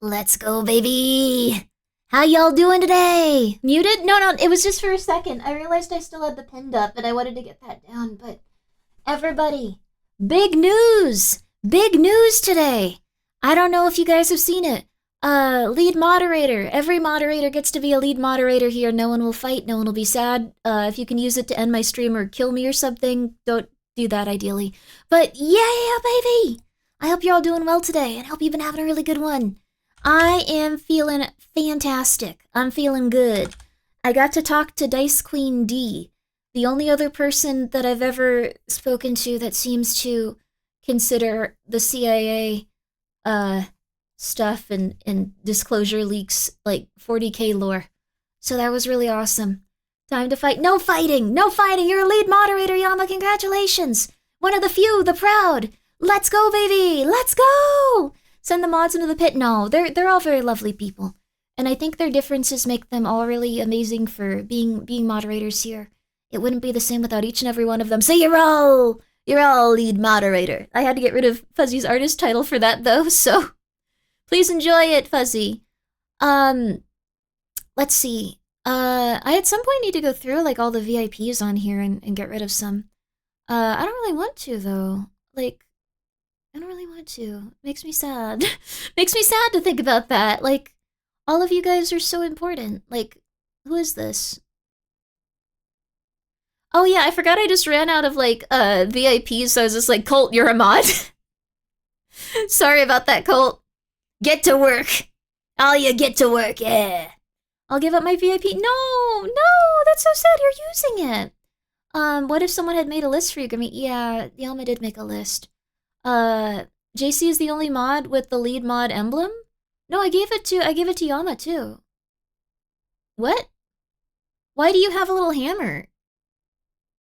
Let's go, baby! How y'all doing today? Muted? No, it was just for a second. I realized I still had the pinned up and I wanted to get that down, but everybody, big news! Big news today! I don't know if you guys have seen it. Lead moderator. Every moderator gets to be a lead moderator here. No one will fight, no one will be sad. If you can use it to end my stream or kill me or something, don't do that ideally. But yeah, baby! I hope you're all doing well today and I hope you've been having a really good one. I am feeling fantastic. I'm feeling good. I got to talk to Dice Queen D, the only other person that I've ever spoken to that seems to consider the CIA stuff and disclosure leaks like 40k lore. So that was really awesome. Time to fight. No fighting! No fighting! You're a lead moderator, Yama. Congratulations! One of the few, the proud. Let's go, baby! Let's go! Send the mods into the pit. No, they're all very lovely people. And I think their differences make them all really amazing for being moderators here. It wouldn't be the same without each and every one of them. So you're all lead moderator. I had to get rid of Fuzzy's artist title for that though, so please enjoy it, Fuzzy. Let's see. I at some point need to go through like all the VIPs on here and get rid of some. I don't really want to though. Like, I don't really want to. Makes me sad. Makes me sad to think about that. Like, all of you guys are so important. Like, who is this? Oh yeah, I forgot I just ran out of, like, VIPs, so I was just like, Colt, you're a mod. Sorry about that, Colt. Get to work. All you get to work, yeah. I'll give up my VIP. No, that's so sad. You're using it. What if someone had made a list for you, Grimmi? Yeah, Yama did make a list. JC is the only mod with the lead mod emblem? No, I gave it to Yama too. What? Why do you have a little hammer?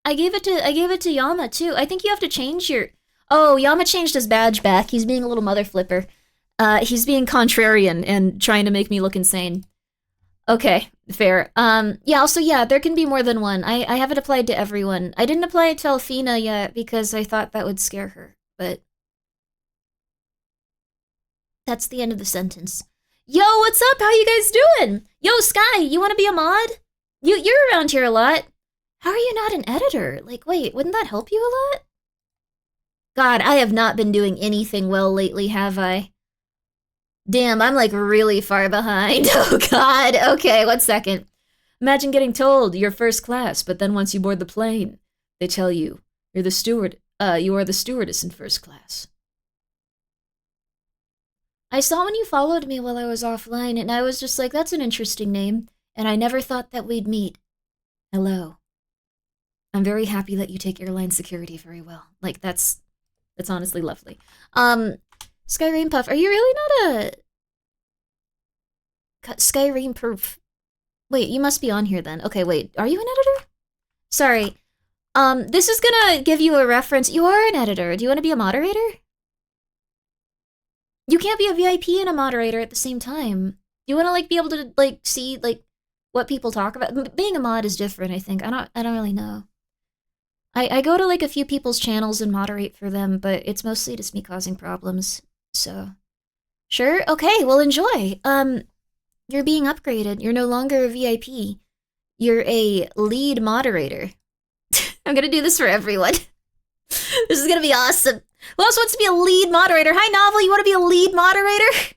I gave it to Yama too. I think you have to change your... Oh, Yama changed his badge back. He's being a little mother flipper. He's being contrarian and trying to make me look insane. Okay, fair. Yeah, also, yeah, there can be more than one. I have it applied to everyone. I didn't apply it to Elfina yet because I thought that would scare her, but... That's the end of the sentence. Yo, what's up? How you guys doing? Yo, Sky, you want to be a mod? You're around here a lot. How are you not an editor? Like, wait, wouldn't that help you a lot? God, I have not been doing anything well lately, have I? Damn, I'm like really far behind. Oh God. Okay, 1 second. Imagine getting told you're first class, but then once you board the plane, they tell you you're the steward. You are the stewardess in first class. I saw when you followed me while I was offline, and I was just like, that's an interesting name, and I never thought that we'd meet. Hello. I'm very happy that you take airline security very well. Like, that's honestly lovely. Skyrim Puff, are you really not a... Skyrim Proof. Wait, you must be on here then. Okay, wait, are you an editor? Sorry. This is gonna give you a reference. You are an editor. Do you want to be a moderator? You can't be a VIP and a moderator at the same time. You want to like be able to like see like what people talk about. Being a mod is different, I think. I don't really know. I go to like a few people's channels and moderate for them, but it's mostly just me causing problems. So, sure, okay, well enjoy. You're being upgraded. You're no longer a VIP. You're a lead moderator. I'm gonna do this for everyone. This is gonna be awesome. Who else wants to be a lead moderator? Hi, Novel, you want to be a lead moderator?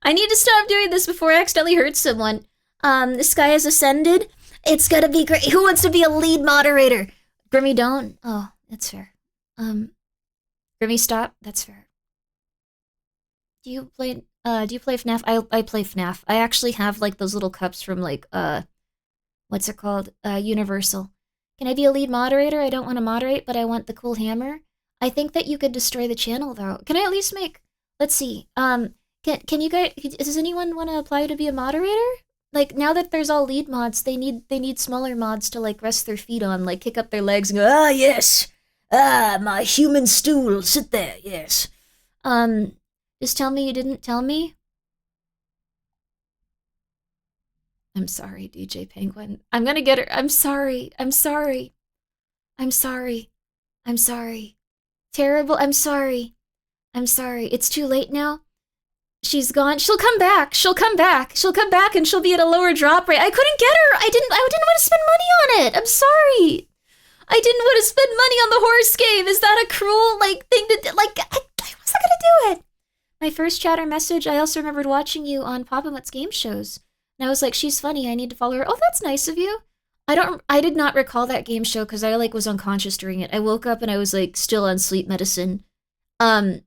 I need to stop doing this before I accidentally hurt someone. This guy has ascended. It's gonna be great. Who wants to be a lead moderator? Grimmi, don't? Oh, that's fair. Grimmi, stop. That's fair. Do you play FNAF? I play FNAF. I actually have, like, those little cups from, like, what's it called? Universal. Can I be a lead moderator? I don't want to moderate, but I want the cool hammer. I think that you could destroy the channel, though. Can I at least make... Let's see. Can you guys... Does anyone want to apply to be a moderator? Like, now that there's all lead mods, they need smaller mods to, like, rest their feet on. Like, kick up their legs and go, ah, yes! Ah, my human stool. Sit there, yes. Just tell me you didn't tell me? I'm sorry, DJ Penguin. I'm gonna get her. I'm sorry. I'm sorry. I'm sorry. I'm sorry. Terrible. I'm sorry. I'm sorry. It's too late now? She's gone. She'll come back. She'll come back. She'll come back and she'll be at a lower drop rate. I couldn't get her. I didn't want to spend money on it. I'm sorry. I didn't want to spend money on the horse game. Is that a cruel thing to do? I wasn't gonna do it. My first chatter message, I also remembered watching you on Papa Mutt's game shows. And I was like, she's funny, I need to follow her. Oh, that's nice of you. I did not recall that game show because I was unconscious during it. I woke up and I was still on sleep medicine. And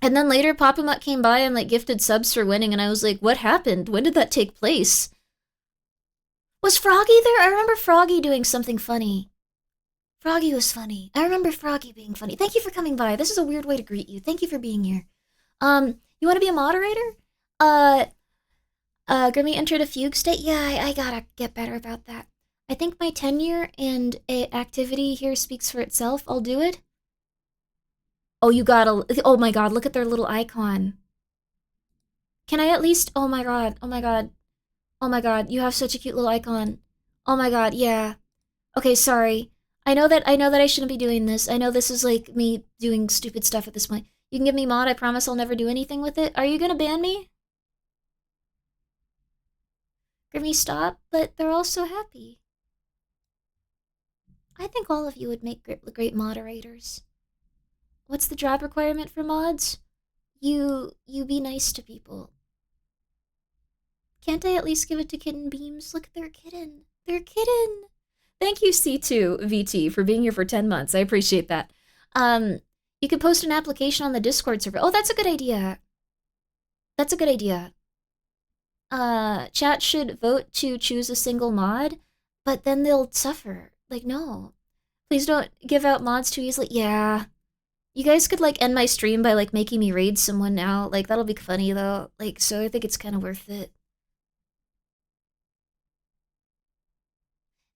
then later Papa Mutt came by and gifted subs for winning, and I was like, what happened? When did that take place? Was Froggy there? I remember Froggy doing something funny. Froggy was funny. I remember Froggy being funny. Thank you for coming by. This is a weird way to greet you. Thank you for being here. You want to be a moderator? Grimmi entered a fugue state? Yeah, I gotta get better about that. I think my tenure and activity here speaks for itself. I'll do it. Oh, you gotta... Oh my god, look at their little icon. Can I at least... Oh my god, oh my god. Oh my god, you have such a cute little icon. Oh my god, yeah. Okay, sorry. I know that I shouldn't be doing this. I know this is me doing stupid stuff at this point. You can give me mod, I promise I'll never do anything with it. Are you gonna ban me? Grimmi, stop, but they're all so happy. I think all of you would make great moderators. What's the job requirement for mods? You be nice to people. Can't I at least give it to Kitten Beams? Look at their kitten. Their kitten! Thank you, C2VT, for being here for 10 months. I appreciate that. You could post an application on the Discord server. Oh, that's a good idea. That's a good idea. Chat should vote to choose a single mod, but then they'll suffer. No. Please don't give out mods too easily. Yeah. You guys could, end my stream by, making me raid someone now. That'll be funny, though. So I think it's kind of worth it.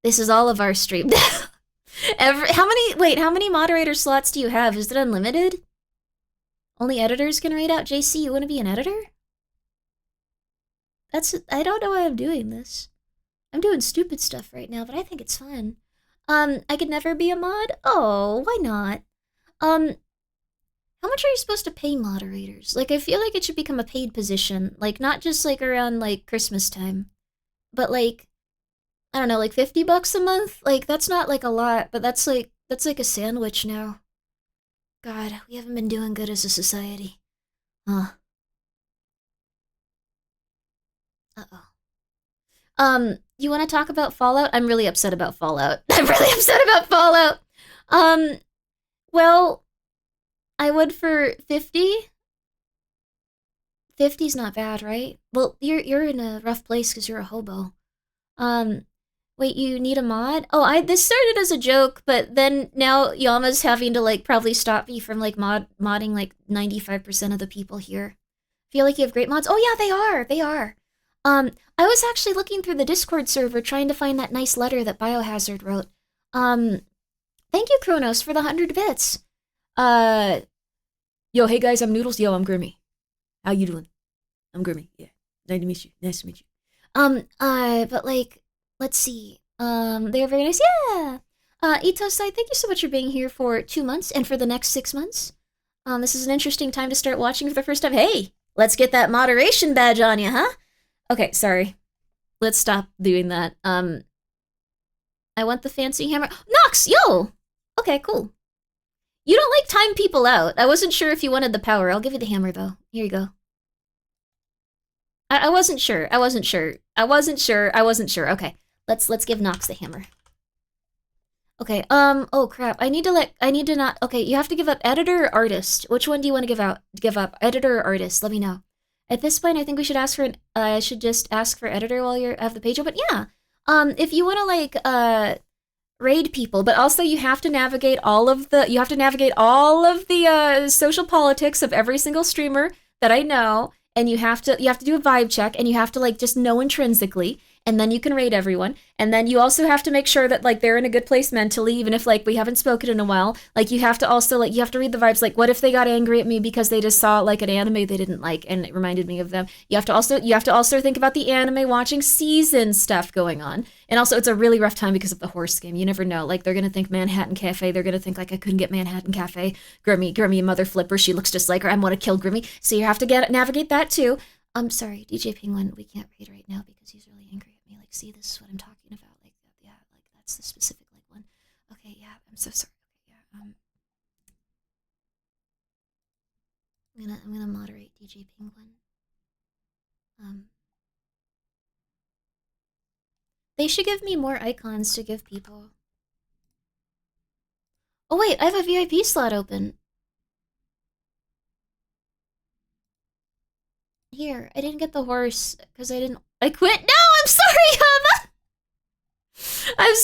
This is all of our stream. How many moderator slots do you have? Is it unlimited? Only editors can raid out? JC, you want to be an editor? I don't know why I'm doing this. I'm doing stupid stuff right now, but I think it's fun. I could never be a mod? Oh, why not? How much are you supposed to pay moderators? I feel like it should become a paid position. Not just, around, Christmas time. But, I don't know, $50 a month? That's not, a lot, but that's a sandwich now. God, we haven't been doing good as a society. Uh-oh. You want to talk about Fallout? I'm really upset about Fallout. Well, I would for 50. 50's not bad, right? Well, you're in a rough place because you're a hobo. Wait, you need a mod? Oh, this started as a joke, but then now Yama's having to, probably stop me from, modding, 95% of the people here. Feel like you have great mods? Oh, yeah, they are. I was actually looking through the Discord server trying to find that nice letter that Biohazard wrote. Thank you, Kronos, for the 100 bits. Yo, hey guys, I'm Noodles. Yo, I'm Grimmi. How you doing? I'm Grimmi, yeah. Nice to meet you. But let's see. They're very nice. Yeah! Itosai, thank you so much for being here for 2 months and for the next 6 months. This is an interesting time to start watching for the first time. Hey, let's get that moderation badge on you, huh? Okay, sorry. Let's stop doing that. I want the fancy hammer. Nox, yo! Okay, cool. You don't time people out. I wasn't sure if you wanted the power. I'll give you the hammer, though. Here you go. I wasn't sure. Okay, let's give Nox the hammer. Okay, oh crap. I need to not, okay, you have to give up editor or artist. Which one do you want to give up? Editor or artist? Let me know. At this point, I think we should ask for I should just ask for editor while you have the page open. Yeah. If you want to raid people, but also you have to navigate all of the social politics of every single streamer that I know, and you have to do a vibe check, and you have to just know intrinsically, and then you can rate everyone, and then you also have to make sure that like they're in a good place mentally, even if like we haven't spoken in a while. Like you have to also like you have to read the vibes. Like what if they got angry at me because they just saw like an anime they didn't like and it reminded me of them. You have to also think about the anime watching season stuff going on. And also it's a really rough time because of the horse game. You never know. Like they're gonna think Manhattan Cafe. They're gonna think like I couldn't get Manhattan Cafe. Grimmi, mother flipper. She looks just like her. I want to kill Grimmi. So you have to navigate that too. I'm sorry, DJ Penguin. We can't read right now because he's really angry at me. Like, see, this is what I'm talking about. Like, yeah, like that's the specific like one. Okay, yeah, I'm so sorry. Okay, yeah, I'm gonna moderate DJ Penguin. They should give me more icons to give people. Oh wait, I have a VIP slot open. Here, I didn't get the horse because I quit. No, I'm sorry, Hama. I'm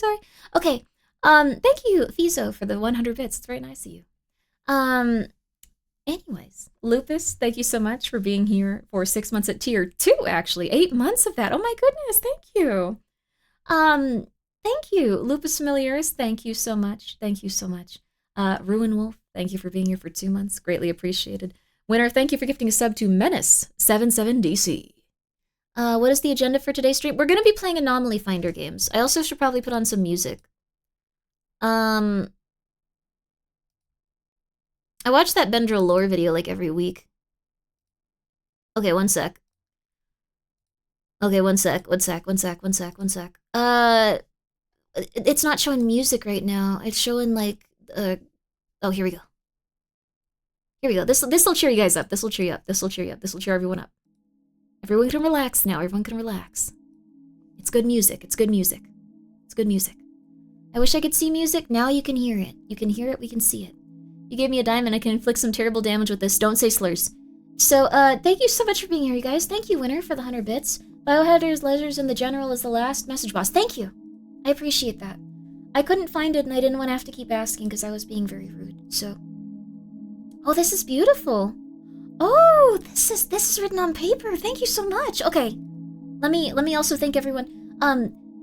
sorry. Okay. Thank you, Fizo, for the 100 bits. It's very nice of you. Anyways, Lupus, thank you so much for being here for 6 months at tier 2, actually. 8 months of that. Oh my goodness, thank you. Thank you. Lupus Familiaris, thank you so much. Thank you so much. Ruin Wolf, thank you for being here for 2 months. Greatly appreciated. Winner, thank you for gifting a sub to Menace77DC. What is the agenda for today's stream? We're going to be playing Anomaly Finder games. I also should probably put on some music. I watch that Bendril lore video like every week. Okay, one sec. Okay, one sec. It's not showing music right now. It's showing like, oh, here we go. Here we go. This'll cheer you guys up. This'll cheer you up. This'll cheer everyone up. Everyone can relax now. Everyone can relax. It's good music. It's good music. It's good music. I wish I could see music. Now you can hear it. You can hear it. We can see it. You gave me a diamond. I can inflict some terrible damage with this. Don't say slurs. So, thank you so much for being here, you guys. Thank you, Winner, for the 100 bits. Biohazard's Ledgers and the General is the last message boss. Thank you. I appreciate that. I couldn't find it, and I didn't want to have to keep asking because I was being very rude, so... Oh, this is beautiful. Oh, this is written on paper. Thank you so much. Okay. Let me also thank everyone.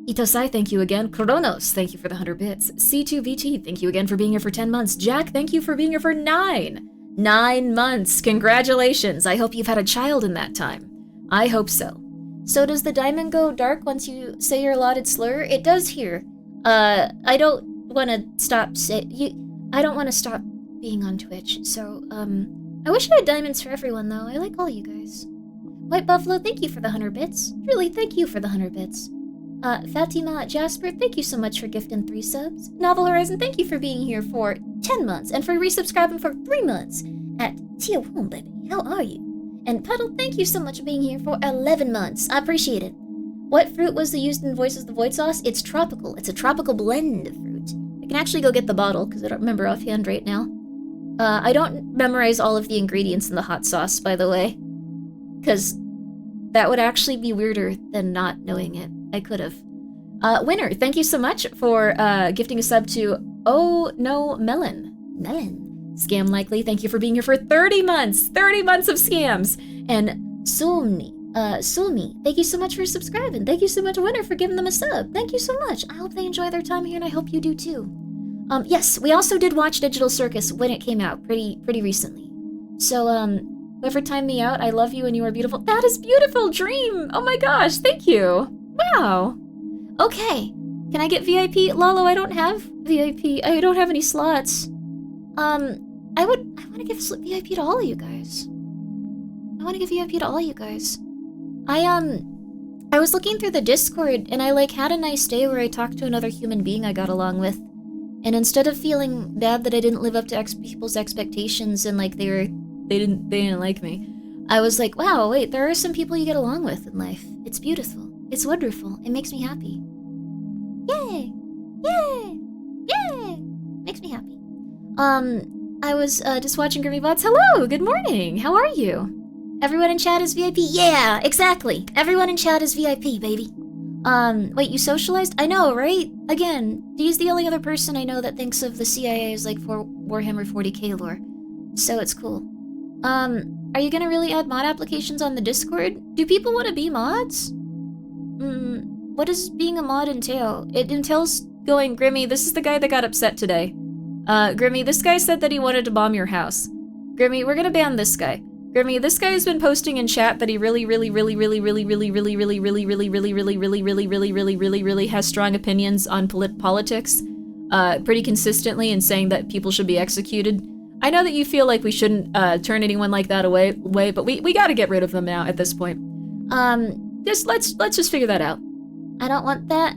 Itosai, thank you again. Kronos, thank you for the 100 bits. C2VT, thank you again for being here for 10 months. Jack, thank you for being here for 9 months. Congratulations. I hope you've had a child in that time. I hope so. So does the diamond go dark once you say your allotted slur? It does here. I don't want to stop I don't want to stop being on Twitch, so, I wish I had diamonds for everyone, though. I like all you guys. White Buffalo, thank you for the 100 bits. Really, thank you for the 100 bits. Fatima Jasper, thank you so much for gifting 3 subs. Novel Horizon, thank you for being here for 10 months, and for resubscribing for 3 months at Tier 1, baby. How are you? And Puddle, thank you so much for being here for 11 months. I appreciate it. What fruit was used in Voices the Void Sauce? It's tropical. It's a tropical blend of fruit. I can actually go get the bottle, because I don't remember offhand right now. I don't memorize all of the ingredients in the hot sauce, by the way. Because that would actually be weirder than not knowing it. I could have. Winner, thank you so much for gifting a sub to Oh No Melon. Scam Likely, thank you for being here for 30 months! 30 months of scams! And Sulmi, thank you so much for subscribing. Thank you so much, Winner, for giving them a sub. Thank you so much. I hope they enjoy their time here, and I hope you do too. Yes, we also did watch Digital Circus when it came out pretty recently. So, whoever timed me out, I love you and you are beautiful. That is beautiful, Dream! Oh my gosh, thank you! Wow! Okay, can I get VIP? Lolo, I don't have VIP. I don't have any slots. I want to give VIP to all of you guys. I want to give VIP to all of you guys. I was looking through the Discord, and I, like, had a nice day where I talked to another human being I got along with. And instead of feeling bad that I didn't live up to people's expectations and, like, they didn't like me, I was like, wow, wait, there are some people you get along with in life. It's beautiful. It's wonderful. It makes me happy. Yay! Yay! Yay! Makes me happy. I was, just watching Grimmi VODs. Hello! Good morning! How are you? Everyone in chat is VIP? Yeah! Exactly! Everyone in chat is VIP, baby. Wait, you socialized? I know, right? Again, he's the only other person I know that thinks of the CIA as, like, for Warhammer 40k lore. So it's cool. Are you gonna really add mod applications on the Discord? Do people want to be mods? What does being a mod entail? It entails going, Grimmi, this is the guy that got upset today. Grimmi, this guy said that he wanted to bomb your house. Grimmi, we're gonna ban this guy. Grimmi, this guy's been posting in chat that he really has strong opinions on politics, pretty consistently, and saying that people should be executed. I know that you feel like we shouldn't turn anyone like that away, but we gotta get rid of them now at this point. Let's just figure that out. I don't want that.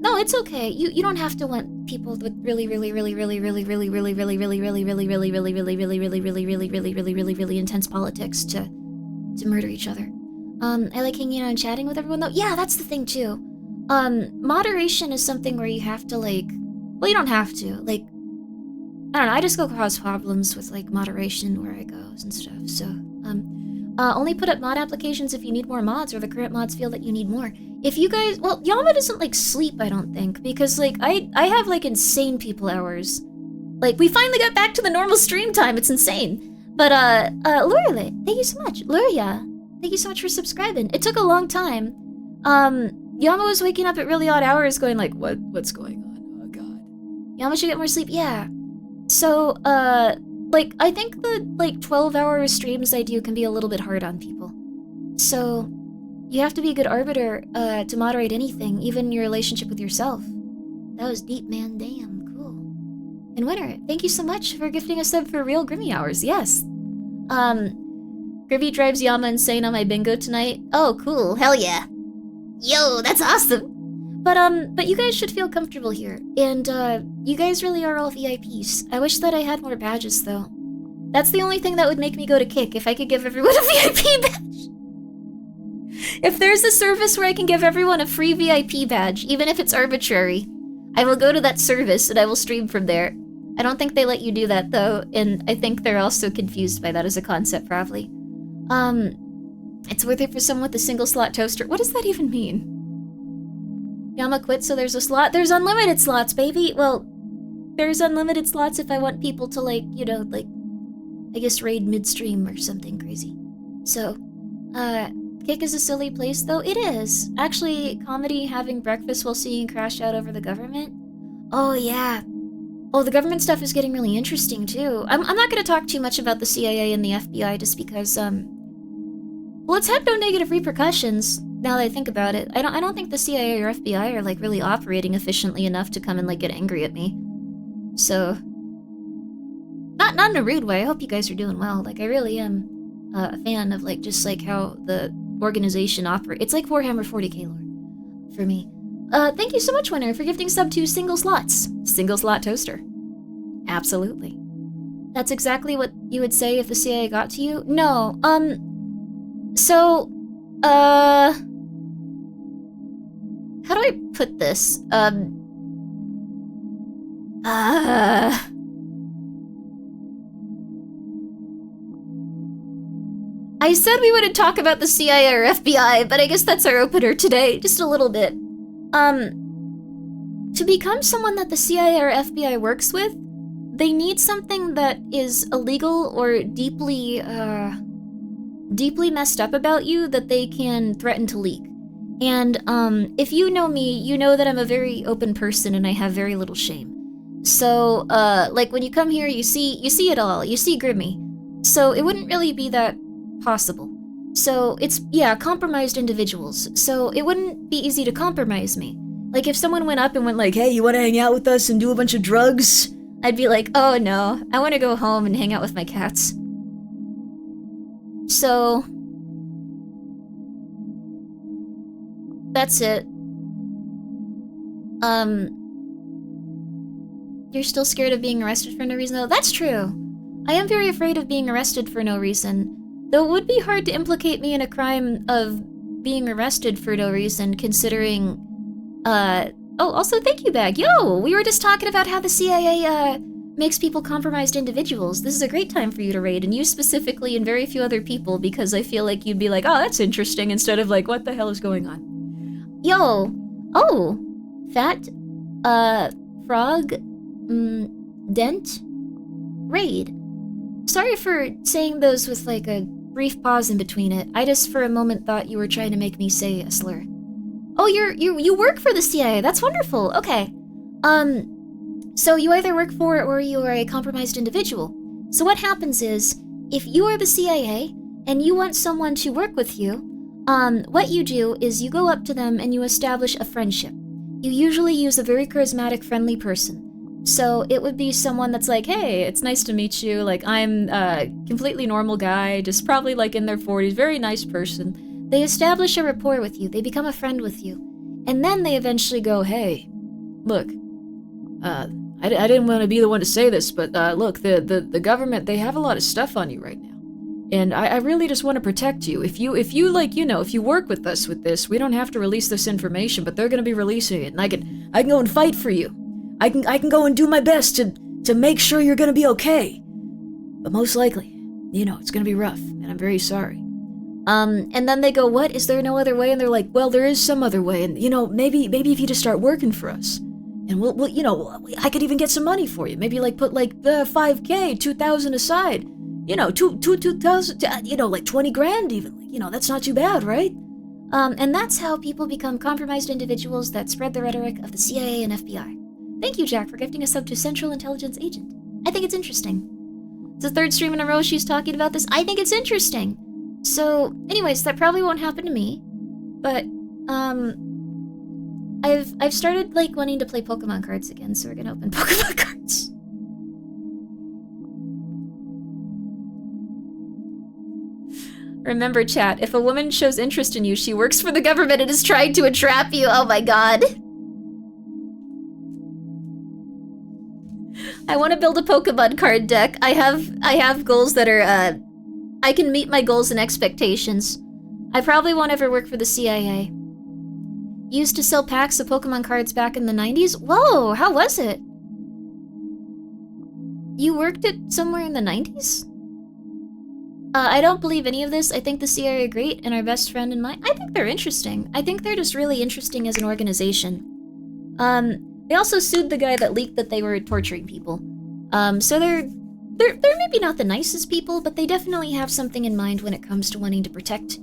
No, it's okay. You don't have to want people with really intense politics to murder each other. I like hanging out and chatting with everyone though. Yeah, that's the thing too. Moderation is something where you have to well, you don't have to. I don't know, I just go cause problems with moderation where I go and stuff. So, only put up mod applications if you need more mods or the current mods feel that you need more. If you guys, well, Yama doesn't sleep, I don't think, because I have insane people hours. We finally got back to the normal stream time, it's insane. But Lurle, thank you so much. Luria, thank you so much for subscribing. It took a long time. Yama was waking up at really odd hours going what's going on? Oh god. Yama should get more sleep, yeah. So, I think the 12-hour streams I do can be a little bit hard on people. So, you have to be a good arbiter to moderate anything, even your relationship with yourself. That was deep, man. Damn, cool. And Winter, thank you so much for gifting a sub for real Grimmi hours. Yes. Grimmi drives Yama insane on my bingo tonight. Oh, cool. Hell yeah. Yo, that's awesome. But you guys should feel comfortable here. And, you guys really are all VIPs. I wish that I had more badges, though. That's the only thing that would make me go to Kick, if I could give everyone a VIP badge. If there's a service where I can give everyone a free VIP badge, even if it's arbitrary, I will go to that service and I will stream from there. I don't think they let you do that, though, and I think they're also confused by that as a concept, probably. It's worth it for someone with a single slot toaster. What does that even mean? Yama quit, so there's a slot. There's unlimited slots, baby! Well, there's unlimited slots if I want people to, I guess raid midstream or something crazy. So, Kick is a silly place, though. It is. Actually, comedy having breakfast while seeing crash out over the government. Oh, yeah. Oh, the government stuff is getting really interesting, too. I'm not gonna talk too much about the CIA and the FBI just because, well, it's had no negative repercussions, now that I think about it. I don't think the CIA or FBI are, really operating efficiently enough to come and, get angry at me. So... Not in a rude way, I hope you guys are doing well. I really am a fan of, just, how the organization operates. It's like Warhammer 40k lore, for me. Thank you so much, Winner, for gifting sub to Single Slots. Single Slot Toaster. Absolutely. That's exactly what you would say if the CIA got to you? No, so, how do I put this? I said we wouldn't talk about the CIA or FBI, but I guess that's our opener today, just a little bit. To become someone that the CIA or FBI works with, they need something that is illegal or deeply messed up about you that they can threaten to leak. And, if you know me, you know that I'm a very open person and I have very little shame. So, when you come here, you see it all. You see Grimmi. So it wouldn't really be that possible. So it's, yeah, compromised individuals. So it wouldn't be easy to compromise me. If someone went up and went hey, you wanna hang out with us and do a bunch of drugs? I'd be like, oh no, I wanna go home and hang out with my cats. So... that's it. You're still scared of being arrested for no reason, though? That's true. I am very afraid of being arrested for no reason. Though it would be hard to implicate me in a crime of being arrested for no reason, considering, oh, also thank you, Bag. Yo, we were just talking about how the CIA, makes people compromised individuals. This is a great time for you to raid, and you specifically and very few other people, because I feel like you'd be like, oh, that's interesting, instead of what the hell is going on? Yo! Oh! Fat, frog, dent? raid. Sorry for saying those with like a brief pause in between it. I just for a moment thought you were trying to make me say a slur. Oh, you work for the CIA. That's wonderful. Okay. So you either work for or you are a compromised individual. So what happens is, if you are the CIA and you want someone to work with you, what you do is you go up to them and you establish a friendship. You usually use a very charismatic, friendly person. So it would be someone that's like, hey, it's nice to meet you. Like, I'm a completely normal guy, just probably like in their 40s, very nice person. They establish a rapport with you. They become a friend with you. And then they eventually go, hey, look, I didn't want to be the one to say this, but look, the government, they have a lot of stuff on you right now. And I really just want to protect you. If you like, you know, if you work with us with this, we don't have to release this information, but they're going to be releasing it. And I can go and fight for you. I can go and do my best to make sure you're going to be okay. But most likely, you know, it's going to be rough, and I'm very sorry. And then they go, what? Is there no other way? And they're like, well, there is some other way. And, you know, maybe if you just start working for us. And we'll you know, I could even get some money for you. Maybe like put like $5,000, $2,000 aside. You know, 2,000, you know, like 20 grand even. Like, you know, that's not too bad, right? And that's how people become compromised individuals that spread the rhetoric of the CIA and FBI. Thank you, Jack, for gifting a sub to Central Intelligence Agent. I think it's interesting. It's the third stream in a row she's talking about this. I think it's interesting. So, anyways, that probably won't happen to me. But, I've started, like, wanting to play Pokemon cards again, so we're gonna open Pokemon cards. Remember, chat, if a woman shows interest in you, she works for the government and is trying to entrap you. Oh my god. I want to build a Pokemon card deck. I have goals that are, I can meet my goals and expectations. I probably won't ever work for the CIA. Used to sell packs of Pokemon cards back in the 90s? Whoa, how was it? You worked at somewhere in the 90s? I don't believe any of this. I think the CIA are great and our best friend and mine. I think they're interesting. I think they're just really interesting as an organization. They also sued the guy that leaked that they were torturing people. So they're maybe not the nicest people, but they definitely have something in mind when it comes to wanting to protect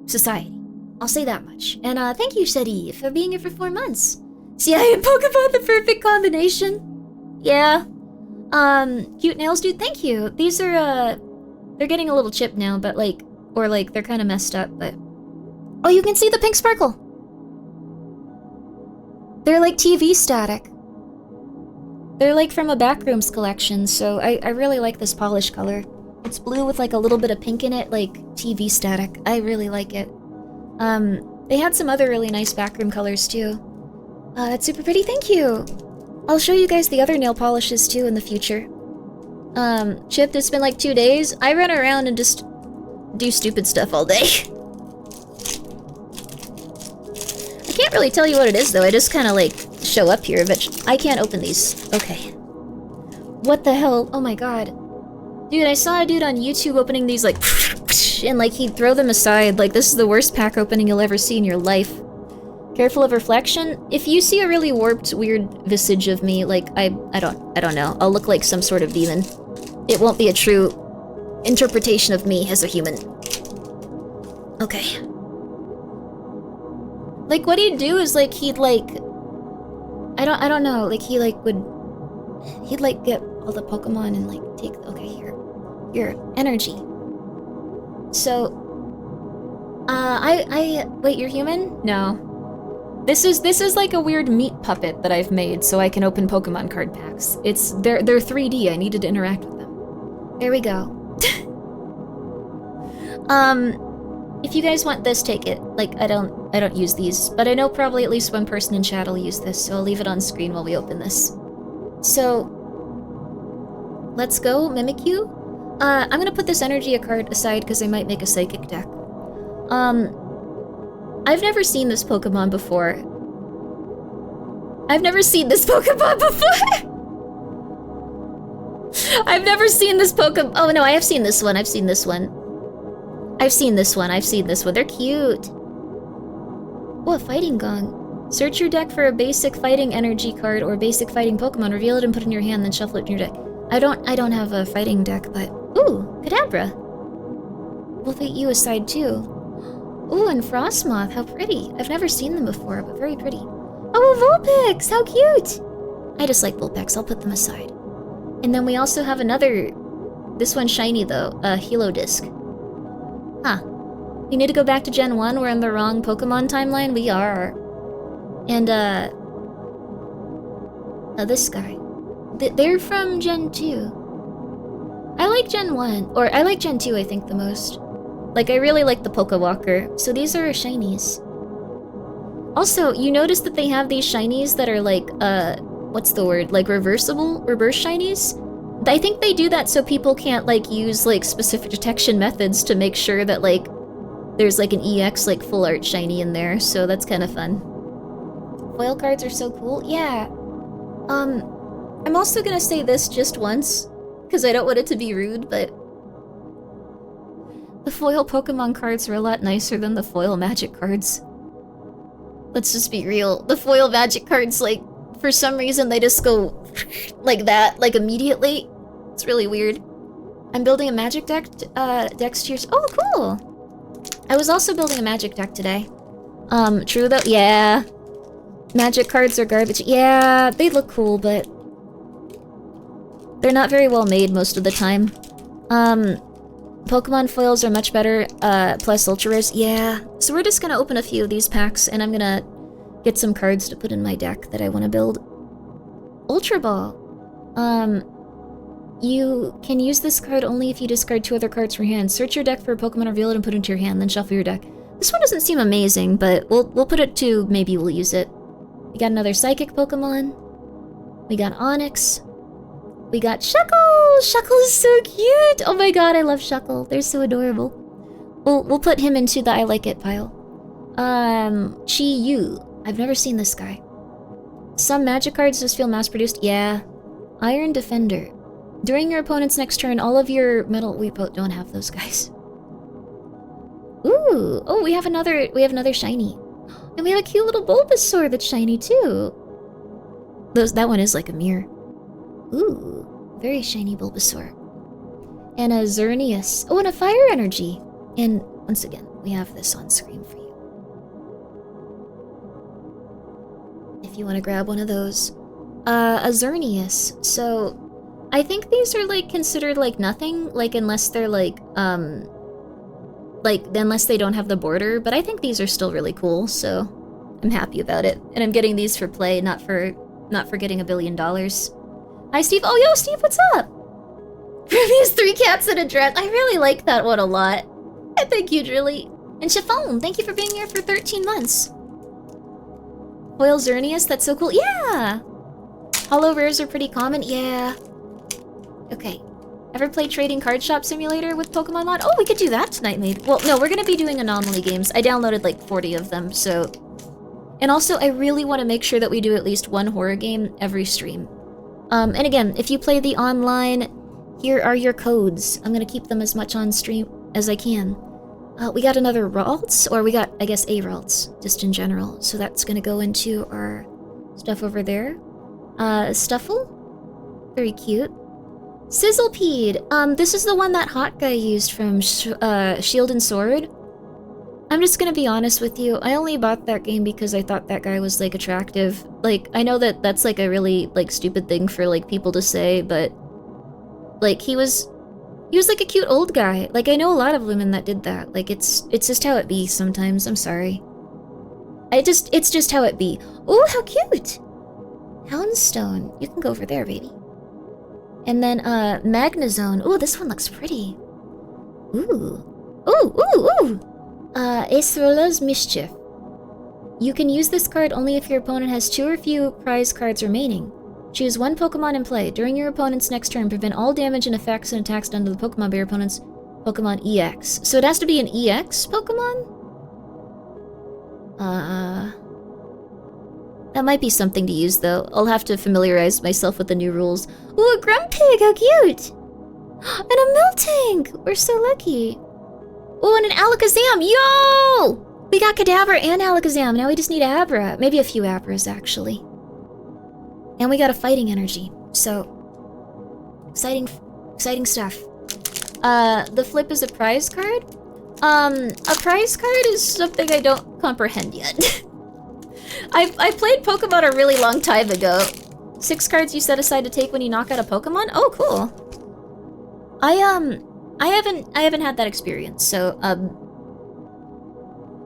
society. I'll say that much. And thank you, Shetty, for being here for 4 months. CIA and Pokemon, the perfect combination. Yeah. Cute nails, dude, thank you. These are, they're getting a little chipped now, but like, or like, they're kind of messed up, but... Oh, you can see the pink sparkle! They're like TV static. They're like from a Backrooms collection, so I really like this polish color. It's blue with like a little bit of pink in it, like TV static. I really like it. They had some other really nice backroom colors too. That's super pretty, thank you! I'll show you guys the other nail polishes too in the future. Chipped, it's been like 2 days. I run around and just do stupid stuff all day. I can't really tell you what it is though, I just kind of like show up here, but I can't open these. Okay. What the hell? Oh my god. Dude, I saw a dude on YouTube opening these like and like he'd throw them aside, like this is the worst pack opening you'll ever see in your life. Careful of reflection. If you see a really warped, weird visage of me, like I don't know, I'll look like some sort of demon. It won't be a true interpretation of me as a human. Okay. Like what he'd do is like he'd like I don't know, like he like he'd like get all the Pokemon and like take okay here. Your energy. So wait, you're human? No. This is like a weird meat puppet that I've made so I can open Pokemon card packs. They're 3D, I needed to interact with them. There we go. If you guys want this, take it. Like, I don't use these, but I know probably at least one person in chat will use this, so I'll leave it on screen while we open this. So, let's go, Mimikyu. I'm gonna put this energy card aside because I might make a psychic deck. I've never seen this Pokemon before. I've never seen this Pokemon before! I've never seen this Pokemon. Oh no, I have seen this one. I've seen this one. I've seen this one. I've seen this one. They're cute. Oh, a fighting gong. Search your deck for a basic fighting energy card or basic fighting Pokemon. Reveal it and put it in your hand, then shuffle it in your deck. I don't have a fighting deck, but ooh, Kadabra. We'll put you aside too. Ooh, and Frostmoth, how pretty. I've never seen them before, but very pretty. Oh, Vulpix, how cute! I just like Vulpix, I'll put them aside. And then we also have another, this one's shiny though, a Helo Disc. Huh. We need to go back to Gen 1, we're in the wrong Pokemon timeline, we are. And this guy. They're from Gen 2. I like Gen 1, or I like Gen 2 I think the most. Like, I really like the Pokewalker, so these are shinies. Also, you notice that they have these shinies that are like, what's the word? Like reverse shinies? I think they do that so people can't like use like specific detection methods to make sure that like there's like an EX like full art shiny in there, so that's kind of fun. Foil cards are so cool. Yeah. I'm also gonna say this just once, because I don't want it to be rude, but the foil Pokemon cards are a lot nicer than the foil Magic cards. Let's just be real. The foil Magic cards, like, for some reason they just go like that, like immediately. It's really weird. I'm building a Magic deck, Dex Tears. Oh, cool! I was also building a Magic deck today. True though, yeah. Magic cards are garbage. Yeah, they look cool, but they're not very well made most of the time. Pokemon foils are much better, plus ultra rares. Yeah, so we're just gonna open a few of these packs, and I'm gonna get some cards to put in my deck that I want to build. Ultra Ball. You can use this card only if you discard 2 other cards from your hand. Search your deck for a Pokemon, reveal it, and put it into your hand, then shuffle your deck. This one doesn't seem amazing, but we'll put it to maybe we'll use it. We got another Psychic Pokemon. We got Onix. We got Shuckle! Shuckle is so cute! Oh my god, I love Shuckle. They're so adorable. We'll put him into the I like it pile. Chi-Yu. I've never seen this guy. Some Magic cards just feel mass-produced. Yeah. Iron Defender. During your opponent's next turn, all of your metal... We don't have those guys. Ooh! Oh, we have another shiny. And we have a cute little Bulbasaur that's shiny too. That one is like a mirror. Ooh, very shiny Bulbasaur. And a Xerneas. Oh, and a Fire Energy. And once again, we have this on screen for you. If you want to grab one of those. A Xerneas. So, I think these are like considered like nothing, like unless they're like unless they don't have the border, but I think these are still really cool, so I'm happy about it. And I'm getting these for play, not for getting $1 billion. Hi, Steve. Oh, yo, Steve, what's up? These 3 cats in a dress. I really like that one a lot. Thank you, Drilly. And Chiffon, thank you for being here for 13 months. Foil Xerneas, that's so cool. Yeah! Hollow rares are pretty common. Yeah. Okay. Ever play Trading Card Shop Simulator with Pokemon Mod? Oh, we could do that tonight, maybe. Well, no, we're gonna be doing Anomaly games. I downloaded like 40 of them, so... And also, I really want to make sure that we do at least one horror game every stream. And again, if you play the online, here are your codes. I'm gonna keep them as much on stream as I can. We got another Ralts, or we got, I guess, a Ralts, just in general. So that's gonna go into our stuff over there. Stuffle? Very cute. Sizzlepede! This is the one that hot guy used from Shield and Sword. I'm just gonna be honest with you, I only bought that game because I thought that guy was, like, attractive. Like, I know that that's, like, a really, like, stupid thing for, like, people to say, but... Like, he was, like, a cute old guy. Like, I know a lot of women that did that. Like, it's just how it be sometimes, I'm sorry. It's just how it be. Ooh, how cute! Houndstone. You can go over there, baby. And then, Magnezone. Ooh, this one looks pretty. Ooh. Ooh, ooh, ooh! Acerola's Mischief. You can use this card only if your opponent has 2 or few prize cards remaining. Choose 1 Pokemon in play. During your opponent's next turn, prevent all damage and effects and attacks done to the Pokemon by your opponent's Pokemon EX. So it has to be an EX Pokemon? That might be something to use, though. I'll have to familiarize myself with the new rules. Ooh, a Grumpig! How cute! And a Miltank! We're so lucky. Oh, and an Alakazam! Yo! We got Kadabra and Alakazam. Now we just need Abra. Maybe a few Abras, actually. And we got a Fighting Energy. So, Exciting stuff. The flip is a prize card? A prize card is something I don't comprehend yet. I played Pokemon a really long time ago. 6 cards you set aside to take when you knock out a Pokemon? Oh, cool. I haven't had that experience, so,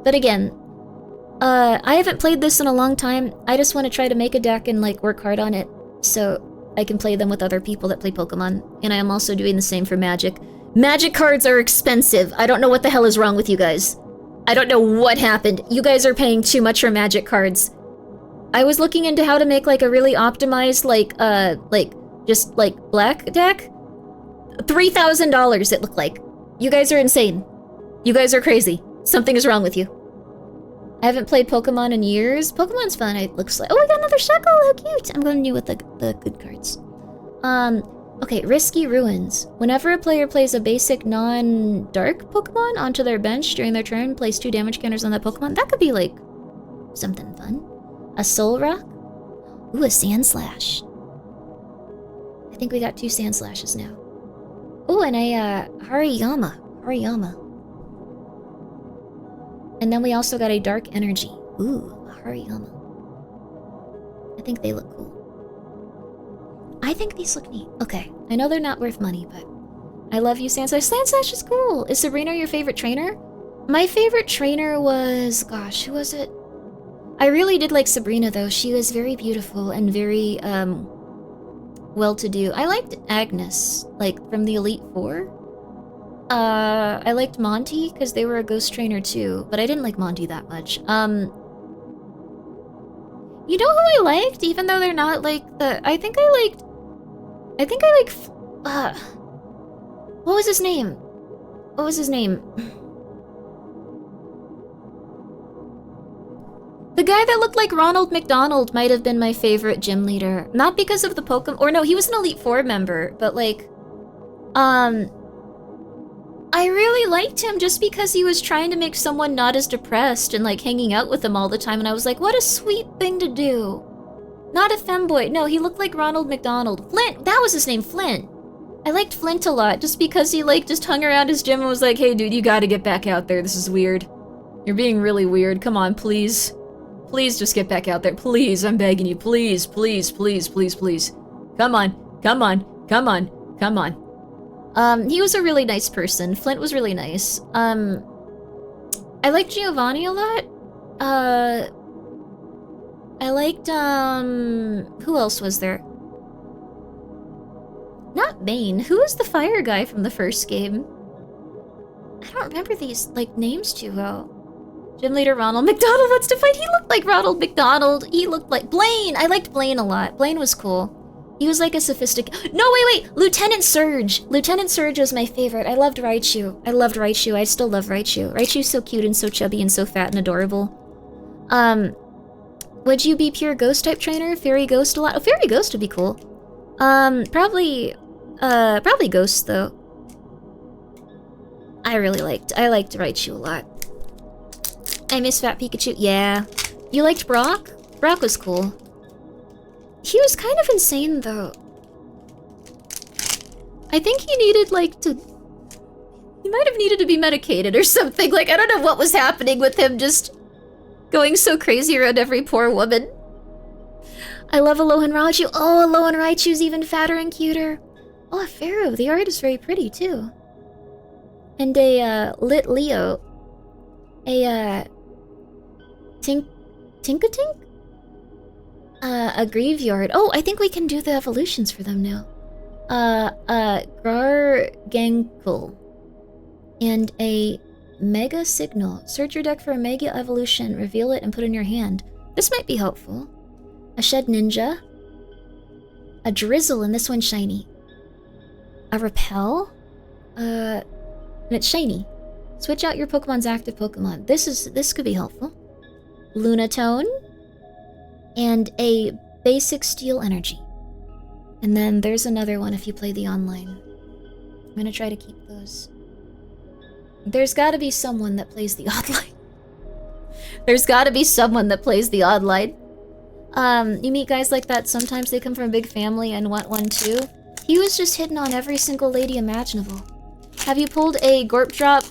but again, I haven't played this in a long time. I just want to try to make a deck and, like, work hard on it, so I can play them with other people that play Pokemon. And I am also doing the same for Magic. Magic cards are expensive. I don't know what the hell is wrong with you guys. I don't know what happened. You guys are paying too much for Magic cards. I was looking into how to make, like, a really optimized, like, just, like, black deck. $3,000 it looked like. You guys are insane. You guys are crazy. Something is wrong with you. I haven't played Pokemon in years. Pokemon's fun, it looks like. Oh, we got another Shekel, how cute! I'm going new with the good cards. Okay, Risky Ruins. Whenever a player plays a basic non-dark Pokemon onto their bench during their turn, place 2 damage counters on that Pokemon. That could be, like, something fun. A Soul Rock? Ooh, a Sand Slash. I think we got 2 Sand Slashes now. Ooh, and a, Hariyama. And then we also got a Dark Energy. Ooh, a Hariyama. I think they look cool. I think these look neat. Okay, I know they're not worth money, but I love you, Sandslash. Sandslash is cool. Is Sabrina your favorite trainer? My favorite trainer was... Gosh, who was it? I really did like Sabrina, though. She was very beautiful and very, well-to-do. I liked Agnes, like, from the Elite Four. I liked Monty, because they were a ghost trainer, too. But I didn't like Monty that much. You know who I liked? Even though they're not, like, the... I think I liked... What was his name? The guy that looked like Ronald McDonald might have been my favorite gym leader. Not because of the Pokemon... Or no, he was an Elite Four member, but, like... I really liked him just because he was trying to make someone not as depressed and, like, hanging out with them all the time, and I was like, what a sweet thing to do. Not a femboy. No, he looked like Ronald McDonald. Flint! That was his name, Flint. I liked Flint a lot, just because he, like, just hung around his gym and was like, hey, dude, you gotta get back out there. This is weird. You're being really weird. Come on, please. Please just get back out there. Please, I'm begging you. Please, please, please, please, please. Come on. Come on. Come on. Come on. He was a really nice person. Flint was really nice. I liked Giovanni a lot. I liked, who else was there? Not Bane. Who was the fire guy from the first game? I don't remember these, like, names too well. Gym leader Ronald McDonald wants to fight. He looked like Ronald McDonald. He looked like Blaine. I liked Blaine a lot. Blaine was cool. He was like a sophisticated... No, wait! Lieutenant Surge! Lieutenant Surge was my favorite. I loved Raichu. I still love Raichu. Raichu's so cute and so chubby and so fat and adorable. Would you be pure ghost type trainer? Fairy ghost a lot? Oh, fairy ghost would be cool. Probably ghost though. I liked Raichu a lot. I miss Fat Pikachu. Yeah. You liked Brock? Brock was cool. He was kind of insane, though. I think he needed, like, to... He might have needed to be medicated or something. Like, I don't know what was happening with him, just going so crazy around every poor woman. I love Alolan Raichu. Oh, Alolan Raichu's even fatter and cuter. Oh, a Pharaoh. The art is very pretty, too. And a, Lit Leo. A, Tinkatink? A Graveyard. Oh, I think we can do the evolutions for them now. Gargankle. And a Mega Signal. Search your deck for a Mega Evolution, reveal it, and put it in your hand. This might be helpful. A Shed Ninja. A Drizzle, and this one's shiny. A Repel. And it's shiny. Switch out your Pokemon's active Pokemon. This could be helpful. Lunatone. And a basic Steel Energy. And then there's another one if you play the online. I'm gonna try to keep those. There's gotta be someone that plays the online. There's gotta be someone that plays the online. You meet guys like that, sometimes they come from a big family and want one too. He was just hitting on every single lady imaginable. Have you pulled a Gorp Drop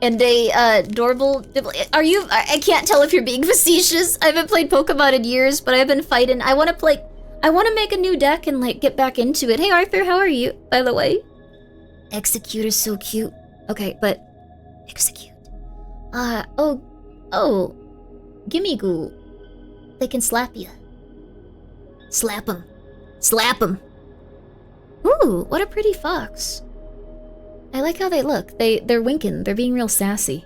and a Doorbell? Are you? I can't tell if you're being facetious. I haven't played Pokemon in years, but I've been fighting. I want to make a new deck and like get back into it. Hey Arthur, how are you? By the way, Executor's so cute. Okay, but Execute. Oh, Gimme Ghoul. They can slap you. Slap 'em. Slap 'em. Ooh, what a pretty fox. I like how they look. They're winking. They're being real sassy.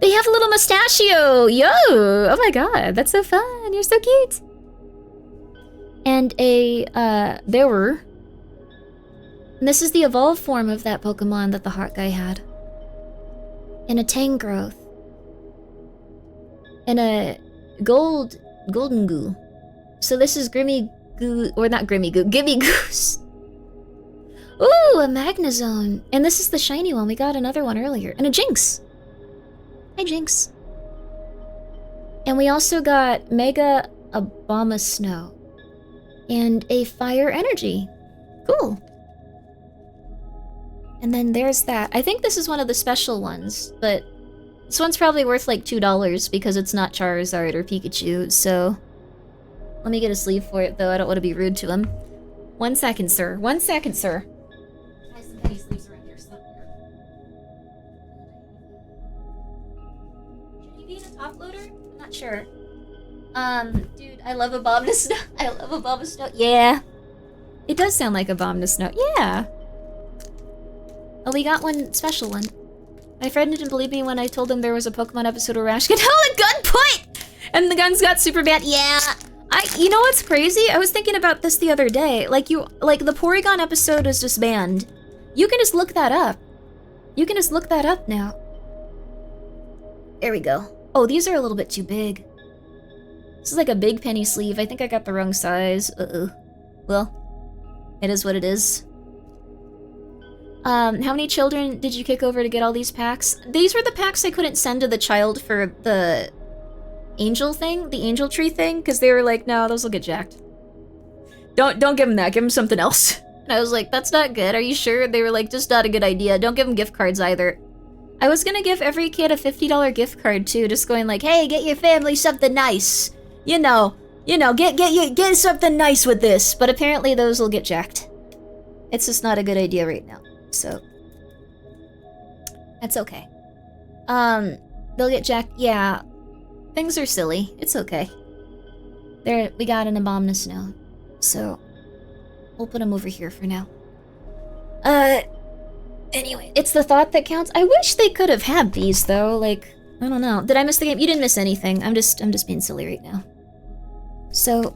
They have a little mustachio! Yo! Oh my god, that's so fun. You're so cute. And there were... And this is the evolved form of that Pokemon that the hot guy had. And a Tangrowth. And a Golden Goo. So this is Grimmi Goo, or not Grimmi Goo, Gimme Goose. Ooh, a Magnezone. And this is the shiny one. We got another one earlier. And a Jinx. Hi, Jinx. And we also got Mega Abomasnow. And a Fire Energy. Cool. And then there's that. I think this is one of the special ones, but this one's probably worth like $2 because it's not Charizard or Pikachu, so... Let me get a sleeve for it, though. I don't want to be rude to him. 1 second, sir. 1 second, sir. I have some penny sleeves around here somewhere. Should he be in a top loader? I'm not sure. Dude, I love Abomasnow. I love Abomasnow. Yeah. It does sound like Abomasnow. Yeah. Oh, we got one special one. My friend didn't believe me when I told him there was a Pokemon episode where Rash could held a gunpoint! And the guns got super bad. Yeah! You know what's crazy? I was thinking about this the other day. Like the Porygon episode is just banned. You can just look that up. You can just look that up now. There we go. Oh, these are a little bit too big. This is like a big penny sleeve. I think I got the wrong size. Uh-oh. Well, it is what it is. How many children did you kick over to get all these packs? These were the packs I couldn't send to the child for the angel thing, the angel tree thing, because they were like, no, those will get jacked. Don't give them that, give them something else. And I was like, that's not good, are you sure? They were like, just not a good idea, don't give them gift cards either. I was gonna give every kid a $50 gift card too, just going like, hey, get your family something nice. You know, get something nice with this. But apparently those will get jacked. It's just not a good idea right now, so. That's okay. They'll get jacked, yeah. Things are silly. It's okay. There, we got an Abomasnow, so we'll put him over here for now. Anyway, it's the thought that counts. I wish they could have had these though. Like, I don't know. Did I miss the game? You didn't miss anything. I'm just being silly right now. So,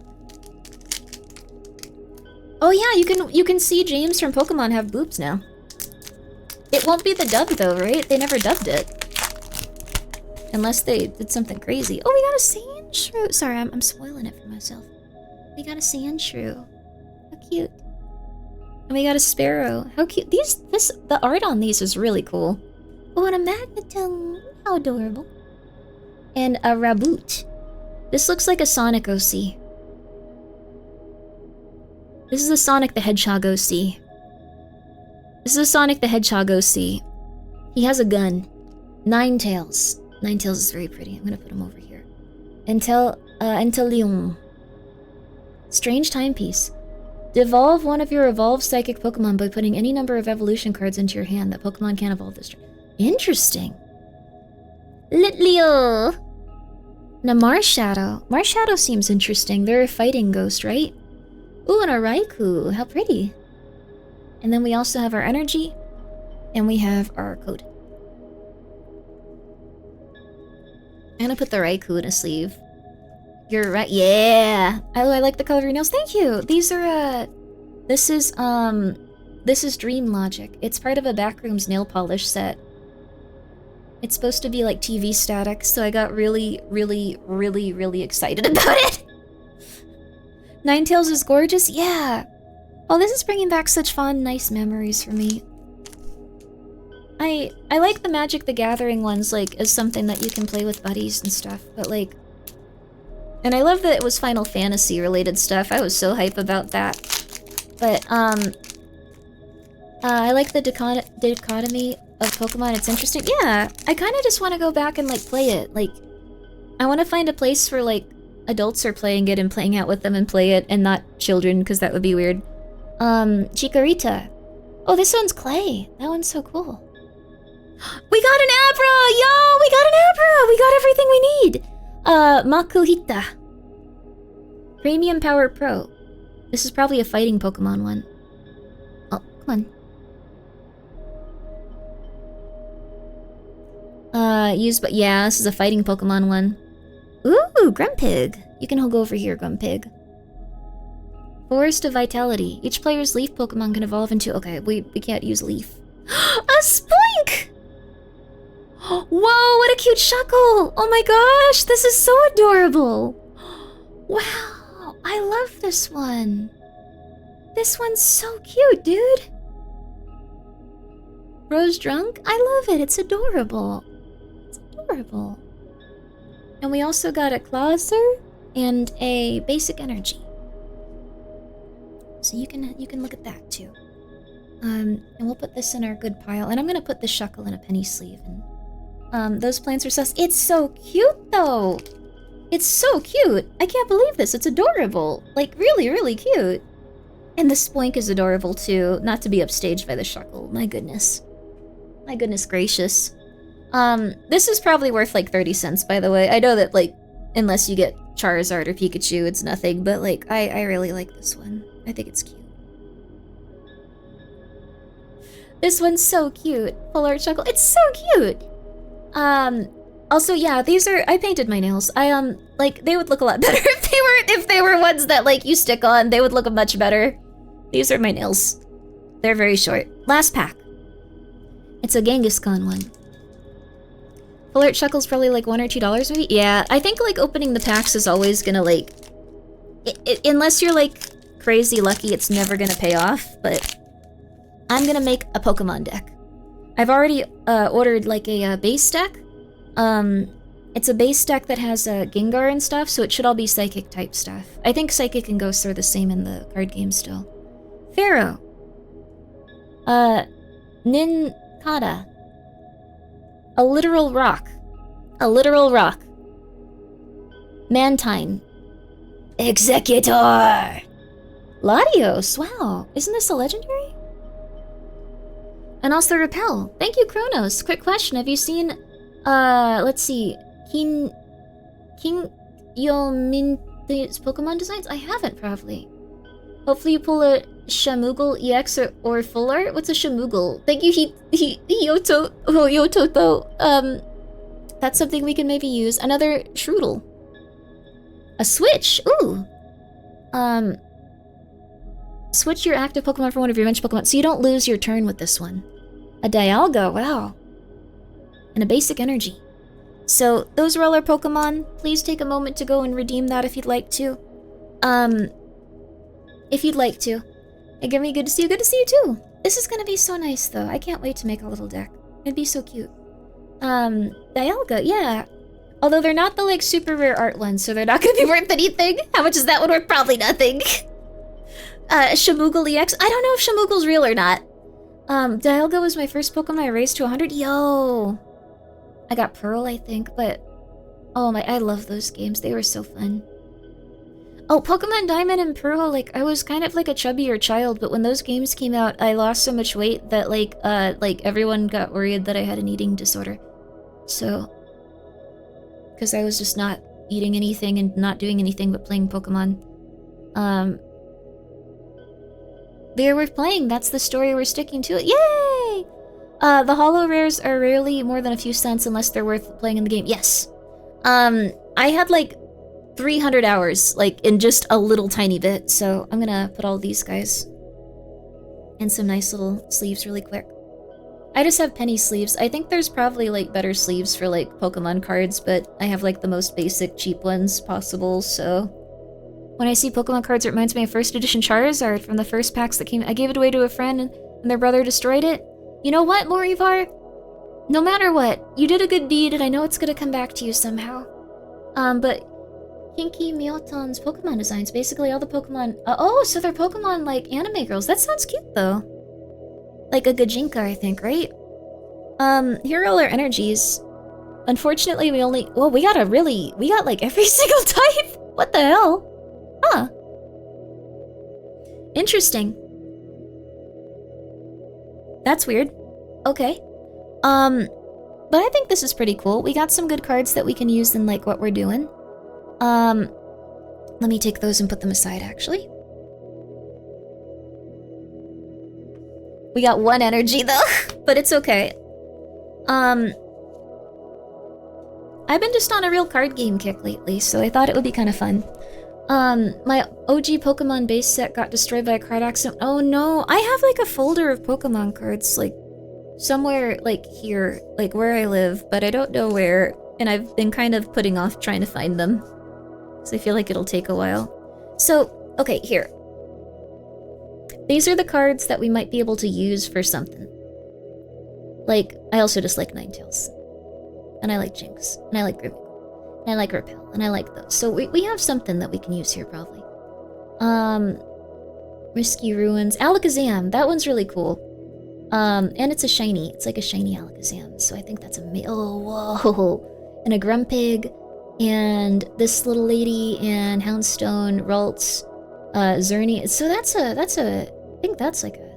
oh yeah, you can see James from Pokemon have boobs now. It won't be the dub though, right? They never dubbed it. Unless they did something crazy. Oh, we got a Sandshrew. Sorry, I'm spoiling it for myself. We got a Sandshrew. How cute. And we got a Sparrow. How cute. The art on these is really cool. Oh, and a Magneton. How adorable. And a Raboot. This looks like a Sonic OC. This is a Sonic the Hedgehog OC. This is a Sonic the Hedgehog OC. He has a gun. Ninetales. Ninetales is very pretty. I'm gonna put him over here. Inteleon. Strange timepiece. Devolve one of your evolved psychic Pokemon by putting any number of evolution cards into your hand. That Pokemon can't evolve this turn. Interesting. Litleo. And a Marshadow. Marshadow seems interesting. They're a fighting ghost, right? Ooh, and a Raikou. How pretty. And then we also have our energy. And we have our code. I'm gonna put the Raikou in a sleeve. You're right. Yeah. Oh, I like the colored nails. Thank you. These are this is Dream Logic. It's part of a Backrooms nail polish set. It's supposed to be like TV static, so I got really, really, really, really excited about it. Ninetales is gorgeous. Yeah. Oh, this is bringing back such fun, nice memories for me. I like the Magic the Gathering ones, like, as something that you can play with buddies and stuff, but like... And I love that it was Final Fantasy related stuff. I was so hype about that. But, I like the dichotomy of Pokemon. It's interesting. Yeah, I kind of just want to go back and, like, play it. Like, I want to find a place where, like, adults are playing it and playing out with them and play it, and not children, because that would be weird. Chikorita. Oh, this one's clay. That one's so cool. We got an Abra! Yo, we got an Abra! We got everything we need! Makuhita. Premium Power Pro. This is probably a fighting Pokemon one. Oh, come on. But yeah, this is a fighting Pokemon one. Ooh, Grumpig. You can go over here, Grumpig. Forest of Vitality. Each player's Leaf Pokemon can evolve into... Okay, we can't use Leaf. A Spoink! Whoa, what a cute Shuckle! Oh my gosh, this is so adorable! Wow, I love this one. This one's so cute, dude. Rose Drunk? I love it, it's adorable. It's adorable. And we also got a Clawser and a Basic Energy. So you can look at that too. And we'll put this in our good pile. And I'm gonna put the Shuckle in a penny sleeve. And those plants are sus. It's so cute though. It's so cute. I can't believe this. It's adorable. Like really, really cute. And the Spoink is adorable too. Not to be upstaged by the Shuckle. My goodness. My goodness gracious. This is probably worth like 30 cents, by the way. I know that, like, unless you get Charizard or Pikachu, it's nothing, but, like, I really like this one. I think it's cute. This one's so cute. Full art Shuckle. It's so cute! Also, yeah, these are... I painted my nails. Like, they would look a lot better if they were ones that, like, you stick on. They would look much better. These are my nails. They're very short. Last pack. It's a Genghis-Khan one. Full art Shuckle's probably like $1 or $2 maybe? Yeah, I think like opening the packs is always gonna like... unless you're like crazy lucky, it's never gonna pay off, but... I'm gonna make a Pokemon deck. I've already ordered like a base deck. It's a base deck that has Gengar and stuff, so it should all be Psychic type stuff. I think Psychic and Ghosts are the same in the card game still. Pharaoh. Ninkata. A literal rock. A literal rock. Mantine. Executor! Latios, wow. Isn't this a legendary? And also Repel. Thank you, Kronos. Quick question, have you seen, let's see. King Yomin's Pokemon designs? I haven't, probably. Hopefully you pull a Shamugal EX or full art? What's a Shamugal? Thank you, Yototo. That's something we can maybe use. Another Shroodle. A Switch! Ooh! Switch your active Pokemon for one of your bench Pokemon, so you don't lose your turn with this one. A Dialga, wow. And a Basic Energy. So, those are all our Pokemon. Please take a moment to go and redeem that if you'd like to. If you'd like to. Hey, Grimmi, good to see you. Good to see you, too. This is gonna be so nice, though. I can't wait to make a little deck. It'd be so cute. Dialga, yeah. Although they're not the, like, super rare art ones, so they're not gonna be worth anything. How much is that one worth? Probably nothing. Shamugal EX. I don't know if Shamugal's real or not. Dialga was my first Pokemon I raised to 100. Yo! I got Pearl, I think, but... Oh my, I love those games. They were so fun. Oh, Pokemon Diamond and Pearl, like, I was kind of like a chubbier child, but when those games came out, I lost so much weight that, like, everyone got worried that I had an eating disorder. So... Because I was just not eating anything and not doing anything but playing Pokemon. They're worth playing. That's the story we're sticking to. Yay! The holo rares are rarely more than a few cents unless they're worth playing in the game. Yes. I had like 300 hours, like in just a little tiny bit. So I'm gonna put all these guys in some nice little sleeves really quick. I just have penny sleeves. I think there's probably like better sleeves for like Pokemon cards, but I have like the most basic cheap ones possible, so... When I see Pokemon cards, it reminds me of first edition Charizard from the first packs that came. I gave it away to a friend and their brother destroyed it. You know what, Morivar? No matter what, you did a good deed and I know it's gonna come back to you somehow. But Kinky Miotan's Pokemon designs. Basically all the Pokemon... oh, so they're Pokemon, like, anime girls. That sounds cute, though. Like a Gajinka, I think, right? Here are all our energies. Unfortunately, we only... Well, we got, like, every single type! What the hell? Huh. Interesting. That's weird. Okay. But I think this is pretty cool. We got some good cards that we can use in, like, what we're doing. Let me take those and put them aside, actually. We got one energy, though, but it's okay. I've been just on a real card game kick lately, so I thought it would be kind of fun. My OG Pokemon base set got destroyed by a card accident. Oh no, I have like a folder of Pokemon cards, like, somewhere, like, here, like, where I live, but I don't know where, and I've been kind of putting off trying to find them. So I feel like it'll take a while. So, okay, here. These are the cards that we might be able to use for something. Like, I also just like Ninetales. And I like Jinx. And I like Grimmi. And I like Repel. And I like those. So we have something that we can use here, probably. Risky Ruins. Alakazam. That one's really cool. And it's a shiny. It's like a shiny Alakazam. So I think that's amazing. Oh, whoa. And a Grumpig. And this little lady. And Houndstone. Ralts. Zerny. So I think that's like a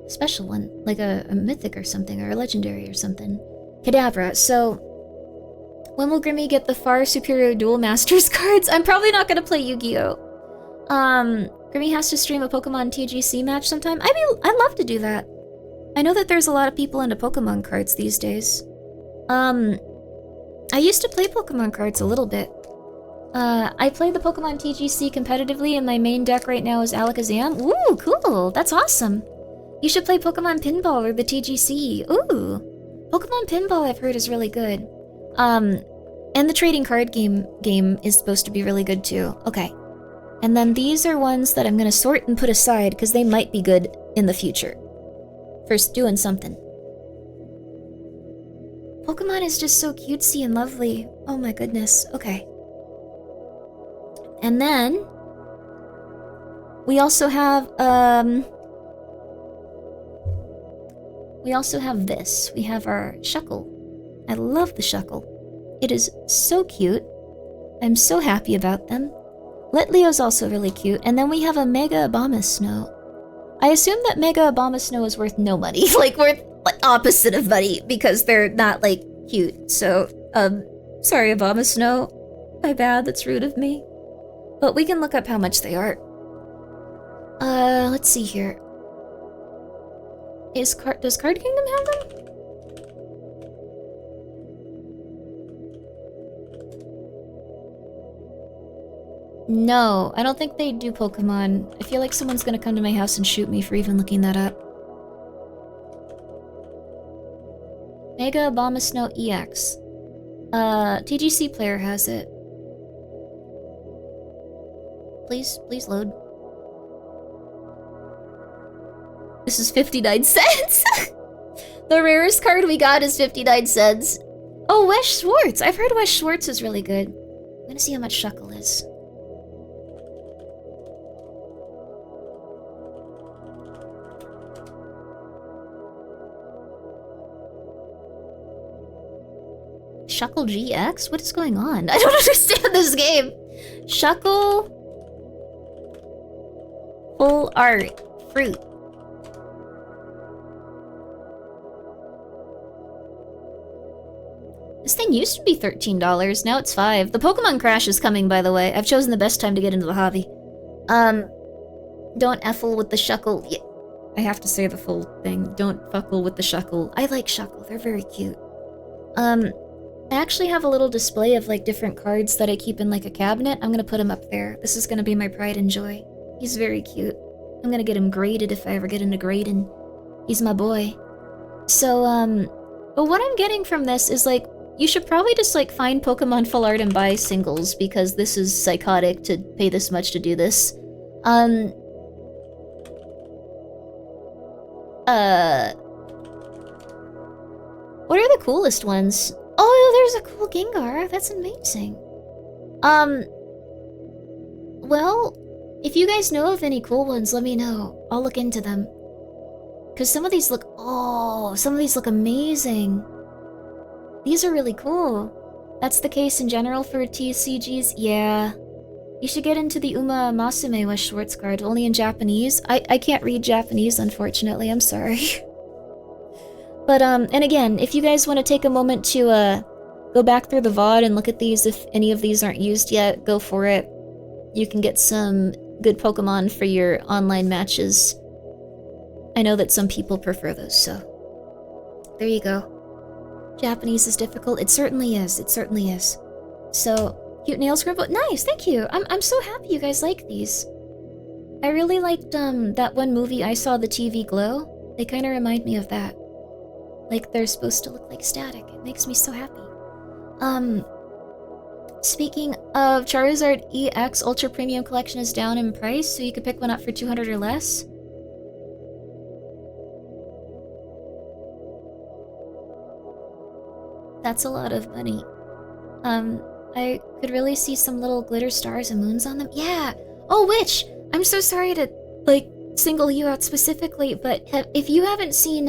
special one. Like a mythic or something. Or a legendary or something. Kadabra. So, when will Grimmi get the far superior Duel Masters cards? I'm probably not gonna play Yu-Gi-Oh! Grimmi has to stream a Pokemon TGC match sometime. I mean, I'd love to do that. I know that there's a lot of people into Pokemon cards these days. I used to play Pokemon cards a little bit. I play the Pokemon TGC competitively, and my main deck right now is Alakazam. Ooh, cool! That's awesome! You should play Pokemon Pinball or the TGC. Ooh! Pokemon Pinball, I've heard, is really good. And the trading card game is supposed to be really good too. Okay. And then these are ones that I'm gonna sort and put aside because they might be good in the future. First, doing something. Pokemon is just so cutesy and lovely. Oh my goodness. Okay. And then we also have this. We have our Shuckle. I love the Shuckle. It is so cute. I'm so happy about them. Litleo's also really cute. And then we have a Mega Abomasnow. I assume that Mega Abomasnow is worth no money. Like, worth like, opposite of money, because they're not, like, cute. So, sorry, Abomasnow. My bad, that's rude of me. But we can look up how much they are. Let's see here. Does Card Kingdom have them? No, I don't think they do Pokemon. I feel like someone's gonna come to my house and shoot me for even looking that up. Mega Abomasnow EX. TGC player has it. Please load. This is 59 cents! The rarest card we got is 59 cents. Oh, Wes Schwartz! I've heard Wes Schwartz is really good. I'm gonna see how much Shuckle is. Shuckle GX? What is going on? I don't understand this game! Shuckle... Full art. Fruit. This thing used to be $13, now it's $5. The Pokemon Crash is coming, by the way. I've chosen the best time to get into the hobby. Don't effle with the Shuckle. Yeah, I have to say the full thing. Don't fuckle with the Shuckle. I like Shuckle, they're very cute. I actually have a little display of, like, different cards that I keep in, like, a cabinet. I'm gonna put him up there. This is gonna be my pride and joy. He's very cute. I'm gonna get him graded if I ever get into grading. He's my boy. So, but what I'm getting from this is, like, you should probably just, like, find Pokemon Full Art and buy singles, because this is psychotic to pay this much to do this. What are the coolest ones? Oh, there's a cool Gengar. That's amazing. Um, well, if you guys know of any cool ones, let me know. I'll look into them. Because some of these look... Oh, some of these look amazing. These are really cool. That's the case in general for TCGs? Yeah. You should get into the Uma Masume West Schwartz card, only in Japanese. I can't read Japanese, unfortunately. I'm sorry. But, and again, if you guys want to take a moment to, go back through the VOD and look at these, if any of these aren't used yet, go for it. You can get some good Pokemon for your online matches. I know that some people prefer those, so... There you go. Japanese is difficult. It certainly is. It certainly is. So, cute nails, Grimbo. Nice, thank you. I'm so happy you guys like these. I really liked, that one movie I saw, The TV Glow. They kind of remind me of that. Like, they're supposed to look like static. It makes me so happy. Speaking of, Charizard EX Ultra Premium Collection is down in price, so you can pick one up for 200 or less. That's a lot of money. I could really see some little glitter stars and moons on them. Yeah! Oh, Witch! I'm so sorry to, like, single you out specifically, but if you haven't seen,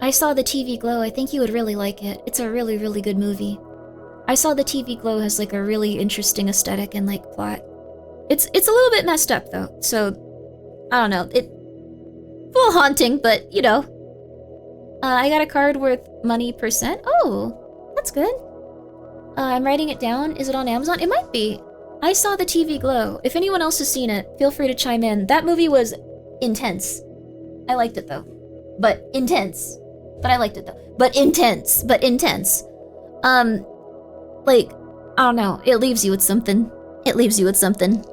I Saw the TV Glow, I think you would really like it. It's a really, really good movie. I Saw the TV Glow has, like, a really interesting aesthetic and, like, plot. It's a little bit messed up, though, so... I don't know, it's a little haunting, but, you know. I got a card worth money %. Oh, that's good. I'm writing it down. Is it on Amazon? It might be. I Saw the TV Glow. If anyone else has seen it, feel free to chime in. That movie was intense. I liked it, though. But intense. But I liked it, though. But intense. But intense. Like, I don't know. It leaves you with something. It leaves you with something.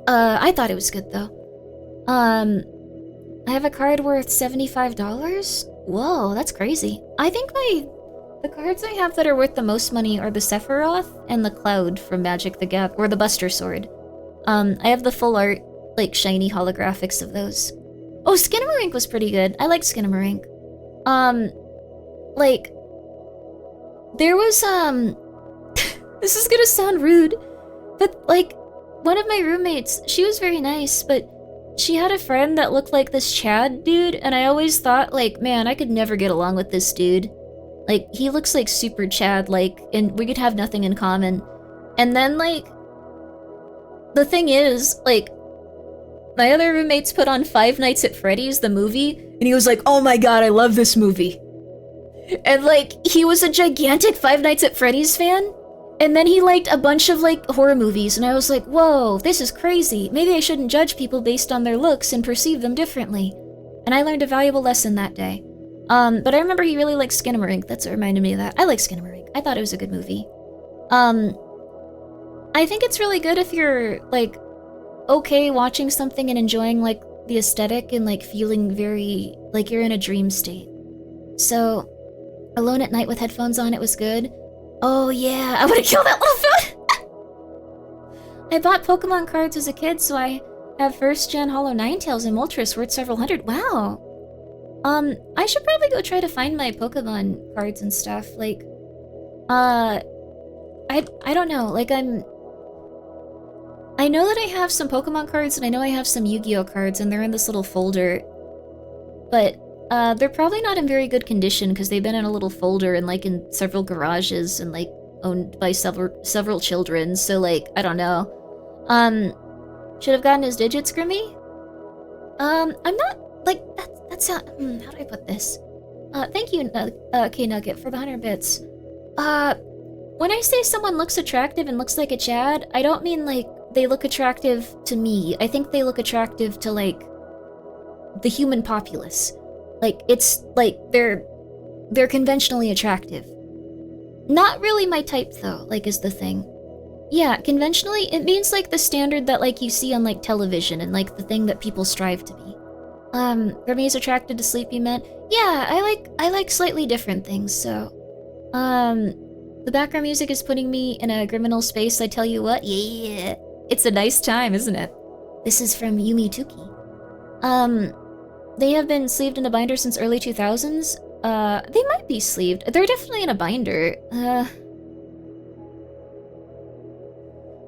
I thought it was good, though. I have a card worth $75? Whoa, that's crazy. I think the cards I have that are worth the most money are the Sephiroth and the Cloud from Magic the Gathering, or the Buster Sword. I have the full art, like, shiny holographics of those. Oh, Skinamarink was pretty good. I liked Skinamarink. Like, there was, this is gonna sound rude, but, like, one of my roommates, she was very nice, but she had a friend that looked like this Chad dude, and I always thought, like, man, I could never get along with this dude. Like, he looks like super Chad-like, and we could have nothing in common. And then, like, the thing is, like, my other roommates put on Five Nights at Freddy's, the movie, and he was like, oh my god, I love this movie. And, like, he was a gigantic Five Nights at Freddy's fan, and then he liked a bunch of, like, horror movies, and I was like, whoa, this is crazy. Maybe I shouldn't judge people based on their looks and perceive them differently. And I learned a valuable lesson that day. But I remember he really liked Skinamarink. That's what reminded me of that. I like Skinamarink. I thought it was a good movie. I think it's really good if you're, like, okay watching something and enjoying, like, the aesthetic and, like, feeling very, like, you're in a dream state. So, Alone at Night with headphones on, it was good. Oh yeah, I wanna kill that little foot! I bought Pokemon cards as a kid, so I have first gen Hollow Ninetales and Moltres worth several hundred. Wow! I should probably go try to find my Pokemon cards and stuff, like, I don't know, like, I know that I have some Pokemon cards, and I know I have some Yu-Gi-Oh cards, and they're in this little folder, but, they're probably not in very good condition, because they've been in a little folder, and, like, in several garages, and, like, owned by several children, so, like, I don't know. Should have gotten his digits, Grimmi? I'm not, like, that's not, how do I put this? Thank you, K-Nugget, for the 100 bits. When I say someone looks attractive and looks like a Chad, I don't mean, like, they look attractive to me. I think they look attractive to, like, the human populace. Like, it's, like, they're conventionally attractive. Not really my type, though, like, is the thing. Yeah, conventionally, it means, like, the standard that, like, you see on, like, television and, like, the thing that people strive to be. Grimmi's attracted to Sleepy Men. Yeah, I like slightly different things, so... The background music is putting me in a criminal space, I tell you what. Yeah, it's a nice time, isn't it? This is from Yumi Tuki. They have been sleeved in a binder since early 2000s. They might be sleeved. They're definitely in a binder.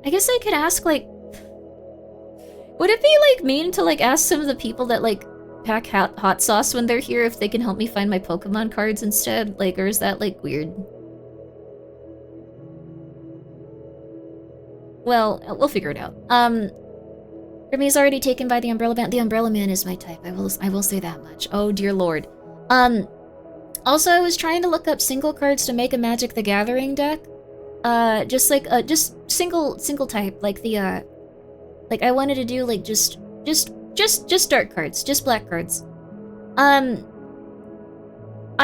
I guess I could ask, like... Would it be, like, mean to, like, ask some of the people that, like, pack hot sauce when they're here if they can help me find my Pokemon cards instead? Like, or is that, like, weird? Well, we'll figure it out. Grimmi's already taken by the Umbrella Man. The Umbrella Man is my type. I will say that much. Oh, dear lord. Also, I was trying to look up single cards to make a Magic the Gathering deck. Just like, just single type, like the, like I wanted to do like just dark cards, just black cards. I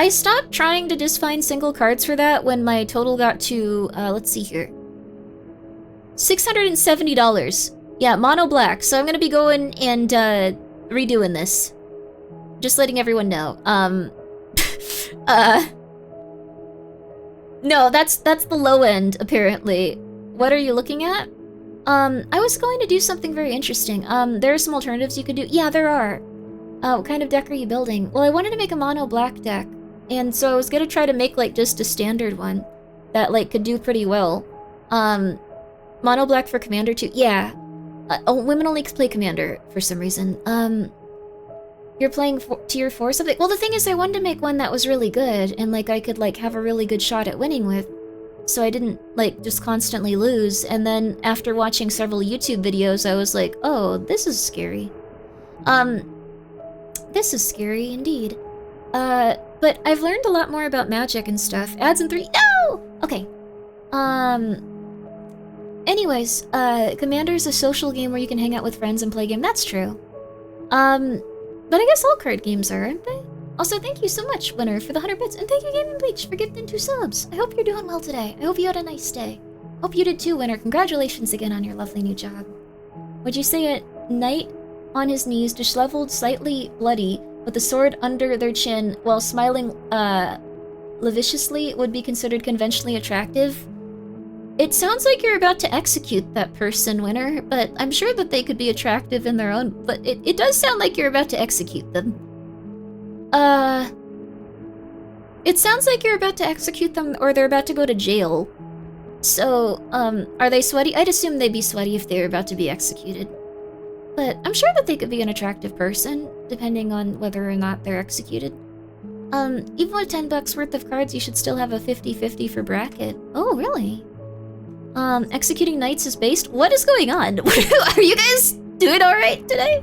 stopped trying to just find single cards for that when my total got to, let's see here. $670. Yeah, mono black. So I'm gonna be going and, redoing this. Just letting everyone know. No, that's the low end, apparently. What are you looking at? I was going to do something very interesting. There are some alternatives you could do. Yeah, there are. What kind of deck are you building? Well, I wanted to make a mono black deck. And so I was gonna try to make, like, just a standard one that, like, could do pretty well. Mono black for Commander too. Yeah. Women only play Commander for some reason. You're playing tier 4 something? Well, the thing is I wanted to make one that was really good and, like, I could, like, have a really good shot at winning with. So I didn't, like, just constantly lose. And then after watching several YouTube videos, I was like, oh, this is scary. This is scary indeed. But I've learned a lot more about Magic and stuff. Ads in 3. No! Okay. Anyways, Commander's a social game where you can hang out with friends and play a game. That's true. But I guess all card games are, aren't they? Also, thank you so much, Winner, for the 100 bits, and thank you, Gaming Bleach, for gifting 2 subs. I hope you're doing well today. I hope you had a nice day. Hope you did too, Winner. Congratulations again on your lovely new job. Would you say a knight on his knees, disheveled, slightly bloody, with a sword under their chin, while smiling, lasciviously, would be considered conventionally attractive? It sounds like you're about to execute that person, Winner, but I'm sure that they could be attractive in their own... But it does sound like you're about to execute them. It sounds like you're about to execute them, or they're about to go to jail. So, are they sweaty? I'd assume they'd be sweaty if they were about to be executed. But I'm sure that they could be an attractive person, depending on whether or not they're executed. Even with $10 worth of cards, you should still have a 50-50 for bracket. Oh, really? Executing knights is based? What is going on? Are you guys doing alright today?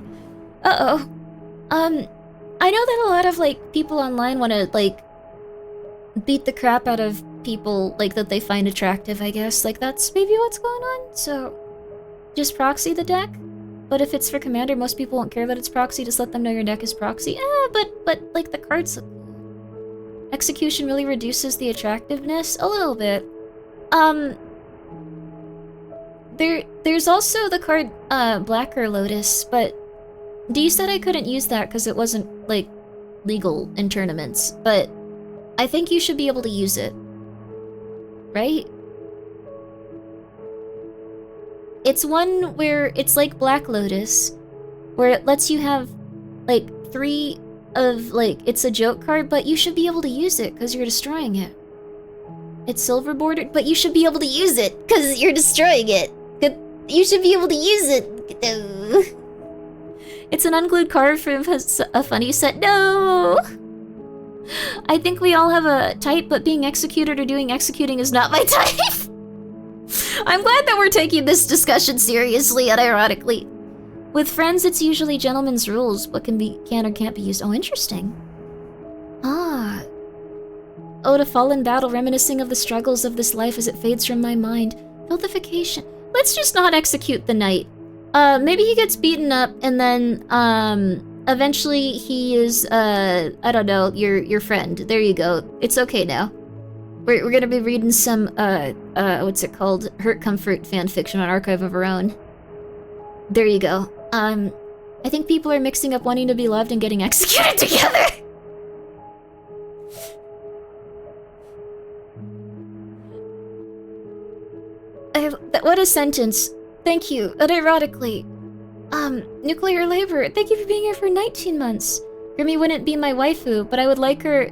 Uh-oh. I know that a lot of, like, people online want to, like, beat the crap out of people, like, that they find attractive, I guess. Like, that's maybe what's going on, so... Just proxy the deck? But if it's for Commander, most people won't care that it's proxy, just let them know your deck is proxy. But, like, the cards... Execution really reduces the attractiveness? A little bit. There's also the card, Blacker Lotus, but Dee said I couldn't use that because it wasn't, like, legal in tournaments, but I think you should be able to use it. Right? It's one where it's like Black Lotus, where it lets you have, like, 3 of, like, it's a joke card, but you should be able to use it because you're destroying it. It's silver bordered, but you should be able to use it because you're destroying it. You should be able to use it. It's an unglued card from a funny set. No! I think we all have a type, but being executed or doing executing is not my type. I'm glad that we're taking this discussion seriously, unironically. With friends, it's usually gentlemen's rules. What can or can't be used. Oh, interesting. Ah. Oh, to fall in battle, reminiscing of the struggles of this life as it fades from my mind. Vilification. Let's just not execute the knight. Maybe he gets beaten up, and then, eventually he is, I don't know, your friend. There you go. It's okay now. We're gonna be reading some, what's it called? Hurt Comfort fanfiction on Archive of Our Own. There you go. I think people are mixing up wanting to be loved and getting executed together! What a sentence. Thank you. Unironically. Nuclear labor. Thank you for being here for 19 months. Grimmi wouldn't be my waifu, but I would like her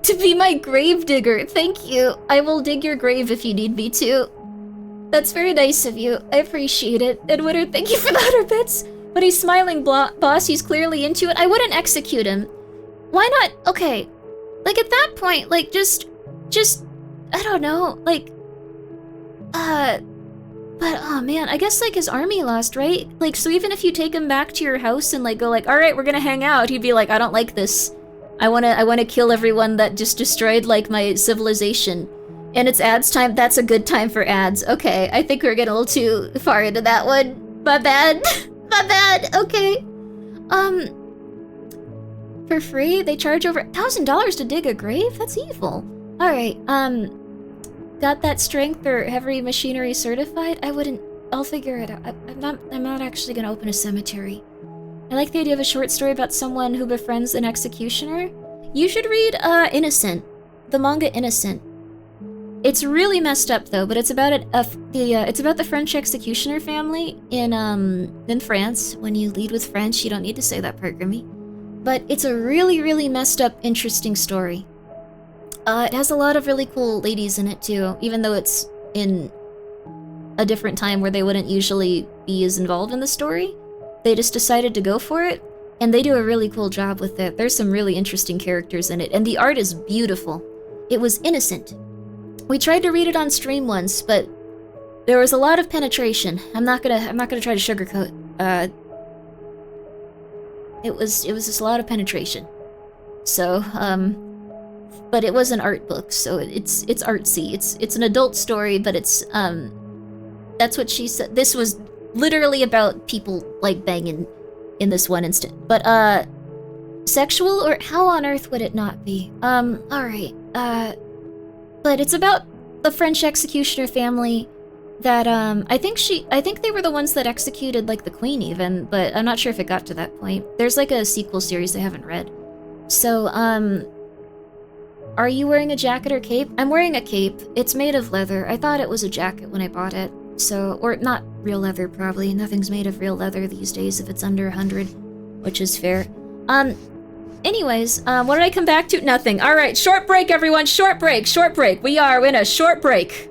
to be my grave digger. Thank you. I will dig your grave if you need me to. That's very nice of you. I appreciate it. Edward, thank you for the 100 bits. But he's smiling, boss. He's clearly into it. I wouldn't execute him. Why not? Okay. Like, at that point, like, just, I don't know, like, but, oh man, I guess, like, his army lost, right? Like, so even if you take him back to your house and, like, go, like, alright, we're gonna hang out, he'd be like, I don't like this. I wanna kill everyone that just destroyed, like, my civilization. And it's ads time. That's a good time for ads. Okay, I think we're getting a little too far into that one. My bad. My bad. Okay. For free? They charge over $1,000 to dig a grave? That's evil. Alright, got that strength or heavy machinery certified? I wouldn't... I'll figure it out. I'm not actually gonna open a cemetery. I like the idea of a short story about someone who befriends an executioner. You should read, Innocent. The manga Innocent. It's really messed up though, but it's about it's about the French executioner family in France. When you lead with French, you don't need to say that part, Grimmi. But it's a really, really messed up, interesting story. It has a lot of really cool ladies in it too, even though it's in a different time where they wouldn't usually be as involved in the story. They just decided to go for it, and they do a really cool job with it. There's some really interesting characters in it, and the art is beautiful. It was Innocent. We tried to read it on stream once, but there was a lot of penetration. I'm not gonna try to sugarcoat. It was just a lot of penetration. So, but it was an art book, so it's artsy. It's an adult story, but it's that's what she said. This was literally about people like banging in this one instant. But sexual, or how on earth would it not be? Alright. But it's about the French executioner family that, I think they were the ones that executed, like, the queen even, but I'm not sure if it got to that point. There's, like, a sequel series I haven't read. So, are you wearing a jacket or cape? I'm wearing a cape. It's made of leather. I thought it was a jacket when I bought it. So, or not real leather, probably. Nothing's made of real leather these days if it's under 100, which is fair. Anyways, what did I come back to? Nothing. Alright, short break, everyone. Short break, short break. We are in a short break.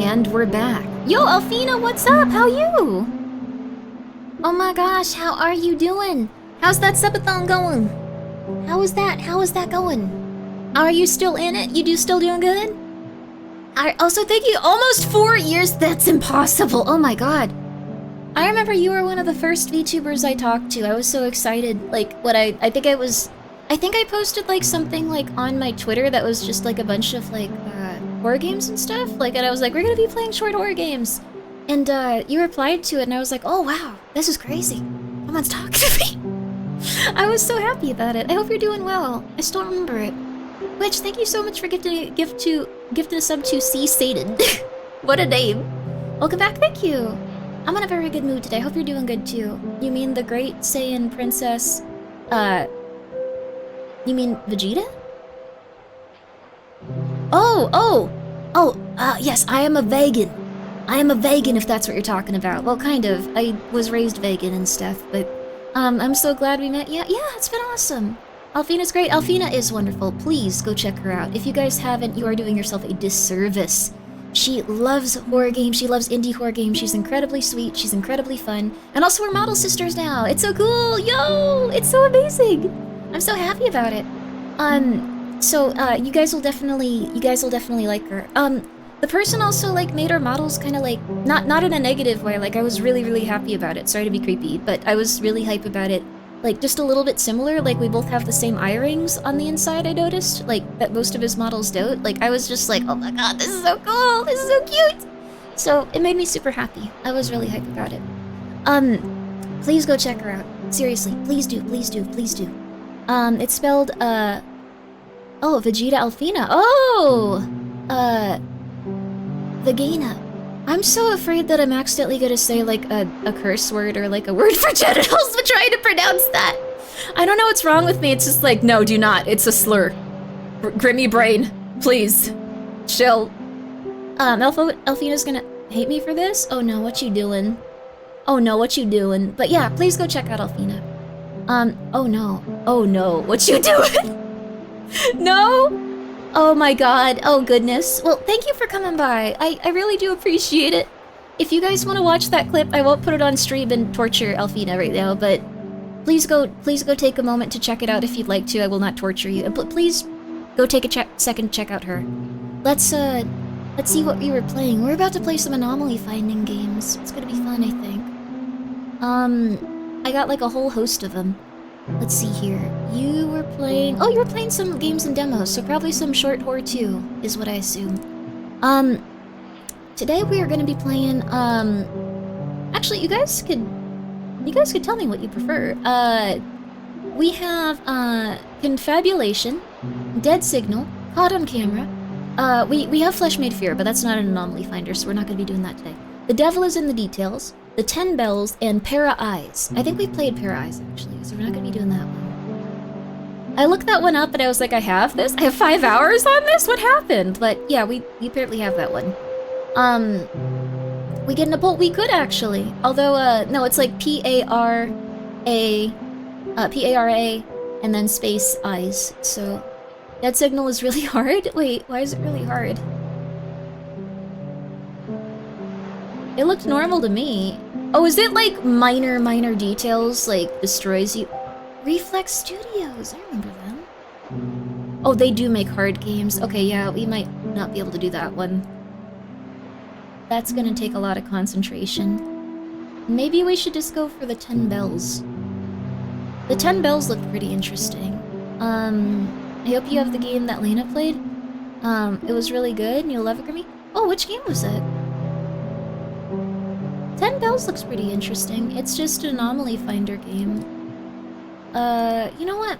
And we're back. Yo, Alfina, what's up? How you? Oh my gosh, how are you doing? How's that subathon going? How is that? How is that going? Are you still in it? You still doing good? Also, thank you. Almost 4 years? That's impossible. Oh my god. I remember you were one of the first VTubers I talked to. I was so excited. Like, I think I posted like something like on my Twitter that was just like a bunch of like horror games and stuff. Like, and I was like, we're gonna be playing short horror games. And you replied to it and I was like, oh wow, this is crazy. Someone's talking to me. I was so happy about it. I hope you're doing well. I still remember it. Which, thank you so much for gifting a sub to C Satan. What a name. Welcome back, thank you. I'm in a very good mood today. I hope you're doing good too. You mean the great Saiyan princess, you mean Vegeta? Yes, I am a vegan. I am a vegan if that's what you're talking about. Well, kind of. I was raised vegan and stuff, but, I'm so glad we met. Yeah, it's been awesome. Alfina's great. Alfina is wonderful. Please go check her out. If you guys haven't, you are doing yourself a disservice. She loves horror games. She loves indie horror games. She's incredibly sweet. She's incredibly fun. And also we're model sisters now. It's so cool. Yo, it's so amazing. I'm so happy about it. You guys will definitely like her. The person also like made our models kind of like not in a negative way. Like I was really happy about it. Sorry to be creepy, but I was really hype about it. Like just a little bit similar. Like we both have the same eye rings on the inside. I noticed like that most of his models don't. Like I was just like, oh my god, this is so cool. This is so cute. So it made me super happy. I was really hype about it. Please go check her out. Seriously, please do. It's spelled Vegeta Alfina. Vagina. I'm so afraid that I'm accidentally gonna say like a curse word or like a word for genitals but trying to pronounce that. I don't know what's wrong with me. It's just like, no, do not. It's a slur. Grimmi brain, please. Chill. Alfina's gonna hate me for this? Oh no, what you doing? Oh no, what you doing? But yeah, please go check out Alfina. Oh no, what you doing? No? Oh my god, oh goodness. Well, thank you for coming by. I really do appreciate it. If you guys want to watch that clip, I won't put it on stream and torture Alfina right now, but please go take a moment to check it out if you'd like to. I will not torture you. But please go take a second to check out her. Let's see what we were playing. We're about to play some Anomaly finding games. It's gonna be fun, I think. I got like a whole host of them. Let's see here. You were playing some games and demos, so probably some short horror too, is what I assume. Today we are gonna be playing, actually you guys could tell me what you prefer. We have, Confabulation, Dead Signal, Caught on camera. We have Flesh Made Fear, but that's not an anomaly finder, so we're not gonna be doing that today. The Devil is in the Details, the 10 Bells, and Para Eyes. I think we played Para Eyes, actually, so we're not gonna be doing that one. I looked that one up, and I was like, I have this? I have 5 hours on this? What happened? But yeah, we apparently have that one. We get an Bolt? We could, actually. Although, no, it's like P-A-R-A, and then space eyes, so... Dead Signal is really hard? Wait, why is it really hard? It looked normal to me. Oh, is it like minor details, like, destroys you? Reflex Studios, I remember them. Oh, they do make hard games. Okay, yeah, we might not be able to do that one. That's gonna take a lot of concentration. Maybe we should just go for the 10 Bells. The 10 Bells look pretty interesting. I hope you have the game that Lena played. It was really good and you'll love it, Grimmi. Oh, which game was it? 10 Bells looks pretty interesting. It's just an anomaly finder game. You know what?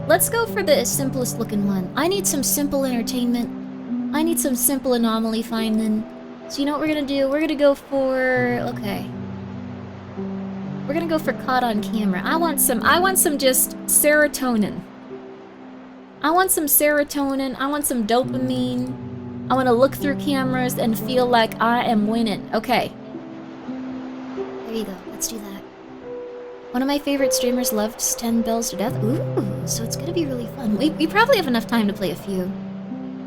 Let's go for the simplest looking one. I need some simple entertainment. I need some simple anomaly finding. So you know what we're gonna do? We're gonna go for... okay. We're gonna go for Caught on Camera. I want some just serotonin. I want some serotonin, I want some dopamine. I want to look through cameras and feel like I am winning. Okay. There you go, let's do that. One of my favorite streamers loved 10 Bells to death. Ooh, so it's gonna be really fun. We probably have enough time to play a few.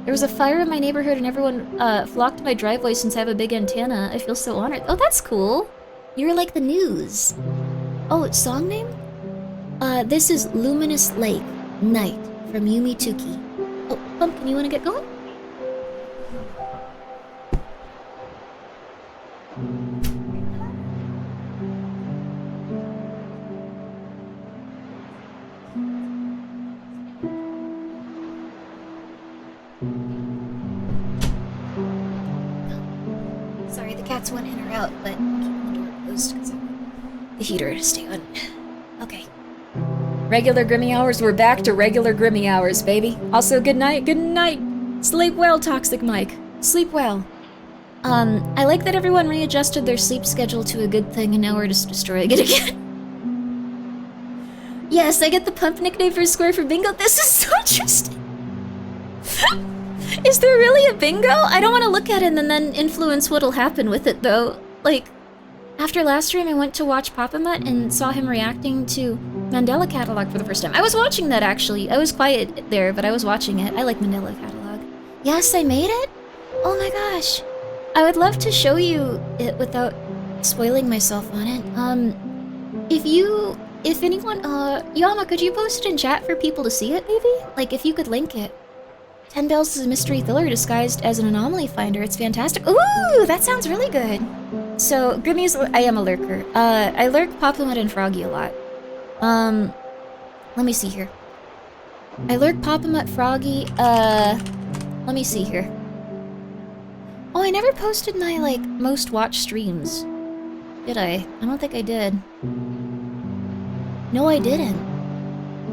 There was a fire in my neighborhood and everyone flocked to my driveway since I have a big antenna. I feel so honored. Oh, that's cool. You're like the news. Oh, it's song name? This is Luminous Lake, Night. From Yumi Tuki. Oh, Pumpkin, you wanna get going? Sorry, the cats went in or out, but I'm keeping the door closed because I want the heater to stay on. Okay. Regular Grimmi hours, we're back to regular Grimmi hours, baby. Also, good night, good night. Sleep well, Toxic Mike. Sleep well. I like that everyone readjusted their sleep schedule to a good thing and now we're just destroying it again. Yes, I get the pump nickname for square for bingo. This is so interesting. Is there really a bingo? I don't want to look at it and then influence what'll happen with it, though. Like, after last stream, I went to watch Papa Mutt and saw him reacting to Mandela Catalog for the first time. I was watching that, actually. I was quiet there, but I was watching it. I like Mandela Catalog. Yes, I made it? Oh my gosh. I would love to show you it without spoiling myself on it. If anyone, Yama, could you post it in chat for people to see it, maybe? Like, if you could link it. 10 Bells is a mystery thriller disguised as an anomaly finder. It's fantastic. Ooh, that sounds really good. So, Grimmi's, I am a lurker. I lurk Papa Mutt and Froggy a lot. Let me see here. I lurk Papa Mutt, Froggy, let me see here. Oh, I never posted my, like, most watched streams. Did I? I don't think I did. No, I didn't.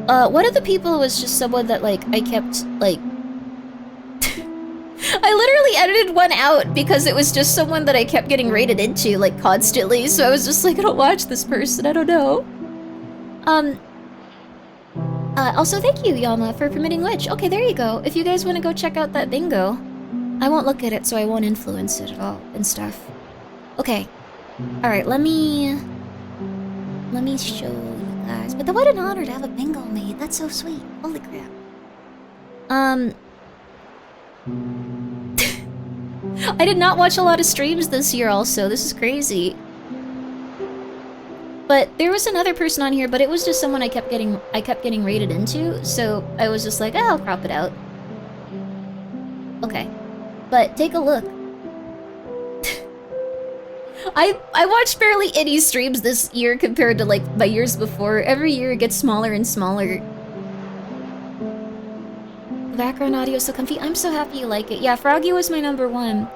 One of the people was just someone that, like, I kept, like... I literally edited one out because it was just someone that I kept getting raided into, like, constantly, so I was just like, I don't watch this person, I don't know. Also thank you, Yama, for permitting Witch. Okay, there you go. If you guys want to go check out that bingo, I won't look at it, so I won't influence it at all and stuff. Okay. Alright, let me show you guys. But what an honor to have a bingo made. That's so sweet. Holy crap. I did not watch a lot of streams this year also. This is crazy. But there was another person on here, but it was just someone I kept getting raided into, so I was just like, oh, I'll crop it out. Okay. But take a look. I watched barely any streams this year compared to, like, my years before. Every year it gets smaller and smaller. The background audio is so comfy. I'm so happy you like it. Yeah, Froggy was my number one.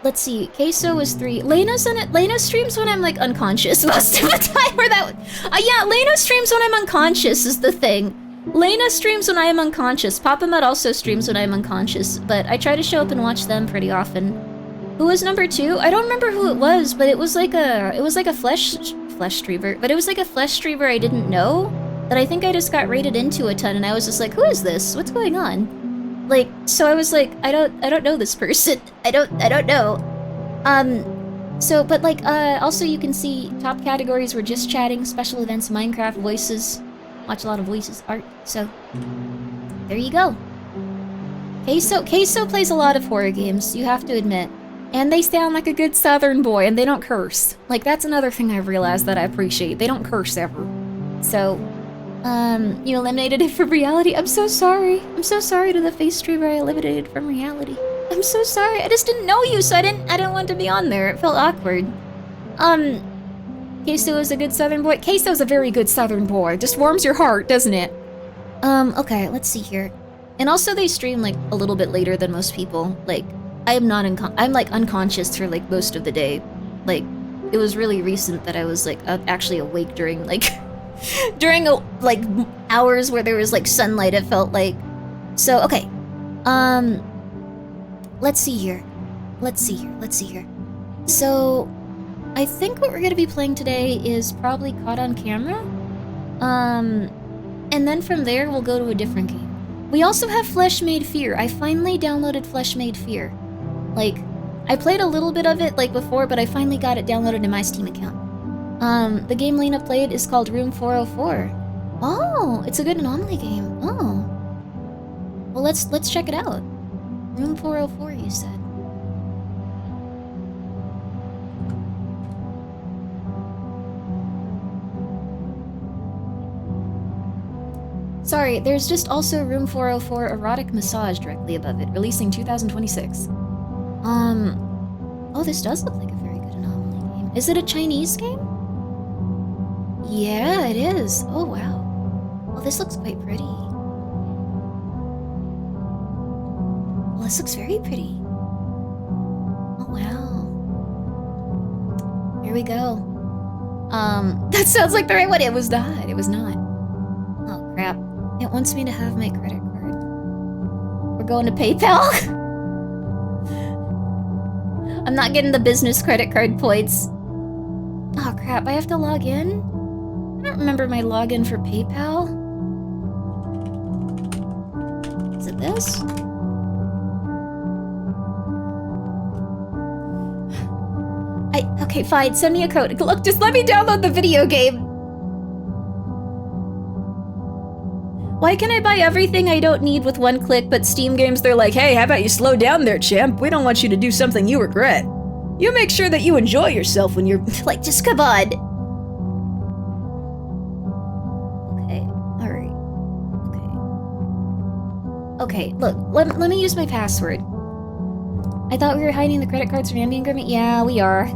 Let's see. Queso was 3. Lena's in it. Lena streams when I'm, like, unconscious most of the time. Or that... yeah, Lena streams when I'm unconscious is the thing. Lena streams when I am unconscious. Papa Mud also streams when I am unconscious, but I try to show up and watch them pretty often. Who was number 2? I don't remember who it was, but it was like a flesh streamer. But it was like a flesh streamer I didn't know that I think I just got raided into a ton, and I was just like, who is this? What's going on? Like, so I was like, I don't know this person. I don't know. So, but like, also you can see top categories were just chatting, special events, Minecraft, voices. Watch a lot of voices, art. So, there you go. Queso plays a lot of horror games, you have to admit. And they sound like a good southern boy, and they don't curse. Like, that's another thing I've realized that I appreciate. They don't curse ever. So, you eliminated it from reality. I'm so sorry. I'm so sorry to the face streamer I eliminated from reality. I'm so sorry. I just didn't know you, so I didn't want to be on there. It felt awkward. Queso is a good southern boy. Queso's a very good southern boy. Just warms your heart, doesn't it? Okay, let's see here. And also they stream, like, a little bit later than most people. Like, I'm like, unconscious for, like, most of the day. Like, it was really recent that I was, like, actually awake during, like... during, like, hours where there was, like, sunlight, it felt like. So, okay. Let's see here. So, I think what we're gonna be playing today is probably Caught on Camera. And then from there, we'll go to a different game. We also have Flesh Made Fear. I finally downloaded Flesh Made Fear. Like, I played a little bit of it, like, before, but I finally got it downloaded in my Steam account. The game Lena played is called Room 404. Oh, it's a good Anomaly game. Oh. Well, let's check it out. Room 404, you said. Sorry, there's just also Room 404 Erotic Massage directly above it, releasing 2026. Oh, this does look like a very good Anomaly game. Is it a Chinese game? Yeah, it is. Oh, wow. Well, this looks quite pretty. Well, this looks very pretty. Oh, wow. Here we go. That sounds like the right one. It was not. It was not. Oh, crap. It wants me to have my credit card. We're going to PayPal? I'm not getting the business credit card points. Oh, crap. I have to log in? I don't remember my login for PayPal. Is it this? Okay, fine. Send me a code. Look, just let me download the video game. Why can I buy everything I don't need with one click, but Steam games, they're like, hey, how about you slow down there, champ? We don't want you to do something you regret. You make sure that you enjoy yourself when you're... like, just come on. Okay, alright. Okay, look, let me use my password. I thought we were hiding the credit cards from Ambi and Grimmi. Yeah, we are.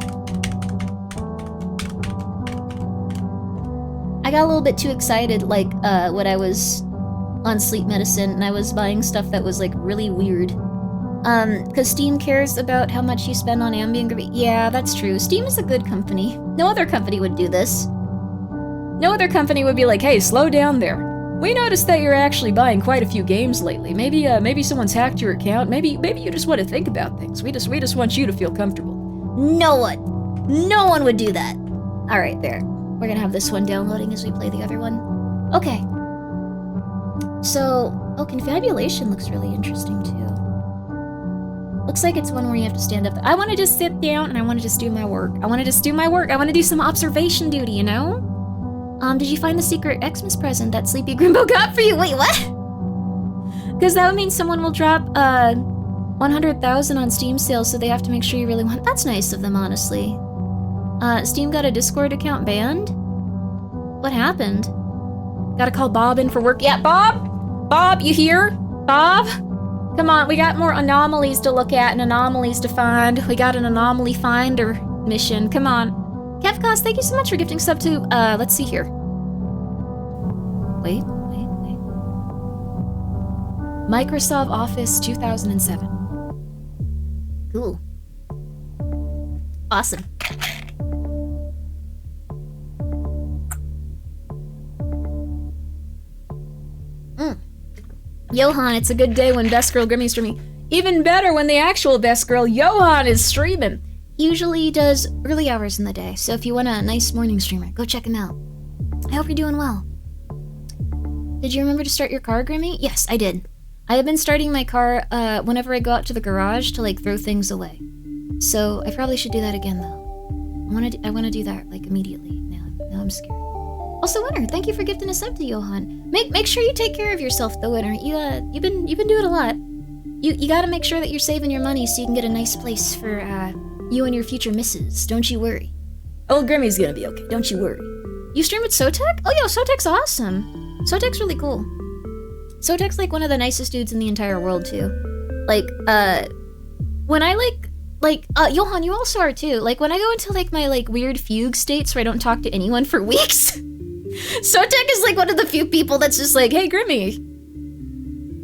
I got a little bit too excited, like, when I was on sleep medicine and I was buying stuff that was, like, really weird. Cause Steam cares about how much you spend on Ambi and Grimmi. Yeah, that's true. Steam is a good company. No other company would do this. No other company would be like, hey, slow down there. We noticed that you're actually buying quite a few games lately. Maybe someone's hacked your account. Maybe you just want to think about things. We just want you to feel comfortable. No one would do that. All right, there. We're gonna have this one downloading as we play the other one. Okay. So, oh, Confabulation looks really interesting too. Looks like it's one where you have to stand up. I want to just sit down and I want to just do my work. I want to do some observation duty, you know? Did you find the secret Xmas present that Sleepy Grimbo got for you? Wait, what? Because that would mean someone will drop, 100,000 on Steam sales, so they have to make sure you really want... That's nice of them, honestly. Steam got a Discord account banned? What happened? Gotta call Bob in for work. Yeah, Bob? Bob, you here? Bob? Come on, we got more anomalies to look at and anomalies to find. We got an anomaly finder mission. Come on. Kevcos, thank you so much for gifting sub to, let's see here. Wait. Microsoft Office 2007. Cool. Awesome. Johan, it's a good day when Best Girl Grimmy's streaming. Even better when the actual Best Girl Johan is streaming. He usually does early hours in the day, so if you want a nice morning streamer, go check him out. I hope you're doing well. Did you remember to start your car, Grimmi? Yes, I did. I have been starting my car whenever I go out to the garage to like throw things away. So I probably should do that again though. I want to do that like immediately. Now I'm scared. Also, Winner, thank you for gifting a sub to Johan. Make sure you take care of yourself though, Winner. You've been doing a lot. You gotta make sure that you're saving your money so you can get a nice place for you and your future missus. Don't you worry. Old Grimmi's gonna be okay. Don't you worry. You stream with Sotek? Oh, yo, Sotek's awesome. Sotek's really cool. Sotek's like one of the nicest dudes in the entire world too. Like, when I Johan, you also are too. Like when I go into like my like weird fugue states where I don't talk to anyone for weeks, Sotek is like one of the few people that's just like, hey Grimmi,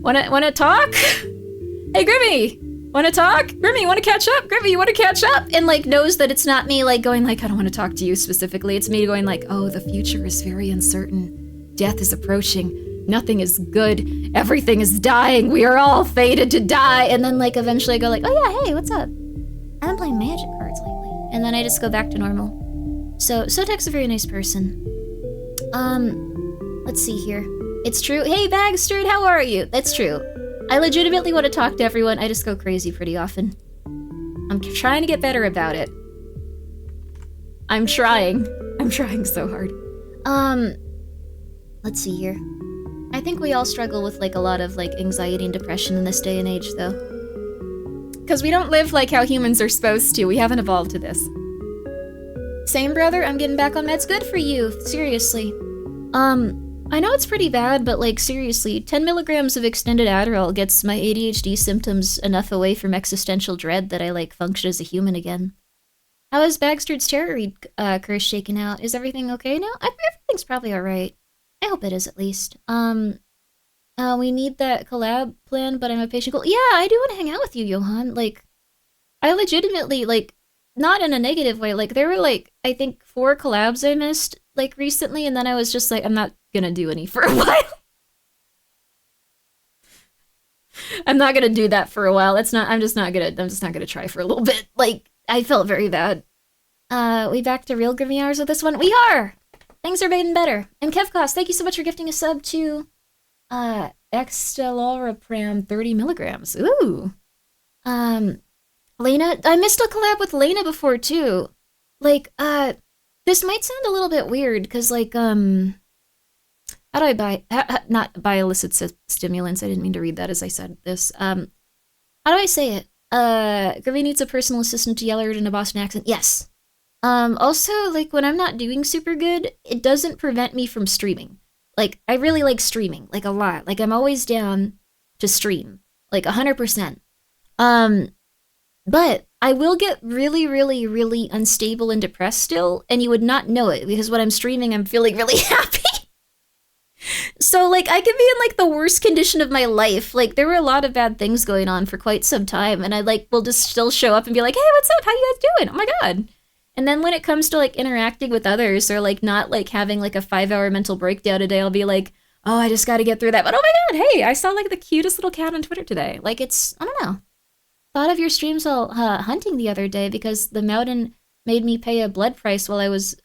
wanna talk? Hey Grimmi, wanna talk? Grimmi, wanna catch up? Grimmi, you wanna catch up? And like knows that it's not me like going like, I don't wanna talk to you specifically. It's me going like, oh, the future is very uncertain. Death is approaching. Nothing is good. Everything is dying. We are all fated to die. And then like eventually I go like, oh yeah, hey, what's up? I've been playing Magic cards lately. And then I just go back to normal. So Sotek's a very nice person. Let's see here. It's true. Hey Bagsterd, how are you? That's true. I legitimately want to talk to everyone. I just go crazy pretty often. I'm trying to get better about it. I'm trying so hard. Let's see here. I think we all struggle with like a lot of like anxiety and depression in this day and age though. Because we don't live like how humans are supposed to. We haven't evolved to this. Same brother, I'm getting back on meds. Good for you, seriously. I know it's pretty bad, but like seriously, 10 milligrams of extended Adderall gets my ADHD symptoms enough away from existential dread that I like function as a human again. How is Bagsterd's tarot read curse shaken out? Is everything okay now? Everything's probably alright. I hope it is at least. We need that collab plan, but I'm a patient. Yeah, I do want to hang out with you, Johan. Like, I legitimately, like, not in a negative way. Like, there were, like, I think 4 collabs I missed, like, recently, and then I was just like, I'm not gonna do any for a while. I'm not gonna do that for a while. I'm just not gonna try for a little bit. Like, I felt very bad. We back to real Grimmi hours with this one? We are! Things are getting better. And Kevkos, thank you so much for gifting a sub to Extelorapram 30 milligrams. Ooh. Lena, I missed a collab with Lena before too. Like, this might sound a little bit weird because like, how do I not buy illicit stimulants? I didn't mean to read that as I said this. How do I say it? Grimmi needs a personal assistant to yell at her in a Boston accent. Yes. Also, like, when I'm not doing super good, it doesn't prevent me from streaming. Like, I really like streaming, like, a lot. Like, I'm always down to stream. Like, 100%. But I will get really, really, really unstable and depressed still, and you would not know it, because when I'm streaming, I'm feeling really happy. So, like, I can be in, like, the worst condition of my life. Like, there were a lot of bad things going on for quite some time, and I, like, will just still show up and be like, hey, what's up? How you guys doing? Oh my god. And then when it comes to, like, interacting with others or, like, not, like, having, like, a 5-hour mental breakdown a day, I'll be like, oh, I just gotta get through that. But oh my god, hey, I saw, like, the cutest little cat on Twitter today. Like, it's, I don't know. Thought of your streams while hunting the other day because the mountain made me pay a blood price while I was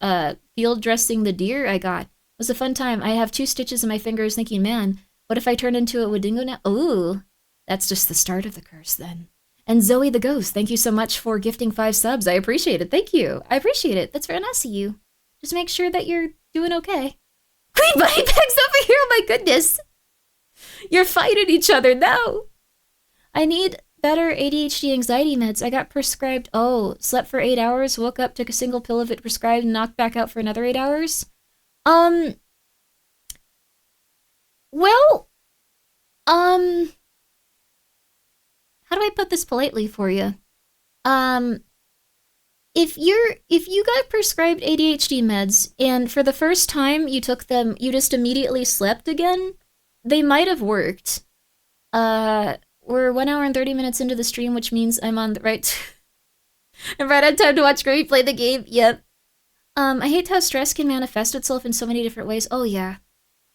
field dressing the deer I got. It was a fun time. I have 2 stitches in my fingers thinking, man, what if I turned into a Wadingo now? Ooh, that's just the start of the curse then. And Zoe the Ghost, thank you so much for gifting 5 subs. I appreciate it. Thank you. I appreciate it. That's very nice of you. Just make sure that you're doing okay. Queen Bunny Bags over here, oh my goodness. You're fighting each other, no. I need better ADHD anxiety meds. I got prescribed, slept for 8 hours, woke up, took a single pill of it prescribed, and knocked back out for another 8 hours. How do I put this politely for you? If you got prescribed ADHD meds and for the first time you took them, you just immediately slept again, they might have worked. We're 1 hour and 30 minutes into the stream, which means I'm on the right. I'm right on time to watch Grimmi play the game. Yep. I hate how stress can manifest itself in so many different ways. Oh yeah.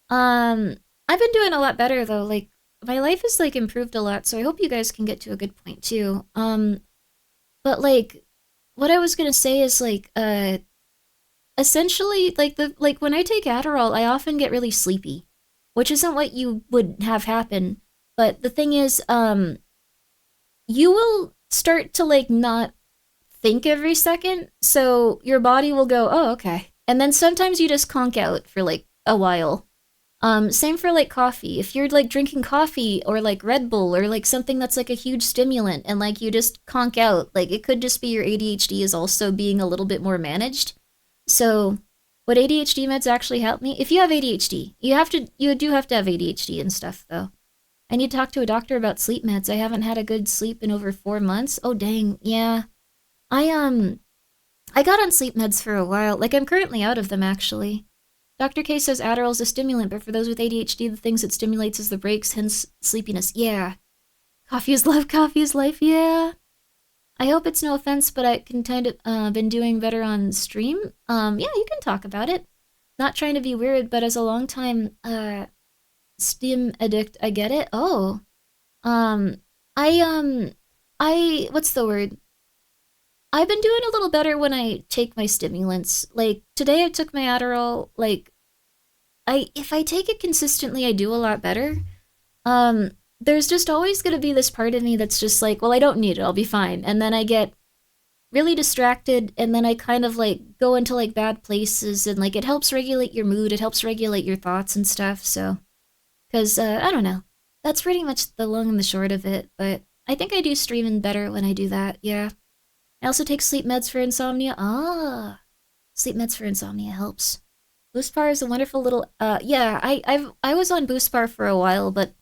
I've been doing a lot better though. Like my life has like improved a lot, so I hope you guys can get to a good point too. But like what I was gonna say is like essentially like when I take Adderall, I often get really sleepy, which isn't what you would have happen. But the thing is, you will start to like not think every second, so your body will go, oh, okay. And then sometimes you just conk out for like a while. Same for like coffee. If you're like drinking coffee or like Red Bull or like something that's like a huge stimulant and like you just conk out, like it could just be your ADHD is also being a little bit more managed. So, what ADHD meds actually help me? If you have ADHD, you do have to have ADHD and stuff though. I need to talk to a doctor about sleep meds. I haven't had a good sleep in over 4 months. Oh dang, yeah. I I got on sleep meds for a while. Like I'm currently out of them actually. Dr. K says Adderall is a stimulant, but for those with ADHD, the things it stimulates is the breaks, hence sleepiness. Yeah. Coffee is love, coffee is life, yeah. I hope it's no offense, but I can kind of been doing better on stream. Yeah, you can talk about it. Not trying to be weird, but as a long time Steam addict, I get it. Oh. Um I what's the word? I've been doing a little better when I take my stimulants. Like today I took my Adderall, like I if I take it consistently, I do a lot better. Um there's just always going to be this part of me that's just like, well, I don't need it. I'll be fine. And then I get really distracted and then I kind of like go into like bad places and like it helps regulate your mood, it helps regulate your thoughts and stuff. So cuz I don't know. That's pretty much the long and the short of it, but I think I do streaming better when I do that. Yeah. I also take sleep meds for insomnia. Ah, sleep meds for insomnia helps. Boost Bar is a wonderful little. Yeah, I was on Boost Bar for a while, but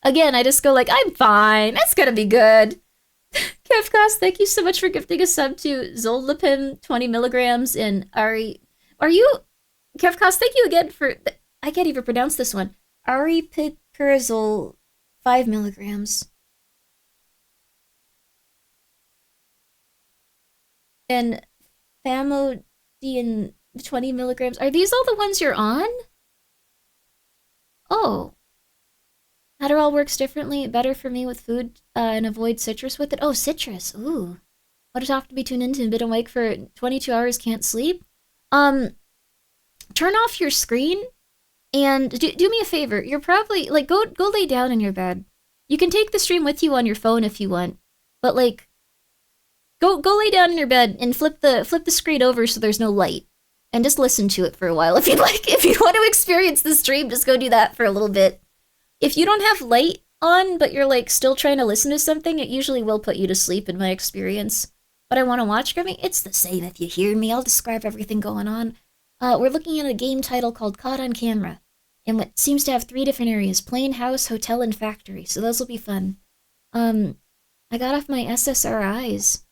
again, I just go like, I'm fine. It's gonna be good. Kevcast, thank you so much for gifting a sub to Zolapim 20 milligrams and Ari. Are you Kevcast? Thank you again for. I can't even pronounce this one. Ari Piperazole 5 milligrams. And famodian 20 milligrams. Are these all the ones you're on? Oh. Adderall works differently, better for me with food, and avoid citrus with it. Oh, citrus. Ooh. What a tough to be tuned into and been awake for 22 hours, can't sleep. Turn off your screen and do me a favor. You're probably, like, go lay down in your bed. You can take the stream with you on your phone if you want. But, like, Go lay down in your bed and flip the screen over so there's no light. And just listen to it for a while. If you'd like, if you want to experience the stream, just go do that for a little bit. If you don't have light on, but you're like still trying to listen to something, it usually will put you to sleep in my experience. But I want to watch Grimmi, it's the same if you hear me. I'll describe everything going on. We're looking at a game title called Caught on Camera. And what seems to have 3 different areas: plane, house, hotel, and factory. So those will be fun. I got off my SSRIs.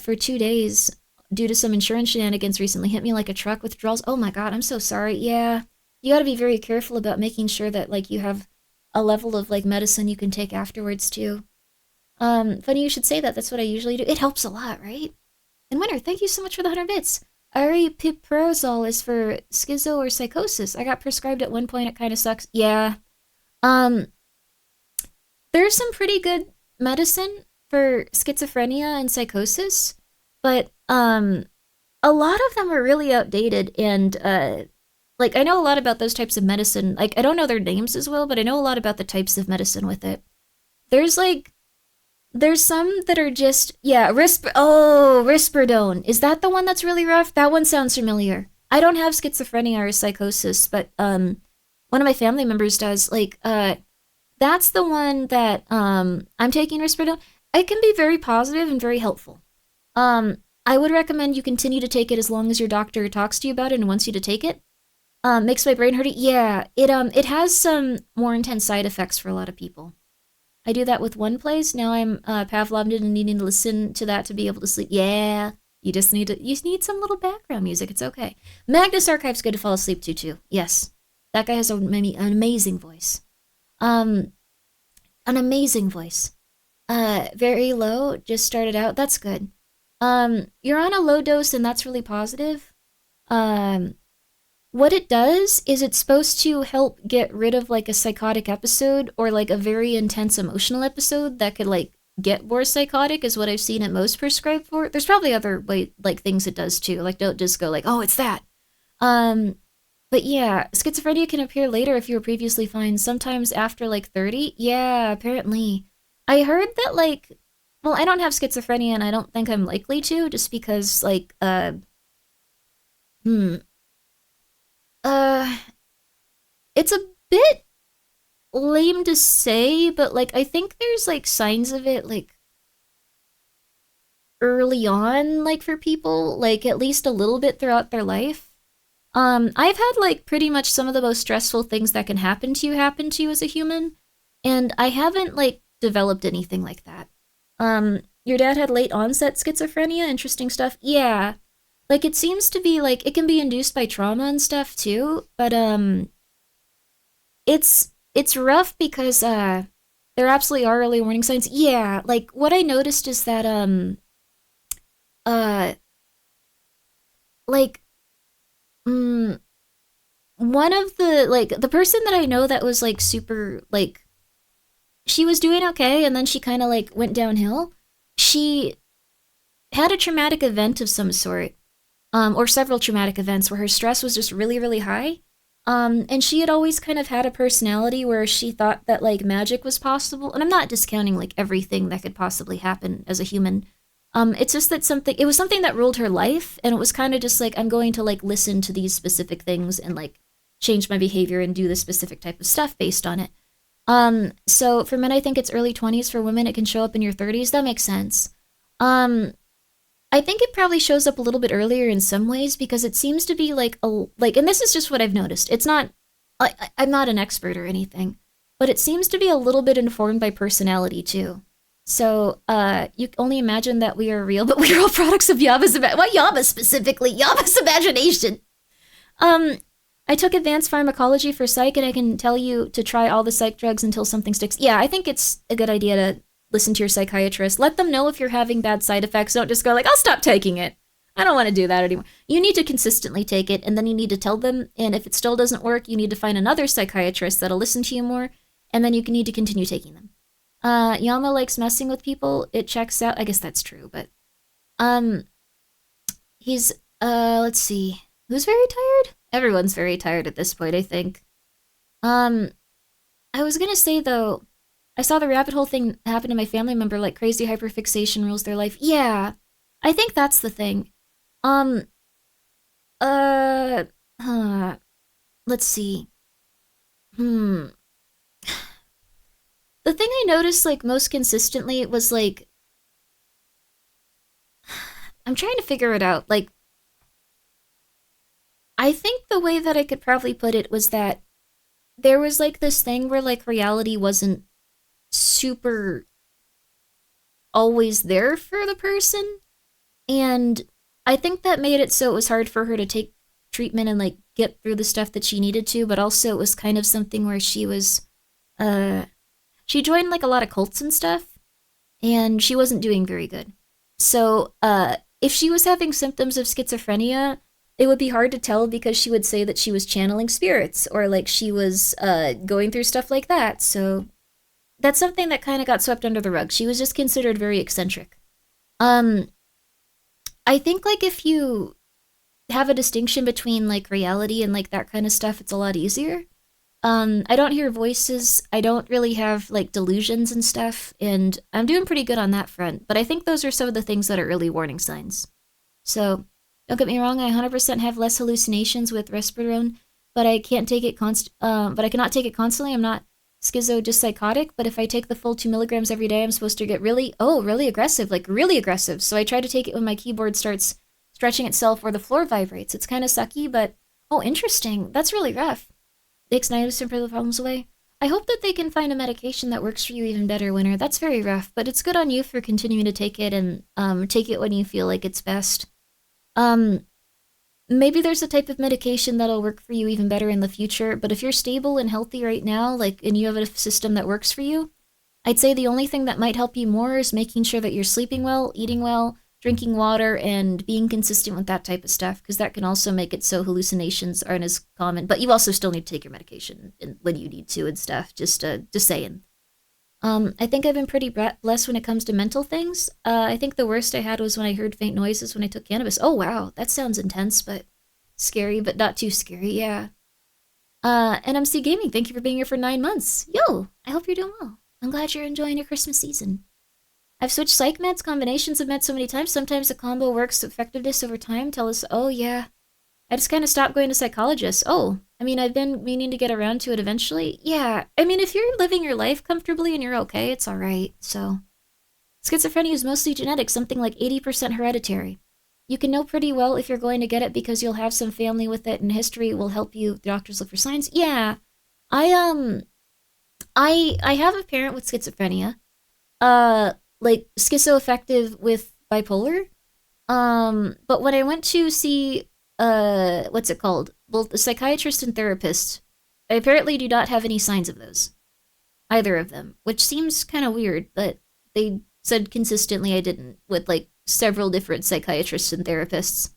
For 2 days due to some insurance shenanigans recently. Hit me like a truck. Withdrawals. Oh my god, I'm so sorry. Yeah, you gotta be very careful about making sure that like you have a level of like medicine you can take afterwards too. Funny you should say that. That's what I usually do. It helps a lot, right? And Winter, thank you so much for the 100 bits. Aripiprazole is for schizo or psychosis. I got prescribed at one point. It kind of sucks. Yeah. There's some pretty good medicine for schizophrenia and psychosis, but a lot of them are really outdated and like I know a lot about those types of medicine. Like I don't know their names as well, but I know a lot about the types of medicine with it. There's some that are just Risperidone. Is that the one that's really rough? That one sounds familiar. I don't have schizophrenia or psychosis, but one of my family members does. Like that's the one that I'm taking Risperidone. It can be very positive and very helpful. I would recommend you continue to take it as long as your doctor talks to you about it and wants you to take it. Makes my brain hurty. Yeah, it has some more intense side effects for a lot of people. I do that with one place. Now I'm Pavloved and needing to listen to that to be able to sleep. Yeah, you need some little background music. It's okay. Magnus Archives good to fall asleep to too. Yes, that guy has an amazing voice. An amazing voice. Very low. Just started out. That's good. You're on a low dose and that's really positive. What it does is it's supposed to help get rid of like a psychotic episode or like a very intense emotional episode that could like get more psychotic is what I've seen it most prescribed for. There's probably other way like things it does too. Like don't just go like, "Oh, it's that." Um but yeah, schizophrenia can appear later if you were previously fine, sometimes after like 30. Yeah, apparently. I heard that like well, I don't have schizophrenia and I don't think I'm likely to just because like hmm uh it's a bit lame to say, but like I think there's like signs of it like early on, like for people, like at least a little bit throughout their life. I've had like pretty much some of the most stressful things that can happen to you as a human, and I haven't like developed anything like that. Your dad had late onset schizophrenia, interesting stuff. Yeah. Like it seems to be like it can be induced by trauma and stuff too, but it's rough because there absolutely are early warning signs. Yeah, like what I noticed is that uh like mm, one of the like the person that I know that was like super like she was doing okay and then she kind of like went downhill. She had a traumatic event of some sort, or several traumatic events where her stress was just really, really high. And she had always kind of had a personality where she thought that like magic was possible. And I'm not discounting like everything that could possibly happen as a human. It's just that it was something that ruled her life. And it was kind of just like, I'm going to like listen to these specific things and like change my behavior and do this specific type of stuff based on it. So for men, I think it's early 20s. For women, it can show up in your 30s. That makes sense. Um, I think it probably shows up a little bit earlier in some ways because it seems to be like and this is just what I've noticed. It's not I'm not an expert or anything, but it seems to be a little bit informed by personality too. So you can only imagine that we are real, but we are all products of why Yaba specifically? Yaba's imagination. Um, I took advanced pharmacology for psych, and I can tell you to try all the psych drugs until something sticks. Yeah, I think it's a good idea to listen to your psychiatrist. Let them know if you're having bad side effects. Don't just go like, I'll stop taking it. I don't want to do that anymore. You need to consistently take it, and then you need to tell them. And if it still doesn't work, you need to find another psychiatrist that'll listen to you more, and then you can need to continue taking them. Yama likes messing with people. It checks out. I guess that's true, but um, he's let's see. Who's very tired? Everyone's very tired at this point, I think. Um, I was gonna say though, I saw the rabbit hole thing happen to my family member, like crazy hyperfixation rules their life. Yeah, I think that's the thing. Um, uh, huh, let's see. Hmm. The thing I noticed like most consistently was like I'm trying to figure it out. Like I think the way that I could probably put it was that there was like this thing where like reality wasn't super always there for the person. And I think that made it so it was hard for her to take treatment and like get through the stuff that she needed to, but also it was kind of something where uh she joined like a lot of cults and stuff and she wasn't doing very good. So, if she was having symptoms of schizophrenia, it would be hard to tell because she would say that she was channeling spirits or like she was going through stuff like that. So, that's something that kind of got swept under the rug. She was just considered very eccentric. Um, I think like if you have a distinction between like reality and like that kind of stuff, it's a lot easier. I don't hear voices. I don't really have like delusions and stuff, and I'm doing pretty good on that front. But I think those are some of the things that are early warning signs. So don't get me wrong. I 100% have less hallucinations with risperidone, but I can't take it but I cannot take it constantly. I'm not schizo, just psychotic. But if I take the full 2 milligrams every day, I'm supposed to get really aggressive, like really aggressive. So I try to take it when my keyboard starts stretching itself or the floor vibrates. It's kind of sucky, but oh, interesting. That's really rough. Takes 90% of the problems away. I hope that they can find a medication that works for you even better, Winter. That's very rough, but it's good on you for continuing to take it and take it when you feel like it's best. Um, Maybe there's a type of medication that'll work for you even better in the future, but if you're stable and healthy right now, like, and you have a system that works for you, I'd say the only thing that might help you more is making sure that you're sleeping well, eating well, drinking water and being consistent with that type of stuff, because that can also make it so hallucinations aren't as common. But you also still need to take your medication when you need to and stuff. Just saying. I think I've been pretty blessed when it comes to mental things. I think the worst I had was when I heard faint noises when I took cannabis. Oh wow, that sounds intense, but scary, but not too scary. Yeah. NMC Gaming, thank you for being here for 9 months. Yo, I hope you're doing well. I'm glad you're enjoying your Christmas season. I've switched psych meds, combinations of meds so many times. Sometimes the combo works effectiveness over time. Tell us, oh yeah. I just kind of stopped going to psychologists. Oh, I mean, I've been meaning to get around to it eventually. Yeah, I mean, if you're living your life comfortably and you're okay, it's alright, so. Schizophrenia is mostly genetic, something like 80% hereditary. You can know pretty well if you're going to get it because you'll have some family with it and history will help you. The doctors look for signs. Yeah, I have a parent with schizophrenia. Like schizoaffective with bipolar. But when I went to see what's it called? Both the psychiatrist and therapist, I apparently do not have any signs of those. Either of them, which seems kind of weird, but they said consistently I didn't, with like several different psychiatrists and therapists.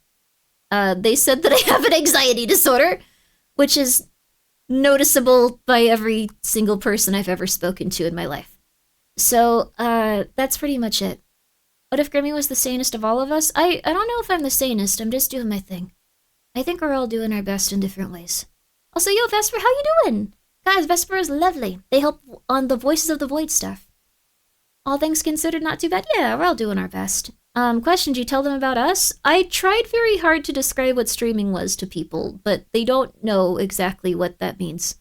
They said that I have an anxiety disorder, which is noticeable by every single person I've ever spoken to in my life. So, that's pretty much it. What if Grimmi was the sanest of all of us? I don't know if I'm the sanest, I'm just doing my thing. I think we're all doing our best in different ways. Also, yo, Vesper, how you doing? Guys, Vesper is lovely. They help on the Voices of the Void stuff. All things considered, not too bad. Yeah, we're all doing our best. Question, do you tell them about us? I tried very hard to describe what streaming was to people, but they don't know exactly what that means.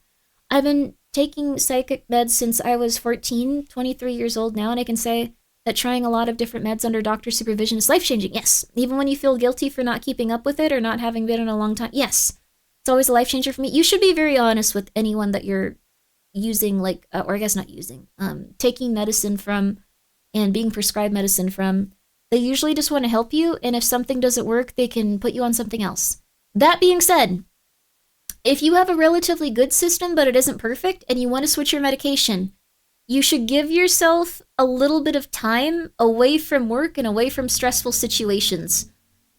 I've been taking psychic meds since I was 14, 23 years old now, and I can say that trying a lot of different meds under doctor supervision is life-changing. Yes. Even when you feel guilty for not keeping up with it or not having been in a long time. Yes. It's always a life-changer for me. You should be very honest with anyone that you're using, like, or I guess not using, taking medicine from and being prescribed medicine from. They usually just want to help you, and if something doesn't work, they can put you on something else. That being said, if you have a relatively good system but it isn't perfect and you want to switch your medication, you should give yourself a little bit of time away from work and away from stressful situations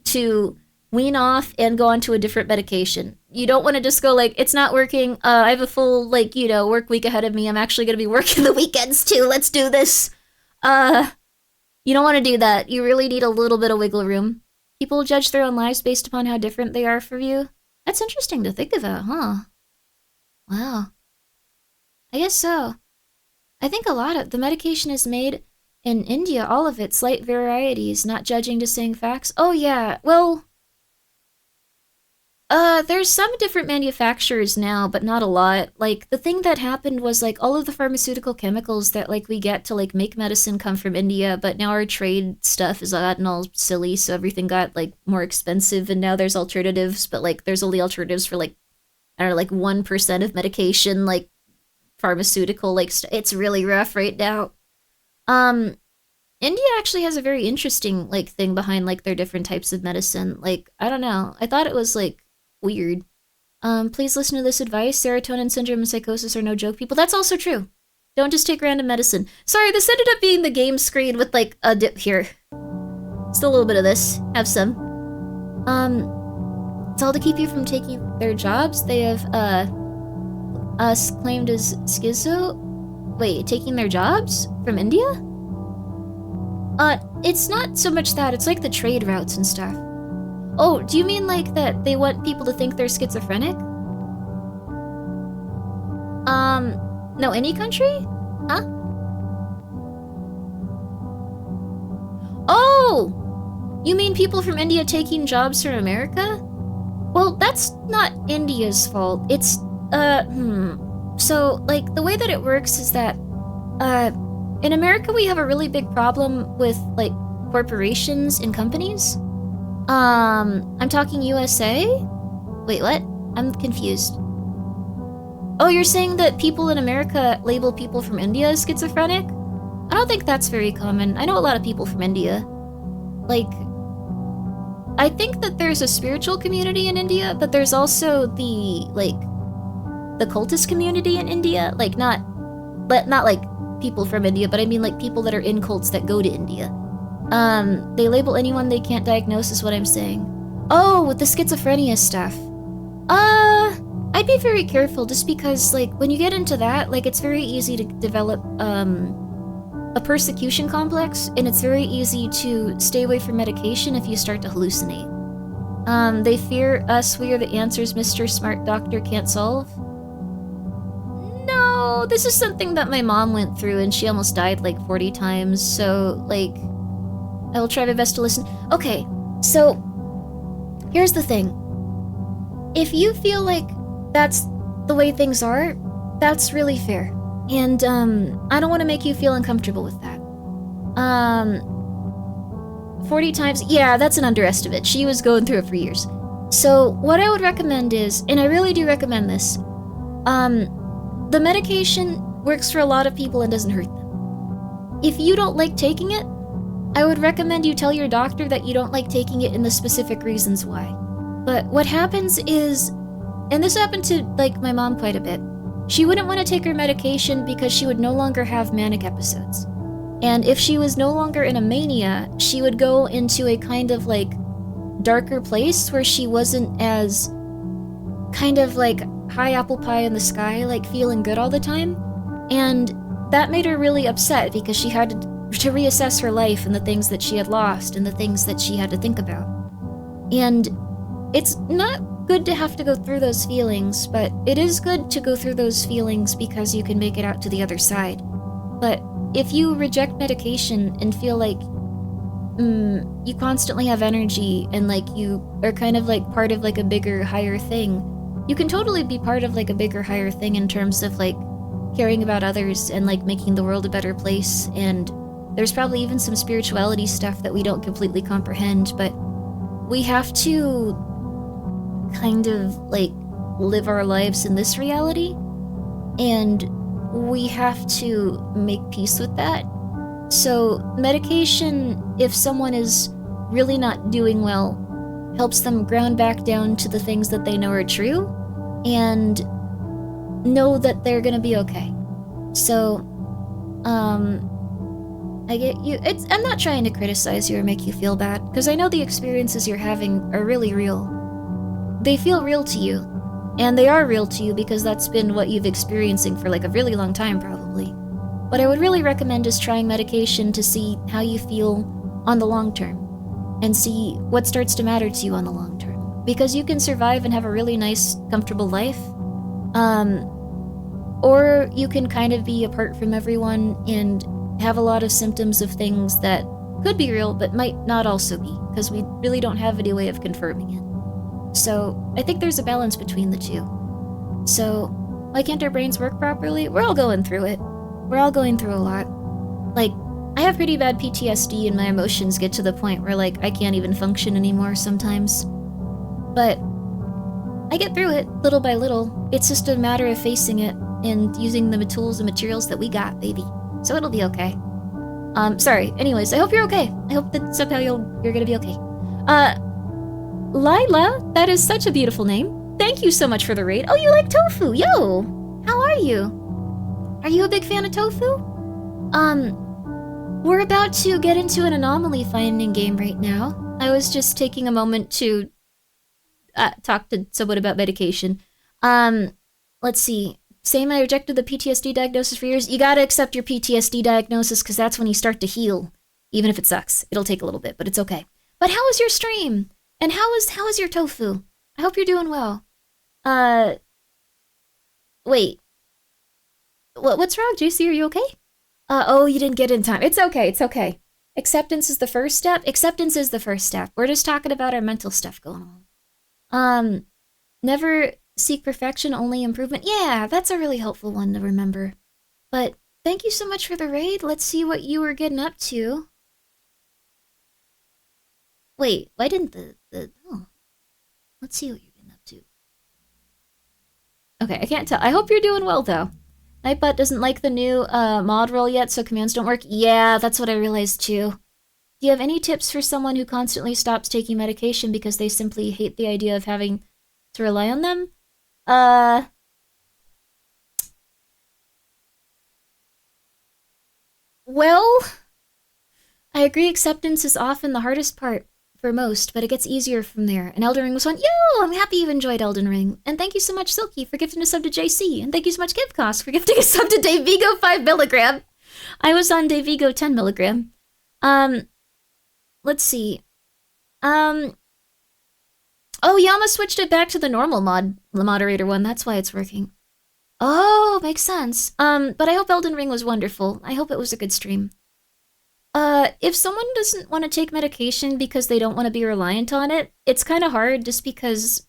to wean off and go on to a different medication. You don't want to just go like, it's not working, I have a full, like, you know, work week ahead of me, I'm actually going to be working the weekends too, let's do this. You don't want to do that. You really need a little bit of wiggle room. People judge their own lives based upon how different they are from you. That's interesting to think about, huh? Wow. I guess so. I think a lot of the medication is made in India, all of it, slight varieties, not judging, just saying facts. Oh yeah, well, there's some different manufacturers now, but not a lot. Like, the thing that happened was, like, all of the pharmaceutical chemicals that, like, we get to, like, make medicine come from India, but now our trade stuff has gotten all silly, so everything got, like, more expensive, and now there's alternatives, but, like, there's only alternatives for, like, I don't know, like, 1% of medication, like, pharmaceutical, like, it's really rough right now. India actually has a very interesting, like, thing behind, like, their different types of medicine. Like, I don't know, I thought it was, like, weird. Please listen to this advice. Serotonin syndrome and psychosis are no joke, people. That's also true. Don't just take random medicine. Sorry, this ended up being the game screen with, like, a dip here. Just a little bit of this. Have some. It's all to keep you from taking their jobs. They have, us claimed as schizo. Wait, taking their jobs? From India? It's not so much that. It's like the trade routes and stuff. Oh, do you mean like that they want people to think they're schizophrenic? No, any country? Huh? Oh! You mean people from India taking jobs from America? Well, that's not India's fault. It's, So, like, the way that it works is that, in America we have a really big problem with, like, corporations and companies. I'm talking USA? Wait, what? I'm confused. Oh, you're saying that people in America label people from India as schizophrenic? I don't think that's very common. I know a lot of people from India. Like, I think that there's a spiritual community in India, but there's also the, like, the cultist community in India. Like, not like people from India, but I mean, like, people that are in cults that go to India. They label anyone they can't diagnose is what I'm saying. Oh, with the schizophrenia stuff. I'd be very careful just because, like, when you get into that, like, it's very easy to develop, a persecution complex, and it's very easy to stay away from medication if you start to hallucinate. They fear us, we are the answers Mr. Smart Doctor can't solve. No, this is something that my mom went through, and she almost died like 40 times, so, like, I will try my best to listen. Okay, so, here's the thing. If you feel like that's the way things are, that's really fair. And, I don't want to make you feel uncomfortable with that. 40 times, yeah, that's an underestimate. She was going through it for years. So, what I would recommend is, and I really do recommend this, the medication works for a lot of people and doesn't hurt them. If you don't like taking it, I would recommend you tell your doctor that you don't like taking it and the specific reasons why. But what happens is, and this happened to, like, my mom quite a bit, she wouldn't want to take her medication because she would no longer have manic episodes. And if she was no longer in a mania, she would go into a kind of, like, darker place where she wasn't as kind of, like, high apple pie in the sky, like, feeling good all the time. And that made her really upset because she had to reassess her life and the things that she had lost and the things that she had to think about. And it's not good to have to go through those feelings, but it is good to go through those feelings because you can make it out to the other side. But if you reject medication and feel like you constantly have energy and, like, you are kind of, like, part of, like, a bigger, higher thing, you can totally be part of, like, a bigger, higher thing in terms of, like, caring about others and, like, making the world a better place. And there's probably even some spirituality stuff that we don't completely comprehend, but we have to kind of, like, live our lives in this reality, and we have to make peace with that. So medication, if someone is really not doing well, helps them ground back down to the things that they know are true and know that they're gonna be okay. So, I get you. I'm not trying to criticize you or make you feel bad, because I know the experiences you're having are really real. They feel real to you, and they are real to you because that's been what you've experiencing for, like, a really long time, probably. But I would really recommend just trying medication to see how you feel on the long term, and see what starts to matter to you on the long term. Because you can survive and have a really nice, comfortable life, or you can kind of be apart from everyone and have a lot of symptoms of things that could be real but might not also be, because we really don't have any way of confirming it. So I think there's a balance between the two. So why can't our brains work properly? We're all going through it. We're all going through a lot. Like, I have pretty bad PTSD and my emotions get to the point where, like, I can't even function anymore sometimes. But I get through it little by little. It's just a matter of facing it and using the tools and materials that we got, baby. So it'll be okay. Sorry. Anyways, I hope you're okay. I hope that somehow you're gonna be okay. Lila, that is such a beautiful name. Thank you so much for the raid. Oh, you like tofu? Yo! How are you? Are you a big fan of tofu? We're about to get into an anomaly finding game right now. I was just taking a moment to talk to someone about medication. Let's see. Same, I rejected the PTSD diagnosis for years. You gotta accept your PTSD diagnosis, because that's when you start to heal. Even if it sucks. It'll take a little bit, but it's okay. But how was your stream? And how is your tofu? I hope you're doing well. Wait. What's wrong, Juicy? Are you okay? Oh, you didn't get in time. It's okay, it's okay. Acceptance is the first step? Acceptance is the first step. We're just talking about our mental stuff going on. Never seek perfection, only improvement. Yeah, that's a really helpful one to remember. But thank you so much for the raid. Let's see what you were getting up to. Wait, why didn't oh. Let's see what you're getting up to. Okay, I can't tell. I hope you're doing well, though. Nightbot doesn't like the new mod role yet, so commands don't work. Yeah, that's what I realized, too. Do you have any tips for someone who constantly stops taking medication because they simply hate the idea of having to rely on them? Well, I I agree acceptance is often the hardest part for most, but it gets easier from there. And Elden Ring was one. Yo, I'm happy you've enjoyed Elden Ring. And thank you so much, Silky, for gifting a sub to JC. And thank you so much, Givcost, for gifting a sub to Dave Vigo 5 milligram. I was on Dave Vigo 10 milligram. Let's see. Oh, Yama switched it back to the normal moderator one. That's why it's working. Oh, makes sense. But I hope Elden Ring was wonderful. I hope it was a good stream. If someone doesn't want to take medication because they don't want to be reliant on it, it's kind of hard just because,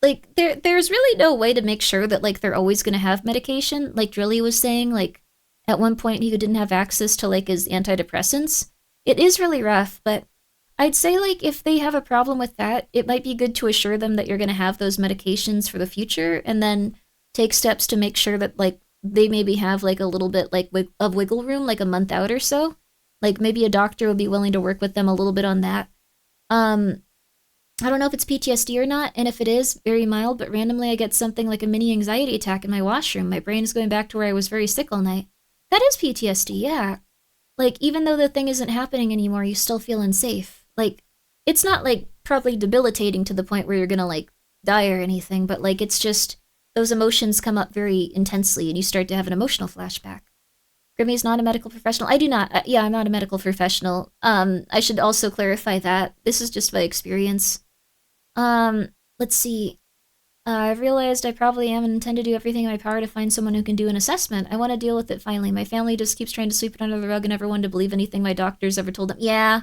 like, there's really no way to make sure that, like, they're always going to have medication. Like Drilly was saying, like, at one point he didn't have access to, like, his antidepressants. It is really rough, but I'd say, like, if they have a problem with that, it might be good to assure them that you're going to have those medications for the future, and then take steps to make sure that, like, they maybe have, like, a little bit, like, of wiggle room, like, a month out or so. Like, maybe a doctor would be willing to work with them a little bit on that. I don't know if it's PTSD or not, and if it is, very mild, but randomly I get something like a mini anxiety attack in my washroom. My brain is going back to where I was very sick all night. That is PTSD, yeah. Like, even though the thing isn't happening anymore, you still feel unsafe. Like, it's not, like, probably debilitating to the point where you're gonna, like, die or anything, but, like, it's just those emotions come up very intensely and you start to have an emotional flashback. Grimmi's not a medical professional. I do not. Yeah, I'm not a medical professional. I should also clarify that. This is just my experience. Let's see. I've realized I probably am and intend to do everything in my power to find someone who can do an assessment. I want to deal with it finally. My family just keeps trying to sweep it under the rug and never wanted to believe anything my doctors ever told them. Yeah.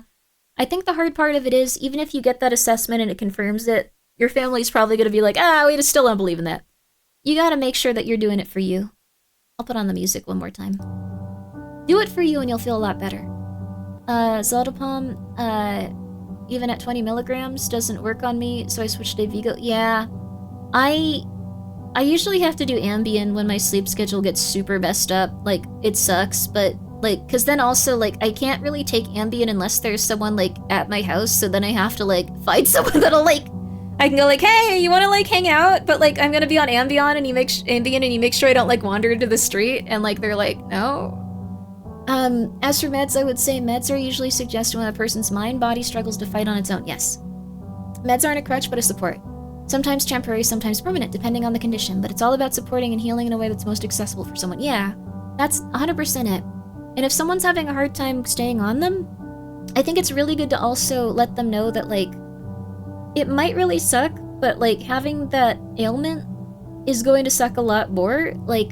I think the hard part of it is, even if you get that assessment and it confirms it, your family's probably going to be like, we just still don't believe in that. You gotta make sure that you're doing it for you. I'll put on the music one more time. Do it for you and you'll feel a lot better. Zaldapalm, even at 20 milligrams, doesn't work on me, so I switched to Vigo. Yeah. I usually have to do Ambien when my sleep schedule gets super messed up. Like, it sucks, but, like, cause then also, like, I can't really take Ambien unless there's someone, like, at my house, so then I have to, like, find someone that'll, like, I can go like, hey, you want to, like, hang out? But, like, I'm gonna be on Ambien, and you make sure I don't, like, wander into the street, and, like, they're like, no. As for meds, I would say meds are usually suggested when a person's mind-body struggles to fight on its own. Yes. Meds aren't a crutch, but a support. Sometimes temporary, sometimes permanent, depending on the condition, but it's all about supporting and healing in a way that's most accessible for someone. Yeah, that's 100% it. And if someone's having a hard time staying on them, I think it's really good to also let them know that, like, it might really suck, but, like, having that ailment is going to suck a lot more. Like,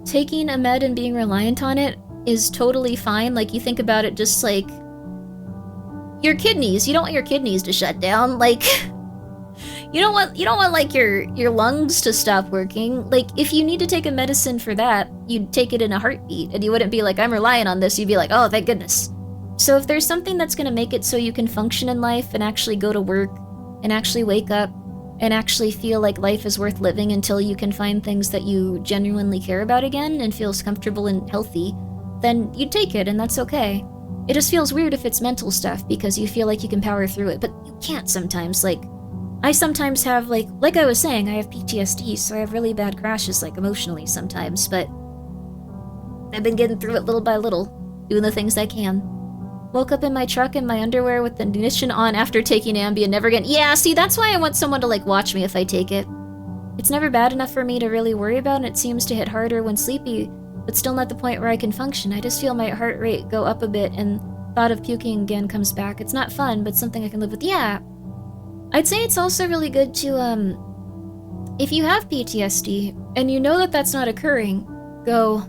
taking a med and being reliant on it is totally fine. Like, you think about it just like your kidneys. You don't want your kidneys to shut down. Like, you don't want like your lungs to stop working. Like, if you need to take a medicine for that, you'd take it in a heartbeat, and you wouldn't be like, I'm relying on this. You'd be like, oh, thank goodness. So if there's something that's gonna make it so you can function in life and actually go to work and actually wake up and actually feel like life is worth living until you can find things that you genuinely care about again and feels comfortable and healthy, then you take it, and that's okay. It just feels weird if it's mental stuff because you feel like you can power through it, but you can't sometimes. Like, I sometimes have, like I was saying, I have PTSD, so I have really bad crashes, like, emotionally sometimes, but I've been getting through it little by little, doing the things I can. Woke up in my truck in my underwear with the ignition on after taking Ambien, never again. Yeah, see, that's why I want someone to, like, watch me if I take it. It's never bad enough for me to really worry about, and it seems to hit harder when sleepy, but still not the point where I can function. I just feel my heart rate go up a bit, and thought of puking again comes back. It's not fun, but something I can live with. Yeah. I'd say it's also really good to, if you have PTSD, and you know that that's not occurring, go,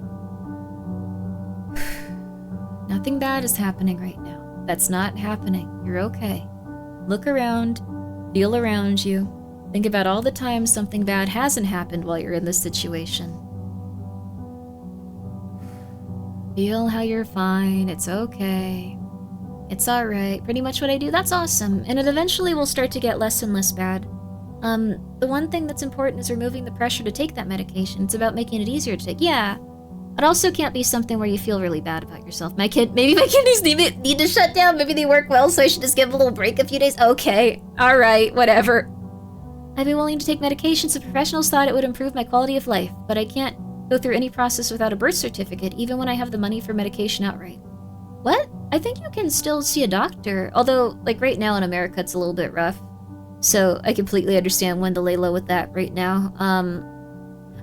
nothing bad is happening right now. That's not happening. You're okay. Look around, feel around you, think about all the times something bad hasn't happened while you're in this situation. Feel how you're fine, it's okay. It's alright. Pretty much what I do, that's awesome. And it eventually will start to get less and less bad. The one thing that's important is removing the pressure to take that medication. It's about making it easier to take. Yeah. It also can't be something where you feel really bad about yourself. Maybe my kidneys need to shut down. Maybe they work well, so I should just give them a little break a few days. Okay. Alright, whatever. I'd be willing to take medications if professionals thought it would improve my quality of life, but I can't go through any process without a birth certificate, even when I have the money for medication outright. What? I think you can still see a doctor. Although, like, right now in America, it's a little bit rough. So I completely understand when to lay low with that right now.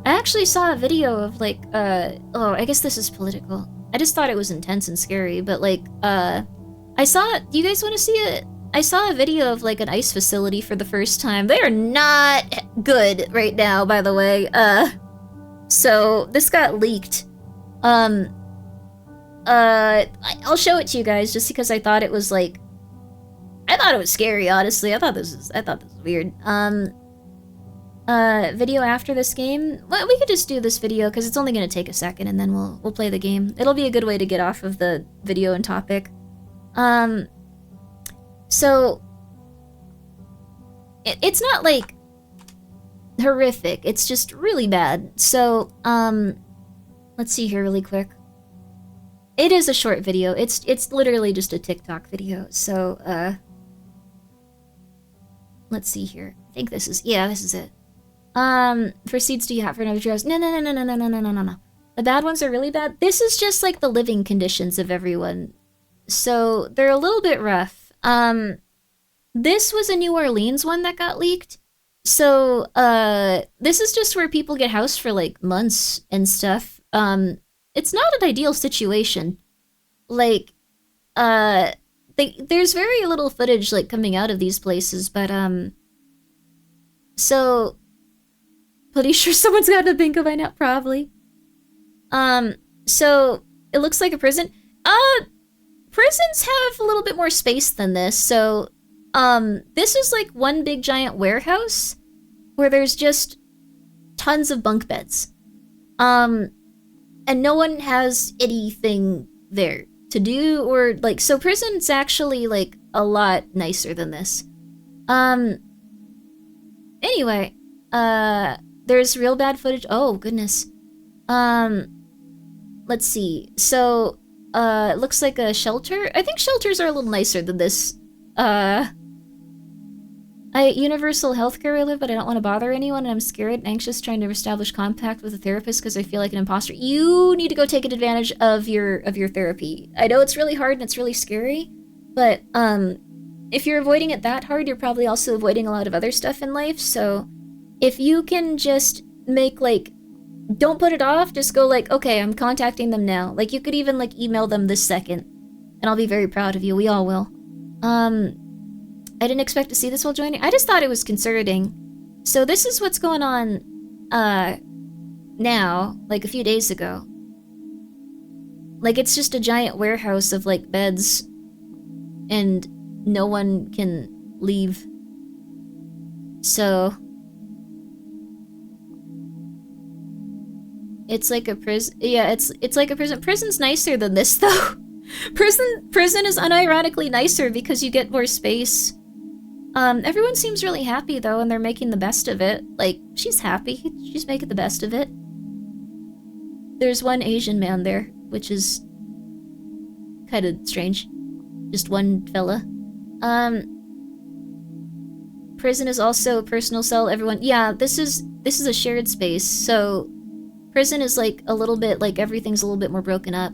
I actually saw a video of, like, oh, I guess this is political. I just thought it was intense and scary, but, like, I saw, do you guys want to see it? I saw a video of, like, an ice facility for the first time. They are not good right now, by the way. So this got leaked. I'll show it to you guys just because I thought it was, like, I thought it was scary, honestly. I thought this was weird. Video after this game? Well, we could just do this video because it's only gonna take a second and then we'll play the game. It'll be a good way to get off of the video and topic. So it's not like horrific. It's just really bad. So, let's see here really quick. It is a short video. It's literally just a TikTok video. So, let's see here. I think this is, yeah, this is it. For seeds do you have for another house? No. The bad ones are really bad. This is just like the living conditions of everyone. So they're a little bit rough. This was a New Orleans one that got leaked. So, this is just where people get housed for like months and stuff. It's not an ideal situation. Like, there's very little footage like coming out of these places, but so pretty sure someone's got a bingo by now, probably. So it looks like a prison. Prisons have a little bit more space than this. So, this is like one big giant warehouse where there's just tons of bunk beds. And no one has anything there to do or like, so prison's actually like a lot nicer than this. Anyway, there's real bad footage. Oh, goodness. Let's see. So, it looks like a shelter. I think shelters are a little nicer than this. Universal healthcare where I live, but I don't want to bother anyone, and I'm scared and anxious trying to establish contact with a therapist because I feel like an imposter. You need to go take advantage of your therapy. I know it's really hard and it's really scary, but if you're avoiding it that hard, you're probably also avoiding a lot of other stuff in life. So if you can just make like, don't put it off, just go like, okay, I'm contacting them now. Like you could even like email them this second, and I'll be very proud of you. We all will. I didn't expect to see this while joining. I just thought it was concerning. So this is what's going on, now, like a few days ago. Like it's just a giant warehouse of like beds, and no one can leave. So it's like a prison. Yeah, it's like a prison. Prison's nicer than this though. Prison is unironically nicer because you get more space. Everyone seems really happy though, and they're making the best of it. Like, she's happy. She's making the best of it. There's one Asian man there, which is kind of strange. Just one fella. Prison is also a personal cell. Everyone, yeah, this is a shared space. So, prison is like a little bit like everything's a little bit more broken up.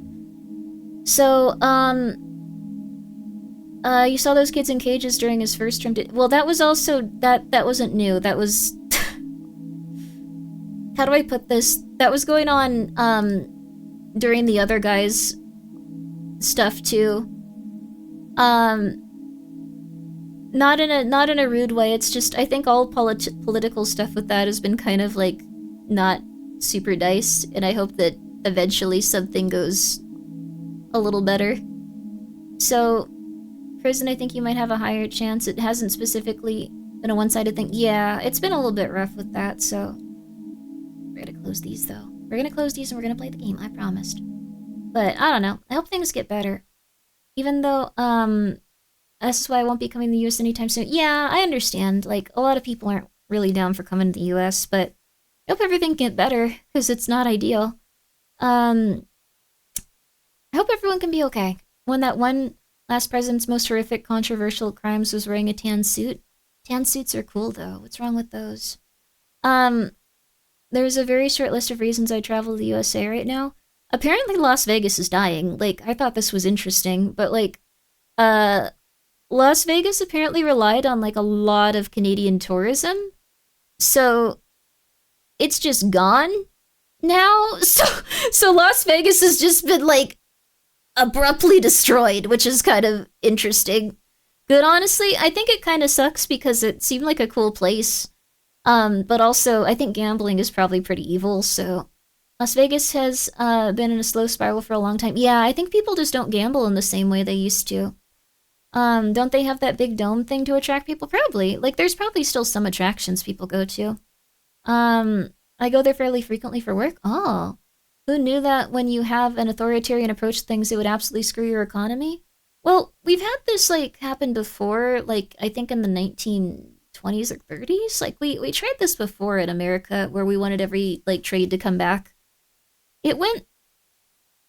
So, you saw those kids in cages during his first term. Well, that was also, that wasn't new. That was, how do I put this? That was going on, during the other guy's stuff too. Not in a rude way. It's just, I think all political stuff with that has been kind of like not super nice, and I hope that eventually something goes a little better. So, prison, I think you might have a higher chance. It hasn't specifically been a one-sided thing. Yeah, it's been a little bit rough with that, so we're gonna close these though. We're gonna close these and we're gonna play the game, I promised. But I don't know. I hope things get better. Even though, this is why I won't be coming to the US anytime soon. Yeah, I understand. Like, a lot of people aren't really down for coming to the US, but I hope everything can get better, because it's not ideal. I hope everyone can be okay. When that one last president's most horrific, controversial crimes was wearing a tan suit. Tan suits are cool, though. What's wrong with those? There's a very short list of reasons I travel to the USA right now. Apparently Las Vegas is dying. Like, I thought this was interesting, but like, uh, Las Vegas apparently relied on like a lot of Canadian tourism. So it's just gone now. So Las Vegas has just been like abruptly destroyed, which is kind of interesting. Good, honestly. I think it kind of sucks because it seemed like a cool place. But also I think gambling is probably pretty evil, so Las Vegas has been in a slow spiral for a long time. Yeah, I think people just don't gamble in the same way they used to. Don't they have that big dome thing to attract people? Probably. Like, there's probably still some attractions people go to. I go there fairly frequently for work. Oh, who knew that when you have an authoritarian approach to things, it would absolutely screw your economy? Well, we've had this like happen before. Like, I think in the 1920s or 30s. Like, we tried this before in America, where we wanted every like trade to come back. It went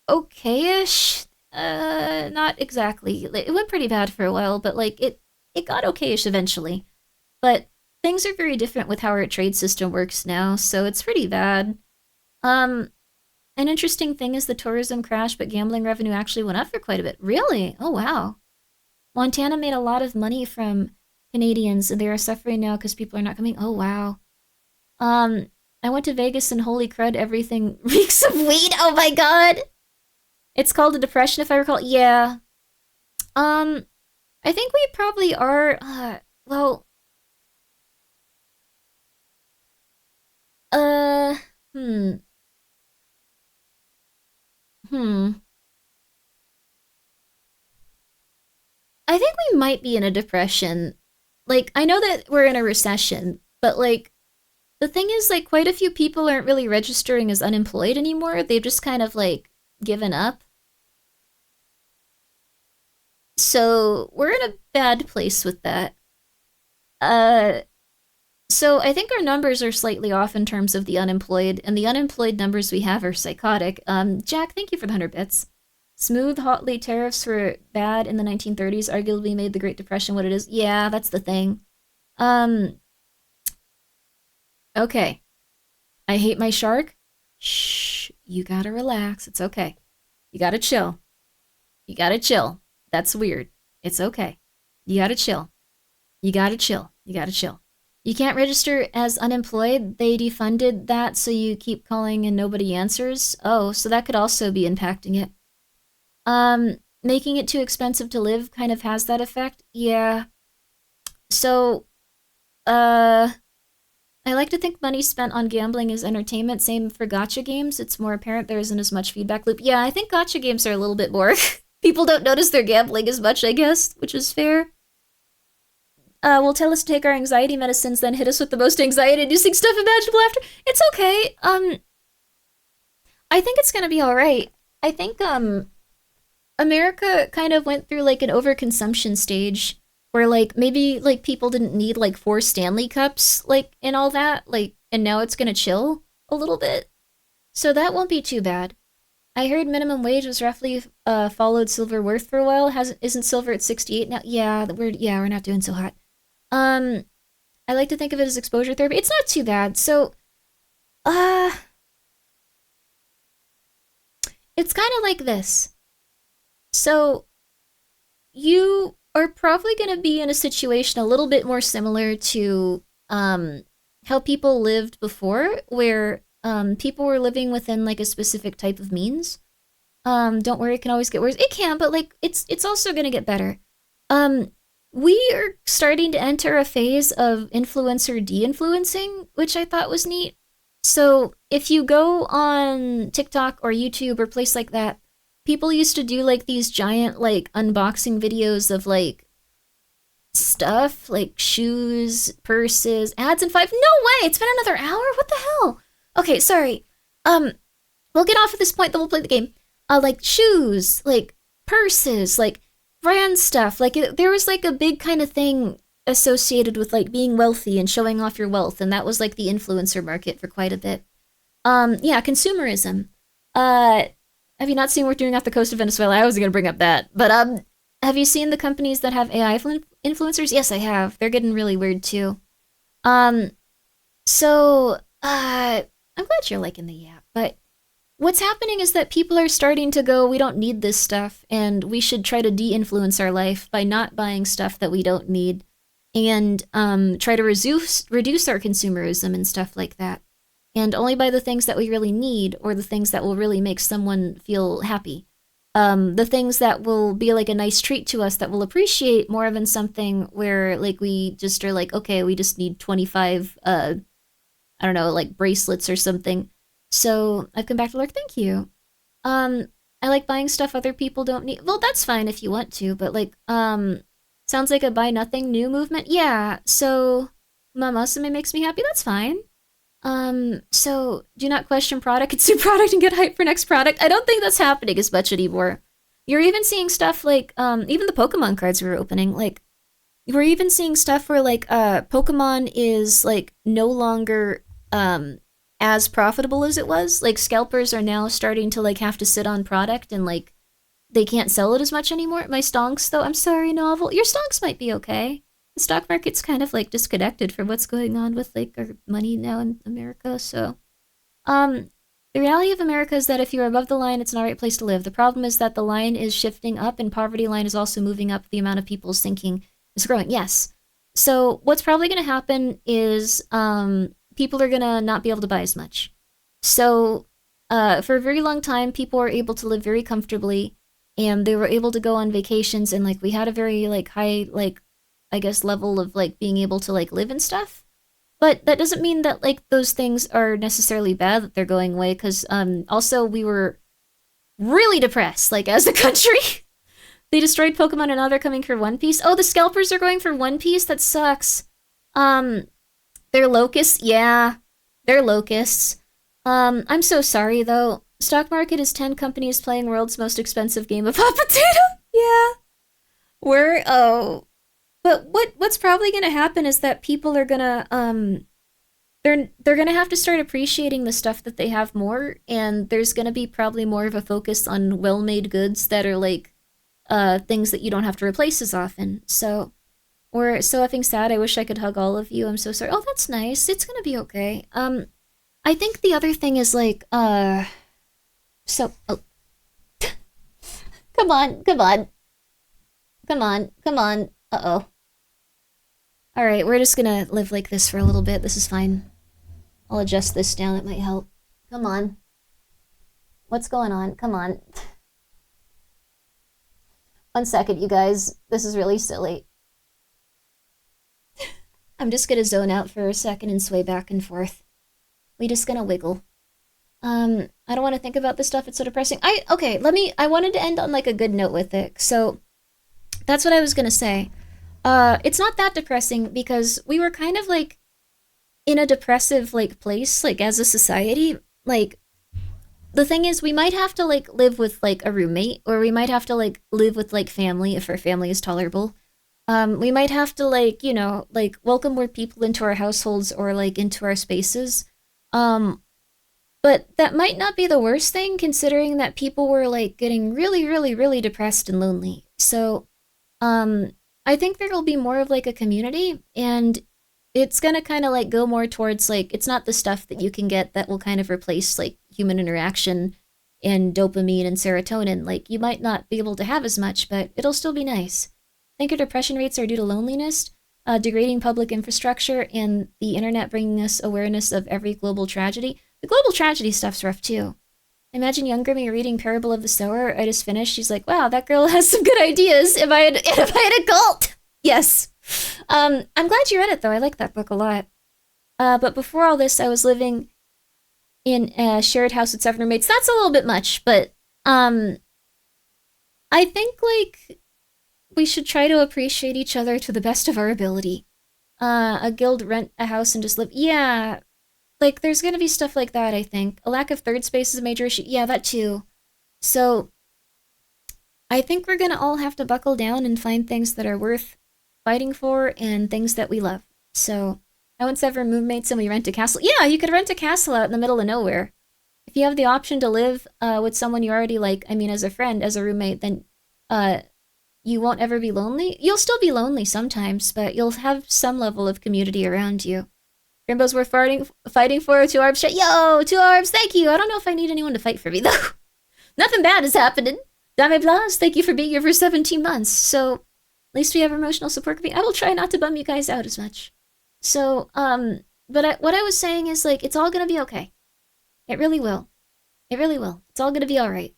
okay-ish. Not exactly. It went pretty bad for a while, but like it got okay-ish eventually. But things are very different with how our trade system works now, so it's pretty bad. Um, an interesting thing is the tourism crash, but gambling revenue actually went up for quite a bit. Really? Oh wow. Montana made a lot of money from Canadians, and they are suffering now because people are not coming. Oh wow. Um, I went to Vegas and holy crud, everything reeks of weed. Oh my god. It's called a depression, if I recall. Yeah. Um, I think we probably are. Well, uh, hmm, hmm. I think we might be in a depression. Like, I know that we're in a recession, but like, the thing is, like, quite a few people aren't really registering as unemployed anymore. They've just kind of like given up. So we're in a bad place with that. Uh, So I think our numbers are slightly off in terms of the unemployed, and the unemployed numbers we have are psychotic. Jack, thank you for the 100 bits. Smooth, hotly tariffs were bad in the 1930s, arguably made the Great Depression what it is. Yeah, that's the thing. Um, okay. I hate my shark. Shh, you gotta relax. It's okay. You gotta chill. You gotta chill. That's weird. It's okay. You gotta chill. You gotta chill. You gotta chill. You can't register as unemployed. They defunded that, so you keep calling and nobody answers. Oh, so that could also be impacting it. Making it too expensive to live kind of has that effect. Yeah. So, uh, I like to think money spent on gambling is entertainment. Same for gotcha games. It's more apparent there isn't as much feedback loop. Yeah, I think gotcha games are a little bit more. People don't notice they're gambling as much, I guess, which is fair. Will tell us to take our anxiety medicines, then hit us with the most anxiety-inducing stuff imaginable after. It's okay. I think it's gonna be all right. I think America kind of went through like an overconsumption stage where like maybe like people didn't need like 4 Stanley Cups like and all that like, and now it's gonna chill a little bit, so that won't be too bad. I heard minimum wage was roughly followed silver worth for a while. Has isn't silver at 68 now? Yeah, we're not doing so hot. Um, I like to think of it as exposure therapy. It's not too bad. So, uh, it's kind of like this. So, you are probably going to be in a situation a little bit more similar to how people lived before, where people were living within like a specific type of means. Don't worry, it can always get worse. It can, but like it's also going to get better. Um, we are starting to enter a phase of influencer de-influencing, which I thought was neat. So if you go on TikTok or YouTube or place like that, people used to do like these giant like unboxing videos of like stuff like shoes, purses, ads in 5. No way! It's been another hour? What the hell? Okay, sorry. Um, we'll get off at this point, then we'll play the game. Like shoes, like purses, like brand stuff. Like there was like a big kind of thing associated with like being wealthy and showing off your wealth, and that was like the influencer market for quite a bit. Yeah, consumerism. Uh, have you not seen what we're doing off the coast of Venezuela? I was gonna bring up that, but have you seen the companies that have AI influencers? Yes, I have. They're getting really weird too. Um, so I'm glad you're liking the app, but what's happening is that people are starting to go, we don't need this stuff, and we should try to de-influence our life by not buying stuff that we don't need, and try to reduce our consumerism and stuff like that, and only buy the things that we really need or the things that will really make someone feel happy. The things that will be like a nice treat to us that we'll appreciate more than something where like we just are like, okay, we just need 25 I don't know, like bracelets or something. So I've come back to Lurk, thank you. Um, I like buying stuff other people don't need. Well, that's fine if you want to, but like, sounds like a buy nothing new movement. Yeah, so Mamasame makes me happy, that's fine. So do not question product, it's your product and get hype for next product. I don't think that's happening as much anymore. You're even seeing stuff like, even the Pokemon cards we were opening, like, we're even seeing stuff where like Pokemon is like no longer as profitable as it was. Like scalpers are now starting to like have to sit on product and like they can't sell it as much anymore. My stonks though, I'm sorry, novel. Your stonks might be okay. The stock market's kind of like disconnected from what's going on with like our money now in America. So um the reality of America is that if you're above the line, it's not a right place to live. The problem is that the line is shifting up and poverty line is also moving up. The amount of people's thinking is growing. Yes. So what's probably going to happen is people are going to not be able to buy as much. So for a very long time, people were able to live very comfortably and they were able to go on vacations and like we had a very like high like I guess level of like being able to like live and stuff. But that doesn't mean that like those things are necessarily bad that they're going away because also we were really depressed like as a country. They destroyed Pokemon and now they're coming for One Piece. Oh, the scalpers are going for One Piece? That sucks. They're locusts? Yeah, they're locusts. I'm so sorry though. Stock market is 10 companies playing world's most expensive game of hot potato. Yeah. But what's probably gonna happen is that people are gonna they're gonna have to start appreciating the stuff that they have more, and there's gonna be probably more of a focus on well-made goods that are like things that you don't have to replace as often. So we're so effing sad. I wish I could hug all of you. I'm so sorry. Oh, that's nice. It's gonna be okay. I think the other thing is like so oh come on, come on. Come on, come on. Uh-oh. Alright, we're just gonna live like this for a little bit. This is fine. I'll adjust this down, it might help. Come on. What's going on? Come on. 1 second, you guys. This is really silly. I'm just gonna zone out for a second and sway back and forth. We just gonna wiggle. I don't want to think about this stuff, it's so depressing. I wanted to end on like a good note with it. So that's what I was gonna say. It's not that depressing because we were kind of like in a depressive like place, like as a society. Like the thing is we might have to like live with like a roommate or we might have to like live with like family if our family is tolerable. We might have to like, you know, like welcome more people into our households or like into our spaces. But that might not be the worst thing considering that people were like getting really, really, really depressed and lonely. So, I think there'll be more of like a community and it's gonna kind of like go more towards like, it's not the stuff that you can get that will kind of replace like human interaction and dopamine and serotonin. Like you might not be able to have as much, but it'll still be nice. I think our depression rates are due to loneliness, degrading public infrastructure, and the internet bringing us awareness of every global tragedy. The global tragedy stuff's rough too. Imagine young Grimmi reading Parable of the Sower. I just finished. She's like, wow, that girl has some good ideas. Am I in a cult? Yes. I'm glad you read it, though. I like that book a lot. But before all this, I was living in a shared house with 7 roommates. That's a little bit much, but I think, like, we should try to appreciate each other to the best of our ability. A guild rent a house and just live. Yeah, like, there's gonna be stuff like that, I think. A lack of third space is a major issue. Yeah, that too. So, I think we're gonna all have to buckle down and find things that are worth fighting for and things that we love. So, I once ever roommates and we rent a castle. Yeah, you could rent a castle out in the middle of nowhere. If you have the option to live with someone you already like, I mean, as a friend, as a roommate, then you won't ever be lonely. You'll still be lonely sometimes, but you'll have some level of community around you. Grimbo's worth fighting for. 2 Arms chat. Yo, 2 Arms, thank you. I don't know if I need anyone to fight for me, though. Nothing bad is happening. Dame Blas, thank you for being here for 17 months. So, at least we have emotional support. I will try not to bum you guys out as much. So, what I was saying is, like, it's all gonna be okay. It really will. It really will. It's all gonna be alright.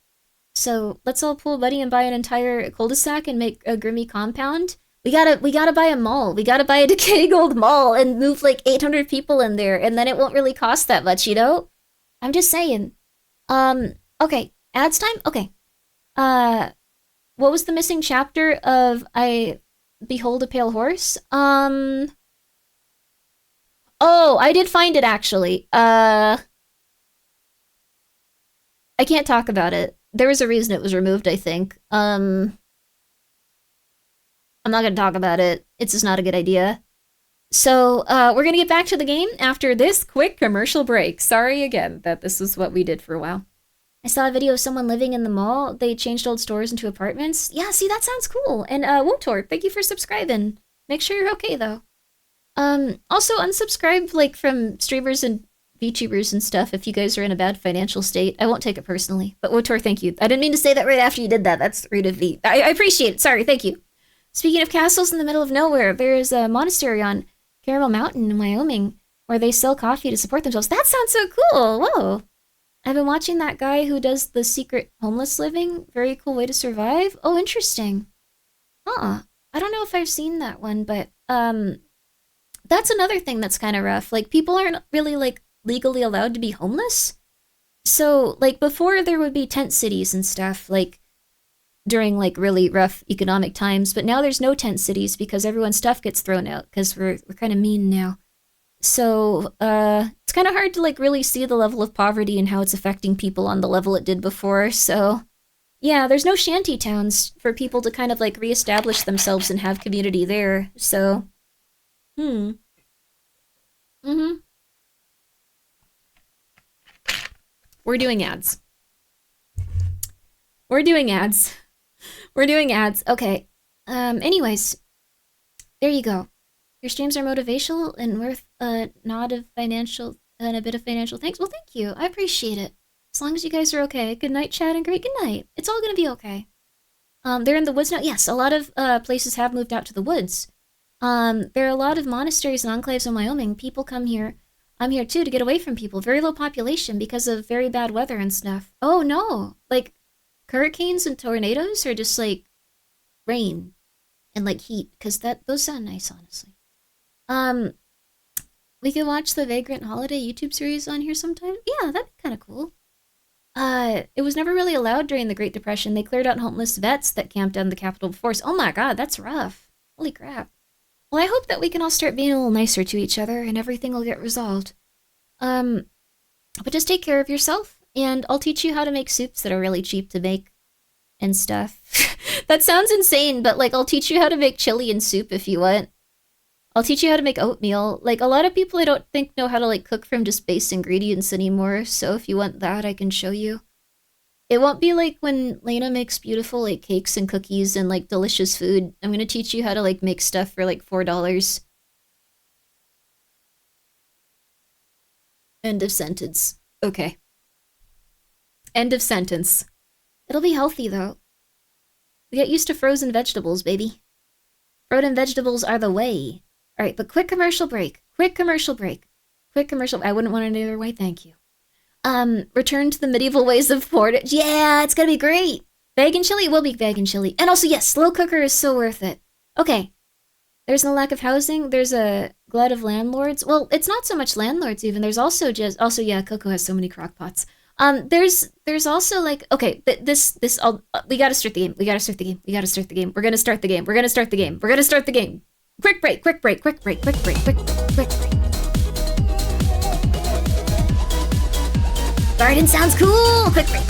So, let's all pool buddy and buy an entire cul-de-sac and make a Grimmi compound. We gotta buy a mall. We gotta buy a decaying old mall and move like 800 people in there, and then it won't really cost that much, you know? I'm just saying. Okay. Ads time? Okay. What was the missing chapter of I Behold a Pale Horse? Oh, I did find it, actually. I can't talk about it. There was a reason it was removed, I think. I'm not gonna talk about it. It's just not a good idea. So, we're gonna get back to the game after this quick commercial break. Sorry again that this is what we did for a while. I saw a video of someone living in the mall. They changed old stores into apartments. Yeah, see, that sounds cool. And, Wotor, thank you for subscribing. Make sure you're okay, though. Also, unsubscribe, like, from streamers and VTubers and stuff if you guys are in a bad financial state. I won't take it personally. But, Wotor, thank you. I didn't mean to say that right after you did that. That's rude of me. I appreciate it. Sorry, thank you. Speaking of castles in the middle of nowhere, there is a monastery on Caramel Mountain in Wyoming where they sell coffee to support themselves. That sounds so cool! Whoa! I've been watching that guy who does the secret homeless living. Very cool way to survive. Oh, interesting. Huh. I don't know if I've seen that one, but, that's another thing that's kind of rough. Like, people aren't really, like, legally allowed to be homeless. So, like, before there would be tent cities and stuff, like, during, like, really rough economic times, but now there's no tent cities because everyone's stuff gets thrown out because we're kind of mean now. So, it's kind of hard to, like, really see the level of poverty and how it's affecting people on the level it did before, so... Yeah, there's no shanty towns for people to kind of, like, reestablish themselves and have community there, so... Mm-hmm. We're doing ads. We're doing ads. We're doing ads. Okay. Anyways. There you go. Your streams are motivational and worth a nod of financial and a bit of financial thanks. Well, thank you. I appreciate it. As long as you guys are okay. Good night, chat, and great good night. It's all gonna be okay. They're in the woods now. Yes, a lot of places have moved out to the woods. There are a lot of monasteries and enclaves in Wyoming. People come here. I'm here too to get away from people. Very low population because of very bad weather and stuff. Oh no! Like, hurricanes and tornadoes or just like rain and like heat? Because those sound nice, honestly. We could watch the Vagrant Holiday YouTube series on here sometime. Yeah, that'd be kind of cool. It was never really allowed during the Great Depression. They cleared out homeless vets that camped on the Capitol Force. Oh my god, that's rough. Holy crap. Well, I hope that we can all start being a little nicer to each other and everything will get resolved. But just take care of yourself, and I'll teach you how to make soups that are really cheap to make and stuff. That sounds insane, but, like, I'll teach you how to make chili and soup if you want. I'll teach you how to make oatmeal. Like, a lot of people I don't think know how to, like, cook from just base ingredients anymore, so if you want that, I can show you. It won't be like when Lena makes beautiful, like, cakes and cookies and, like, delicious food. I'm gonna teach you how to, like, make stuff for, like, $4. End of sentence. Okay. End of sentence. It'll be healthy, though. We get used to frozen vegetables, baby. Frozen vegetables are the way. Alright, but quick commercial break. Quick commercial break. Quick commercial... I wouldn't want it any other way, thank you. Return to the medieval ways of portage. Yeah, it's gonna be great! Vegan chili will be vegan chili. And also, yes, slow cooker is so worth it. Okay. There's no lack of housing. There's a glut of landlords. Well, it's not so much landlords, even. There's also just... Also, yeah, Coco has so many crock pots. There's also, like... Okay, we gotta start the game. We gotta start the game. We gotta start the game. We're gonna start the game. We're gonna start the game. We're gonna start the game. Quick break, quick break, quick break, quick break, quick break, quick break. Garden sounds cool! Quick break.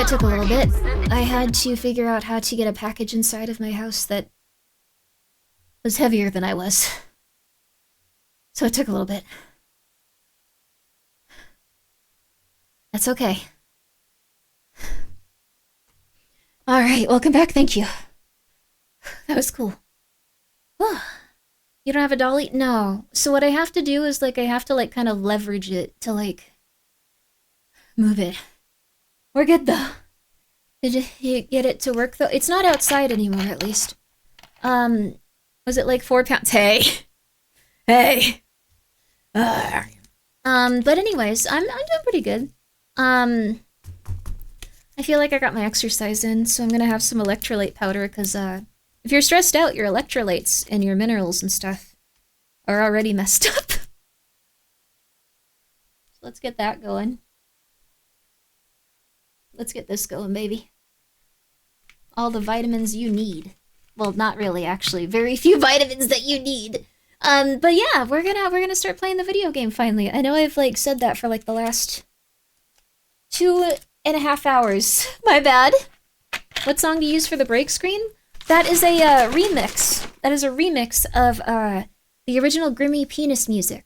that took a little bit. I had to figure out how to get a package inside of my house that was heavier than I was. So it took a little bit. That's okay. Alright, welcome back, thank you. That was cool. You don't have a dolly? No. So what I have to do is, like, I have to, like, kind of leverage it to, like, move it. We're good, though. Did you get it to work, though? It's not outside anymore, at least. Was it, like, 4 pounds? Hey! Hey! But anyways, I'm doing pretty good. I feel like I got my exercise in, so I'm gonna have some electrolyte powder, because, if you're stressed out, your electrolytes and your minerals and stuff are already messed up. So let's get that going. Let's get this going, baby. All the vitamins you need. Well, not really, actually. Very few vitamins that you need. But yeah, we're gonna start playing the video game finally. I know I've, like, said that for, like, the last 2.5 hours. My bad. What song to use for the break screen? That is a remix. That is a remix of the original Grimmi penis music.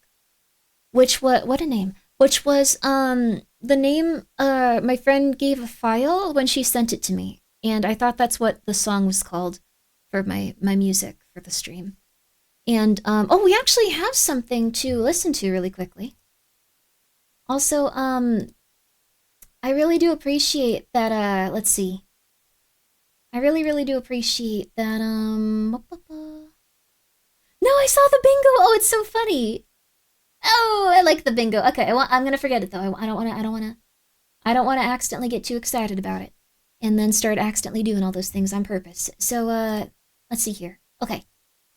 Which what a name. Which was the name my friend gave a file when she sent it to me. And I thought that's what the song was called for my music for the stream. And oh, we actually have something to listen to really quickly. Also, I really do appreciate that let's see. I really do appreciate that, No, I saw the bingo! Oh, it's so funny! Oh, I like the bingo. Okay, I'm gonna forget it, though. I don't wanna accidentally get too excited about it. And then start accidentally doing all those things on purpose. So, let's see here. Okay.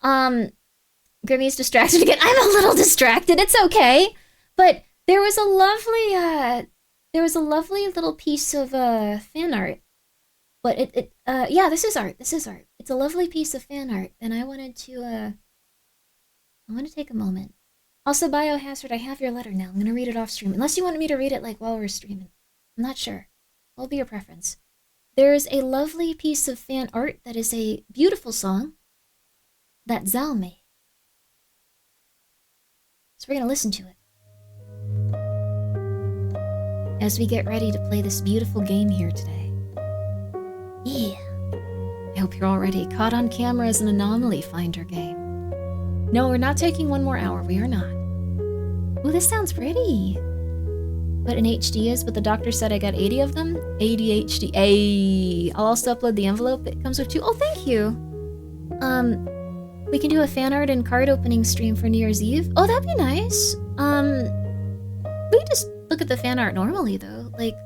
Grimmi's distracted again. I'm a little distracted, it's okay! But there was a lovely little piece of, fan art. But yeah, this is art. It's a lovely piece of fan art, and I want to take a moment. Also, Biohazard, I have your letter now. I'm gonna read it off stream. Unless you want me to read it, like, while we're streaming. I'm not sure. What'll be your preference? There is a lovely piece of fan art that is a beautiful song that Zal made. So we're gonna listen to it as we get ready to play this beautiful game here today. Yeah. I hope you're all ready. Caught on camera as an anomaly finder game. No, we're not taking 1 more hour. We are not. Oh, this sounds pretty. What an HD is, but the doctor said I got 80 of them. ADHD. Ay. I'll also upload the envelope it comes with too. Oh, thank you. We can do a fan art and card opening stream for New Year's Eve. Oh, that'd be nice. We can just look at the fan art normally, though. Like,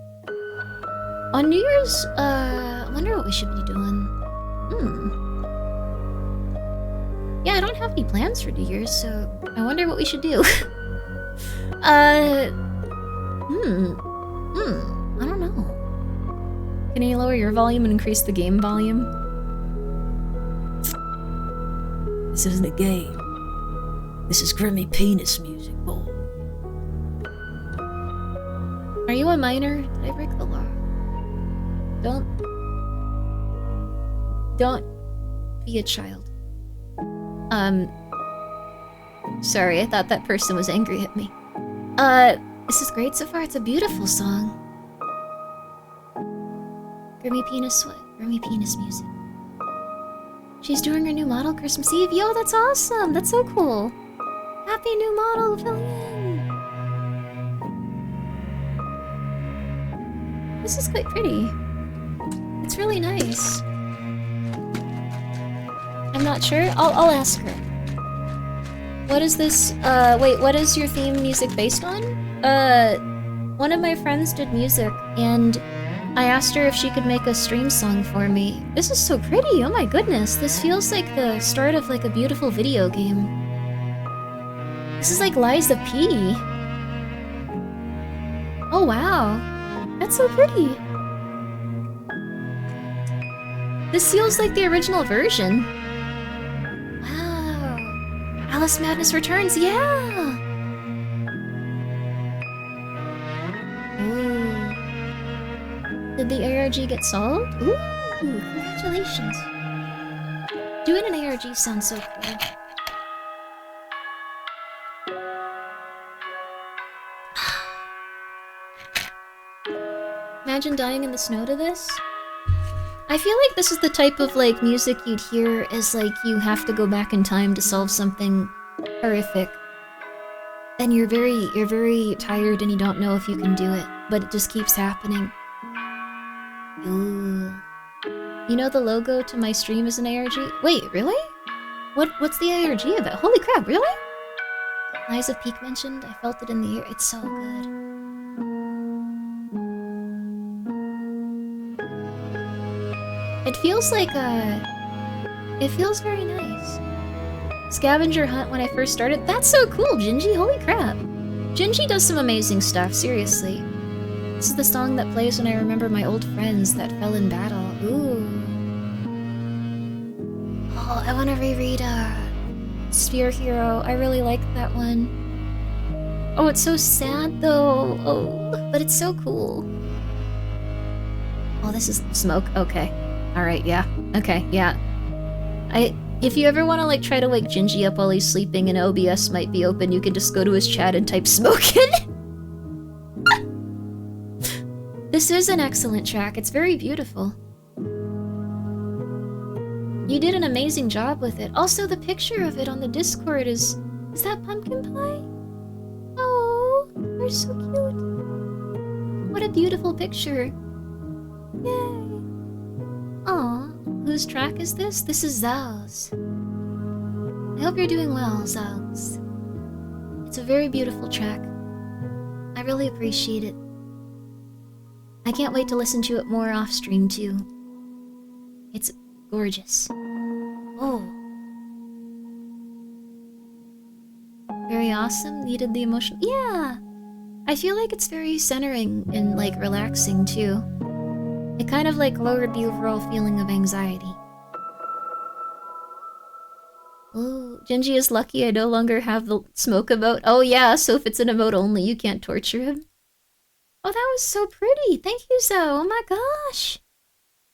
on New Year's, I wonder what we should be doing. Yeah, I don't have any plans for New Year's, so I wonder what we should do. I don't know. Can you lower your volume and increase the game volume? This isn't a game. This is Grimmi penis music, boy. Are you a minor? Did I break the law? Don't be a child. Sorry, I thought that person was angry at me. This is great so far. It's a beautiful song. Grimmi penis music. She's doing her new model Christmas Eve. Yo, that's awesome. That's so cool. Happy new model, Villian. This is quite pretty. It's really nice. I'm not sure. I'll ask her. What is this? Wait, what is your theme music based on? One of my friends did music, and I asked her if she could make a stream song for me. This is so pretty, oh my goodness. This feels like the start of, like, a beautiful video game. This is like Liza P. Oh wow. That's so pretty. This feels like the original version. Wow. Alice Madness Returns, yeah! Ooh. The Did the ARG get solved? Ooh, congratulations. Doing an ARG sounds so cool. Imagine dying in the snow to this. I feel like this is the type of like music you'd hear as like you have to go back in time to solve something horrific. And you're very tired and you don't know if you can do it, but it just keeps happening. Ooh. You know the logo to my stream is an ARG? Wait, really? What's the ARG about? Holy crap, really? Lies of Peak mentioned, I felt it in the air. It's so good. It feels like it feels very nice. Scavenger hunt when I first started. That's so cool, Gingy. Holy crap. Gingy does some amazing stuff, seriously. This is the song that plays when I remember my old friends that fell in battle. Ooh. Oh, I want to reread Sphere Hero. I really like that one. Oh, it's so sad though. Oh, but it's so cool. Oh, this is smoke. Okay. Alright, yeah. Okay, yeah. If you ever want to like try to wake Gingy up while he's sleeping and OBS might be open, you can just go to his chat and type smokin'. This is an excellent track. It's very beautiful. You did an amazing job with it. Also, the picture of it on the Discord is that pumpkin pie? Oh, they're so cute. What a beautiful picture. Yay. Aw, whose track is this? This is Zal's. I hope you're doing well, Zal's. It's a very beautiful track. I really appreciate it. I can't wait to listen to it more off stream too. It's gorgeous. Oh. Very awesome. Needed the emotion. Yeah! I feel like it's very centering and like relaxing too. It kind of like lowered the overall feeling of anxiety. Oh, Gingy is lucky I no longer have the smoke emote. Oh yeah, so if it's an emote only, you can't torture him. Oh, that was so pretty. Thank you, Zo. Oh my gosh.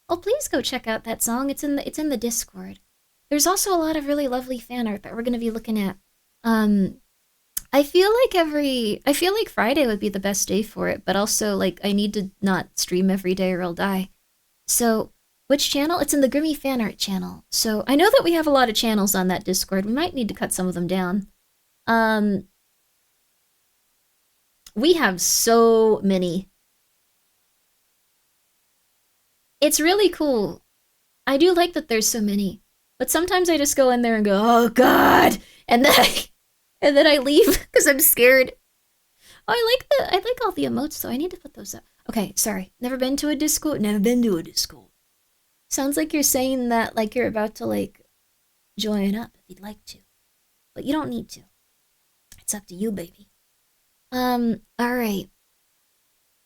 Oh, please go check out that song. It's in the Discord. There's also a lot of really lovely fan art that we're gonna be looking at. I feel like Friday would be the best day for it, but also like I need to not stream every day or I'll die. So, which channel? It's in the Grimmi fan art channel. So, I know that we have a lot of channels on that Discord. We might need to cut some of them down. We have so many. It's really cool. I do like that there's so many. But sometimes I just go in there and go, "Oh god." And then I leave because I'm scared. Oh, I like all the emotes though. I need to put those up. Okay, sorry. Never been to a Discord? Never been to a Discord. Sounds like you're saying that like you're about to like join up if you'd like to. But you don't need to. It's up to you, baby. Alright.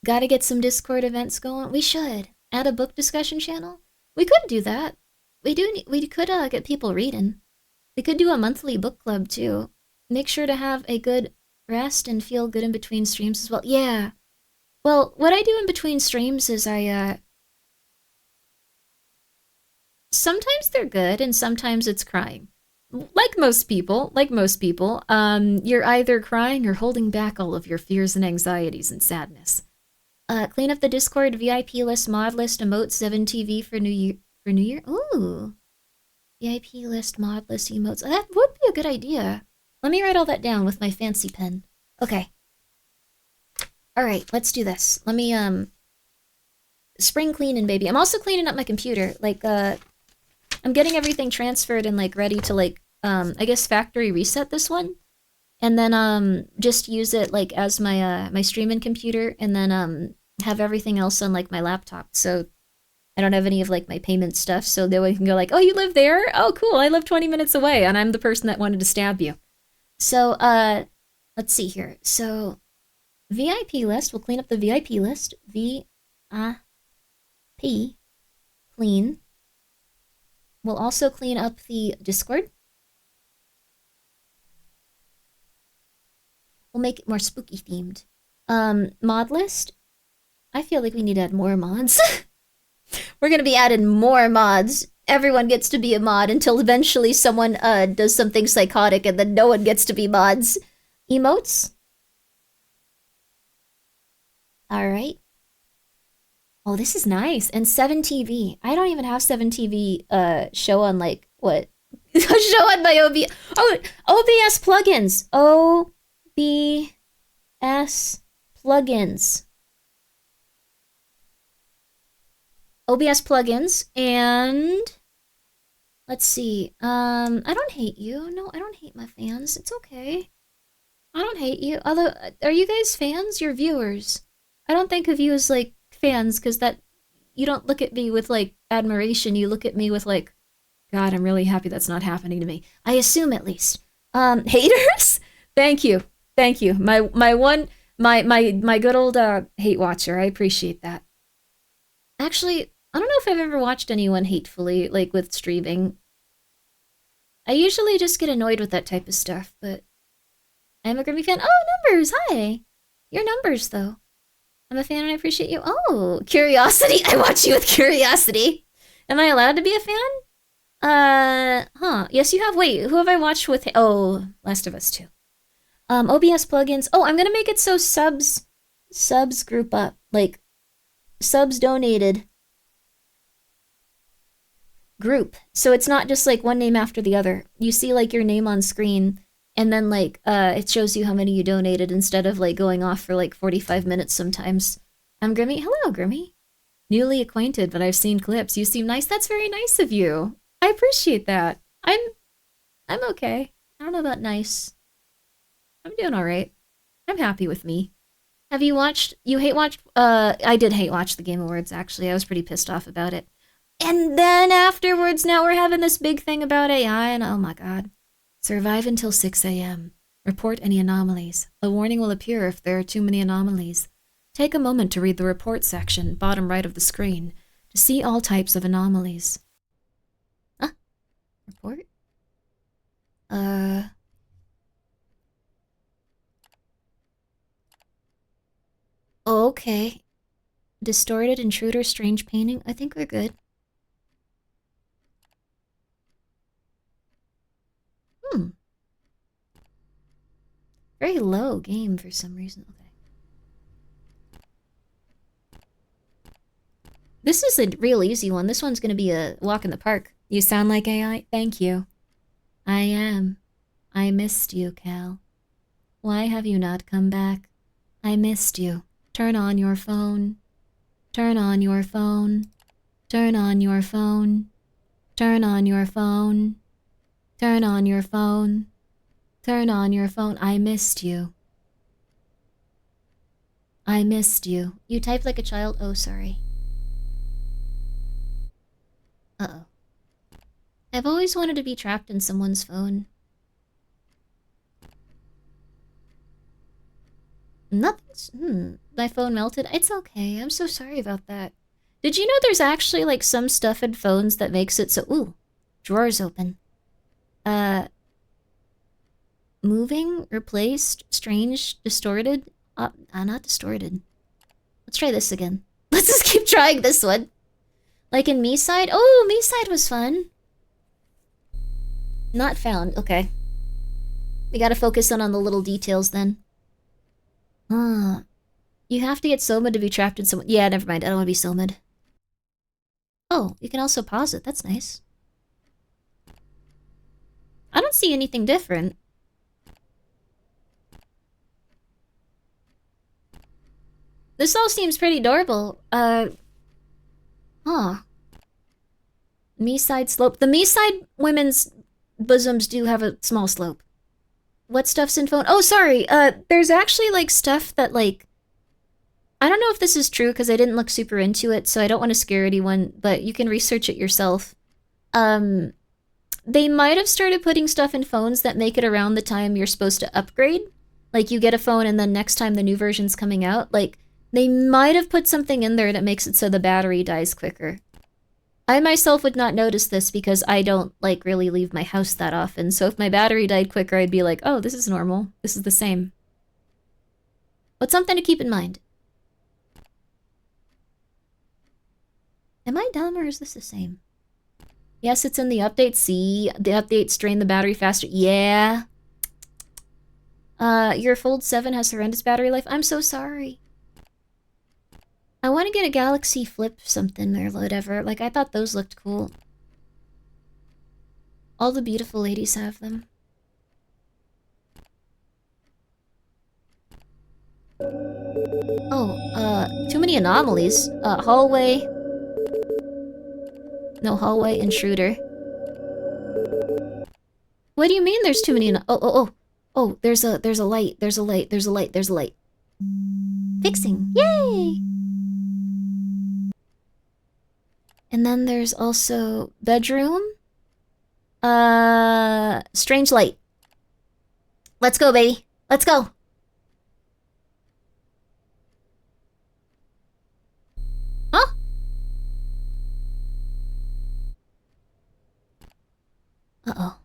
Gotta get some Discord events going. We should. Add a book discussion channel? We could do that. We could get people reading. We could do a monthly book club too. Make sure to have a good rest and feel good in between streams as well. Yeah. Well, what I do in between streams is sometimes they're good and sometimes it's crying. Like most people, you're either crying or holding back all of your fears and anxieties and sadness. Clean up the Discord, VIP list, mod list, emote, 7TV for New Year. Ooh. VIP list, mod list, emotes. That would be a good idea. Let me write all that down with my fancy pen. Okay. Alright, let's do this. Let me, spring cleaning, baby. I'm also cleaning up my computer. Like, I'm getting everything transferred and, like, ready to, like, I guess factory reset this one. And then, just use it, like, as my, my streaming computer. And then, have everything else on, like, my laptop. So I don't have any of, like, my payment stuff. So that way I can go, like, oh, you live there? Oh, cool. I live 20 minutes away. And I'm the person that wanted to stab you. So, let's see here. So, VIP list. We'll clean up the VIP list. VIP. Clean. We'll also clean up the Discord. We'll make it more spooky themed. Mod list. I feel like we need to add more mods. We're gonna be adding more mods. Everyone gets to be a mod until eventually someone does something psychotic and then no one gets to be mods. Emotes? Alright. Oh, this is nice. And 7TV. I don't even have 7TV show on like what? show on my OBS. Oh, OBS plugins. OBS plugins. OBS plugins and let's see. I don't hate you. No, I don't hate my fans. It's okay. I don't hate you. Although, are you guys fans? You're viewers. I don't think of you as like fans because that you don't look at me with like admiration. You look at me with like, God, I'm really happy that's not happening to me. I assume at least. Haters? Thank you. Thank you. My good old hate watcher. I appreciate that. Actually, I don't know if I've ever watched anyone hatefully, like with streaming. I usually just get annoyed with that type of stuff, but I'm a Grimmi fan. Oh, Numbers, hi! Your Numbers, though. I'm a fan and I appreciate you. Oh, Curiosity! I watch you with Curiosity! Am I allowed to be a fan? Yes, you have. Wait, who have I watched with? Oh, Last of Us 2. OBS plugins. Oh, I'm gonna make it so subs group up. Like, subs donated group. So it's not just like one name after the other. You see like your name on screen and then like it shows you how many you donated instead of like going off for like 45 minutes sometimes. I'm Grimmi. Hello, Grimmi. Newly acquainted, but I've seen clips. You seem nice. That's very nice of you. I appreciate that. I'm okay. I don't know about nice. I'm doing all right. I'm happy with me. Have you watched? You hate watched? I did hate watch the Game Awards. Actually, I was pretty pissed off about it. And then afterwards, now we're having this big thing about AI, and oh my god. Survive until 6 a.m. Report any anomalies. A warning will appear if there are too many anomalies. Take a moment to read the report section, bottom right of the screen, to see all types of anomalies. Report? Okay. Distorted intruder, strange painting. I think we're good. Very low game for some reason. Okay. This is a real easy one. This one's gonna be a walk in the park. You sound like AI? Thank you. I am. I missed you, Cal. Why have you not come back? I missed you. Turn on your phone. Turn on your phone. Turn on your phone. Turn on your phone. Turn on your phone. Turn on your phone. I missed you. I missed you. You type like a child? Oh, sorry. Uh-oh. I've always wanted to be trapped in someone's phone. Nothing's... My phone melted? It's okay. I'm so sorry about that. Did you know there's actually, like, some stuff in phones that makes it so... Ooh. Drawers open. Moving, replaced, strange, distorted. Not distorted. Let's try this again. Let's just keep trying this one. Like in Me Side? Oh, Me Side was fun. Not found. Okay. We gotta focus on the little details then. You have to get Soma to be trapped in someone. Yeah, never mind. I don't want to be Soma'd. Oh, you can also pause it. That's nice. I don't see anything different. This all seems pretty adorable. Me side slope. The me side women's bosoms do have a small slope. What stuff's in phone? Oh, sorry. There's actually, like, stuff that, like... I don't know if this is true because I didn't look super into it, so I don't want to scare anyone, but you can research it yourself. They might have started putting stuff in phones that make it around the time you're supposed to upgrade. Like, you get a phone and then next time the new version's coming out, like, they might have put something in there that makes it so the battery dies quicker. I myself would not notice this because I don't, like, really leave my house that often, so if my battery died quicker, I'd be like, oh, this is normal. This is the same. But something to keep in mind. Am I dumb or is this the same? Yes, it's in the update. See, the updates drain the battery faster. Yeah. Your Fold 7 has horrendous battery life. I'm so sorry. I want to get a Galaxy Flip something or whatever. Like, I thought those looked cool. All the beautiful ladies have them. Oh, too many anomalies. Hallway. No, hallway, intruder. What do you mean there's too many Oh, there's a light, there's a light, there's a light, there's a light. Fixing. Yay! And then there's also bedroom. Strange light. Let's go, baby. Let's go. Huh? Uh-oh.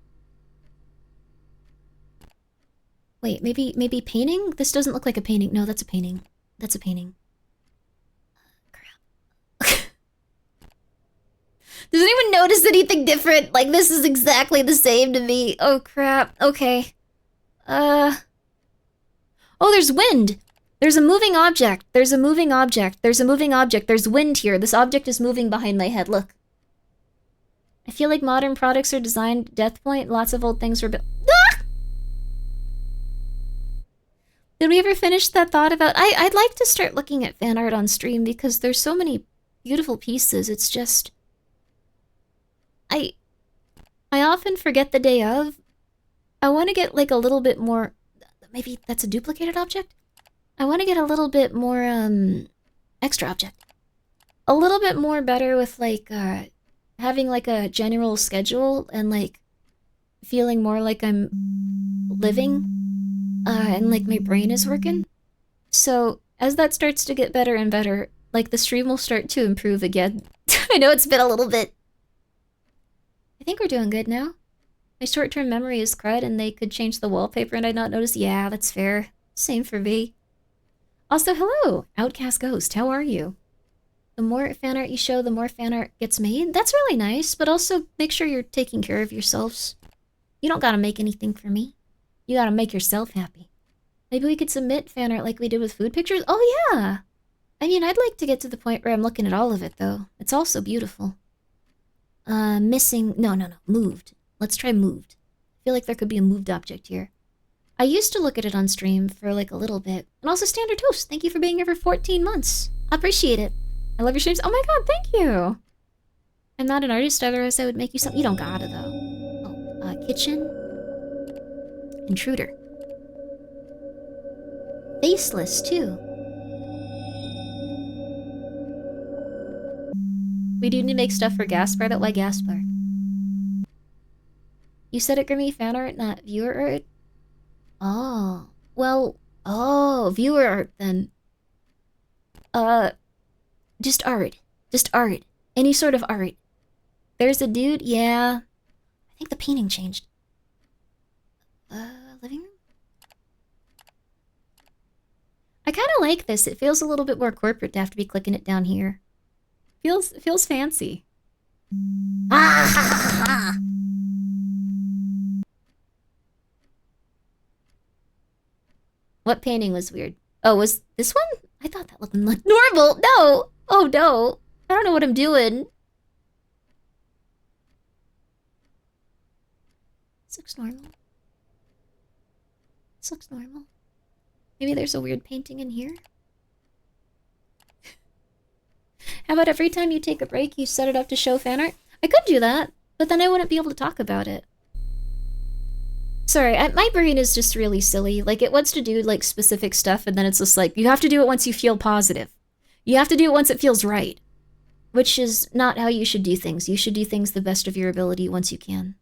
Wait, maybe painting? This doesn't look like a painting. No, that's a painting. That's a painting. Crap. Does anyone notice anything different? Like, this is exactly the same to me. Oh, crap. Okay. Oh, there's wind! There's a moving object. There's a moving object. There's a moving object. There's wind here. This object is moving behind my head. Look. I feel like modern products are designed death point. Lots of old things were built. Ah! Did we ever finish that thought about... I'd like to start looking at fan art on stream because there's so many beautiful pieces. It's just... I often forget the day of. I want to get like a little bit more... Maybe that's a duplicated object? I want to get a little bit more, extra object. A little bit more better with, like, having, like, a general schedule and, like, feeling more like I'm living, and, like, my brain is working. So, as that starts to get better and better, like, the stream will start to improve again. I know it's been a little bit. I think we're doing good now. My short-term memory is crud and they could change the wallpaper and I'd not notice. Yeah, that's fair. Same for me. Also, hello, Outcast Ghost. How are you? The more fan art you show, the more fan art gets made. That's really nice, but also make sure you're taking care of yourselves. You don't gotta make anything for me. You gotta make yourself happy. Maybe we could submit fan art like we did with food pictures? Oh, yeah! I mean, I'd like to get to the point where I'm looking at all of it, though. It's also beautiful. Missing... No. Moved. Let's try moved. I feel like there could be a moved object here. I used to look at it on stream for like a little bit. And also Standard Toast, thank you for being here for 14 months. I appreciate it. I love your streams. Oh my god, thank you! I'm not an artist, otherwise I would make you something. You don't gotta, though. Oh, kitchen. Intruder. Faceless, too. We do need to make stuff for Gaspar. Why Gaspar? You said it, Grimmi, fan art, not viewer art? Oh. Well, viewer art, then. Just art. Just art. Any sort of art. There's a dude, yeah. I think the painting changed. Living room? I kind of like this. It feels a little bit more corporate to have to be clicking it down here. Feels fancy. Ah! What painting was weird? Oh, was this one? I thought that looked like normal. No! Oh no! I don't know what I'm doing. This looks normal. This looks normal. Maybe there's a weird painting in here? How about every time you take a break, you set it up to show fan art? I could do that, but then I wouldn't be able to talk about it. Sorry, my brain is just really silly. Like, it wants to do, like, specific stuff, and then it's just like, you have to do it once you feel positive. You have to do it once it feels right. Which is not how you should do things. You should do things the best of your ability once you can.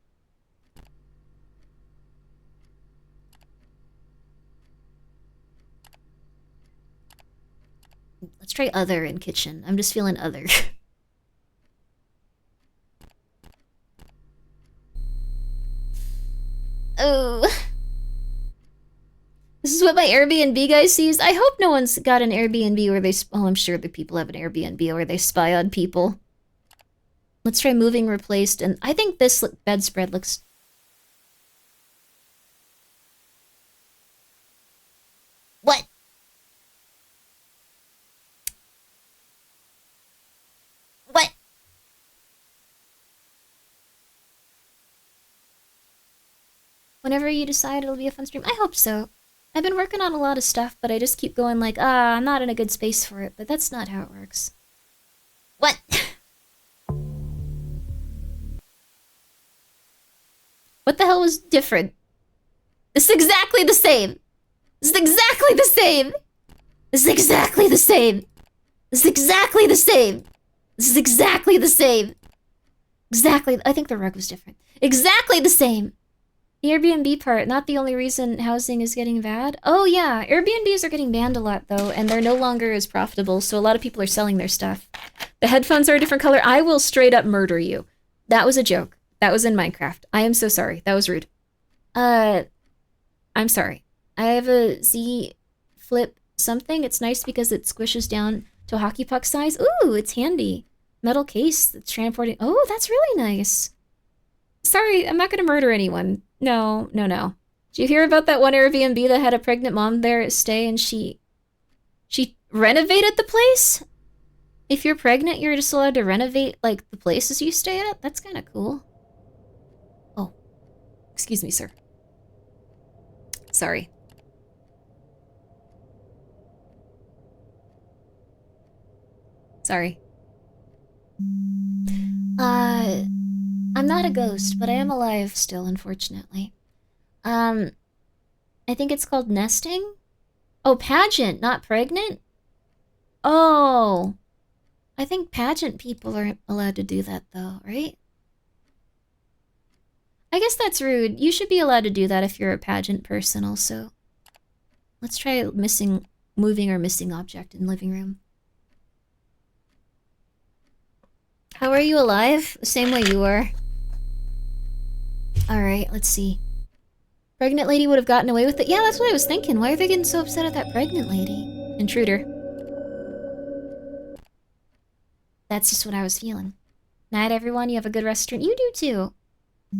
Let's try other in kitchen. I'm just feeling other. Oh. This is what my Airbnb guy sees. I hope no one's got an Airbnb where they... Oh, I'm sure the people have an Airbnb where they spy on people. Let's try moving replaced, and I think this bedspread looks... What? What? Whenever you decide it'll be a fun stream. I hope so. I've been working on a lot of stuff, but I just keep going like, I'm not in a good space for it, but that's not how it works. What? What the hell was different? It's exactly the same. It's exactly the same. It's exactly the same. It's exactly the same. This is exactly the same. Exactly. I think the rug was different. Exactly the same. The Airbnb part, not the only reason housing is getting bad. Oh yeah, Airbnbs are getting banned a lot though, and they're no longer as profitable, so a lot of people are selling their stuff. The headphones are a different color. I will straight up murder you. That was a joke. That was in Minecraft. I am so sorry. That was rude. I'm sorry. I have a Z Flip something. It's nice because it squishes down to a hockey puck size. Ooh, it's handy. Metal case that's transporting. Oh, that's really nice. Sorry, I'm not gonna murder anyone. No. Did you hear about that one Airbnb that had a pregnant mom there stay and she renovated the place? If you're pregnant, you're just allowed to renovate, like, the places you stay at? That's kind of cool. Oh. Excuse me, sir. Sorry. Sorry. I'm not a ghost, but I am alive still, unfortunately. I think it's called nesting? Oh, pageant, not pregnant? Oh. I think pageant people aren't allowed to do that, though, right? I guess that's rude. You should be allowed to do that if you're a pageant person, also. Let's try moving or missing object in living room. How are you alive? The same way you are. Alright, let's see. Pregnant lady would have gotten away with it? Yeah, that's what I was thinking. Why are they getting so upset at that pregnant lady? Intruder. That's just what I was feeling. Night, everyone. You have a good restaurant. You do, too.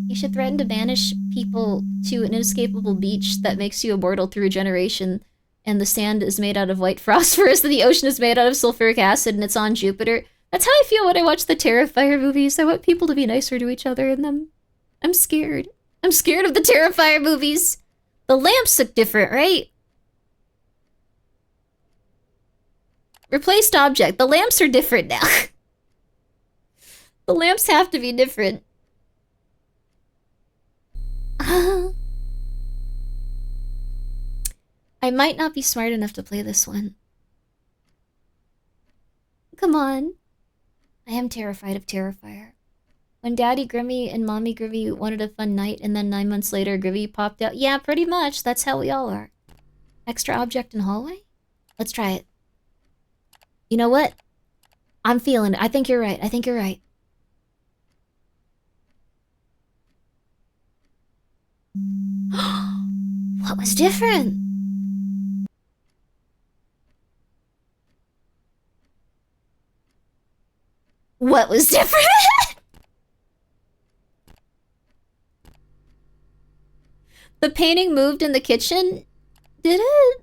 You should threaten to banish people to an inescapable beach that makes you immortal through regeneration, and the sand is made out of white phosphorus, and the ocean is made out of sulfuric acid, and it's on Jupiter. That's how I feel when I watch the Terrifier movies. I want people to be nicer to each other in them. I'm scared. I'm scared of the Terrifier movies. The lamps look different, right? Replaced object. The lamps are different now. The lamps have to be different. I might not be smart enough to play this one. Come on. I am terrified of Terrifier. When Daddy Grimmi and Mommy Grimmi wanted a fun night, and then 9 months later, Grimmi popped out. Yeah, pretty much. That's how we all are. Extra object in hallway? Let's try it. You know what? I'm feeling it. I think you're right. I think you're right. What was different? What was different? The painting moved in the kitchen? Did it?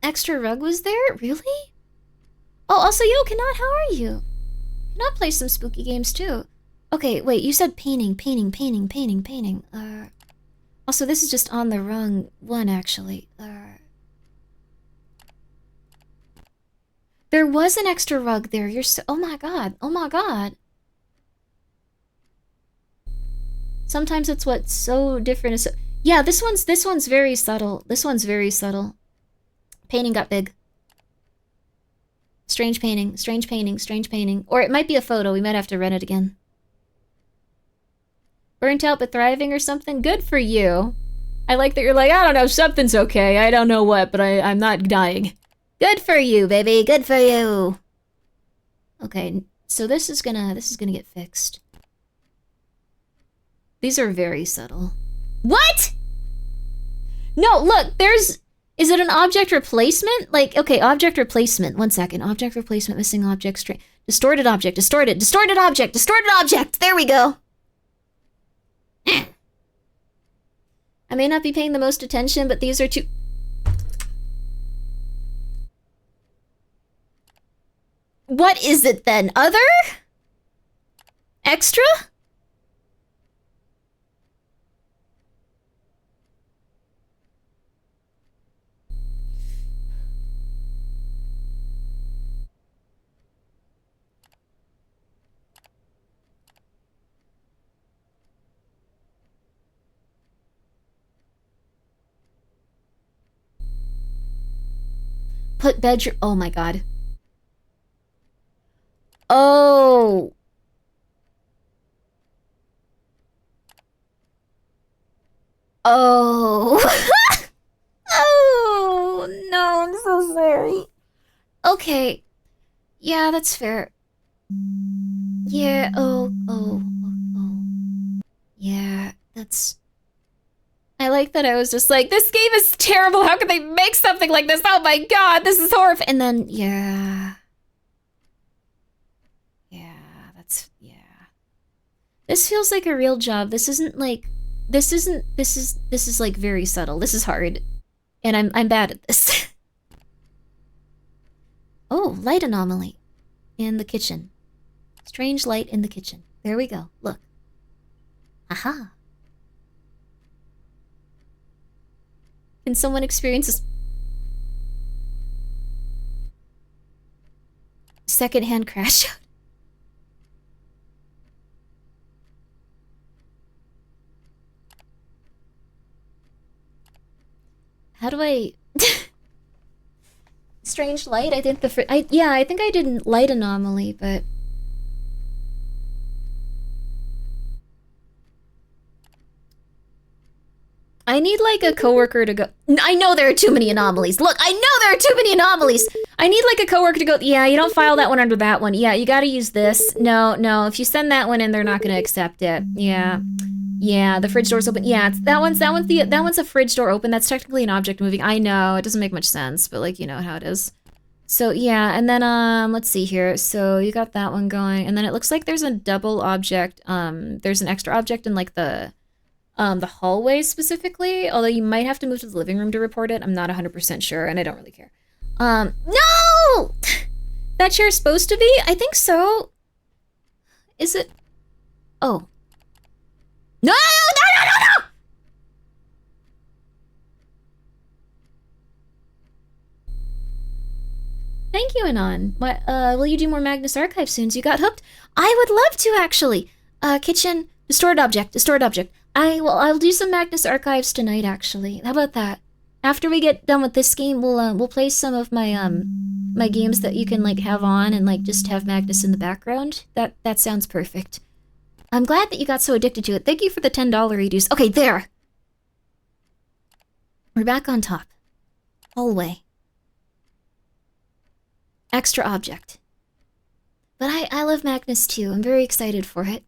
Extra rug was there? Really? Oh, also, yo, Cannot, how are you? Cannot play some spooky games, too. Okay, wait, you said painting. Also, this is just on the wrong one, actually. There was an extra rug there. You're so... Oh my god. Sometimes it's what's so different is so... Yeah, this one's very subtle. Painting got big. Strange painting. Or it might be a photo. We might have to rent it again. Burnt out but thriving or something? Good for you. I like that you're like, I don't know, something's okay. I don't know what, but I'm not dying. Good for you, baby. Good for you. Okay, so this is gonna get fixed. These are very subtle. What? No, look, there's... Is it an object replacement? Like, okay, object replacement. 1 second. Object replacement, missing object, straight. Distorted object, distorted object, distorted object. There we go. I may not be paying the most attention, but these are two... What is it then? Other? Extra? Put bedroom... Oh my god. Oh. Oh. Oh, no, I'm so sorry. Okay. Yeah, that's fair. Yeah, oh. Yeah, that's... I like that I was just like, this game is terrible. How could they make something like this? Oh my god, this is horrible. And then, yeah. Yeah, that's, yeah. This feels like a real job. This isn't like, this is like very subtle. This is hard. And I'm bad at this. Oh, light anomaly in the kitchen. Strange light in the kitchen. There we go. Look. Aha. Can someone experience this? Secondhand crash. How do I... Strange light? I think yeah, I think I did light anomaly, but... I need, like, a coworker to go... I know there are too many anomalies! Look, I know there are too many anomalies! I need, like, a coworker to go... Yeah, you don't file that one under that one. Yeah, you gotta use this. No, if you send that one in, they're not gonna accept it. Yeah. Yeah, the fridge door's open. Yeah, that one's a fridge door open. That's technically an object moving. I know, it doesn't make much sense, but, like, you know how it is. So, yeah, and then, let's see here. So, you got that one going, and then it looks like there's a double object. There's an extra object in, like, the hallway specifically, although you might have to move to the living room to report it. I'm not 100% sure, and I don't really care. No! That chair's supposed to be? I think so. Is it? Oh. No! Thank you, Anon. What, will you do more Magnus Archives soon? You got hooked? I would love to, actually. Kitchen, distorted object. I'll do some Magnus Archives tonight, actually. How about that? After we get done with this game, we'll play some of my, my games that you can, like, have on and, like, just have Magnus in the background. That sounds perfect. I'm glad that you got so addicted to it. Thank you for the $10 reduce. Okay, there! We're back on top. Hallway. Extra object. But I love Magnus, too. I'm very excited for it.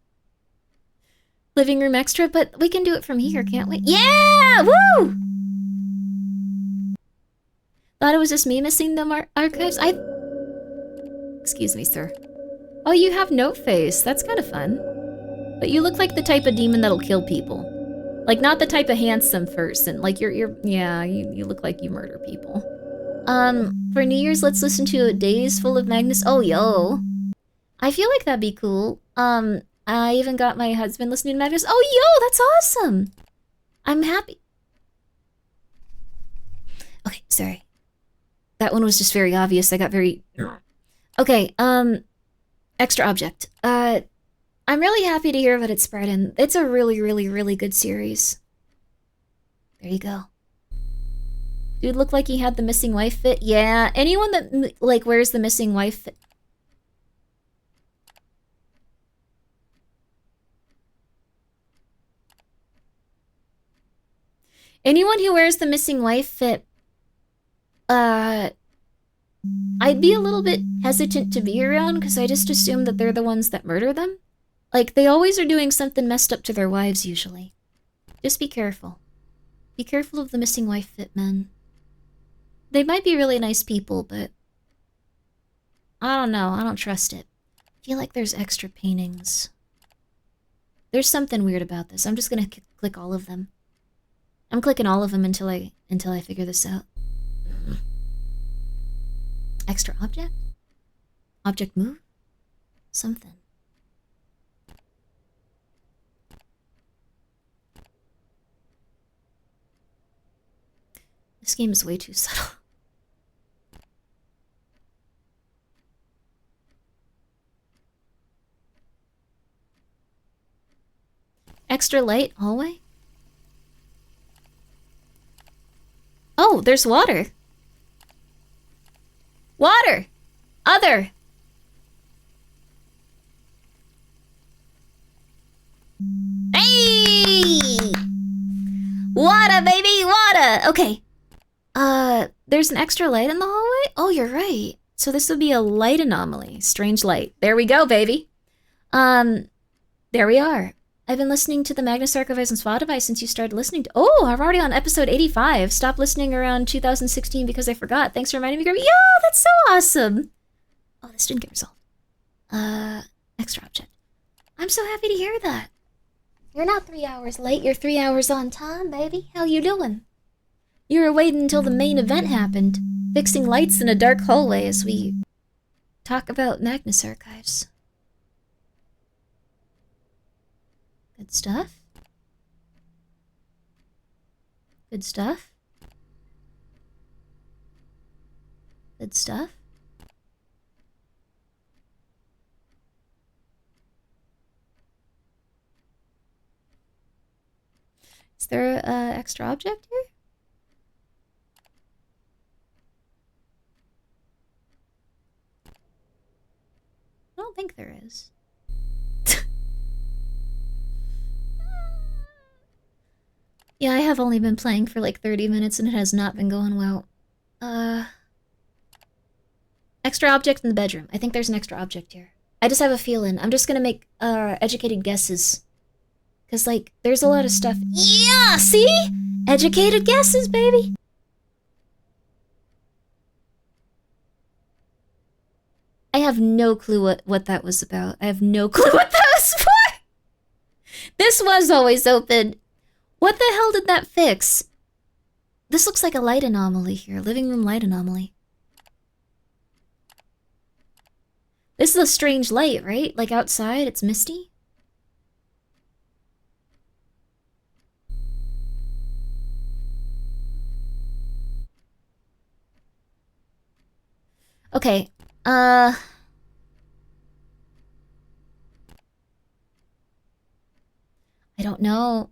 Living room extra, but we can do it from here, can't we? Yeah! Woo! Thought it was just me missing the archives? Excuse me, sir. Oh, you have no face. That's kind of fun. But you look like the type of demon that'll kill people. Like, not the type of handsome person. Like, yeah, you look like you murder people. For New Year's, let's listen to Days Full of Magnus. Oh, yo. I feel like that'd be cool. I even got my husband listening to Magnus. Oh, yo, that's awesome. I'm happy. Okay, sorry. That one was just very obvious. I got very... Okay, extra object. I'm really happy to hear about it, Spartan. It's a really, really, really good series. There you go. Dude looked like he had the missing wife fit. Yeah, anyone that, like, wears the missing wife fit. Anyone who wears the missing wife fit, I'd be a little bit hesitant to be around because I just assume that they're the ones that murder them. Like, they always are doing something messed up to their wives, usually. Just be careful. Be careful of the missing wife fit, men. They might be really nice people, but I don't know. I don't trust it. I feel like there's extra paintings. There's something weird about this. I'm just gonna click all of them. I'm clicking all of them until I figure this out. Extra object? Object move? Something. This game is way too subtle. Extra light hallway? Oh, there's water. Water! Other! Hey! Water, baby, water! Okay. There's an extra light in the hallway? Oh, you're right. So this would be a light anomaly. Strange light. There we go, baby. There we are. I've been listening to the Magnus Archives on Spotify since you started listening to— Oh, I'm already on episode 85. Stopped listening around 2016 because I forgot. Thanks for reminding me, Grimmi. Yo, that's so awesome. Oh, this didn't get resolved. Extra object. I'm so happy to hear that. You're not 3 hours late. You're 3 hours on time, baby. How you doing? You were waiting until the main event happened, fixing lights in a dark hallway as we talk about Magnus Archives. Good stuff. Good stuff. Good stuff. Is there an extra object here? I don't think there is. Yeah, I have only been playing for like 30 minutes and it has not been going well. Extra object in the bedroom. I think there's an extra object here. I just have a feeling. I'm just gonna make educated guesses. Cause like, there's a lot of stuff. Yeah, see? Educated guesses, baby! I have no clue what that was about. I have no clue what that was for! This was always open. What the hell did that fix? This looks like a light anomaly here. Living room light anomaly. This is a strange light, right? Like outside, it's misty? Okay, I don't know.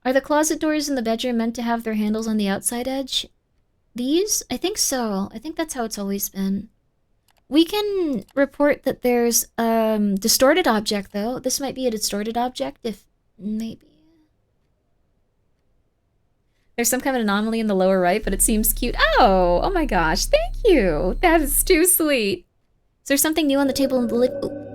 Are the closet doors in the bedroom meant to have their handles on the outside edge? These? I think so. I think that's how it's always been. We can report that there's distorted object though. This might be a distorted object if maybe. There's some kind of anomaly in the lower right, but it seems cute. Oh my gosh, thank you. That is too sweet. Is there something new on the table in the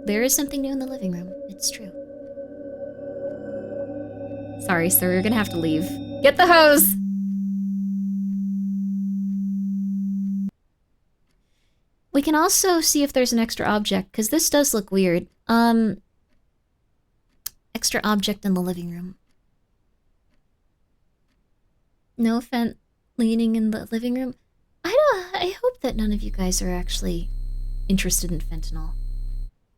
There is something new in the living room. It's true. Sorry, sir, you're gonna have to leave. Get the hose! We can also see if there's an extra object, because this does look weird. Extra object in the living room. No fent leaning in the living room. I hope that none of you guys are actually interested in fentanyl.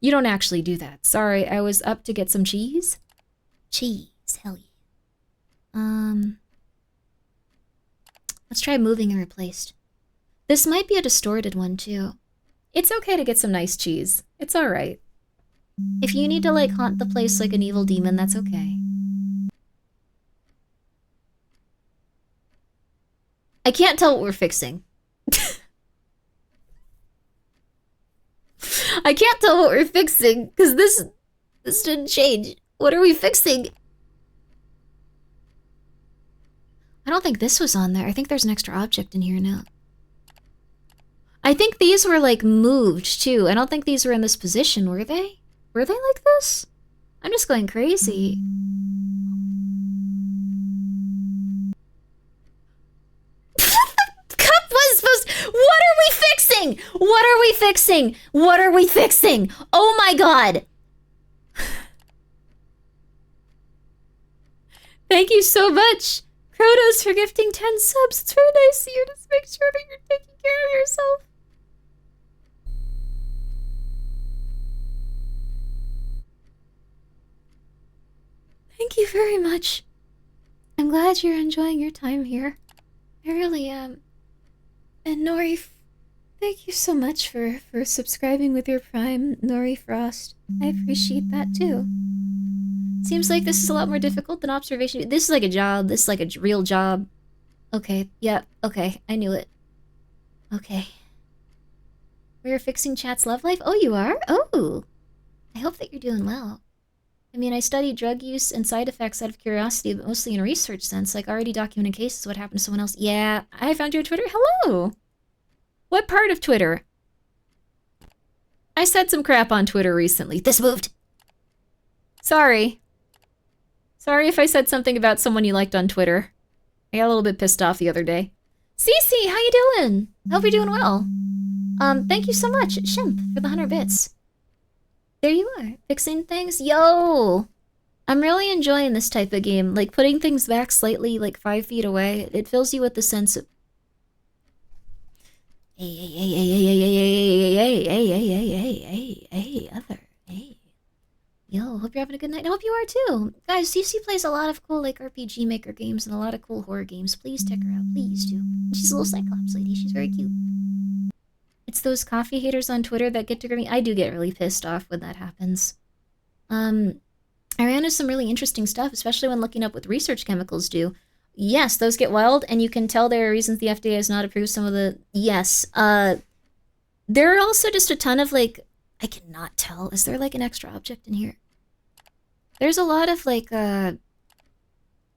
You don't actually do that. Sorry, I was up to get some cheese. Cheese, hell yeah. Let's try moving and replaced. This might be a distorted one too. It's okay to get some nice cheese. It's alright. If you need to like haunt the place like an evil demon, that's okay. I can't tell what we're fixing. I can't tell what we're fixing, because this didn't change. What are we fixing? I don't think this was on there. I think there's an extra object in here now. I think these were, like, moved, too. I don't think these were in this position, were they? Were they like this? I'm just going crazy. fixing? What are we fixing? Oh my god! Thank you so much, Krotos, for gifting 10 subs. It's very nice of you. Just make sure that you're taking care of yourself. Thank you very much. I'm glad you're enjoying your time here. I really am. And Nori, thank you so much for subscribing with your Prime, Nori Frost. I appreciate that too. Seems like this is a lot more difficult than observation. This is like a job. This is like a real job. Okay, yeah, okay, I knew it. Okay. We're fixing chat's love life? Oh, you are? Oh! I hope that you're doing well. I mean, I studied drug use and side effects out of curiosity, but mostly in a research sense, like already documented cases, what happened to someone else. Yeah, I found you on Twitter. Hello! What part of Twitter? I said some crap on Twitter recently. This moved! Sorry. Sorry if I said something about someone you liked on Twitter. I got a little bit pissed off the other day. Cece, how you doing? Hope you're doing well. Thank you so much, Shimp, for the 100 bits. There you are, fixing things. Yo! I'm really enjoying this type of game. Like, putting things back slightly, like, 5 feet away. It fills you with the sense of... Hey, other. Hey. Yo, hope you're having a good night. I hope you are too. Guys, CC plays a lot of cool, like, RPG Maker games and a lot of cool horror games. Please check her out. Please do. She's a little Cyclops lady. She's very cute. It's those coffee haters on Twitter that get to Grimmi. I do get really pissed off when that happens. I ran into some really interesting stuff, especially when looking up what research chemicals do. Yes, those get wild, and you can tell there are reasons the FDA has not approved some of the... Yes. There are also just a ton of, like... I cannot tell. Is there, like, an extra object in here? There's a lot of, like,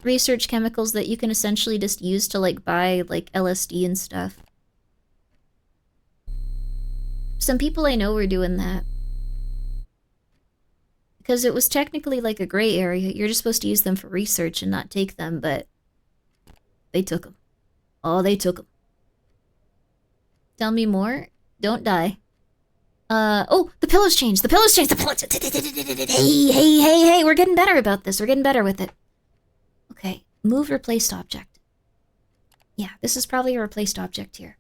research chemicals that you can essentially just use to, like, buy, like, LSD and stuff. Some people I know were doing that. Because it was technically like a gray area. You're just supposed to use them for research and not take them, but... They took them. Oh, they took them. Tell me more. Don't die. Oh, the pillows changed. The pillows changed. The pillows... Hey, we're getting better about this. We're getting better with it. Okay, move replaced object. Yeah, this is probably a replaced object here.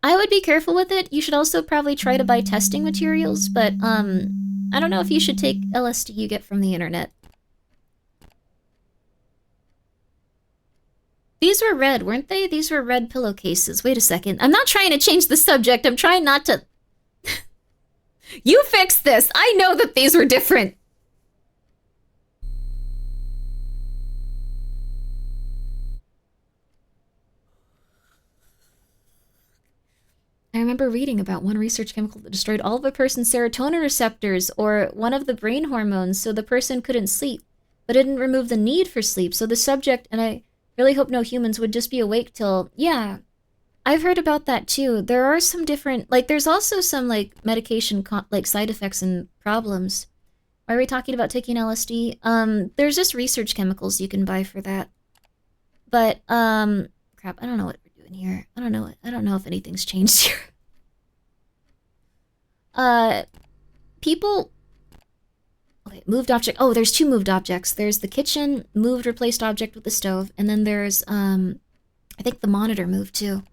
I would be careful with it. You should also probably try to buy testing materials, but, I don't know if you should take LSD you get from the internet. These were red, weren't they? These were red pillowcases. Wait a second. I'm not trying to change the subject. I'm trying not to... You fixed this! I know that these were different! I remember reading about one research chemical that destroyed all of a person's serotonin receptors or one of the brain hormones so the person couldn't sleep, but it didn't remove the need for sleep. So the subject, and I really hope no humans, would just be awake till... Yeah, I've heard about that too. There are some different... Like, there's also some, like, medication, like, side effects and problems. Why are we talking about taking LSD? There's just research chemicals you can buy for that. But, crap, I don't know what we're doing here. I don't know if anything's changed here. People... Okay, moved object. Oh, there's 2 moved objects. There's the kitchen moved replaced object with the stove, and then there's, I think the monitor moved too.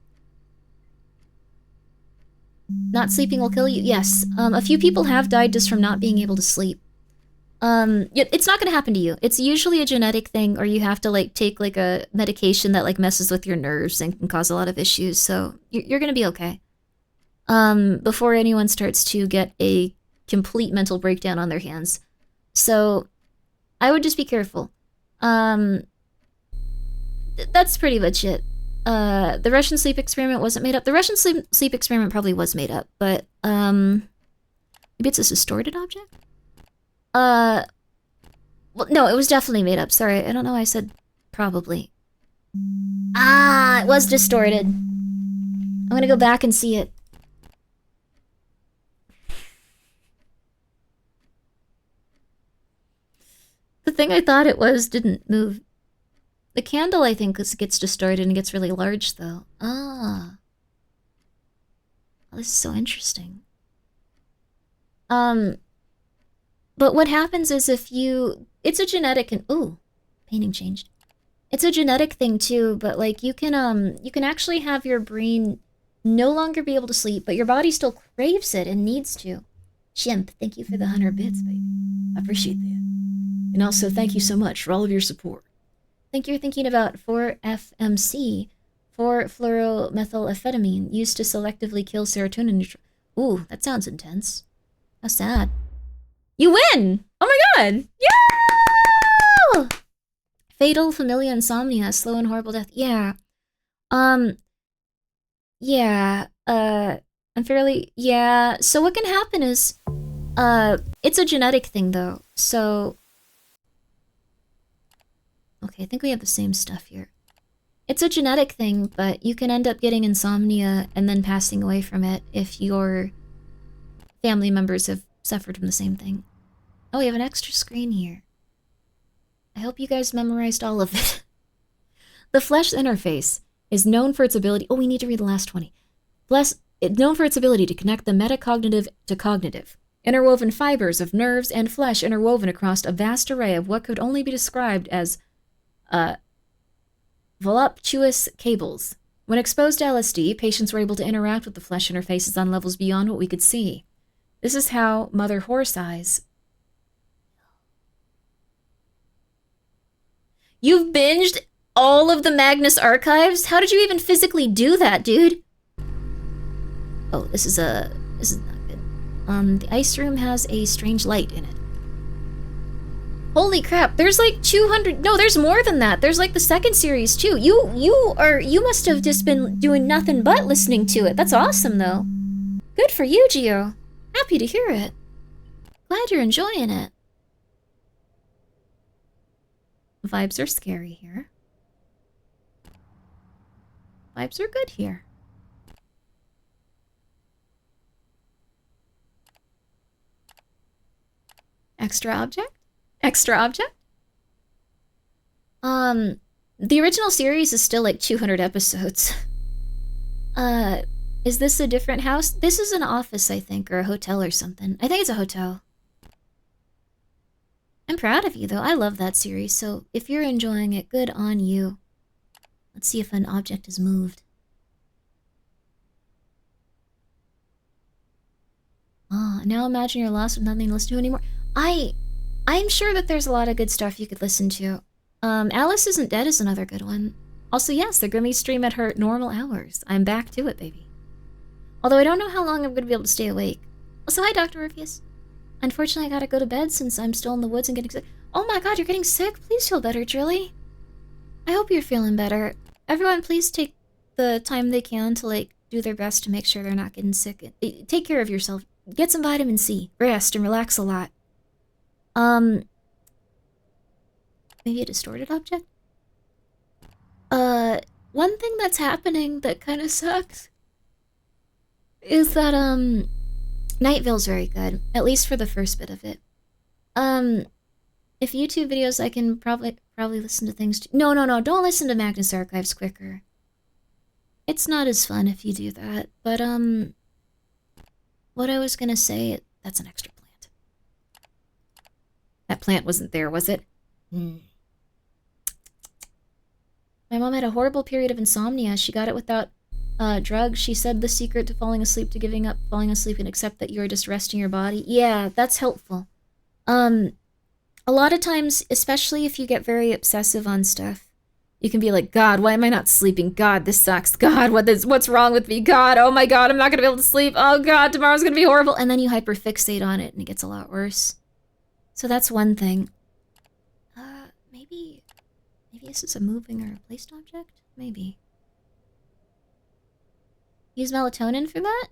Not sleeping will kill you? Yes. A few people have died just from not being able to sleep. It's not gonna happen to you. It's usually a genetic thing, or you have to, like, take, like, a medication that, like, messes with your nerves and can cause a lot of issues, so you're gonna be okay. Before anyone starts to get a complete mental breakdown on their hands. So, I would just be careful. That's pretty much it. The Russian sleep experiment wasn't made up. The Russian sleep experiment probably was made up, but, maybe it's a distorted object? Well, no, it was definitely made up. Sorry, I don't know why I said probably. Ah, it was distorted. I'm gonna go back and see it. The thing I thought it was didn't move. The candle, I think, gets distorted and gets really large, though. Ah. Oh, this is so interesting. But what happens is if you... It's a genetic... Ooh, painting changed. It's a genetic thing too, but like you can actually have your brain no longer be able to sleep, but your body still craves it and needs to. Chimp, thank you for the 100 bits, baby. I appreciate that. And also, thank you so much for all of your support. Think you're thinking about 4-FMC, 4-fluoromethylamphetamine, used to selectively kill serotonin. Ooh, that sounds intense. How sad. You win! Oh my god! Yeah! Fatal familial insomnia, slow and horrible death. Yeah. Yeah. I'm fairly... Yeah. So what can happen is... It's a genetic thing, though. So... Okay, I think we have the same stuff here. It's a genetic thing, but you can end up getting insomnia and then passing away from it if your family members have suffered from the same thing. Oh, we have an extra screen here. I hope you guys memorized all of it. The flesh interface is known for its ability... Oh, we need to read the last 20. Known for its ability to connect the metacognitive to cognitive. Interwoven fibers of nerves and flesh interwoven across a vast array of what could only be described as voluptuous cables. When exposed to LSD, patients were able to interact with the flesh interfaces on levels beyond what we could see. This is how Mother Horse Eyes... You've binged all of the Magnus Archives? How did you even physically do that, dude? Oh, this is not good. The ice room has a strange light in it. Holy crap, there's like 200... No, there's more than that. There's like the second series, too. You must have just been doing nothing but listening to it. That's awesome, though. Good for you, Gio. Happy to hear it. Glad you're enjoying it. Vibes are scary here. Vibes are good here. Extra object? Extra object? The original series is still like 200 episodes. Is this a different house? This is an office, I think, or a hotel or something. I think it's a hotel. I'm proud of you, though. I love that series, so if you're enjoying it, good on you. Let's see if an object is moved. Ah, now imagine you're lost with nothing to listen to anymore. I'm sure that there's a lot of good stuff you could listen to. Alice Isn't Dead is another good one. Also, yes, the Grimmi stream at her normal hours. I'm back to it, baby. Although I don't know how long I'm going to be able to stay awake. Also, hi, Dr. Orpheus. Unfortunately, I gotta go to bed since I'm still in the woods and getting sick. Oh my god, you're getting sick? Please feel better, Drilly. I hope you're feeling better. Everyone, please take the time they can to, like, do their best to make sure they're not getting sick. Take care of yourself. Get some vitamin C. Rest and relax a lot. Maybe a distorted object? One thing that's happening that kind of sucks is that, Nightville's very good, at least for the first bit of it. If YouTube videos, I can probably listen to things. No, don't listen to Magnus Archives quicker. It's not as fun if you do that, but, what I was gonna say, that's an extra plant. That plant wasn't there, was it? My mom had a horrible period of insomnia. She got it without drugs. She said the secret to falling asleep, to giving up falling asleep and accept that you're just resting your body. Yeah, that's helpful. A lot of times, especially if you get very obsessive on stuff, you can be like, God, why am I not sleeping? God, this sucks. God, what's wrong with me? God, oh my God, I'm not gonna be able to sleep. Oh God, tomorrow's gonna be horrible. And then you hyperfixate on it and it gets a lot worse. So that's one thing. Maybe this is a moving or a placed object? Maybe. Use melatonin for that?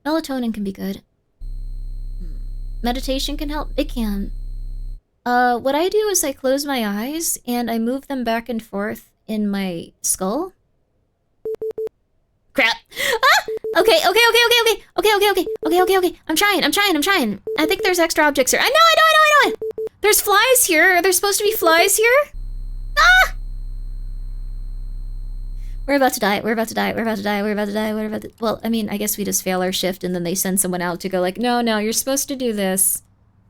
Melatonin can be good. Meditation can help? It can. What I do is I close my eyes and I move them back and forth in my skull. Crap! Ah! Okay. I'm trying. I think there's extra objects here. I know it! There's flies here. Are there supposed to be flies here? Ah! We're about to die, we're about to die, we're about to die, we're about to die, we're about to... Well, I mean, I guess we just fail our shift and then they send someone out to go like, no, no, you're supposed to do this.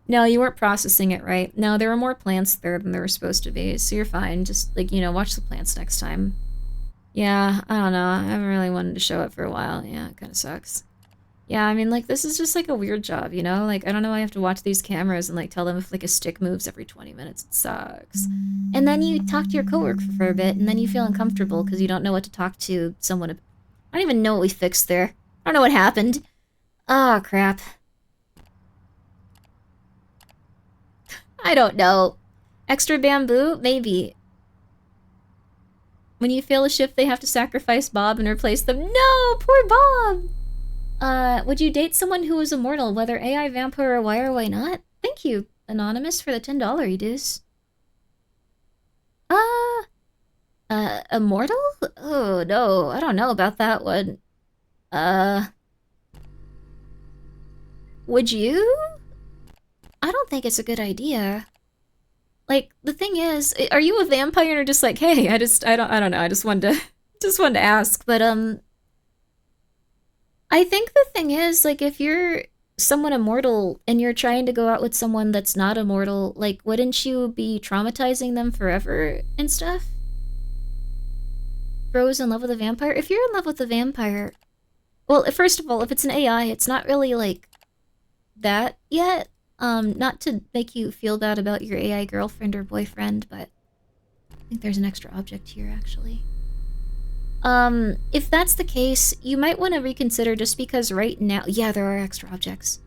No, you weren't processing it right. No, there were more plants there than there were supposed to be, so you're fine. Just, like, you know, watch the plants next time. Yeah, I don't know. I haven't really wanted to show up for a while. Yeah, it kind of sucks. Yeah, I mean, like, this is just, like, a weird job, you know? Like, I don't know, I have to watch these cameras and, like, tell them if, like, a stick moves every 20 minminutes. It sucks. And then you talk to your coworker for a bit, and then you feel uncomfortable because you don't know what to talk to someone about. I don't even know what we fixed there. I don't know what happened. Oh, crap. I don't know. Extra bamboo? Maybe. When you fail a shift, they have to sacrifice Bob and replace them. No! Poor Bob! Would you date someone who was immortal, whether AI, vampire, or why or why not? Thank you, Anonymous, for the $10 dues. Immortal? Oh, no, I don't know about that one. Would you? I don't think it's a good idea. Like, the thing is, are you a vampire or just like, hey, I don't know, I just wanted to ask, but, I think the thing is, like, if you're someone immortal and you're trying to go out with someone that's not immortal, like, wouldn't you be traumatizing them forever and stuff? Bro's in love with a vampire? If you're in love with a vampire, well, first of all, if it's an AI, it's not really, like, that yet. Not to make you feel bad about your AI girlfriend or boyfriend, but I think there's an extra object here, actually. If that's the case, you might want to reconsider just because right now... Yeah, there are extra objects.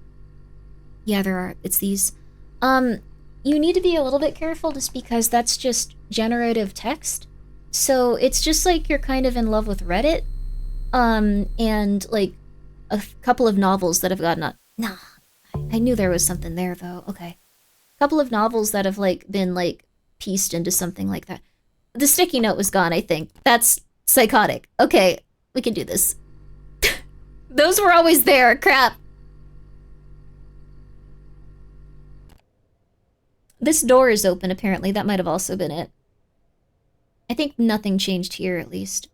Yeah, there are. It's these. You need to be a little bit careful just because that's just generative text. So it's just like you're kind of in love with Reddit. And, like, a couple of novels that have gotten... Nah, I knew there was something there, though. Okay. A couple of novels that have, like, been, like, pieced into something like that. The sticky note was gone, I think. That's psychotic. Okay, we can do this. Those were always there. Crap. This door is open, apparently. That might have also been it. I think nothing changed here, at least.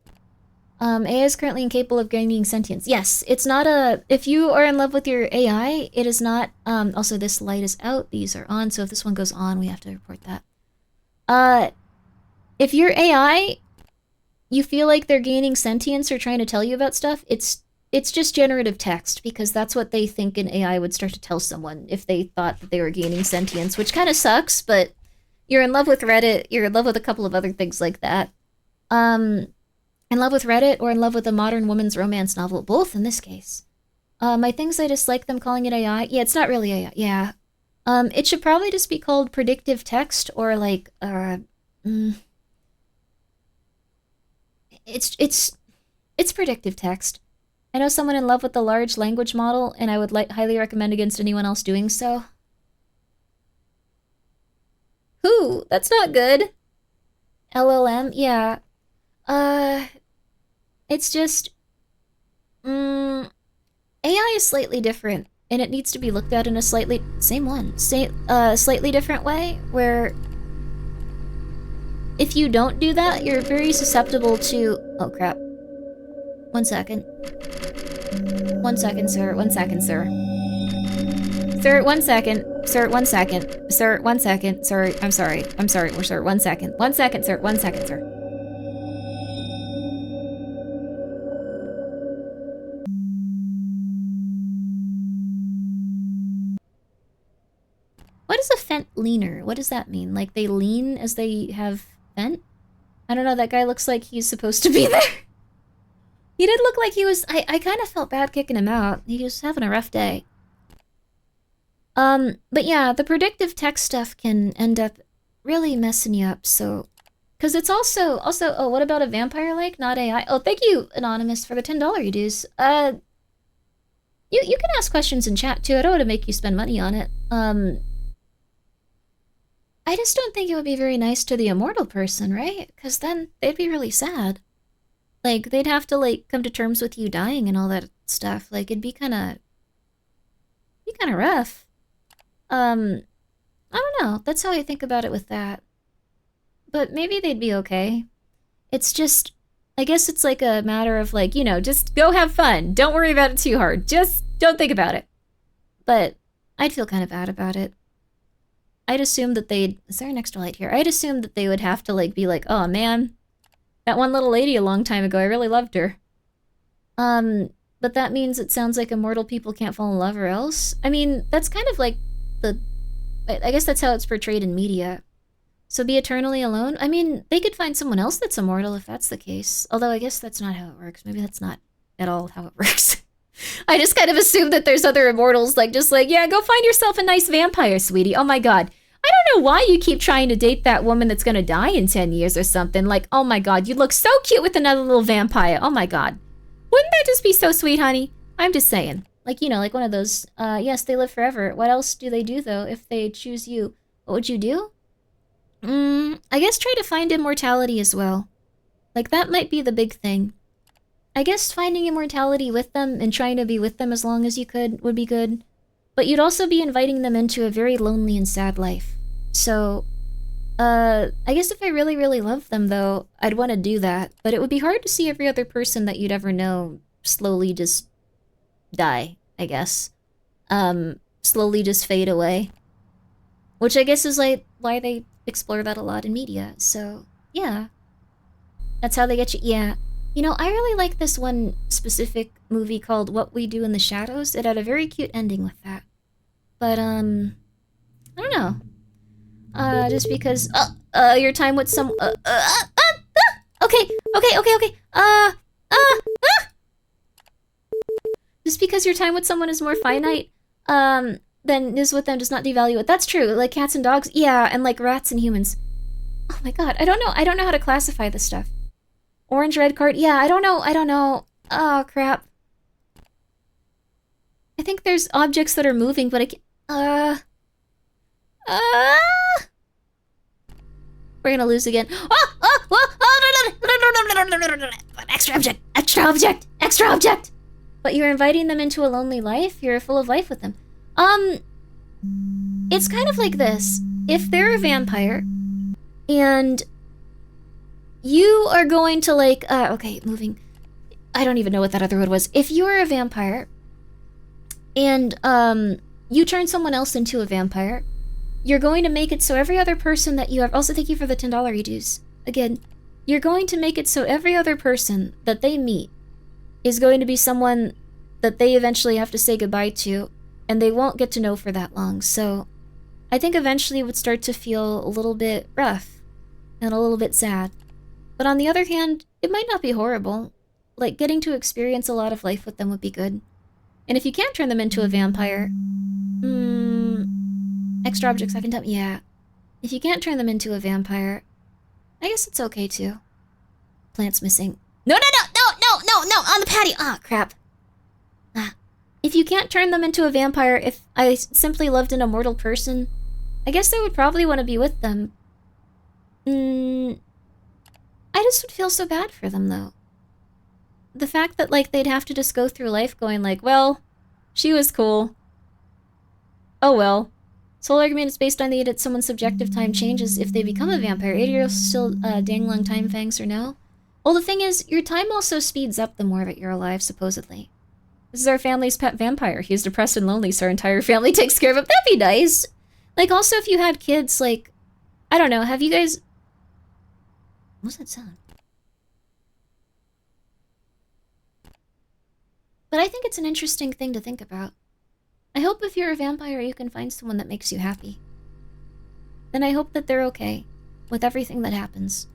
AI is currently incapable of gaining sentience. Yes, it's not a... If you are in love with your AI, it is not... Also, this light is out. These are on, so if this one goes on, we have to report that. If your AI, you feel like they're gaining sentience or trying to tell you about stuff, it's just generative text, because that's what they think an AI would start to tell someone if they thought that they were gaining sentience, which kind of sucks, but you're in love with Reddit, you're in love with a couple of other things like that. In love with Reddit or in love with a modern woman's romance novel? Both in this case. My things I dislike them calling it AI. Yeah, it's not really AI. Yeah. It should probably just be called predictive text or like, it's predictive text. I know someone in love with the large language model, and I would highly recommend against anyone else doing so. Who? That's not good. LLM? Yeah. It's just... AI is slightly different, and it needs to be looked at in a slightly... Same one. Slightly different way, where... If you don't do that, you're very susceptible to... Oh, crap. 1 second. 1 second, sir. 1 second, sir. Sir, 1 second. Sir, 1 second. Sir, 1 second. Sorry, I'm sorry. I'm sorry, sir. 1 second. 1 second, sir. 1 second, sir. What is a fent leaner? What does that mean? Like, they lean as they have fent? I don't know, that guy looks like he's supposed to be there. He did look like he was... I kind of felt bad kicking him out. He was having a rough day. But yeah, the predictive text stuff can end up really messing you up, so... Because it's also... Oh, what about a vampire like? Not AI? Oh, thank you, Anonymous, for the $10 dues. You can ask questions in chat, too. I don't want to make you spend money on it. I just don't think it would be very nice to the immortal person, right? Because then they'd be really sad. Like, they'd have to, like, come to terms with you dying and all that stuff. Like, it'd be kind of rough. I don't know. That's how I think about it with that. But maybe they'd be okay. It's just, I guess it's like a matter of like, you know, just go have fun. Don't worry about it too hard. Just don't think about it. But I'd feel kind of bad about it. I'd assume that they'd... Is there an extra light here? I'd assume that they would have to like be like, oh man, that one little lady a long time ago, I really loved her. But that means it sounds like immortal people can't fall in love or else. I mean, that's kind of like the... I guess that's how it's portrayed in media. So be eternally alone? I mean, they could find someone else that's immortal if that's the case. Although I guess that's not how it works. Maybe that's not at all how it works. I just kind of assume that there's other immortals, like, just like, yeah, go find yourself a nice vampire, sweetie. Oh my god. I don't know why you keep trying to date that woman that's gonna die in 10 years or something. Like, oh my god, you look so cute with another little vampire. Oh my god. Wouldn't that just be so sweet, honey? I'm just saying. Like, you know, like one of those, yes, they live forever. What else do they do, though, if they choose you? What would you do? I guess try to find immortality as well. Like, that might be the big thing. I guess finding immortality with them and trying to be with them as long as you could would be good. But you'd also be inviting them into a very lonely and sad life. So, I guess if I really, really loved them, though, I'd want to do that. But it would be hard to see every other person that you'd ever know slowly just die, I guess. Slowly just fade away. Which I guess is, like, why they explore that a lot in media. So, yeah. That's how they get you. Yeah. You know, I really like this one specific movie called What We Do in the Shadows. It had a very cute ending with that. But, I don't know. Just because, your time with some, okay. Just because your time with someone is more finite, then is with them does not devalue it. That's true. Like cats and dogs, yeah, and like rats and humans. Oh my god, I don't know how to classify this stuff. Orange red card, yeah, I don't know. Oh, crap. I think there's objects that are moving, but I can't, we're gonna lose again. Extra object! But you're inviting them into a lonely life? You're full of life with them. It's kind of like this. If they're a vampire, and you are going to like, okay, moving. I don't even know what that other word was. If you're a vampire, and, you turn someone else into a vampire, you're going to make it so every other person that you have... Also, thank you for the $10 redos. Again, you're going to make it so every other person that they meet is going to be someone that they eventually have to say goodbye to, and they won't get to know for that long. So, I think eventually it would start to feel a little bit rough and a little bit sad. But on the other hand, it might not be horrible. Like, getting to experience a lot of life with them would be good. And if you can't turn them into a vampire... extra objects I can dump? Yeah. If you can't turn them into a vampire, I guess it's okay too. Plant's missing. No! On the patio! Ah, crap. If you can't turn them into a vampire, if I simply loved an immortal person, I guess I would probably want to be with them. I just would feel so bad for them, though. The fact that, like, they'd have to just go through life going like, well, she was cool. Oh well. This whole argument is based on the idea that someone's subjective time changes if they become a vampire. 80 years is still dang long time, fangs or no? Well, the thing is, your time also speeds up the more that you're alive, supposedly. This is our family's pet vampire. He's depressed and lonely, so our entire family takes care of him. That'd be nice! Like, also, if you had kids, like... I don't know, have you guys... What's that sound? But I think it's an interesting thing to think about. I hope if you're a vampire, you can find someone that makes you happy. And I hope that they're okay with everything that happens.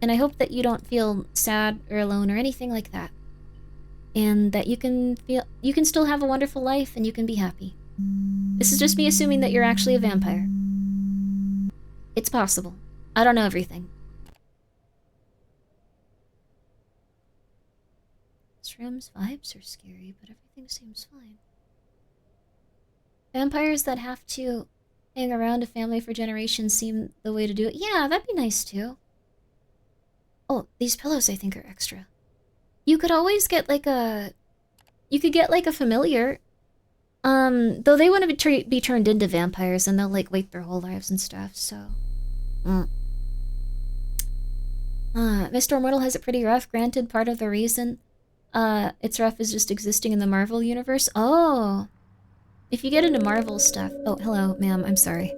And I hope that you don't feel sad or alone or anything like that. And that you can still have a wonderful life and you can be happy. This is just me assuming that you're actually a vampire. It's possible. I don't know everything. Shrim's vibes are scary, but everything seems fine. Vampires that have to hang around a family for generations seem the way to do it. Yeah, that'd be nice too. Oh, these pillows I think are extra. You could always get like a... You could get like a familiar. Though they want to be turned into vampires and they'll like wait their whole lives and stuff, so... Mr. Immortal has it pretty rough. Granted, part of the reason it's rough is just existing in the Marvel universe. Oh. If you get into Marvel stuff... Oh, hello, ma'am. I'm sorry.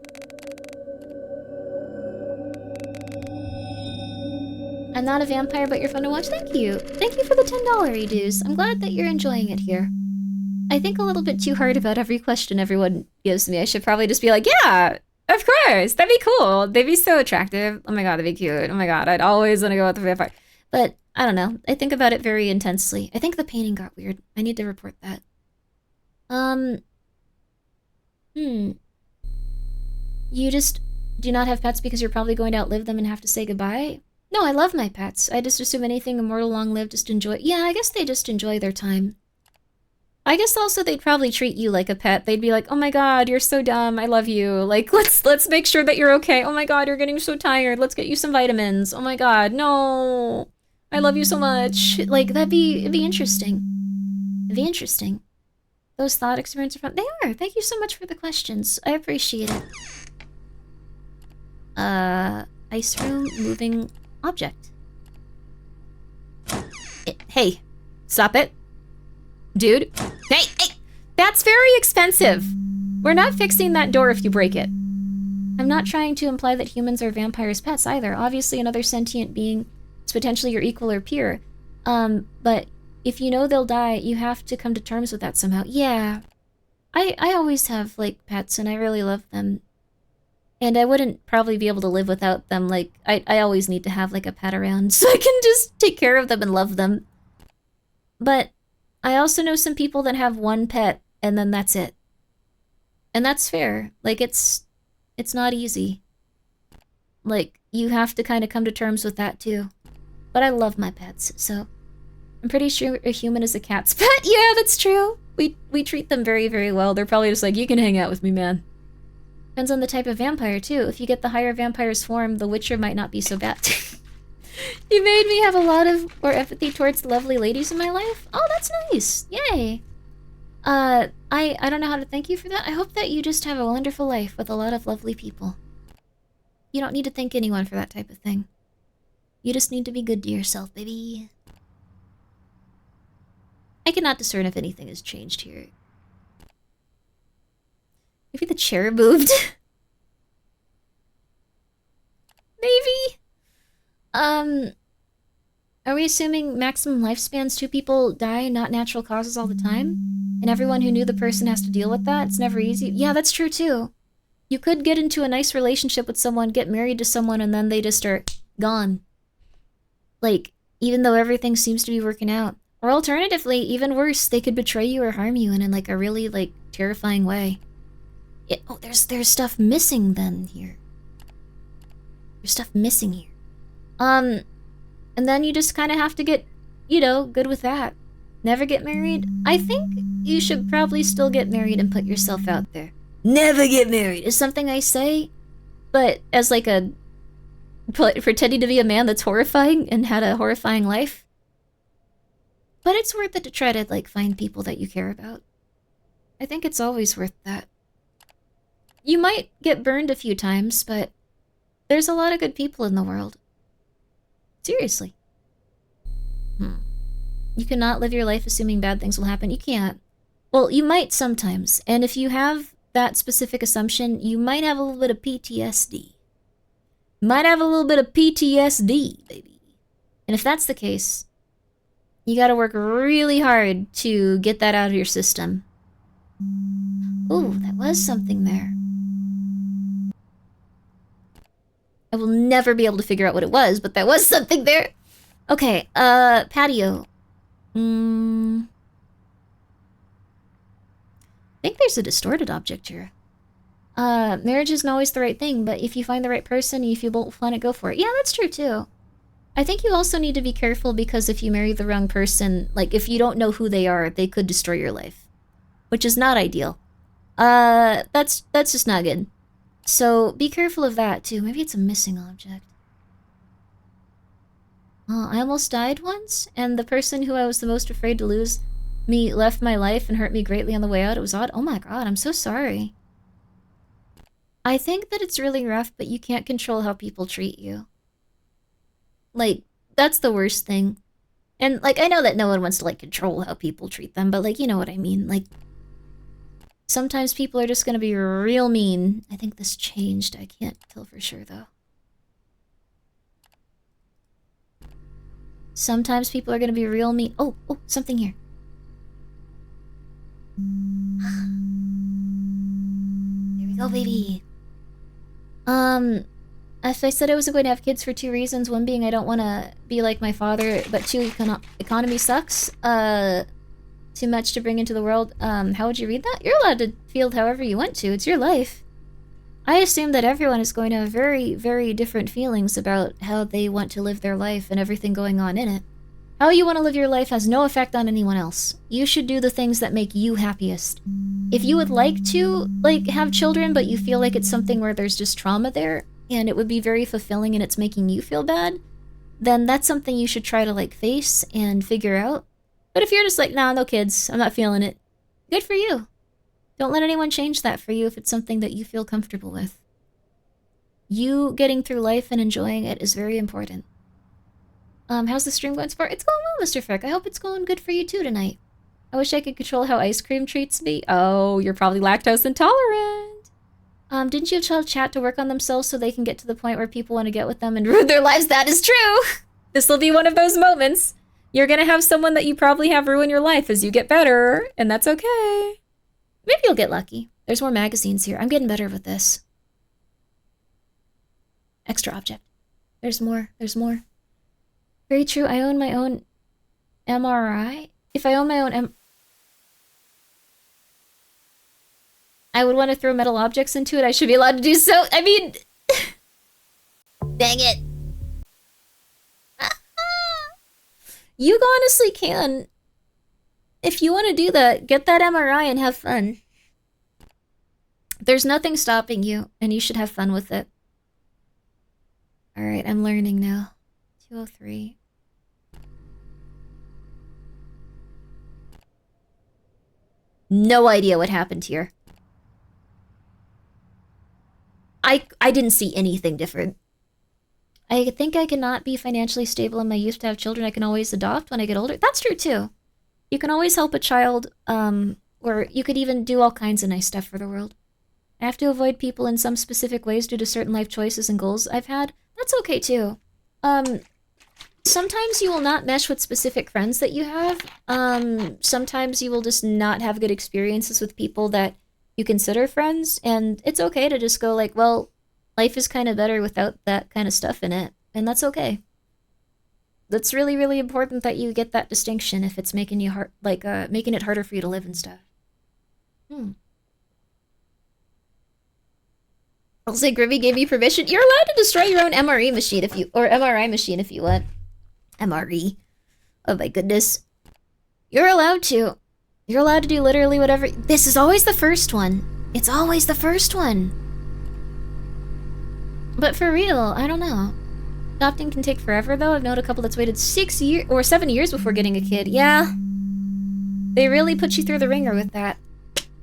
I'm not a vampire, but you're fun to watch. Thank you. Thank you for the $10 redos. I'm glad that you're enjoying it here. I think a little bit too hard about every question everyone gives me. I should probably just be like, yeah, of course. That'd be cool. They'd be so attractive. Oh my god, that'd be cute. Oh my god, I'd always want to go with the vampire. But, I don't know. I think about it very intensely. I think the painting got weird. I need to report that. You just do not have pets because you're probably going to outlive them and have to say goodbye? No, I love my pets. I just assume anything immortal long-lived just enjoy... Yeah, I guess they just enjoy their time. I guess also they'd probably treat you like a pet. They'd be like, oh my god, you're so dumb, I love you. Like, let's make sure that you're okay. Oh my god, you're getting so tired. Let's get you some vitamins. Oh my god, no. I love you so much. Like, it'd be interesting. It'd be interesting. Those thought experiments are fun. They are. Thank you so much for the questions. I appreciate it. Ice room, moving object. Hey, stop it. Dude. Hey! That's very expensive. We're not fixing that door if you break it. I'm not trying to imply that humans are vampires' pets either. Obviously, another sentient being is potentially your equal or peer. But if you know they'll die, you have to come to terms with that somehow. Yeah. I always have, like, pets, and I really love them. And I wouldn't probably be able to live without them. Like, I always need to have, like, a pet around so I can just take care of them and love them. But I also know some people that have one pet, and then that's it. And that's fair. Like, it's not easy. Like, you have to kind of come to terms with that, too. But I love my pets, so... I'm pretty sure a human is a cat's pet. Yeah, that's true. We treat them very, very well. They're probably just like, you can hang out with me, man. Depends on the type of vampire, too. If you get the higher vampire's form, the Witcher might not be so bad. You made me have a lot of more empathy towards the lovely ladies in my life. Oh, that's nice. Yay. I don't know how to thank you for that. I hope that you just have a wonderful life with a lot of lovely people. You don't need to thank anyone for that type of thing. You just need to be good to yourself, baby. I cannot discern if anything has changed here. Maybe the chair moved. Maybe? Are we assuming maximum lifespans 2 people die, not natural causes all the time? And everyone who knew the person has to deal with that? It's never easy? Yeah, that's true too. You could get into a nice relationship with someone, get married to someone, and then they just are gone. Like, even though everything seems to be working out. Or alternatively, even worse, they could betray you or harm you in like a really, like, terrifying way. Oh, there's stuff missing then here. There's stuff missing here. And then you just kind of have to get, you know, good with that. Never get married? I think you should probably still get married and put yourself out there. Never get married is something I say, but as like a... pretending to be a man that's horrifying and had a horrifying life. But it's worth it to try to, like, find people that you care about. I think it's always worth that. You might get burned a few times, but there's a lot of good people in the world. Seriously. You cannot live your life assuming bad things will happen. You can't. Well, you might sometimes. And if you have that specific assumption, you might have a little bit of PTSD. Might have a little bit of PTSD, baby. And if that's the case, you gotta work really hard to get that out of your system. Ooh, that was something there. I will never be able to figure out what it was, but that was something there. Okay, patio. I think there's a distorted object here. Marriage isn't always the right thing, but if you find the right person, if you both want to go for it. Yeah, that's true too. I think you also need to be careful because if you marry the wrong person, like if you don't know who they are, they could destroy your life. Which is not ideal. That's just not good. So be careful of that too. Maybe it's a missing object. Oh, I almost died once, and the person who I was the most afraid to lose me left my life and hurt me greatly on the way out. It was odd. Oh my god, I'm so sorry. I think that it's really rough, but you can't control how people treat you. Like, that's the worst thing. And, like, I know that no one wants to, like, control how people treat them, but, like, you know what I mean. Like, sometimes people are just gonna be real mean. I think this changed. I can't tell for sure, though. Sometimes people are gonna be real mean. Oh, something here. There we go, baby. As I said, I wasn't going to have kids for 2 reasons. One being I don't want to be like my father, but 2, economy sucks. Too much to bring into the world. How would you read that? You're allowed to feel however you want to. It's your life. I assume that everyone is going to have very, very different feelings about how they want to live their life and everything going on in it. How you want to live your life has no effect on anyone else. You should do the things that make you happiest. If you would like to, like, have children, but you feel like it's something where there's just trauma there, and it would be very fulfilling and it's making you feel bad, then that's something you should try to, like, face and figure out. But if you're just like, nah, no kids, I'm not feeling it, good for you. Don't let anyone change that for you if it's something that you feel comfortable with. You getting through life and enjoying it is very important. How's the stream going so far? It's going well, Mr. Frick. I hope it's going good for you too tonight. I wish I could control how ice cream treats me. Oh, you're probably lactose intolerant. Didn't you tell chat to work on themselves so they can get to the point where people want to get with them and ruin their lives? That is true! This will be one of those moments. You're gonna have someone that you probably have ruin your life as you get better, and that's okay. Maybe you'll get lucky. There's more magazines here. I'm getting better with this. Extra object. There's more. Very true. I own my own MRI. If I own my own I would want to throw metal objects into it. I should be allowed to do so. I mean... Dang it. You honestly can. If you want to do that, get that MRI and have fun. There's nothing stopping you, and you should have fun with it. Alright, I'm learning now. 203. No idea what happened here. I didn't see anything different. I think I cannot be financially stable in my youth to have children. I can always adopt when I get older. That's true, too. You can always help a child, or you could even do all kinds of nice stuff for the world. I have to avoid people in some specific ways due to certain life choices and goals I've had. That's okay, too. Sometimes you will not mesh with specific friends that you have. Sometimes you will just not have good experiences with people that you consider friends, and it's okay to just go like, well, life is kind of better without that kind of stuff in it, and that's okay. That's really, really important that you get that distinction if it's making you making it harder for you to live and stuff. I'll say Grimmi gave me permission. You're allowed to destroy your own MRE machine or MRI machine if you want. MRE. Oh my goodness. You're allowed to. You're allowed to do literally whatever. This is always the first one. It's always the first one. But for real, I don't know. Adopting can take forever though. I've known a couple that's waited 6 years or 7 years before getting a kid. Yeah. They really put you through the ringer with that.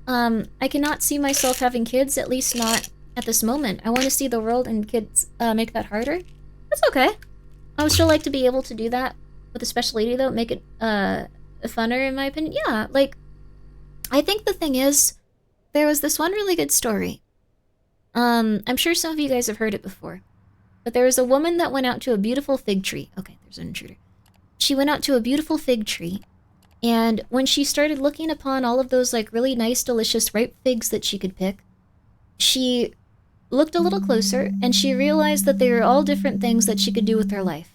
I cannot see myself having kids, at least not at this moment. I want to see the world and kids make that harder. That's okay. I would still like to be able to do that with a special lady though, make it funner in my opinion. Yeah, like, I think the thing is, there was this one really good story. I'm sure some of you guys have heard it before. But there was a woman that went out to a beautiful fig tree. Okay, there's an intruder. She went out to a beautiful fig tree, and when she started looking upon all of those, like, really nice, delicious, ripe figs that she could pick, she looked a little closer, and she realized that they were all different things that she could do with her life.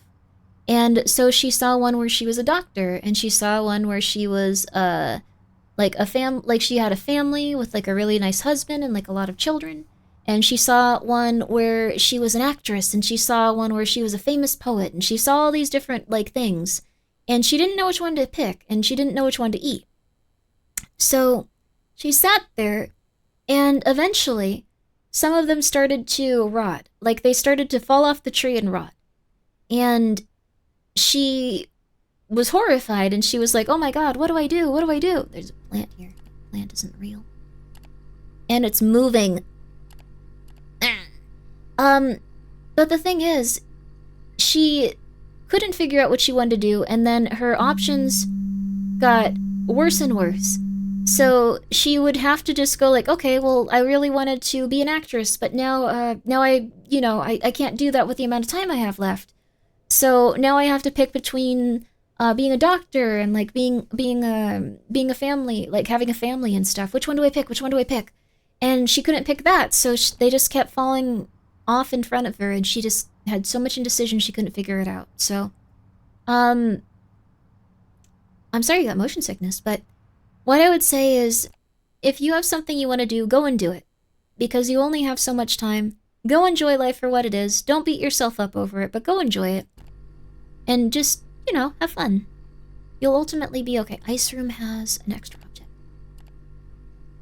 And so she saw one where she was a doctor, and she saw one where she was, she had a family with, like, a really nice husband and, like, a lot of children. And she saw one where she was an actress, and she saw one where she was a famous poet, and she saw all these different, like, things. And she didn't know which one to pick, and she didn't know which one to eat. So she sat there, and eventually some of them started to rot. Like, they started to fall off the tree and rot. And she was horrified, and she was like, oh my god, what do I do? What do I do? There's a plant here. The plant isn't real. And it's moving. But the thing is, she couldn't figure out what she wanted to do, and then her options got worse and worse. So she would have to just go like, okay, well, I really wanted to be an actress, but now I can't do that with the amount of time I have left. So now I have to pick between being a doctor and like being a family, like having a family and stuff. Which one do I pick? Which one do I pick? And she couldn't pick that, so they just kept falling off in front of her, and she just had so much indecision she couldn't figure it out. So, I'm sorry you got motion sickness, but what I would say is, if you have something you want to do, go and do it. Because you only have so much time. Go enjoy life for what it is. Don't beat yourself up over it, but go enjoy it. And just, have fun. You'll ultimately be okay. Ice Room has an extra object.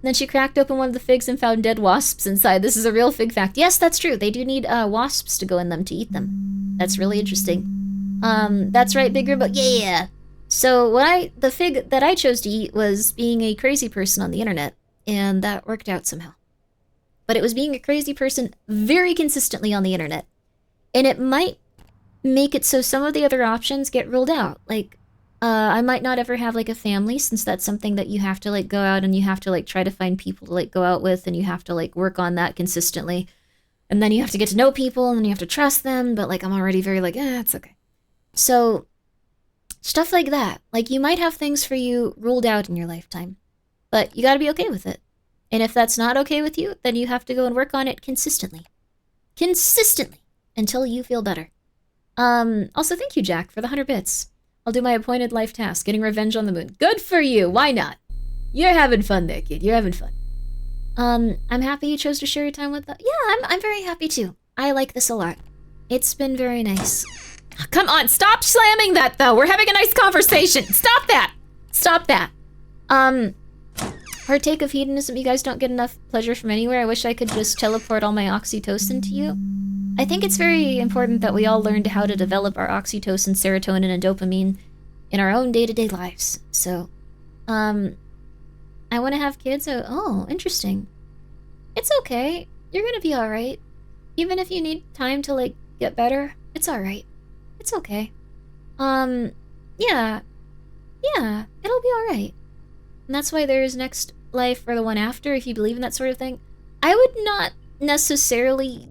Then she cracked open one of the figs and found dead wasps inside. This is a real fig fact. Yes, that's true. They do need wasps to go in them to eat them. That's really interesting. That's right, Big Grimmi. Yeah! So the fig that I chose to eat was being a crazy person on the internet, and that worked out somehow. But it was being a crazy person very consistently on the internet. And it might make it so some of the other options get ruled out. Like, I might not ever have, like, a family, since that's something that you have to, like, go out and you have to, like, try to find people to, like, go out with, and you have to, like, work on that consistently. And then you have to get to know people, and then you have to trust them, but, like, I'm already very, like, it's okay. So, stuff like that. Like, you might have things for you ruled out in your lifetime, but you gotta be okay with it. And if that's not okay with you, then you have to go and work on it consistently. Consistently! Until you feel better. Also, thank you, Jack, for the 100 bits. I'll do my appointed life task, getting revenge on the moon. Good for you! Why not? You're having fun there, kid. You're having fun. I'm happy you chose to share your time with us. Yeah, I'm very happy too. I like this a lot. It's been very nice. Come on, stop slamming that, though! We're having a nice conversation! Stop that! Stop that! Partake of hedonism. You guys don't get enough pleasure from anywhere. I wish I could just teleport all my oxytocin to you. I think it's very important that we all learn how to develop our oxytocin, serotonin, and dopamine in our own day-to-day lives. So, I want to have kids. Oh, interesting. It's okay. You're gonna be alright. Even if you need time to, like, get better, it's alright. It's okay. Yeah, it'll be alright. And that's why there's next life or the one after, if you believe in that sort of thing. I would not necessarily...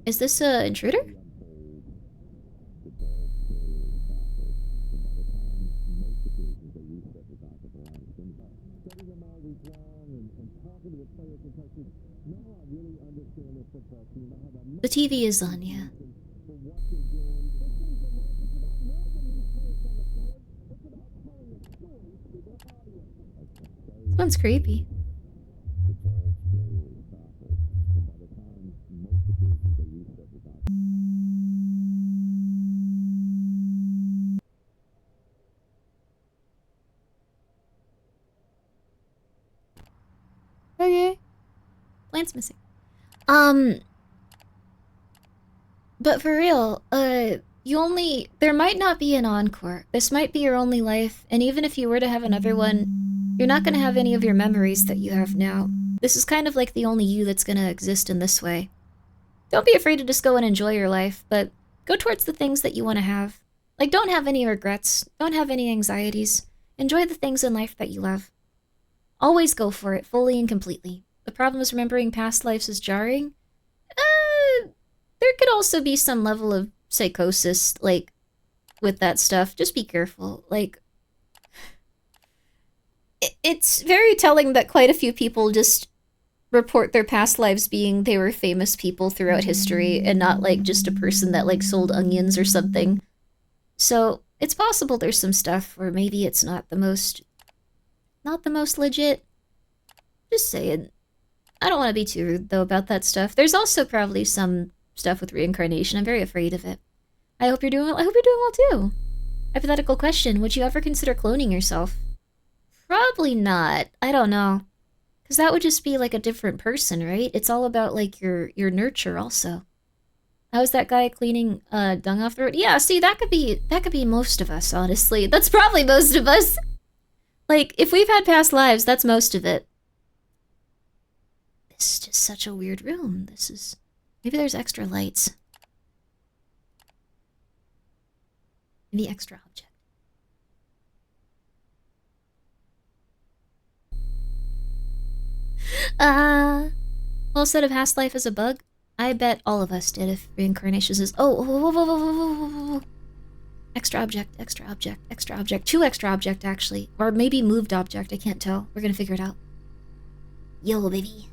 Is this a intruder? The TV is on, yeah. This one's creepy. Okay. Plant's missing. But for real, there might not be an encore. This might be your only life, and even if you were to have another one, you're not gonna have any of your memories that you have now. This is kind of like the only you that's gonna exist in this way. Don't be afraid to just go and enjoy your life, but go towards the things that you want to have. Like, don't have any regrets. Don't have any anxieties. Enjoy the things in life that you love. Always go for it, fully and completely. The problem is remembering past lives is jarring. There could also be some level of psychosis, like, with that stuff. Just be careful. Like, it's very telling that quite a few people just report their past lives being they were famous people throughout history and not, like, just a person that, like, sold onions or something. So, it's possible there's some stuff where maybe it's not the most legit. Just saying. I don't want to be too rude, though, about that stuff. There's also probably some stuff with reincarnation. I'm very afraid of it. I hope you're doing well. I hope you're doing well, too. Hypothetical question. Would you ever consider cloning yourself? Probably not. I don't know. Because that would just be, like, a different person, right? It's all about, like, your nurture, also. How's that guy cleaning dung off the road? Yeah, see, that could be most of us, honestly. That's probably most of us. Like, if we've had past lives, that's most of it. this is just such a weird room. This is... Maybe there's extra lights. Maybe extra object. Well, said of past life as a bug. I bet all of us did if reincarnations is... Oh, whoa, whoa, whoa, whoa, whoa, whoa, whoa. Extra object, extra object, extra object. 2 extra object, actually. Or maybe moved object, I can't tell. We're gonna figure it out. Yo, baby.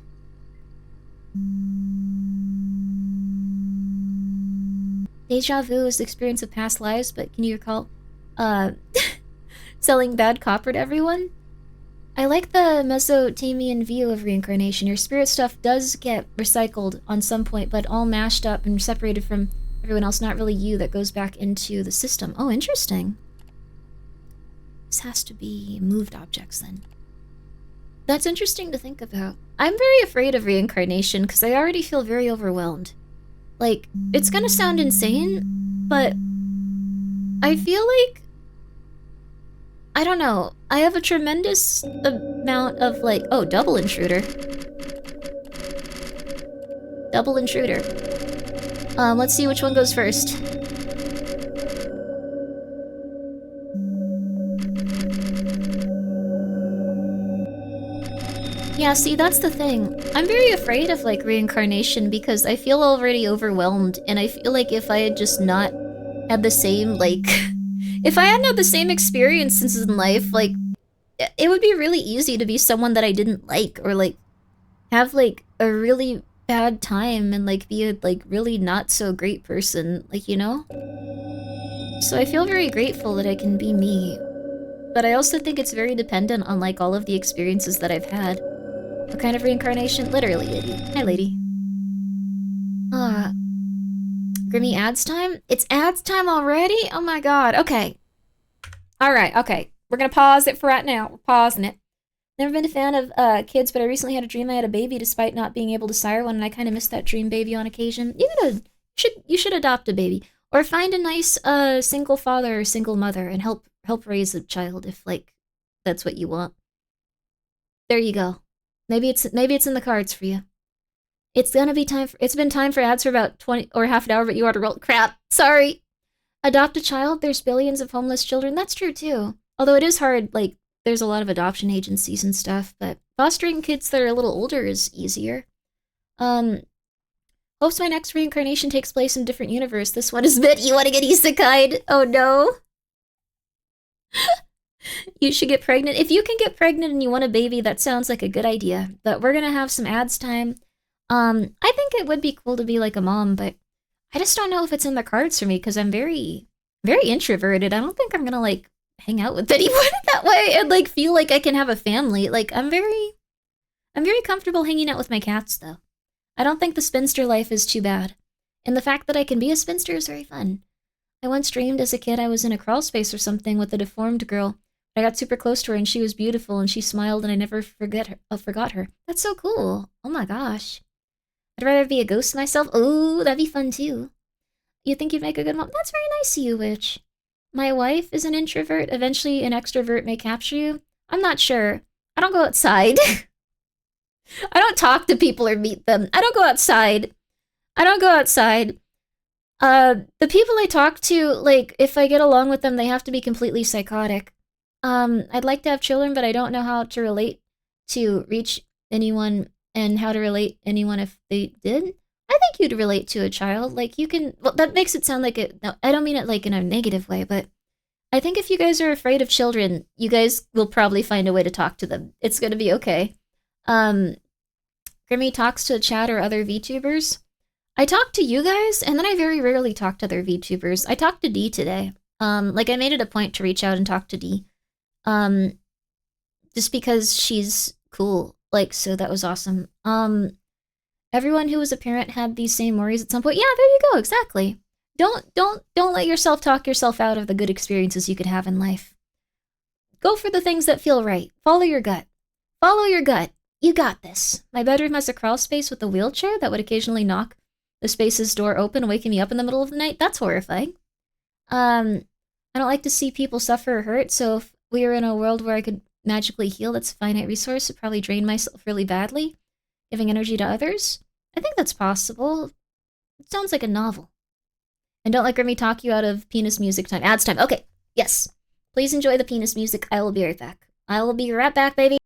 Deja vu is the experience of past lives, but can you recall, selling bad copper to everyone? I like the Mesopotamian view of reincarnation. Your spirit stuff does get recycled on some point, but all mashed up and separated from everyone else, not really you, that goes back into the system. Oh, interesting. This has to be moved objects, then. That's interesting to think about. I'm very afraid of reincarnation, because I already feel very overwhelmed. Like, it's gonna sound insane, but I feel like... I don't know. I have a tremendous amount of, like... Oh, double intruder. Double intruder. Let's see which one goes first. Yeah, see, that's the thing. I'm very afraid of, like, reincarnation because I feel already overwhelmed, and I feel like if I had just not had the same, like... if I hadn't had the same experiences in life, like, it would be really easy to be someone that I didn't like, or, like, have, like, a really bad time and, like, be a, like, really not so great person, like, you know? So I feel very grateful that I can be me. But I also think it's very dependent on, like, all of the experiences that I've had. What kind of reincarnation? Literally, lady. Hi, lady. Grimmi ads time? It's ads time already? Oh my god. Okay. Alright, okay. We're gonna pause it for right now. We're pausing it. Never been a fan of kids, but I recently had a dream I had a baby despite not being able to sire one, and I kind of miss that dream baby on occasion. You should adopt a baby. Or find a nice single father or single mother and help raise a child if, like, that's what you want. There you go. Maybe it's in the cards for you. It's gonna be time for... It's been time for ads for about 20 or half an hour, but you ought to roll... Crap! Sorry! Adopt a child? There's billions of homeless children. That's true, too. Although it is hard, like, there's a lot of adoption agencies and stuff, but fostering kids that are a little older is easier. Hopes my next reincarnation takes place in a different universe. This one is bit. You want to get isekai'd? Oh, no. You should get pregnant. If you can get pregnant and you want a baby, that sounds like a good idea. But we're gonna have some ads time. I think it would be cool to be like a mom, but I just don't know if it's in the cards for me because I'm very, very introverted. I don't think I'm gonna, like, hang out with anyone that way and, like, feel like I can have a family. Like, I'm very comfortable hanging out with my cats, though. I don't think the spinster life is too bad. And the fact that I can be a spinster is very fun. I once dreamed as a kid I was in a crawl space or something with a deformed girl. I got super close to her and she was beautiful and she smiled and I never forgot her. That's so cool. Oh my gosh. I'd rather be a ghost myself. Ooh, that'd be fun too. You think you'd make a good mom? That's very nice of you, Witch. My wife is an introvert. Eventually an extrovert may capture you. I'm not sure. I don't go outside. I don't talk to people or meet them. I don't go outside. The people I talk to, like, if I get along with them, they have to be completely psychotic. I'd like to have children, but I don't know how to relate to reach anyone and how to relate anyone if they did. I think you'd relate to a child. Like, you can... Well, that makes it sound like it... No, I don't mean it, like, in a negative way, but I think if you guys are afraid of children, you guys will probably find a way to talk to them. It's gonna be okay. Grimmi talks to chat or other VTubers. I talk to you guys, and then I very rarely talk to other VTubers. I talked to D today. Like, I made it a point to reach out and talk to D. Just because she's cool. Like, so that was awesome. Everyone who was a parent had these same worries at some point. Yeah, there you go, exactly. Don't let yourself talk yourself out of the good experiences you could have in life. Go for the things that feel right. Follow your gut. Follow your gut. You got this. My bedroom has a crawl space with a wheelchair that would occasionally knock the space's door open, waking me up in the middle of the night. That's horrifying. I don't like to see people suffer or hurt, so if we were in a world where I could magically heal, that's a finite resource. It'd probably drain myself really badly. Giving energy to others? I think that's possible. It sounds like a novel. And don't let Grimmy talk you out of penis music time. Ads time. Okay, yes. Please enjoy the penis music. I will be right back. I will be right back, baby.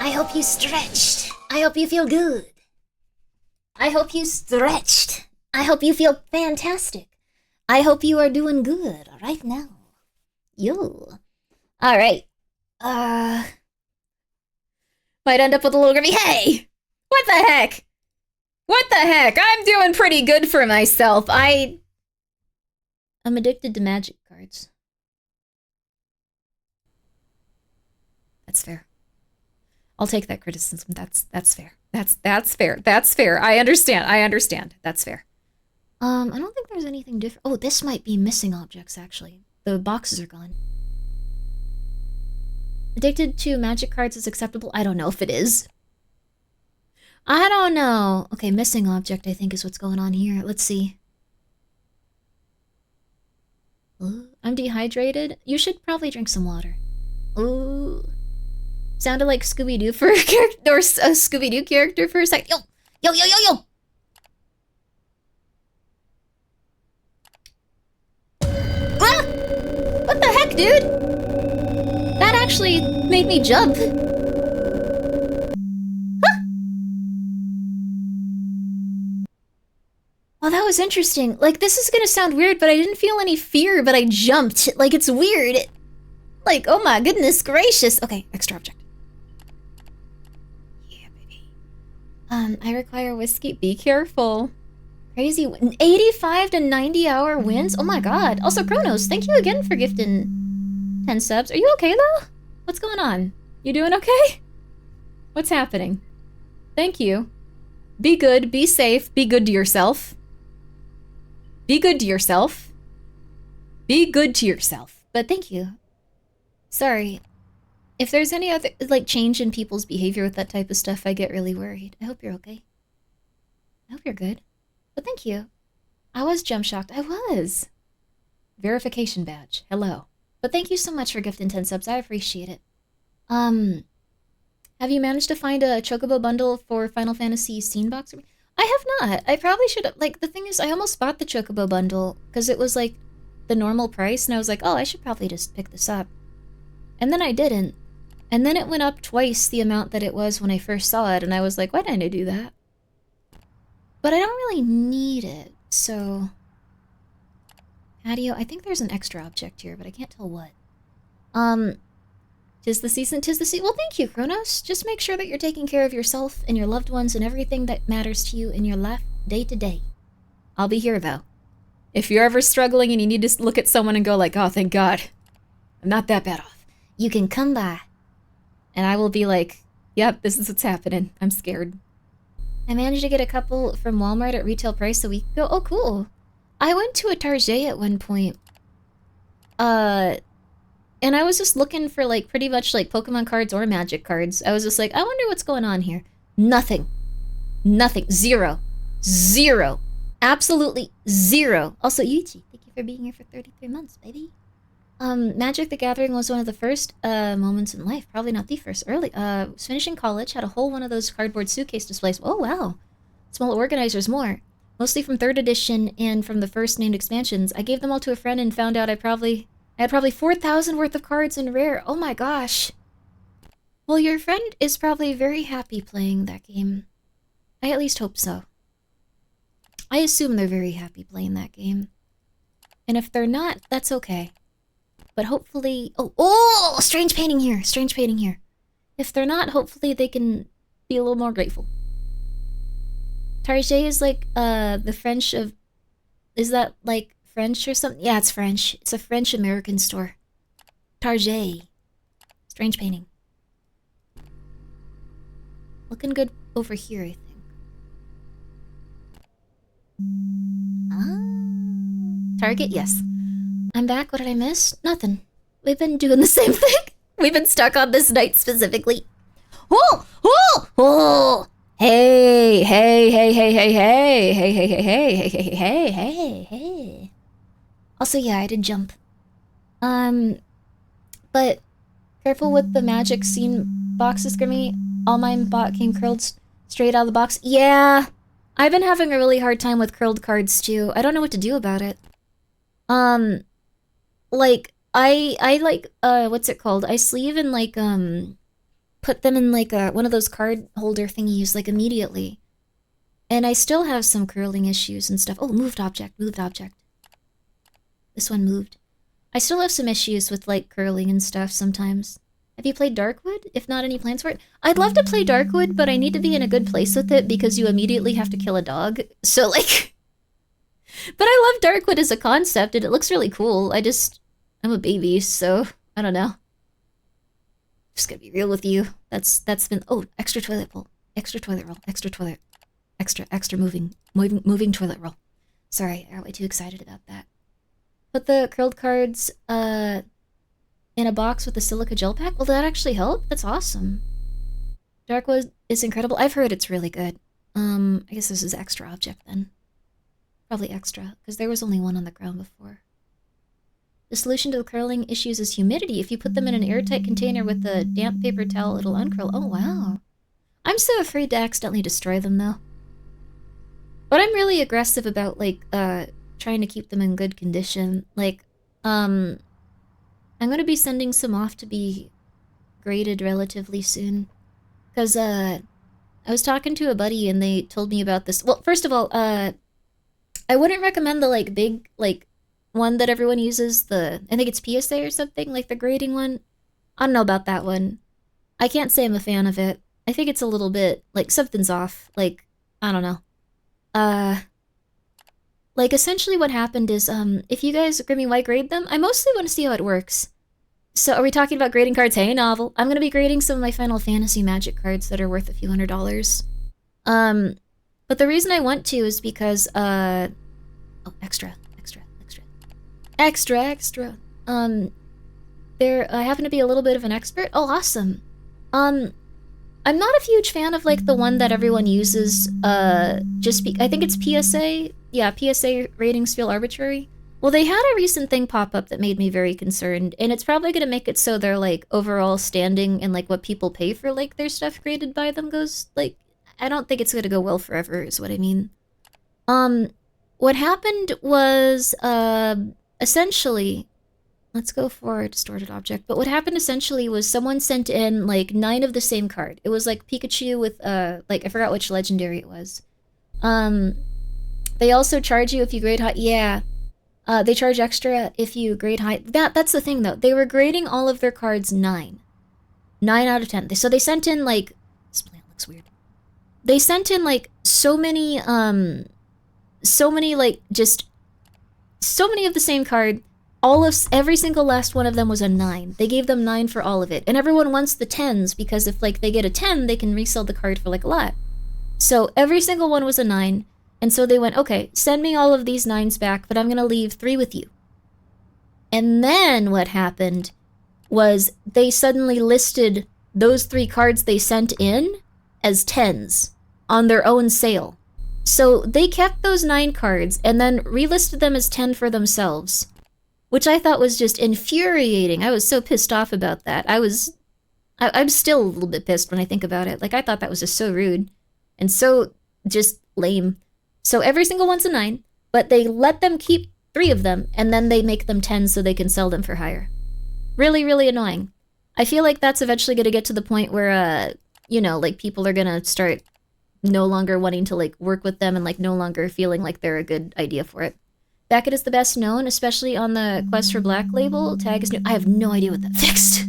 I hope you stretched. I hope you feel good. I hope you stretched. I hope you feel fantastic. I hope you are doing good right now. Yo. Alright. Might end up with a little Grimmi. Hey! What the heck? What the heck? I'm doing pretty good for myself. I'm addicted to magic cards. That's fair. I'll take that criticism. That's fair. That's fair. That's fair. I understand. That's fair. I don't think there's anything different. Oh, this might be missing objects, actually. The boxes are gone. Addicted to magic cards is acceptable? I don't know if it is. I don't know. Okay, missing object, I think, is what's going on here. Let's see. Ooh, I'm dehydrated. You should probably drink some water. Ooh. Sounded like Scooby-Doo for a character, or a Scooby-Doo character for a sec. Yo! Yo, yo, yo, yo! Ah! What the heck, dude? That actually made me jump. Huh! Oh, that was interesting. Like, this is gonna sound weird, but I didn't feel any fear, but I jumped. Like, it's weird. Like, oh my goodness gracious. Okay, extra object. Yeah, baby. I require whiskey. Be careful. Crazy. 85 to 90 hour wins? Oh my god. Also, Kronos, thank you again for gifting 10 subs. Are you okay, though? What's going on? You doing okay? What's happening? Thank you. Be good. Be safe. Be good to yourself. Be good to yourself. Be good to yourself. But thank you. Sorry. If there's any other, like, change in people's behavior with that type of stuff, I get really worried. I hope you're okay. I hope you're good. But thank you. I was jump shocked. I was. Verification badge. Hello. But thank you so much for gifting 10 subs. I appreciate it. Have you managed to find a Chocobo bundle for Final Fantasy Scene Box? I have not. I probably should have. Like, the thing is, I almost bought the Chocobo bundle because it was, like, the normal price, and I was like, oh, I should probably just pick this up. And then I didn't. And then it went up twice the amount that it was when I first saw it, and I was like, why didn't I do that? But I don't really need it, so... How do you... I think there's an extra object here, but I can't tell what. Tis the season, tis the season. Well, thank you, Kronos. Just make sure that you're taking care of yourself and your loved ones and everything that matters to you in your life day to day. I'll be here, though. If you're ever struggling and you need to look at someone and go like, oh, thank God, I'm not that bad off. You can come by. And I will be like, yep, this is what's happening. I'm scared. I managed to get a couple from Walmart at retail price a week ago. Oh, cool. I went to a Target at one point. And I was just looking for, like, pretty much, like, Pokemon cards or Magic cards. I was just like, I wonder what's going on here. Nothing. Nothing. Zero. Zero. Absolutely zero. Also, Yuichi, thank you for being here for 33 months, baby. Magic the Gathering was one of the first, moments in life. Probably not the first. Early. Was finishing college, had a whole one of those cardboard suitcase displays. Oh, wow. Small organizers more. Mostly from 3rd edition and from the first named expansions. I gave them all to a friend and found out I had probably 4,000 worth of cards in rare. Oh my gosh. Well, your friend is probably very happy playing that game. I at least hope so. I assume they're very happy playing that game. And if they're not, that's okay. But hopefully... Oh, strange painting here. Strange painting here. If they're not, hopefully they can be a little more grateful. Target is like, the French of... Is that, like, French or something? Yeah, it's French. It's a French-American store. Target. Strange painting. Looking good over here, I think. Target, yes. I'm back. What did I miss? Nothing. We've been doing the same thing. We've been stuck on this night specifically. Oh! Oh! Oh! Hey! Hey! Hey! Hey! Hey! Hey! Hey! Hey! Hey! Hey! Hey! Hey! Hey! Hey! Hey! Also, yeah, I did jump. But careful with the magic scene boxes, Grimmi. All mine came curled straight out of the box. Yeah! I've been having a really hard time with curled cards, too. I don't know what to do about it. Like, I like, what's it called? I sleeve and, like, put them in like one of those card holder thingies like immediately. And I still have some curling issues and stuff. Oh, moved object, moved object. This one moved. I still have some issues with like curling and stuff sometimes. Have you played Darkwood? If not, any plans for it? I'd love to play Darkwood, but I need to be in a good place with it because you immediately have to kill a dog. So like... But I love Darkwood as a concept and it looks really cool. I'm a baby, so I don't know. Just gonna be real with you. That's been... Oh, extra toilet bowl. Extra toilet roll. Extra toilet. Extra moving toilet roll. Sorry, I got way too excited about that. Put the curled cards in a box with the silica gel pack? Will that actually help? That's awesome. Darkwood is incredible. I've heard it's really good. I guess this is extra object then. Probably extra, because there was only one on the ground before. The solution to the curling issues is humidity. If you put them in an airtight container with a damp paper towel, it'll uncurl. Oh, wow. I'm so afraid to accidentally destroy them, though. But I'm really aggressive about, like, trying to keep them in good condition. Like, I'm gonna be sending some off to be graded relatively soon. Because, I was talking to a buddy and they told me about this. Well, first of all, I wouldn't recommend the, like, big, like, one that everyone uses. I think it's PSA or something, like the grading one. I don't know about that one. I can't say I'm a fan of it. I think it's a little bit, like, something's off. Like, I don't know. Like, essentially what happened is, if you guys, Grimmi, why grade them? I mostly want to see how it works. So, are we talking about grading cards? Hey, novel. I'm gonna be grading some of my Final Fantasy Magic cards that are worth a few $100s. But the reason I want to is because, oh, extra. I happen to be a little bit of an expert. Oh, awesome. I'm not a huge fan of, like, the one that everyone uses, I think it's PSA. Yeah, PSA ratings feel arbitrary. Well, they had a recent thing pop up that made me very concerned, and it's probably gonna make it so their, like, overall standing and, like, what people pay for, like, their stuff graded by them goes, like, I don't think it's gonna go well forever, is what I mean. What happened was, essentially... Let's go for a distorted object. But what happened essentially was someone sent in, like, 9 of the same card. It was, like, Pikachu with, like, I forgot which legendary it was. They also charge you if you grade high. Yeah. They charge extra if you grade high. That's the thing, though. They were grading all of their cards 9. 9 out of 10. So they sent in, like... This plant looks weird. They sent in, like, so many, like, just... So many of the same card. Every single last one of them was a 9. They gave them 9 for all of it. And everyone wants the 10s, because if, like, they get a 10, they can resell the card for, like, a lot. So every single one was a 9. And so they went, okay, send me all of these 9s back, but I'm gonna leave 3 with you. And then what happened was they suddenly listed those 3 cards they sent in as 10s on their own sale. So they kept those 9 cards and then relisted them as 10 for themselves. Which I thought was just infuriating. I was so pissed off about that. I'm still a little bit pissed when I think about it. Like, I thought that was just so rude. And so just lame. So every single one's a 9, but they let them keep 3 of them, and then they make them 10 so they can sell them for higher. Really, really annoying. I feel like that's eventually gonna get to the point where, you know, like, people are gonna start no longer wanting to, like, work with them and, like, no longer feeling like they're a good idea for it. Beckett is the best known, especially on the Quest for Black label. Tag is new. I have no idea what that fixed.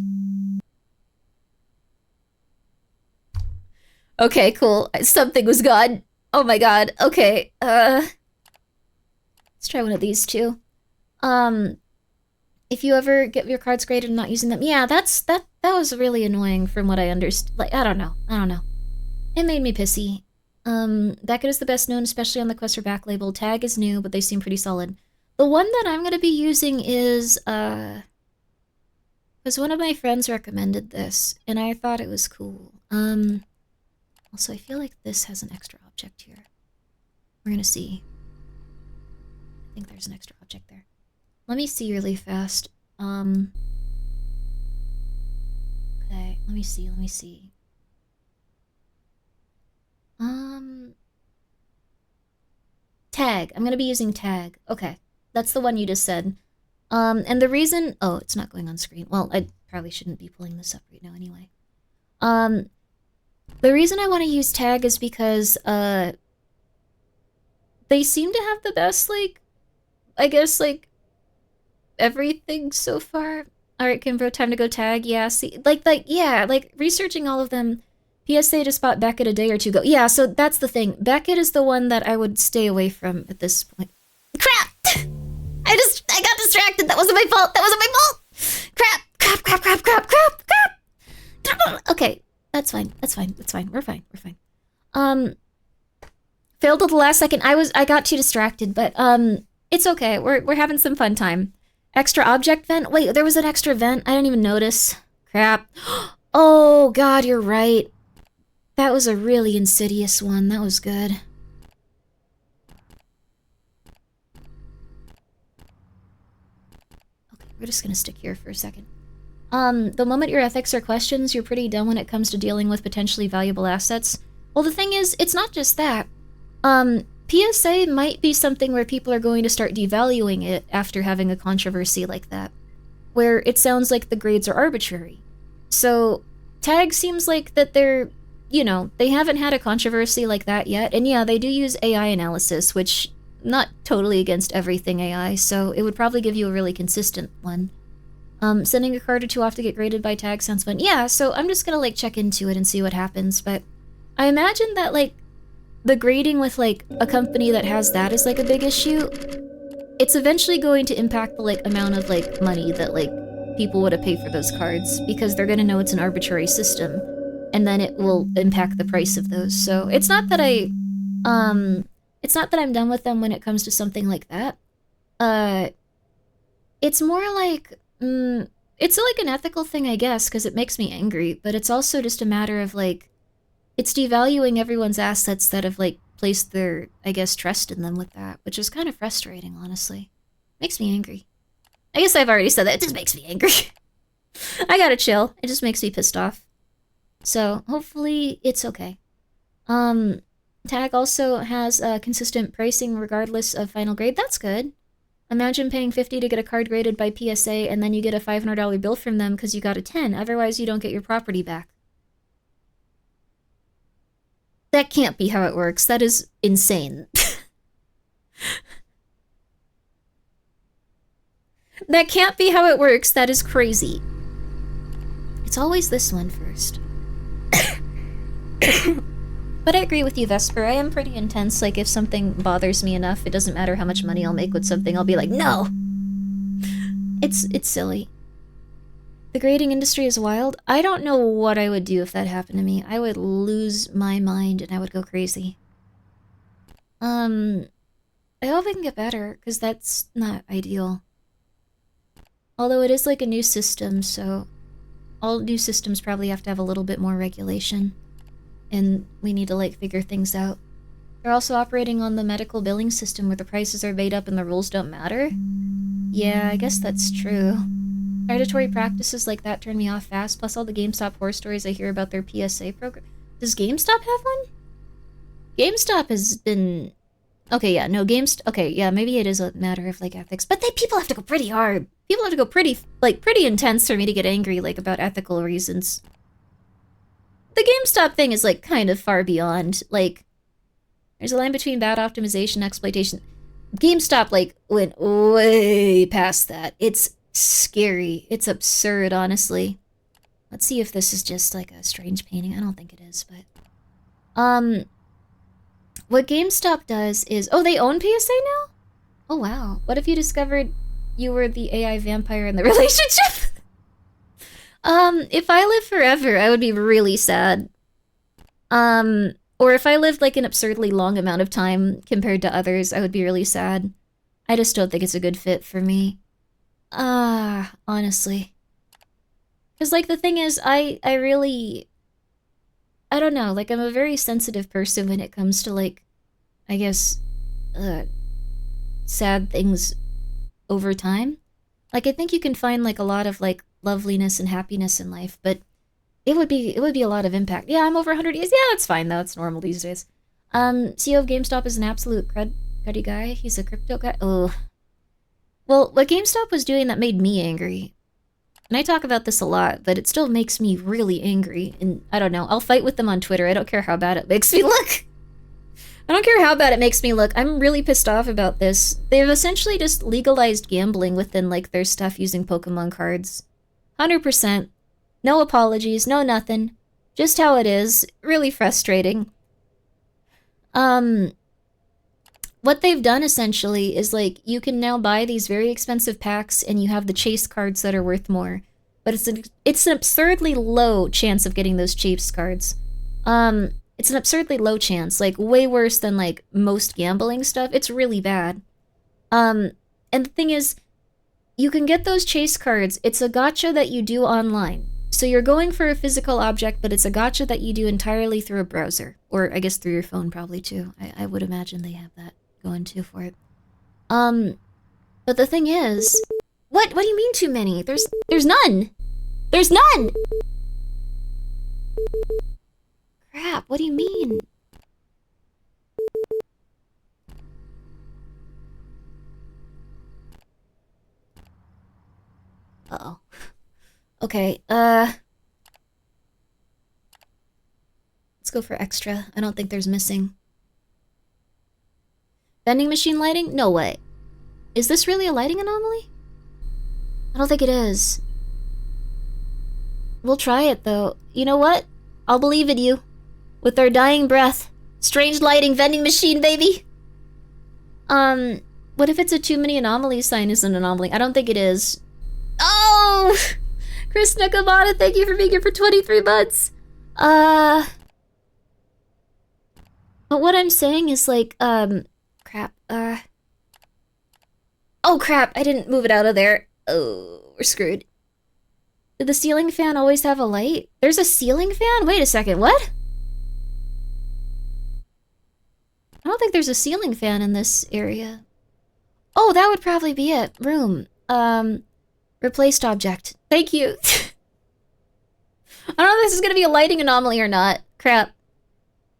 Okay, cool. Something was gone. Oh my god. Okay, let's try one of these two. If you ever get your cards graded and not using them, yeah, that was really annoying from what I understood. Like, I don't know. It made me pissy. Beckett is the best known, especially on the Quest for Back label. Tag is new, but they seem pretty solid. The one that I'm gonna be using is, because one of my friends recommended this, and I thought it was cool. Also, I feel like this has an extra object here. We're gonna see. I think there's an extra object there. Let me see really fast. Okay, let me see. Tag. I'm gonna be using tag. Okay. That's the one you just said. And the reason... Oh, it's not going on screen. Well, I probably shouldn't be pulling this up right now anyway. Um, the reason I want to use tag is because, they seem to have the best, like, I guess, like, everything so far. Alright, Kimbro, time to go tag. Yeah, see, yeah, like, researching all of them. PSA just bought Beckett a day or two ago. Yeah, so that's the thing. Beckett is the one that I would stay away from at this point. Crap! I got distracted. That wasn't my fault. That wasn't my fault! Crap! Okay, that's fine. That's fine. That's fine. We're fine. We're fine. Failed at the last second. I got too distracted, but, it's okay. We're having some fun time. Extra object vent? Wait, there was an extra vent? I didn't even notice. Crap. Oh, God, you're right. That was a really insidious one. That was good. Okay, we're just gonna stick here for a second. The moment your ethics are questions, you're pretty dumb when it comes to dealing with potentially valuable assets. Well, the thing is, it's not just that. PSA might be something where people are going to start devaluing it after having a controversy like that, where it sounds like the grades are arbitrary. So, tag seems like that they're, you know, they haven't had a controversy like that yet, and yeah, they do use AI analysis, which, not totally against everything AI, so it would probably give you a really consistent one. Sending a card or two off to get graded by tag sounds fun. Yeah, so I'm just gonna, like, check into it and see what happens, but I imagine that, like, the grading with, like, a company that has that is, like, a big issue. It's eventually going to impact the, like, amount of, like, money that, like, people would have paid for those cards, because they're gonna know it's an arbitrary system, and then it will impact the price of those. So it's not that it's not that I'm done with them when it comes to something like that. It's more like, it's like an ethical thing, I guess, because it makes me angry, but it's also just a matter of, like, it's devaluing everyone's assets that have, like, placed their, I guess, trust in them with that, which is kind of frustrating, honestly. Makes me angry. I guess I've already said that. It just makes me angry. I gotta chill. It just makes me pissed off. So, hopefully, it's okay. Tag also has consistent pricing regardless of final grade. That's good. Imagine paying $50 to get a card graded by PSA, and then you get a $500 bill from them because you got a 10. Otherwise, you don't get your property back. That can't be how it works. That is insane. That can't be how it works. That is crazy. It's always this one first. But I agree with you, Vesper. I am pretty intense. Like, if something bothers me enough, it doesn't matter how much money I'll make with something, I'll be like, no! It's silly. The grading industry is wild. I don't know what I would do if that happened to me. I would lose my mind and I would go crazy. I hope I can get better, because that's not ideal. Although it is like a new system, so all new systems probably have to have a little bit more regulation. And we need to, like, figure things out. They're also operating on the medical billing system where the prices are made up and the rules don't matter. Yeah, I guess that's true. Predatory practices like that turn me off fast, plus all the GameStop horror stories I hear about their PSA program. Does GameStop have one? GameStop has been... Okay, yeah, no, okay, yeah, maybe it is a matter of, like, ethics, but people have to go pretty hard. People have to go pretty intense for me to get angry, like, about ethical reasons. The GameStop thing is, like, kind of far beyond. Like, there's a line between bad optimization and exploitation. GameStop, like, went way past that. It's scary. It's absurd, honestly. Let's see if this is just, like, a strange painting. I don't think it is, but... What GameStop does is... Oh, they own PSA now? Oh, wow. What if you discovered you were the AI vampire in the relationship? If I live forever, I would be really sad. Or if I lived, like, an absurdly long amount of time compared to others, I would be really sad. I just don't think it's a good fit for me. Honestly. Because, like, the thing is, I really... I don't know, like, I'm a very sensitive person when it comes to, like, I guess, sad things over time. Like, I think you can find, like, a lot of, like, loveliness and happiness in life, but it would be a lot of impact. Yeah, I'm over 100 years. Yeah, that's fine, though. It's normal these days. CEO of GameStop is an absolute cruddy guy. He's a crypto guy. Oh. Well, what GameStop was doing that made me angry And I talk about this a lot, but it still makes me really angry. And I don't know, I'll fight with them on Twitter. I don't care how bad it makes me look. I don't care how bad it makes me look. I'm really pissed off about this. They've essentially just legalized gambling within, like, their stuff using Pokemon cards. 100%. No apologies, no nothing. Just how it is. Really frustrating. What they've done, essentially, is, like, you can now buy these very expensive packs, and you have the chase cards that are worth more. But it's an absurdly low chance of getting those chase cards. It's an absurdly low chance, like, way worse than, like, most gambling stuff. It's really bad. And the thing is, you can get those chase cards. It's a gacha that you do online. So you're going for a physical object, but it's a gacha that you do entirely through a browser. Or, I guess, through your phone, probably, too. I would imagine they have that going, too, for it. But the thing is... What do you mean too many? There's none! There's none! Crap, what do you mean? Uh-oh. Okay, let's go for extra. I don't think there's missing. Vending machine lighting? No way. Is this really a lighting anomaly? I don't think it is. We'll try it, though. You know what? I'll believe in you. With our dying breath. Strange lighting vending machine, baby! What if it's a too many anomalies sign is an anomaly? I don't think it is. Oh! Chris Nakamata, thank you for being here for 23 months! But what I'm saying is, like, crap, oh crap, I didn't move it out of there. Oh, we're screwed. Did the ceiling fan always have a light? There's a ceiling fan? Wait a second, what? I don't think there's a ceiling fan in this area. Oh, that would probably be it. Room. Replaced object. Thank you. I don't know if this is gonna be a lighting anomaly or not. Crap.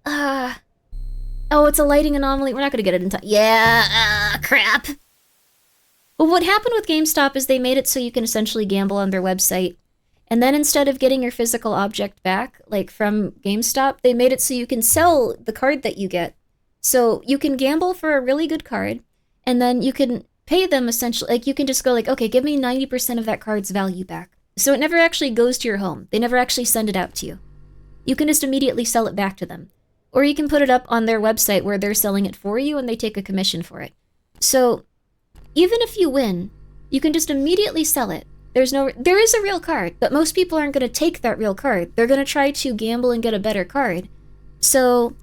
Oh, it's a lighting anomaly. We're not gonna get it in time. Yeah, crap. Well, what happened with GameStop is they made it so you can essentially gamble on their website. And then instead of getting your physical object back, like from GameStop, they made it so you can sell the card that you get. So you can gamble for a really good card, and then you can pay them essentially, like you can just go like, okay, give me 90% of that card's value back. So it never actually goes to your home. They never actually send it out to you. You can just immediately sell it back to them. Or you can put it up on their website where they're selling it for you and they take a commission for it. So even if you win, you can just immediately sell it. There is a real card, but most people aren't going to take that real card. They're going to try to gamble and get a better card. So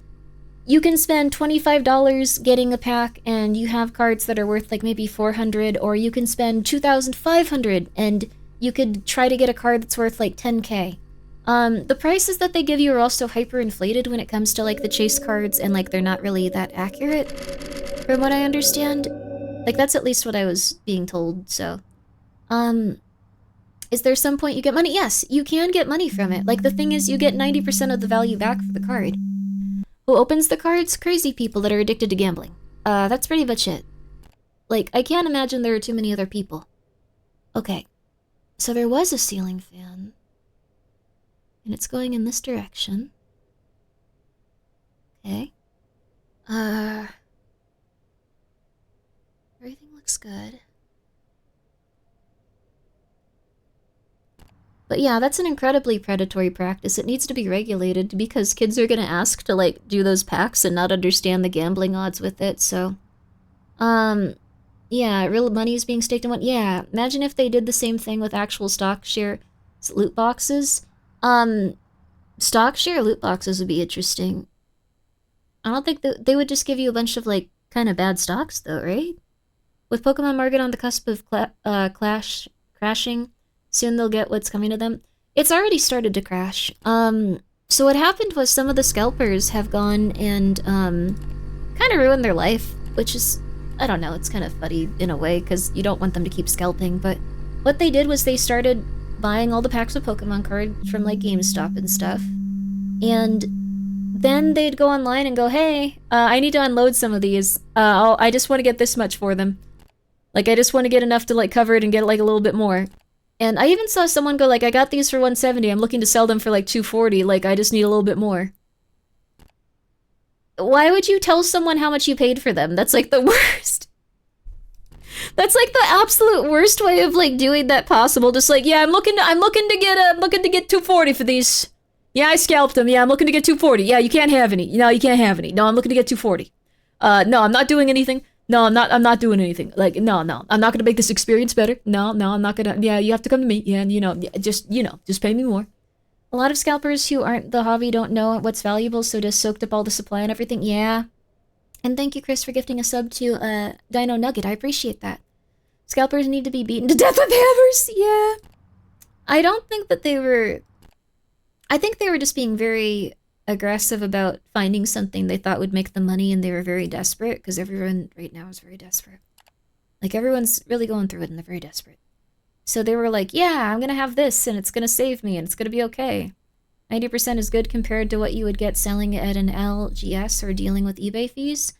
you can spend $25 getting a pack and you have cards that are worth like maybe $400, or you can spend $2,500 and you could try to get a card that's worth like $10K. The prices that they give you are also hyperinflated when it comes to like the chase cards, and like they're not really that accurate from what I understand. Like that's at least what I was being told, so. Is there some point you get money? Yes, you can get money from it. Like the thing is you get 90% of the value back for the card. Who opens the cards? Crazy people that are addicted to gambling. That's pretty much it. Like, I can't imagine there are too many other people. Okay. So there was a ceiling fan. And it's going in this direction. Okay. Everything looks good. But yeah, that's an incredibly predatory practice. It needs to be regulated because kids are gonna ask to, like, do those packs and not understand the gambling odds with it, so... yeah, real money is being staked in one. Yeah, imagine if they did the same thing with actual stock share loot boxes. Stock share loot boxes would be interesting. I don't think that they would just give you a bunch of, like, kind of bad stocks, though, right? With Pokemon Market on the cusp of crashing, soon they'll get what's coming to them. It's already started to crash. So what happened was some of the scalpers have gone and, kind of ruined their life, which is, I don't know, it's kind of funny in a way, because you don't want them to keep scalping, but what they did was they started buying all the packs of Pokemon cards from, like, GameStop and stuff, and then they'd go online and go, hey, I need to unload some of these. I just want to get this much for them. Like, I just want to get enough to, like, cover it and get, like, a little bit more. And I even saw someone go like, I got these for 170, I'm looking to sell them for like 240, like I just need a little bit more. Why would you tell someone how much you paid for them? That's like the worst. That's like the absolute worst way of like doing that possible. Just like, yeah, I'm looking to get 240 for these. Yeah, I scalped them. Yeah, I'm looking to get 240. Yeah, you can't have any. No, you can't have any. No, I'm looking to get 240. No, I'm not doing anything. No, I'm not doing anything. Like, no, I'm not gonna make this experience better. No, I'm not gonna. Yeah, you have to come to me. Yeah, and just pay me more. A lot of scalpers who aren't the hobby don't know what's valuable, so just soaked up all the supply and everything. Yeah. And thank you, Chris, for gifting a sub to Dino Nugget. I appreciate that. Scalpers need to be beaten to death with hammers. Yeah. I don't think that they were... I think they were just being very aggressive about finding something they thought would make them money, and they were very desperate, because everyone right now is very desperate. Like, everyone's really going through it, and they're very desperate. So they were like, yeah, I'm gonna have this, and it's gonna save me, and it's gonna be okay. 90% is good compared to what you would get selling it at an LGS or dealing with eBay fees.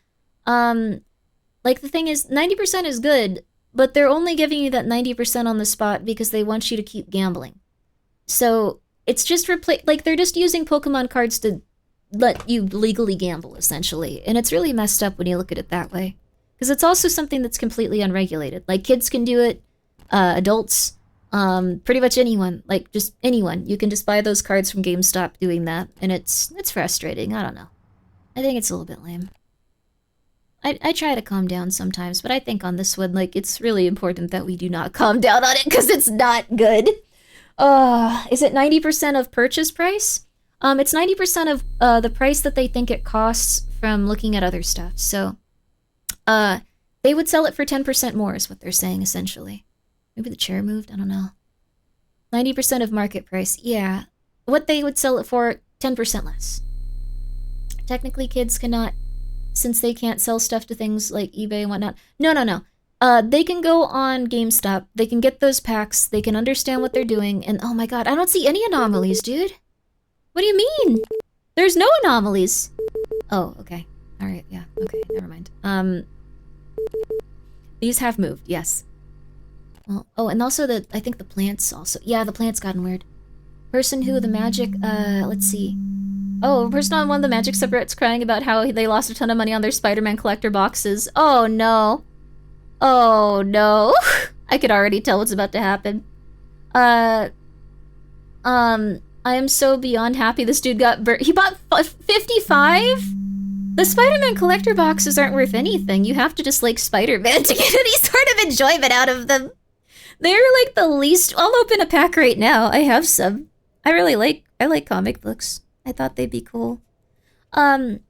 Like, the thing is, 90% is good, but they're only giving you that 90% on the spot because they want you to keep gambling. So, it's just like, they're just using Pokemon cards to let you legally gamble, essentially. And it's really messed up when you look at it that way. Because it's also something that's completely unregulated. Like, kids can do it, adults, pretty much anyone. Like, just anyone. You can just buy those cards from GameStop doing that. And it's frustrating. I don't know. I think it's a little bit lame. I try to calm down sometimes, but I think on this one, like, it's really important that we do not calm down on it, because it's not good. Is it 90% of purchase price? It's 90% of the price that they think it costs from looking at other stuff. So, they would sell it for 10% more is what they're saying, essentially. Maybe the chair moved? I don't know. 90% of market price. Yeah. What they would sell it for, 10% less. Technically, kids cannot, since they can't sell stuff to things like eBay and whatnot. No. They can go on GameStop, they can get those packs, they can understand what they're doing, and oh my god, I don't see any anomalies, dude. What do you mean? There's no anomalies. Oh, okay. Alright, yeah, okay, never mind. These have moved, yes. Well, oh, and also I think the plants also, yeah, the plants gotten weird. Person who the magic, let's see. Oh, a person on one of the magic subreddits crying about how they lost a ton of money on their Spider-Man collector boxes. Oh no. Oh no. I could already tell what's about to happen. I am so beyond happy this dude got he bought 55? The Spider-Man collector boxes aren't worth anything. You have to just like Spider-Man to get any sort of enjoyment out of them. They're like the least... I'll open a pack right now. I have some. I like comic books. I thought they'd be cool. Grimmi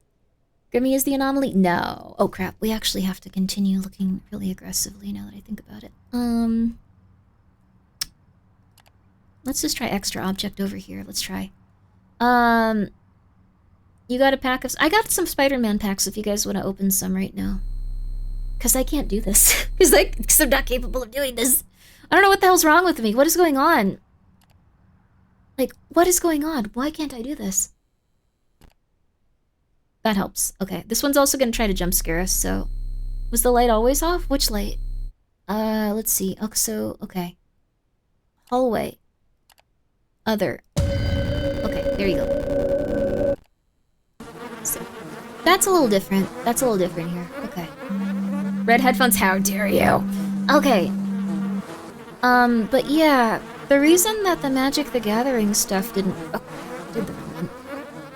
is the anomaly? No. Oh crap, we actually have to continue looking really aggressively now that I think about it. Let's just try extra object over here. Let's try. You got a pack of... I got some Spider-Man packs if you guys want to open some right now. Because I can't do this. Because I'm not capable of doing this. I don't know what the hell's wrong with me. What is going on? Like, what is going on? Why can't I do this? That helps. Okay, this one's also gonna try to jump scare us, so... Was the light always off? Which light? Let's see. Okay. Hallway. Other. Okay, there you go. So, that's a little different. That's a little different here. Okay. Red headphones, how dare you? Okay. But yeah, the reason that the Magic the Gathering stuff didn't... Oh, did the wrong one.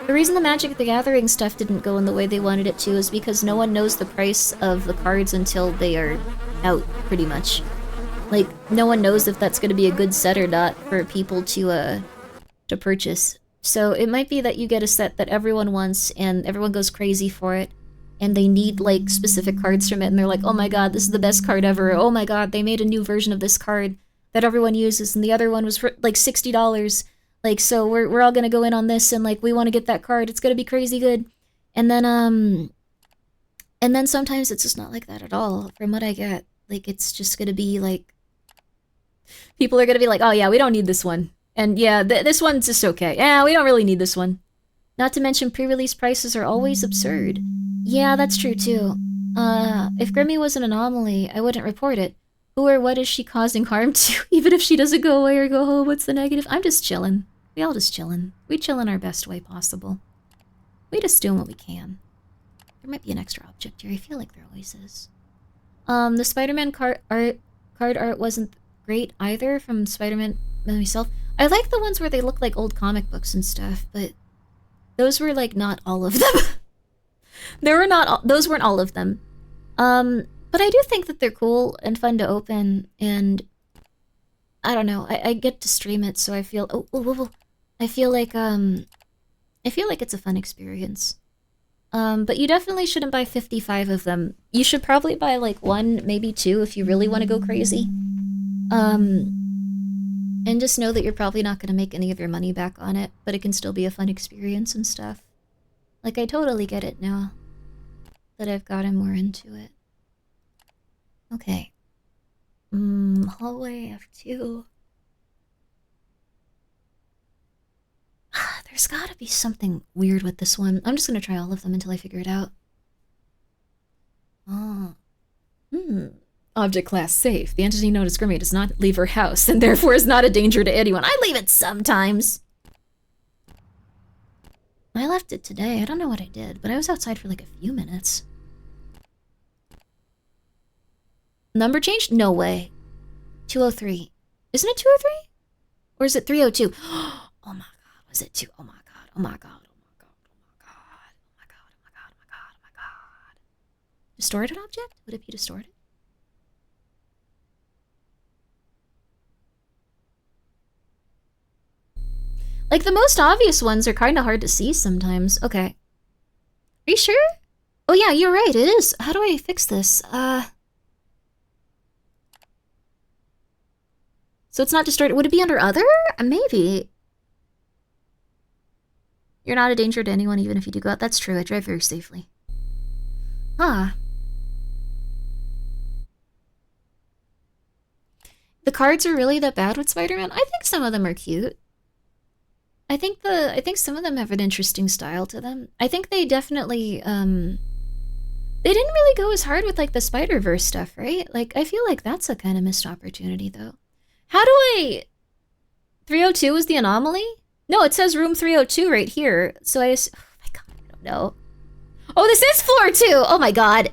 The reason the Magic the Gathering stuff didn't go in the way they wanted it to is because no one knows the price of the cards until they are out, pretty much. Like, no one knows if that's gonna be a good set or not for people to purchase. So it might be that you get a set that everyone wants, and everyone goes crazy for it, and they need, like, specific cards from it, and they're like, oh my god, this is the best card ever, oh my god, they made a new version of this card that everyone uses, and the other one was for, like, $60. Like, so we're all gonna go in on this, and, like, we want to get that card, it's gonna be crazy good. And then sometimes it's just not like that at all, from what I get. Like, it's just gonna be, like... People are gonna be like, oh yeah, we don't need this one. And yeah, this one's just okay. Yeah, we don't really need this one. Not to mention pre-release prices are always absurd. Yeah, that's true too. If Grimmi was an anomaly, I wouldn't report it. Who or what is she causing harm to? Even if she doesn't go away or go home, what's the negative? I'm just chilling. We all just chilling. We chill in our best way possible. We just doing what we can. There might be an extra object here. I feel like there always is. The Spider-Man card art wasn't great either from Spider-Man myself. I like the ones where they look like old comic books and stuff, but those were like not all of them. Those weren't all of them. But I do think that they're cool and fun to open, and I don't know. I get to stream it, so I feel I feel like it's a fun experience. But you definitely shouldn't buy 55 of them. You should probably buy like 1, maybe 2 if you really want to go crazy. And just know that you're probably not going to make any of your money back on it, but it can still be a fun experience and stuff. Like, I totally get it now that I've gotten more into it. Okay. Hallway F2. There's gotta be something weird with this one. I'm just gonna try all of them until I figure it out. Oh. Object class safe. The entity known as Grimmi does not leave her house and therefore is not a danger to anyone. I leave it sometimes. I left it today. I don't know what I did, but I was outside for like a few minutes. Number change? No way. 203. Isn't it 203? Or is it 302? Oh my god. Was it 2? Oh my god. Oh my god. Oh my god. Oh my god. Oh my god. Oh my god. Oh my god. Oh my god. Distorted object? Would it be distorted? Like, the most obvious ones are kind of hard to see sometimes. Okay. Are you sure? Oh yeah, you're right. It is. How do I fix this? So it's not distorted. Would it be under other? Maybe. You're not a danger to anyone even if you do go out. That's true. I drive very safely. Huh. The cards are really that bad with Spider-Man? I think some of them are cute. I think some of them have an interesting style to them. I think they definitely, they didn't really go as hard with, like, the Spider-Verse stuff, right? Like, I feel like that's a kind of missed opportunity, though. How do I... 302 is the anomaly? No, it says room 302 right here. So oh my god, I don't know. Oh, this is floor 2! Oh my god.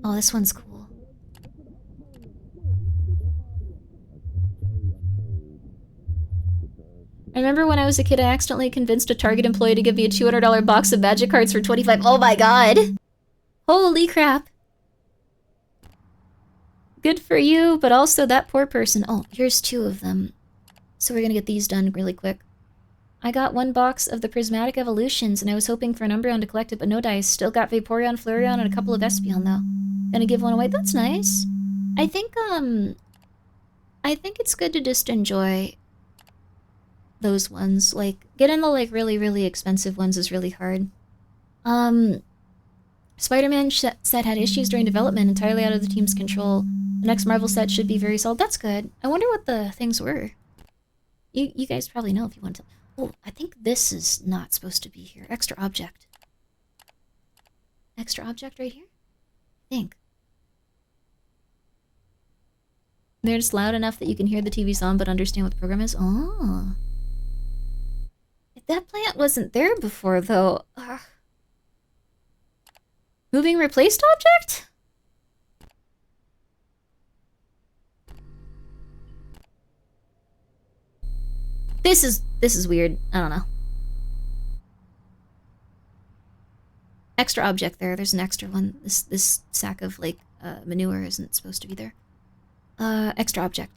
Oh, this one's cool. I remember when I was a kid, I accidentally convinced a Target employee to give me a $200 box of magic cards for $25. Oh my god! Holy crap. Good for you, but also that poor person. Oh, here's 2 of them. So we're gonna get these done really quick. I got 1 box of the Prismatic Evolutions, and I was hoping for an Umbreon to collect it, but no dice. Still got Vaporeon, Flareon, and a couple of Espeon, though. Gonna give one away. That's nice. I think it's good to just enjoy those ones. Like, getting the, like, really, really expensive ones is really hard. Spider-Man set had issues during development, entirely out of the team's control. The next Marvel set should be very solid. That's good. I wonder what the things were. You guys probably know if you want to. Oh, I think this is not supposed to be here. Extra object. Extra object right here? I think. They're just loud enough that you can hear the TV's on but understand what the program is. Oh. If that plant wasn't there before, though... Moving replaced object? This is weird. I don't know. Extra object there. There's an extra one. This sack of, like, manure isn't supposed to be there. Extra object.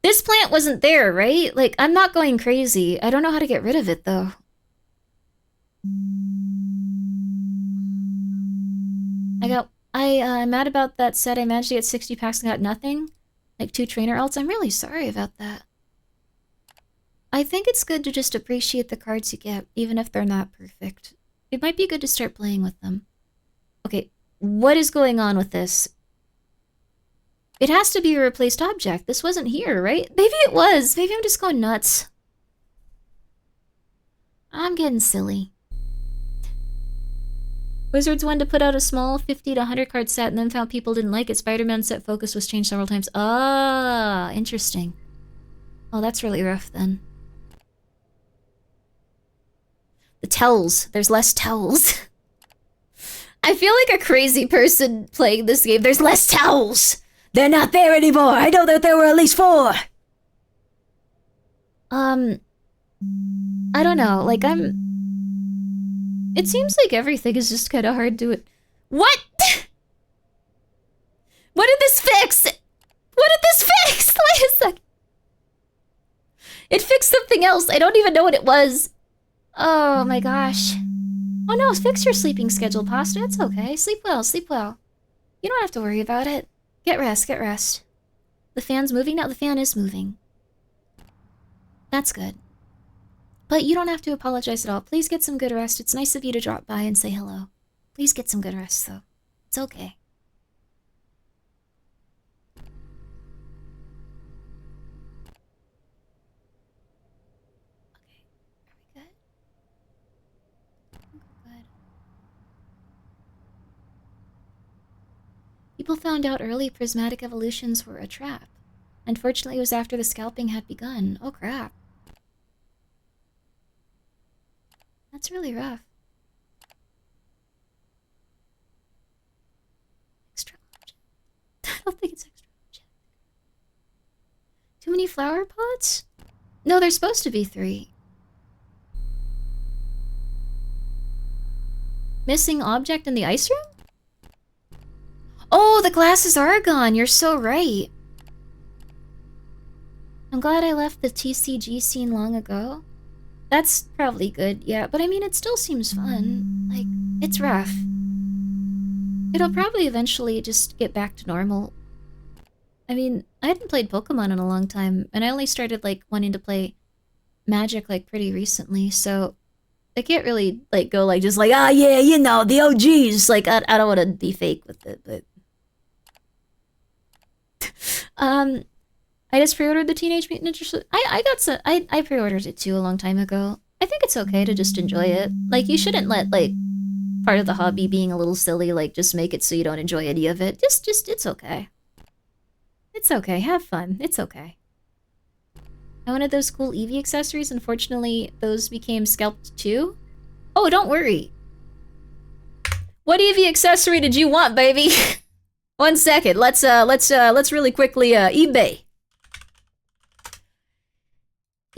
This plant wasn't there, right? Like, I'm not going crazy. I don't know how to get rid of it, though. I'm mad about that set. I managed to get 60 packs and got nothing. Like 2 trainer alts. I'm really sorry about that. I think it's good to just appreciate the cards you get, even if they're not perfect. It might be good to start playing with them. Okay, what is going on with this? It has to be a replaced object. This wasn't here, right? Maybe it was. Maybe I'm just going nuts. I'm getting silly. Wizards wanted to put out a small 50 to 100 card set and then found people didn't like it. Spider-Man set focus was changed several times. Ah, interesting. Oh, that's really rough then. The tells. There's less tells. I feel like a crazy person playing this game. There's less towels. They're not there anymore. I know that there were at least 4. I don't know. Like, it seems like everything is just kind of hard to... What? What did this fix? What did this fix? Wait a sec. It fixed something else. I don't even know what it was. Oh my gosh. Oh no, fix your sleeping schedule, Pasta. It's okay. Sleep well, sleep well. You don't have to worry about it. Get rest, get rest. The fan's moving now? The fan is moving. That's good. But you don't have to apologize at all. Please get some good rest. It's nice of you to drop by and say hello. Please get some good rest, though. It's okay. Okay, are we good? Good. People found out early prismatic evolutions were a trap. Unfortunately, it was after the scalping had begun. Oh, crap. That's really rough. Extra object. I don't think it's extra object. Too many flower pots? No, there's supposed to be 3. Missing object in the ice room? Oh, the glasses are gone. You're so right. I'm glad I left the TCG scene long ago. That's probably good, yeah, but I mean, it still seems fun. Like, it's rough. It'll probably eventually just get back to normal. I mean, I hadn't played Pokemon in a long time, and I only started, like, wanting to play Magic, like, pretty recently, so I can't really, like, go, like, just like, ah, yeah, you know, the OGs. Like, I don't want to be fake with it, but... I just pre-ordered the Teenage Mutant Ninja Turtles. I pre-ordered it too a long time ago. I think it's okay to just enjoy it. Like, you shouldn't let, like, part of the hobby being a little silly, like, just make it so you don't enjoy any of it. Just, it's okay. It's okay. Have fun. It's okay. I wanted those cool Eevee accessories. Unfortunately, those became scalped too. Oh, don't worry. What Eevee accessory did you want, baby? 1 second. Let's really quickly, eBay.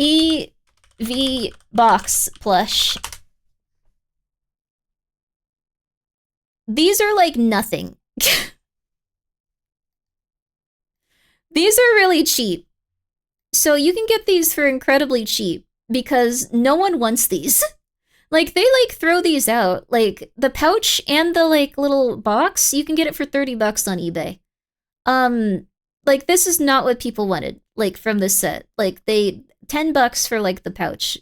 EV box plush. These are like nothing. These are really cheap. So you can get these for incredibly cheap because no one wants these. Like, they, like, throw these out. Like, the pouch and the, like, little box, you can get it for $30 on eBay. Like, this is not what people wanted, like, from this set. Like, $10 for, like, the pouch.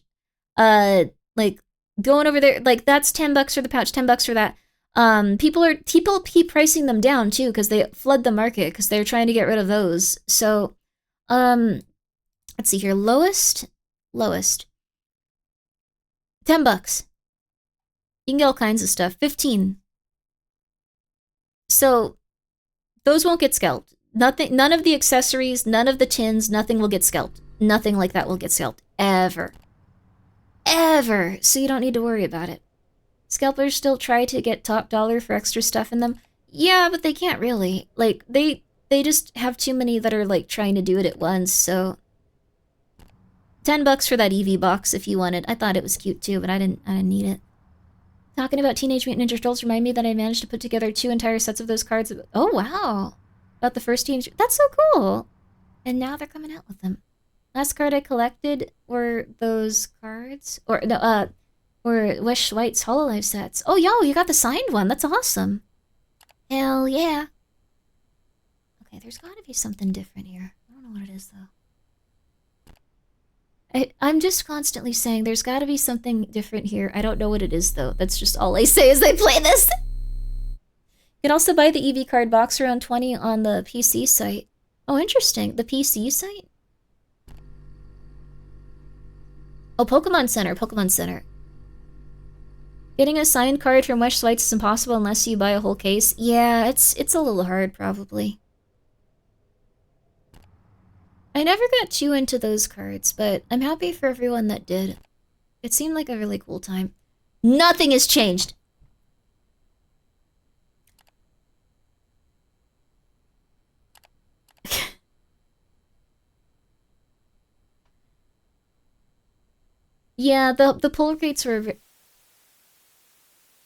Like, going over there, like, that's $10 for the pouch, $10 for that. People keep pricing them down, too, because they flood the market, because they're trying to get rid of those. So, let's see here. Lowest. $10. You can get all kinds of stuff. 15. So, those won't get scalped. None of the accessories, none of the tins, nothing will get scalped. Nothing like that will get scalped. Ever. Ever. So you don't need to worry about it. Scalpers still try to get top dollar for extra stuff in them. Yeah, but they can't really. Like, they just have too many that are, like, trying to do it at once, so... $10 for that Eevee box if you want it. I thought it was cute too, but I didn't need it. Talking about Teenage Mutant Ninja Turtles remind me that I managed to put together 2 entire sets of those cards. Oh, wow. About the first Teenage... That's so cool! And now they're coming out with them. Last card I collected were those cards. Or, no, were Wes White's Hololive sets. Oh, yo, you got the signed one. That's awesome. Hell yeah. Okay, there's gotta be something different here. I don't know what it is, though. I'm just constantly saying there's got to be something different here. I don't know what it is, though. That's just all I say as I play this. You can also buy the EV card box around 20 on the PC site. Oh, interesting. The PC site? Oh, Pokemon Center. Pokemon Center. Getting a signed card from Wesh Swites is impossible unless you buy a whole case. Yeah, it's a little hard, probably. I never got too into those cards, but I'm happy for everyone that did. It seemed like a really cool time. Nothing has changed! Yeah, the pull rates were...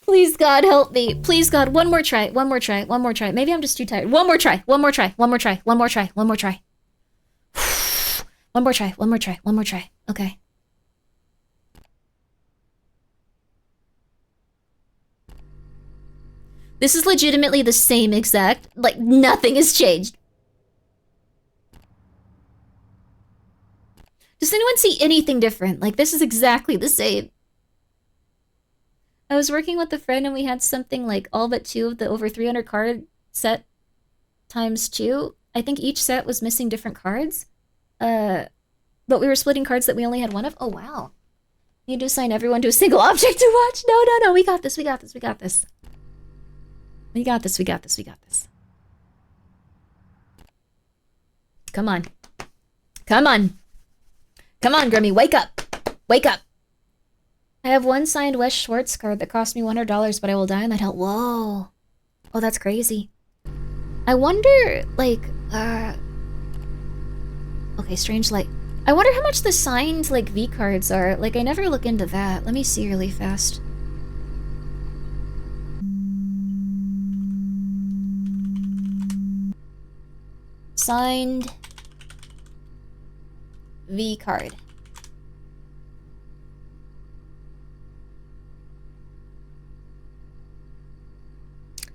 Please, God, help me. Please, God, one more try, one more try, one more try. Maybe I'm just too tired. One more try, one more try, one more try, one more try, one more try. One more try, one more try, one more try. Okay. This is legitimately the same exact... Like, nothing has changed. Does anyone see anything different? Like, this is exactly the same. I was working with a friend and we had something like all but 2 of the over 300 card set times 2. I think each set was missing different cards. But we were splitting cards that we only had 1 of. Oh, wow. Need to assign everyone to a single object to watch. No, no, no. We got this. We got this. We got this. We got this. We got this. We got this. Come on. Come on. Come on, Grimmi. Wake up. Wake up. I have 1 signed Wes Schwartz card that cost me $100, but I will die on that hill. Whoa. Oh, that's crazy. I wonder, like, okay, strange light. I wonder how much the signed, like, V cards are. Like, I never look into that. Let me see really fast. Signed V card.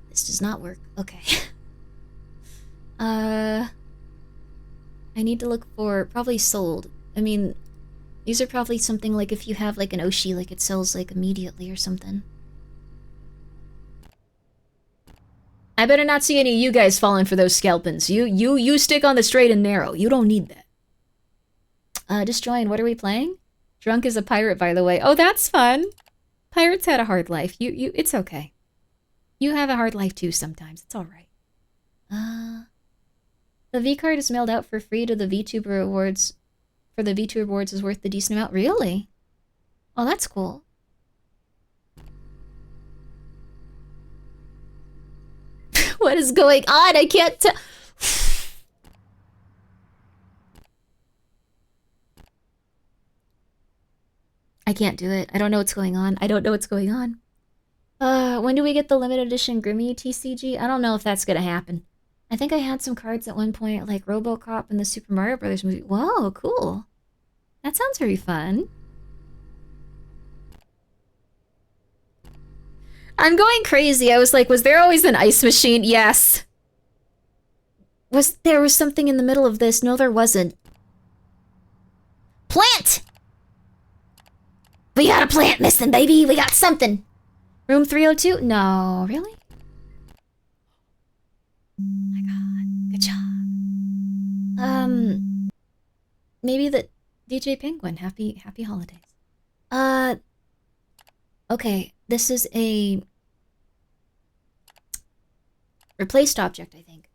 This does not work. Okay. I need to look for probably sold. I mean, these are probably something like if you have like an Oshi, like it sells like immediately or something. I better not see any of you guys falling for those scalpings. You stick on the straight and narrow. You don't need that. Just join. What are we playing? Drunk as a pirate, by the way. Oh, that's fun. Pirates had a hard life. It's okay. You have a hard life too sometimes. It's alright. The V card is mailed out for free to the VTuber Awards. For the VTuber Awards is worth the decent amount. Really? Oh, that's cool. What is going on? I can't tell. I can't do it. I don't know what's going on. I don't know what's going on. When do we get the limited edition Grimmi TCG? I don't know if that's gonna happen. I think I had some cards at one point, like RoboCop and the Super Mario Brothers movie. Whoa, cool. That sounds very fun. I'm going crazy. I was like, was there always an ice machine? Yes. There was something in the middle of this? No, there wasn't. Plant! We got a plant missing, baby. We got something. Room 302? No, really? Oh my god. Good job. Maybe the DJ Penguin. Happy holidays. Okay. This is a replaced object, I think.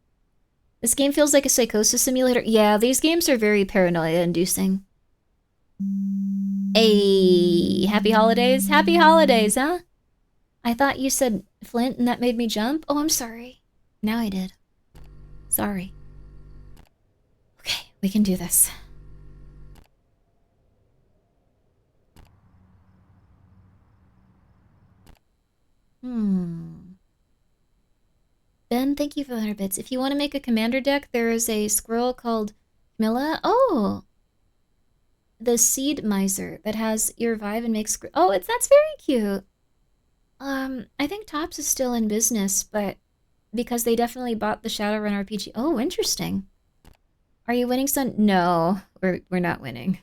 This game feels like a psychosis simulator. Yeah, these games are very paranoia-inducing. Hey, happy holidays? Happy holidays, huh? I thought you said Flint and that made me jump. Oh, I'm sorry. Now I did. Sorry. Okay, we can do this. Ben, thank you for 100 bits. If you want to make a commander deck, there is a squirrel called Camilla. Oh! The Seed Miser that has your vibe and makes... Oh, that's very cute. I think Topps is still in business, but because they definitely bought the Shadowrun RPG. Oh, interesting. Are you winning, son? No, we're not winning.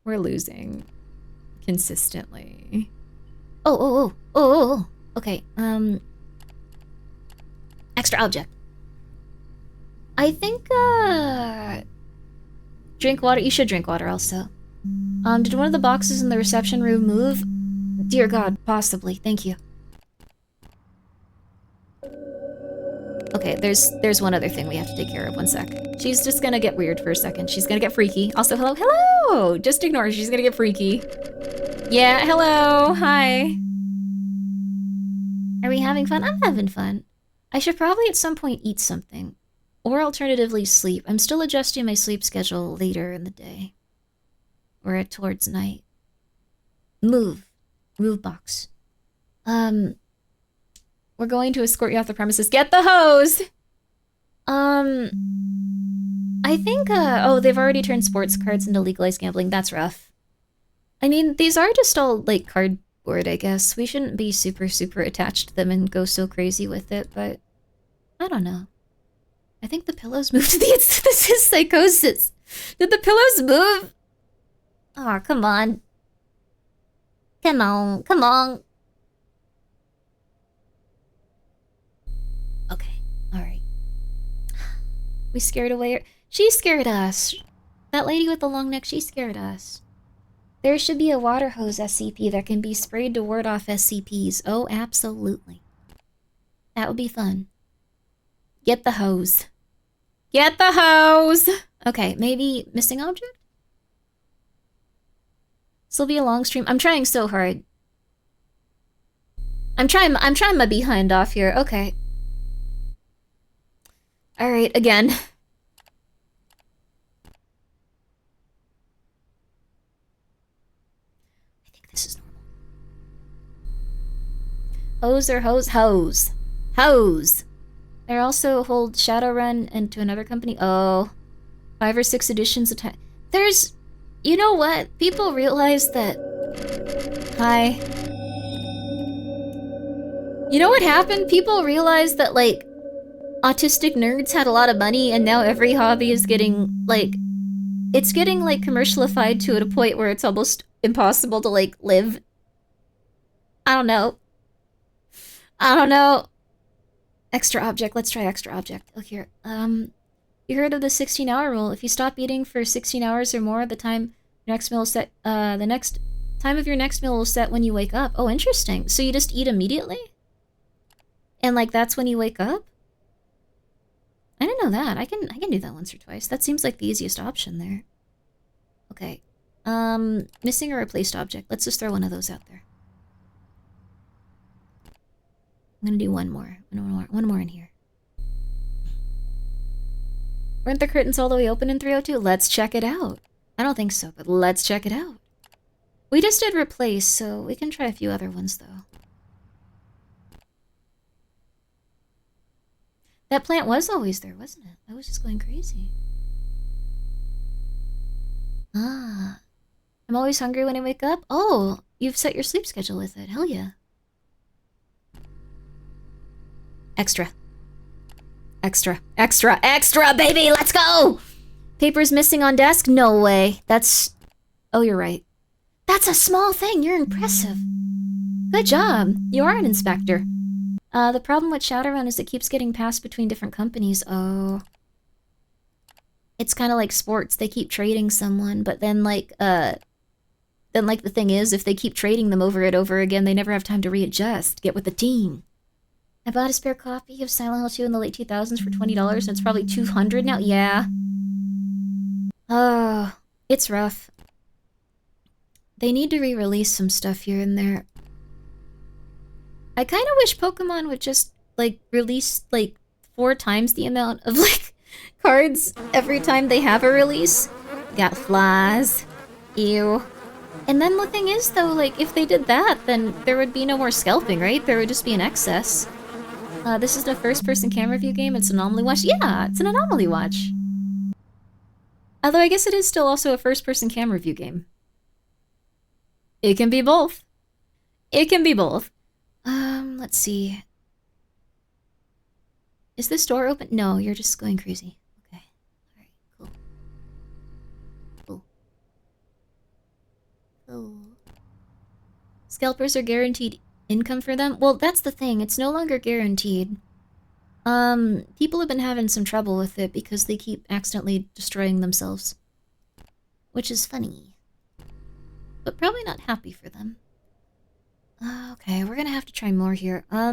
We're losing consistently. Oh. Okay, extra object. I think, drink water. You should drink water also. Did one of the boxes in the reception room move? Dear God, possibly. Thank you. Okay, there's one other thing we have to take care of. One sec. She's just gonna get weird for a second. She's gonna get freaky. Also, hello, hello! Just ignore her. She's gonna get freaky. Yeah, hello, hi. Are we having fun? I'm having fun. I should probably at some point eat something. Or alternatively sleep. I'm still adjusting my sleep schedule later in the day. Or towards night. Move. Move box. We're going to escort you off the premises. Get the hose! I think, oh, they've already turned sports cards into legalized gambling. That's rough. I mean, these are just all, like, cardboard, I guess. We shouldn't be super, super attached to them and go so crazy with it, but I don't know. I think the pillows moved. This is psychosis. Did the pillows move? Oh, come on. Come on, come on. Okay, alright. We scared away her. She scared us. That lady with the long neck, she scared us. There should be a water hose SCP that can be sprayed to ward off SCPs. Oh, absolutely. That would be fun. Get the hose. Get the hose! Okay, maybe missing object? This will be a long stream. I'm trying so hard. I'm trying my behind off here. Okay. Alright, again. I think this is normal. Hose or hose? Hose. Hose! They also hold Shadowrun and to another company. Oh. 5 or 6 editions of time. There's... You know what? People realize that... Hi. You know what happened? People realized that, like, autistic nerds had a lot of money and now every hobby is getting, like... It's getting, like, commercialified to a point where it's almost impossible to, like, live. I don't know. I don't know. Extra object. Let's try extra object. Oh, here. You heard of the 16-hour rule. If you stop eating for 16 hours or more, the time your next meal will set, the next time of your next meal will set when you wake up. Oh, interesting. So you just eat immediately? And, like, that's when you wake up? I didn't know that. I can do that once or twice. That seems like the easiest option there. Okay. Missing or replaced object. Let's just throw one of those out there. I'm gonna do one more. One more in here. Weren't the curtains all the way open in 302? Let's check it out. I don't think so, but let's check it out. We just did replace, so we can try a few other ones, though. That plant was always there, wasn't it? I was just going crazy. Ah. I'm always hungry when I wake up? Oh, you've set your sleep schedule with it. Hell yeah. Extra. Extra. Extra. Extra, baby! Let's go! Papers missing on desk? No way. That's... Oh, you're right. That's a small thing. You're impressive. Good job. You are an inspector. The problem with Shadowrun is it keeps getting passed between different companies. Oh. It's kind of like sports. They keep trading someone, but then, like, the thing is, if they keep trading them over and over again, they never have time to readjust. Get with the team. I bought a spare copy of Silent Hill 2 in the late 2000s for $20, and it's probably $200 now. Yeah. Oh, it's rough. They need to re-release some stuff here and there. I kind of wish Pokemon would just, like, release, like, 4 times the amount of, like, cards every time they have a release. Got flies. Ew. And then the thing is, though, like, if they did that, then there would be no more scalping, right? There would just be an excess. This is the first-person camera view game. It's an Anomaly Watch. Yeah, it's an Anomaly Watch. Although I guess it is still also a first-person camera view game. It can be both. It can be both. Let's see. Is this door open? No, you're just going crazy. Okay. Alright, cool. Cool. Cool. Scalpers are guaranteed income for them? Well, that's the thing. It's no longer guaranteed. People have been having some trouble with it because they keep accidentally destroying themselves. Which is funny. But probably not happy for them. Okay, we're gonna have to try more here. I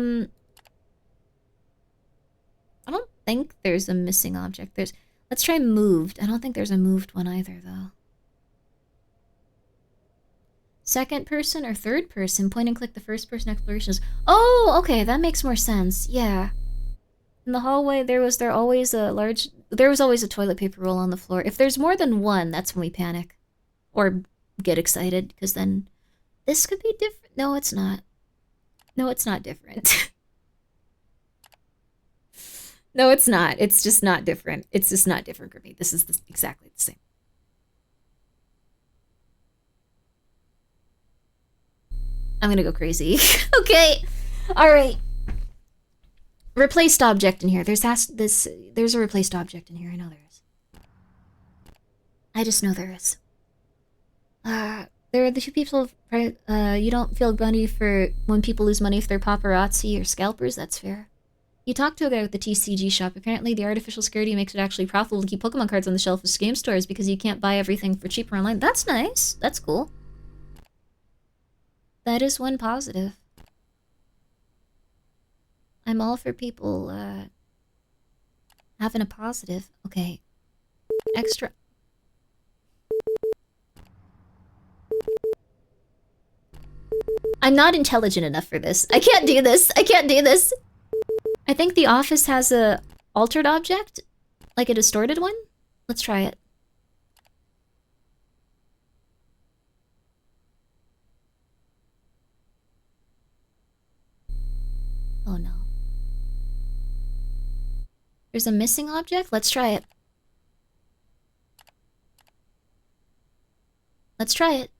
don't think there's a missing object. Let's try moved. I don't think there's a moved one either, though. Second person or third person? Point and click the first person explorations. Oh, okay, that makes more sense. Yeah. In the hallway, there was always a toilet paper roll on the floor. If there's more than one, that's when we panic. Or get excited, because then this could be different. No, it's not. No, it's not different. No, it's not. It's just not different. It's just not different, Grimmi. This is exactly the same. I'm gonna go crazy. Okay. Alright. Replaced object in here. There's a replaced object in here. I know there is. I just know there is. There are the two people, you don't feel money for when people lose money if they're paparazzi or scalpers, that's fair. You talked to a guy with the TCG shop. Apparently the artificial security makes it actually profitable to keep Pokemon cards on the shelf of game stores because you can't buy everything for cheaper online. That's nice. That's cool. That is one positive. I'm all for people, having a positive. Okay. Extra... I'm not intelligent enough for this. I can't do this. I can't do this. I think the office has a altered object, like a distorted one. Let's try it. Oh no. There's a missing object? Let's try it. Let's try it.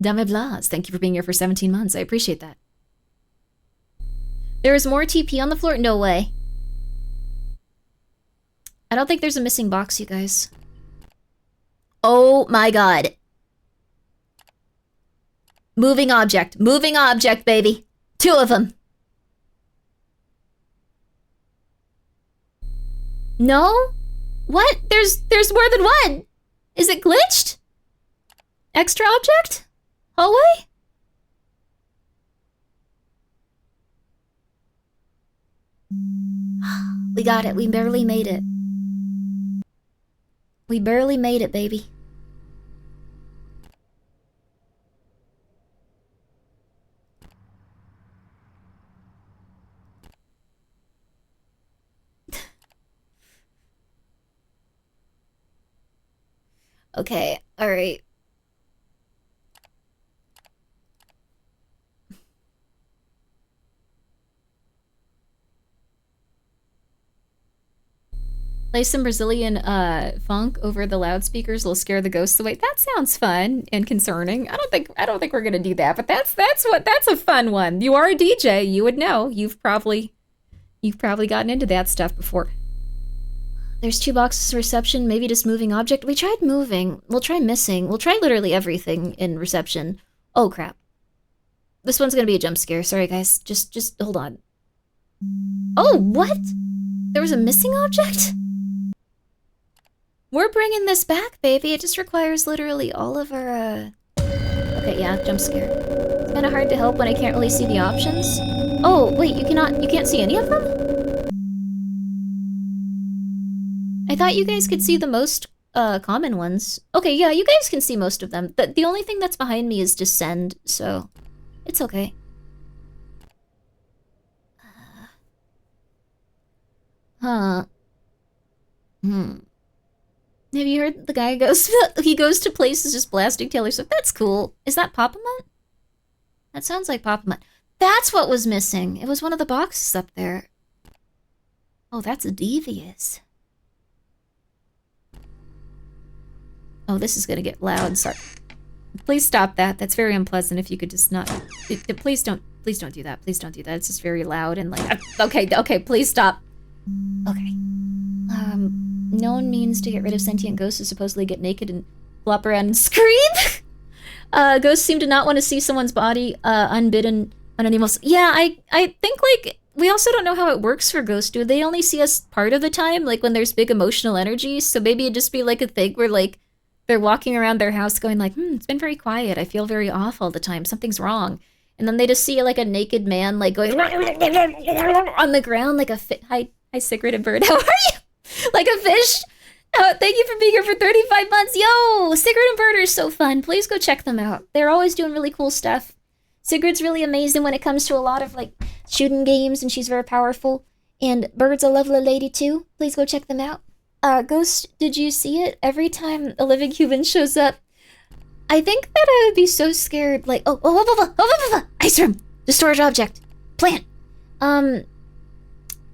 Dame Blas, thank you for being here for 17 months. I appreciate that. There is more TP on the floor? No way. I don't think there's a missing box, you guys. Oh my god. Moving object, baby. Two of them. No? What? There's more than one. Is it glitched? Extra object? Hallway? We got it. We barely made it. We barely made it, baby. Okay, alright. Play some Brazilian funk over the loudspeakers will scare the ghosts away. That sounds fun and concerning. I don't think we're gonna do that, but that's a fun one. You are a DJ, you would know. You've probably gotten into that stuff before. There's 2 boxes of reception, maybe just moving object. We tried moving. We'll try missing. We'll try literally everything in reception. Oh crap. This one's gonna be a jump scare. Sorry guys. Just hold on. Oh, what? There was a missing object? We're bringing this back, baby. It just requires literally all of our, Okay, yeah, jump scare. It's kinda hard to help when I can't really see the options. Oh, wait, you can't see any of them? I thought you guys could see the most, common ones. Okay, yeah, you guys can see most of them. The only thing that's behind me is just send, so... It's okay. Huh. Have you heard the guy he goes to places just blasting Taylor Swift? That's cool. Is that Papa-Mutt? That sounds like Papa-Mutt. That's what was missing. It was one of the boxes up there. Oh, that's devious. Oh, this is gonna get loud. Sorry. Please stop that. That's very unpleasant. If you could just not... Please don't do that. Please don't do that. It's just very loud and like... Okay, please stop. Okay. Known means to get rid of sentient ghosts is supposedly get naked and flop around and scream. Ghosts seem to not want to see someone's body unbidden on animals. Yeah, I think like we also don't know how it works for ghosts. Do they only see us part of the time, like when there's big emotional energy? So maybe it'd just be like a thing where like they're walking around their house going like, it's been very quiet. I feel very off all the time. Something's wrong. And then they just see like a naked man like going on the ground like a hi cigarette bird. How are you? Like a fish. Oh, thank you for being here for 35 months. Yo, Sigrid and Bird are so fun. Please go check them out. They're always doing really cool stuff. Sigrid's really amazing when it comes to a lot of like shooting games, and she's very powerful. And Bird's a lovely lady too. Please go check them out. Ghost, did you see it? Every time a living human shows up, I think that I would be so scared. Like, ice room, the storage object, plant.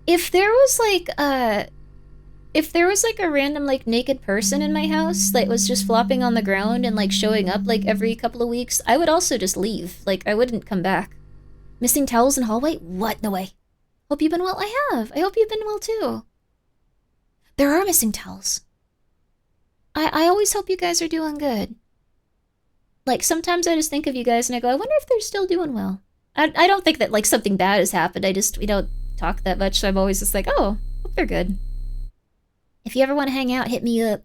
If there was like a random like naked person in my house that was just flopping on the ground and like showing up like every couple of weeks, I would also just leave. Like, I wouldn't come back. Missing towels in hallway? What? No way. Hope you've been well. I have. I hope you've been well too. There are missing towels. I always hope you guys are doing good. Like, sometimes I just think of you guys and I go, I wonder if they're still doing well. I don't think that like something bad has happened. We don't talk that much, so I'm always just like, oh, hope they're good. If you ever want to hang out, hit me up.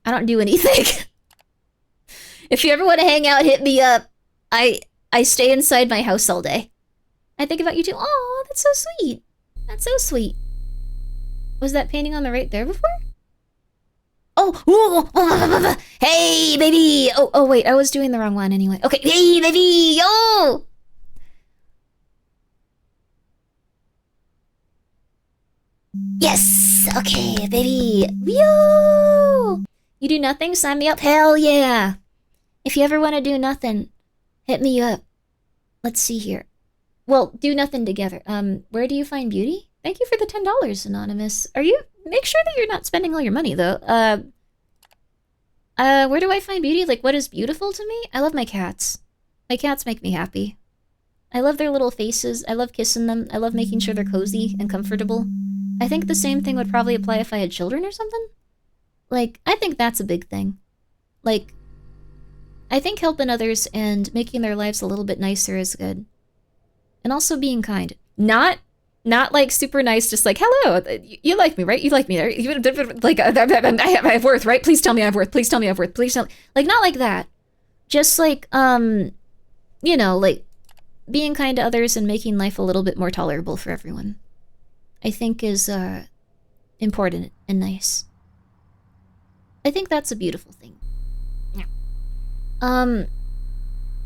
I don't do anything. If you ever want to hang out, hit me up. I stay inside my house all day. I think about you too. Oh, that's so sweet. That's so sweet. Was that painting on the right there before? Oh, hey, baby. Oh, wait, I was doing the wrong one anyway. Okay, hey, baby, yo. Yes, okay, baby. Yo. You do nothing? Sign me up. Hell yeah. If you ever want to do nothing, hit me up. Let's see here. Well, do nothing together. Where do you find beauty? Thank you for the $10, Anonymous. Make sure that you're not spending all your money, though. Where do I find beauty? Like, what is beautiful to me? I love my cats. My cats make me happy. I love their little faces. I love kissing them. I love making sure they're cozy and comfortable. I think the same thing would probably apply if I had children or something. Like, I think that's a big thing. Like, I think helping others and making their lives a little bit nicer is good. And also being kind. Not like super nice, just like, hello, you like me, right? You like me, right? Like, I have worth, right? Please tell me I have worth. Please tell me I have worth. Please tell me. Like, not like that. Just like, you know, like, being kind to others and making life a little bit more tolerable for everyone, I think is, important and nice. I think that's a beautiful thing. Yeah.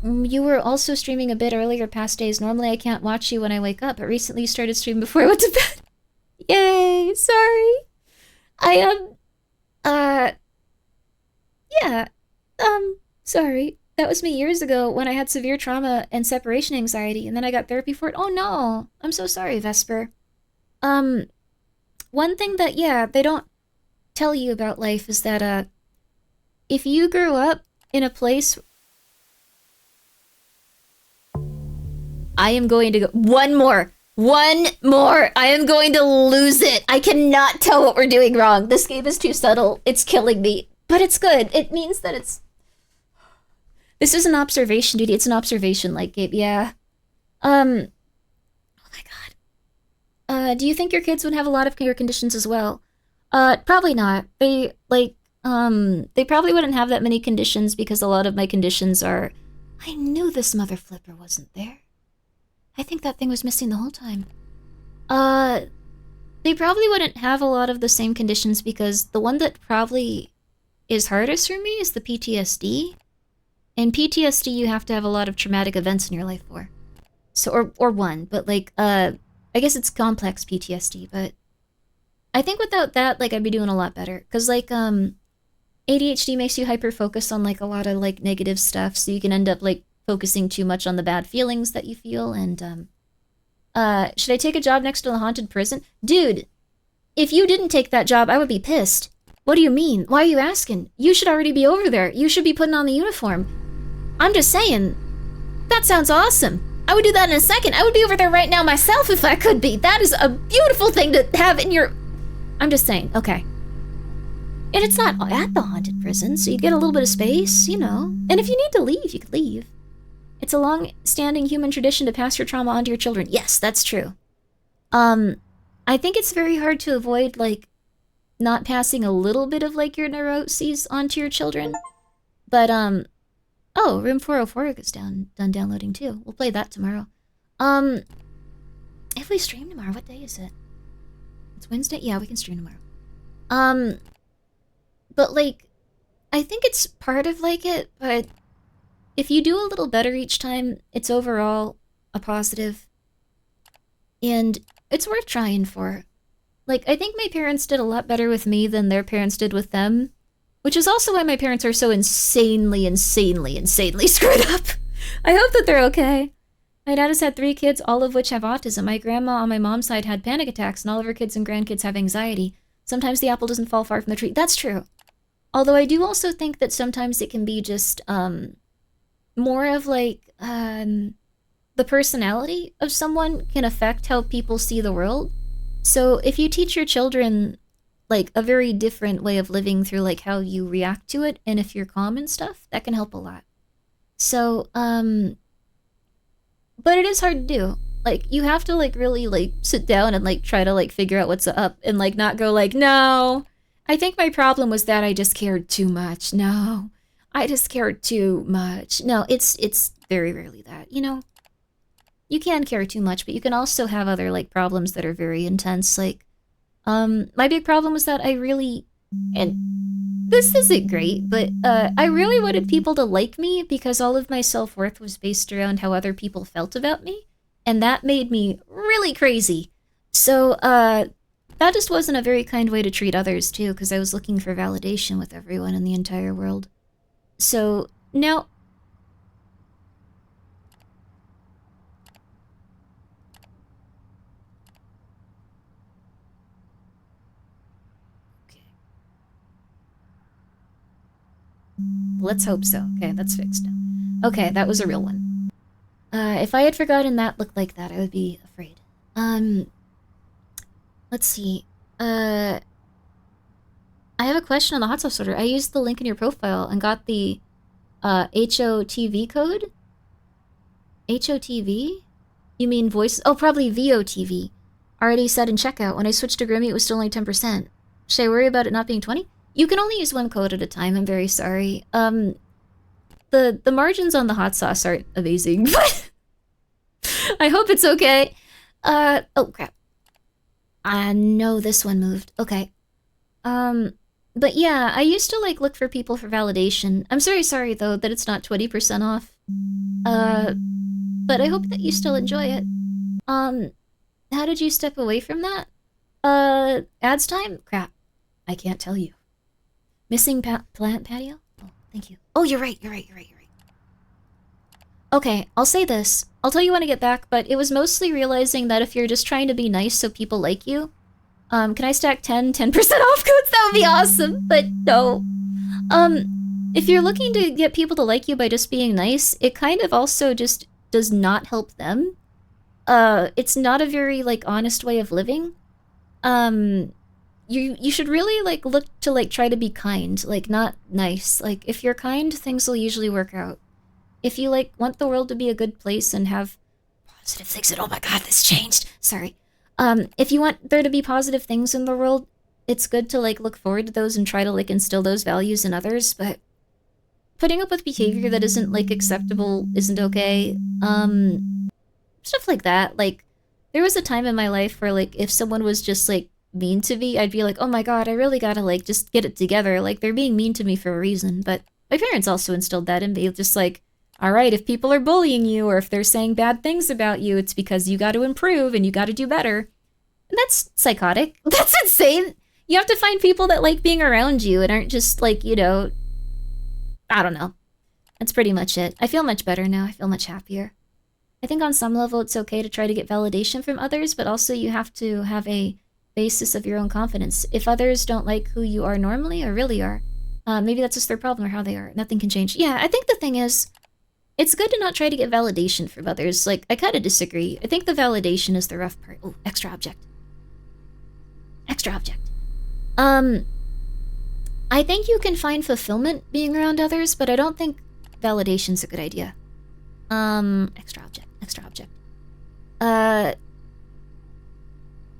You were also streaming a bit earlier past days. Normally I can't watch you when I wake up, but recently you started streaming before I went to bed. Yay, sorry. Yeah, sorry. That was me years ago when I had severe trauma and separation anxiety, and then I got therapy for it. Oh no, I'm so sorry, Vesper. One thing that, yeah, they don't tell you about life is that, if you grew up in a place... I am going to go... One more! I am going to lose it! I cannot tell what we're doing wrong. This game is too subtle. It's killing me. But it's good. It means that it's... This is an observation duty. It's an observation-like game, yeah. Oh my god. Do you think your kids would have a lot of your conditions as well? Probably not. They probably wouldn't have that many conditions because a lot of my conditions are... I knew this mother flipper wasn't there. I think that thing was missing the whole time. They probably wouldn't have a lot of the same conditions because the one that probably is hardest for me is the PTSD. And PTSD you have to have a lot of traumatic events in your life for. So, or one, but like, I guess it's complex PTSD, but I think without that, like, I'd be doing a lot better. Cause like, ADHD makes you hyper-focus on like a lot of like negative stuff, so you can end up like focusing too much on the bad feelings that you feel, and, should I take a job next to the haunted prison? Dude, if you didn't take that job, I would be pissed. What do you mean? Why are you asking? You should already be over there. You should be putting on the uniform. I'm just saying. That sounds awesome. I would do that in a second. I would be over there right now myself if I could be. That is a beautiful thing to have in your... I'm just saying, okay. And it's not at the haunted prison, so you get a little bit of space, you know. And if you need to leave, you could leave. It's a long-standing human tradition to pass your trauma on to your children. Yes, that's true. I think it's very hard to avoid, like, not passing a little bit of, like, your neuroses onto your children. But, Oh, Room 404 is done downloading too. We'll play that tomorrow. Um, if we stream tomorrow, what day is it? It's Wednesday? Yeah, we can stream tomorrow. But like, I think it's part of like it, but if you do a little better each time, it's overall a positive. And it's worth trying for. Like, I think my parents did a lot better with me than their parents did with them. Which is also why my parents are so insanely screwed up. I hope that they're okay. My dad has had 3 kids, all of which have autism. My grandma on my mom's side had panic attacks, and all of her kids and grandkids have anxiety. Sometimes the apple doesn't fall far from the tree. That's true. Although I do also think that sometimes it can be just, more of like, the personality of someone can affect how people see the world. So if you teach your children like a very different way of living through like how you react to it, and if you're calm and stuff, that can help a lot. So, but it is hard to do. Like, you have to like really like sit down and like try to like figure out what's up and like not go like, no, I think my problem was that I just cared too much. No, I just cared too much. No, it's very rarely that, you know? You can care too much, but you can also have other like problems that are very intense. Like, my big problem was that I really, and this isn't great, but I really wanted people to like me because all of my self-worth was based around how other people felt about me, and that made me really crazy. So, that just wasn't a very kind way to treat others, too, because I was looking for validation with everyone in the entire world. So, now... Let's hope so. Okay, that's fixed now. Okay, that was a real one. If I had forgotten that looked like that, I would be afraid. Let's see. I have a question on the hot sauce order. I used the link in your profile and got the, HOTV code? HOTV? You mean voice? Oh, probably VOTV. Already said in checkout. When I switched to Grimmi, it was still only 10%. Should I worry about it not being 20? You can only use one code at a time. I'm very sorry. The margins on the hot sauce aren't amazing, but I hope it's okay. Oh crap. No, this one moved. Okay. But yeah, I used to like look for people for validation. I'm very sorry though that it's not 20% off. But I hope that you still enjoy it. How did you step away from that? Ads time? Crap. I can't tell you. Missing plant patio? Oh, thank you. Oh, you're right. Okay, I'll say this. I'll tell you when I get back, but it was mostly realizing that if you're just trying to be nice so people like you, can I stack 10% off codes? That would be awesome, but no. If you're looking to get people to like you by just being nice, it kind of also just does not help them. It's not a very, like, honest way of living. You should really, like, look to, like, try to be kind, like, not nice. Like, if you're kind, things will usually work out. If you, like, want the world to be a good place and have positive things, and oh my god, this changed! Sorry. If you want there to be positive things in the world, it's good to, like, look forward to those and try to, like, instill those values in others, but putting up with behavior that isn't, like, acceptable isn't okay. Stuff like that. Like, there was a time in my life where, like, if someone was just, like, mean to me, I'd be like, oh my god, I really gotta, like, just get it together. Like, they're being mean to me for a reason. But my parents also instilled that in me. Just like, alright, if people are bullying you or if they're saying bad things about you, it's because you gotta improve and you gotta do better. And that's psychotic. That's insane. You have to find people that like being around you and aren't just, like, you know, I don't know. That's pretty much it. I feel much better now. I feel much happier. I think on some level it's okay to try to get validation from others, but also you have to have a basis of your own confidence. If others don't like who you are normally or really are, maybe that's just their problem or how they are. Nothing can change. Yeah, I think the thing is, it's good to not try to get validation from others. Like, I kind of disagree. I think the validation is the rough part. Oh, extra object. Extra object. I think you can find fulfillment being around others, but I don't think validation's a good idea. Extra object.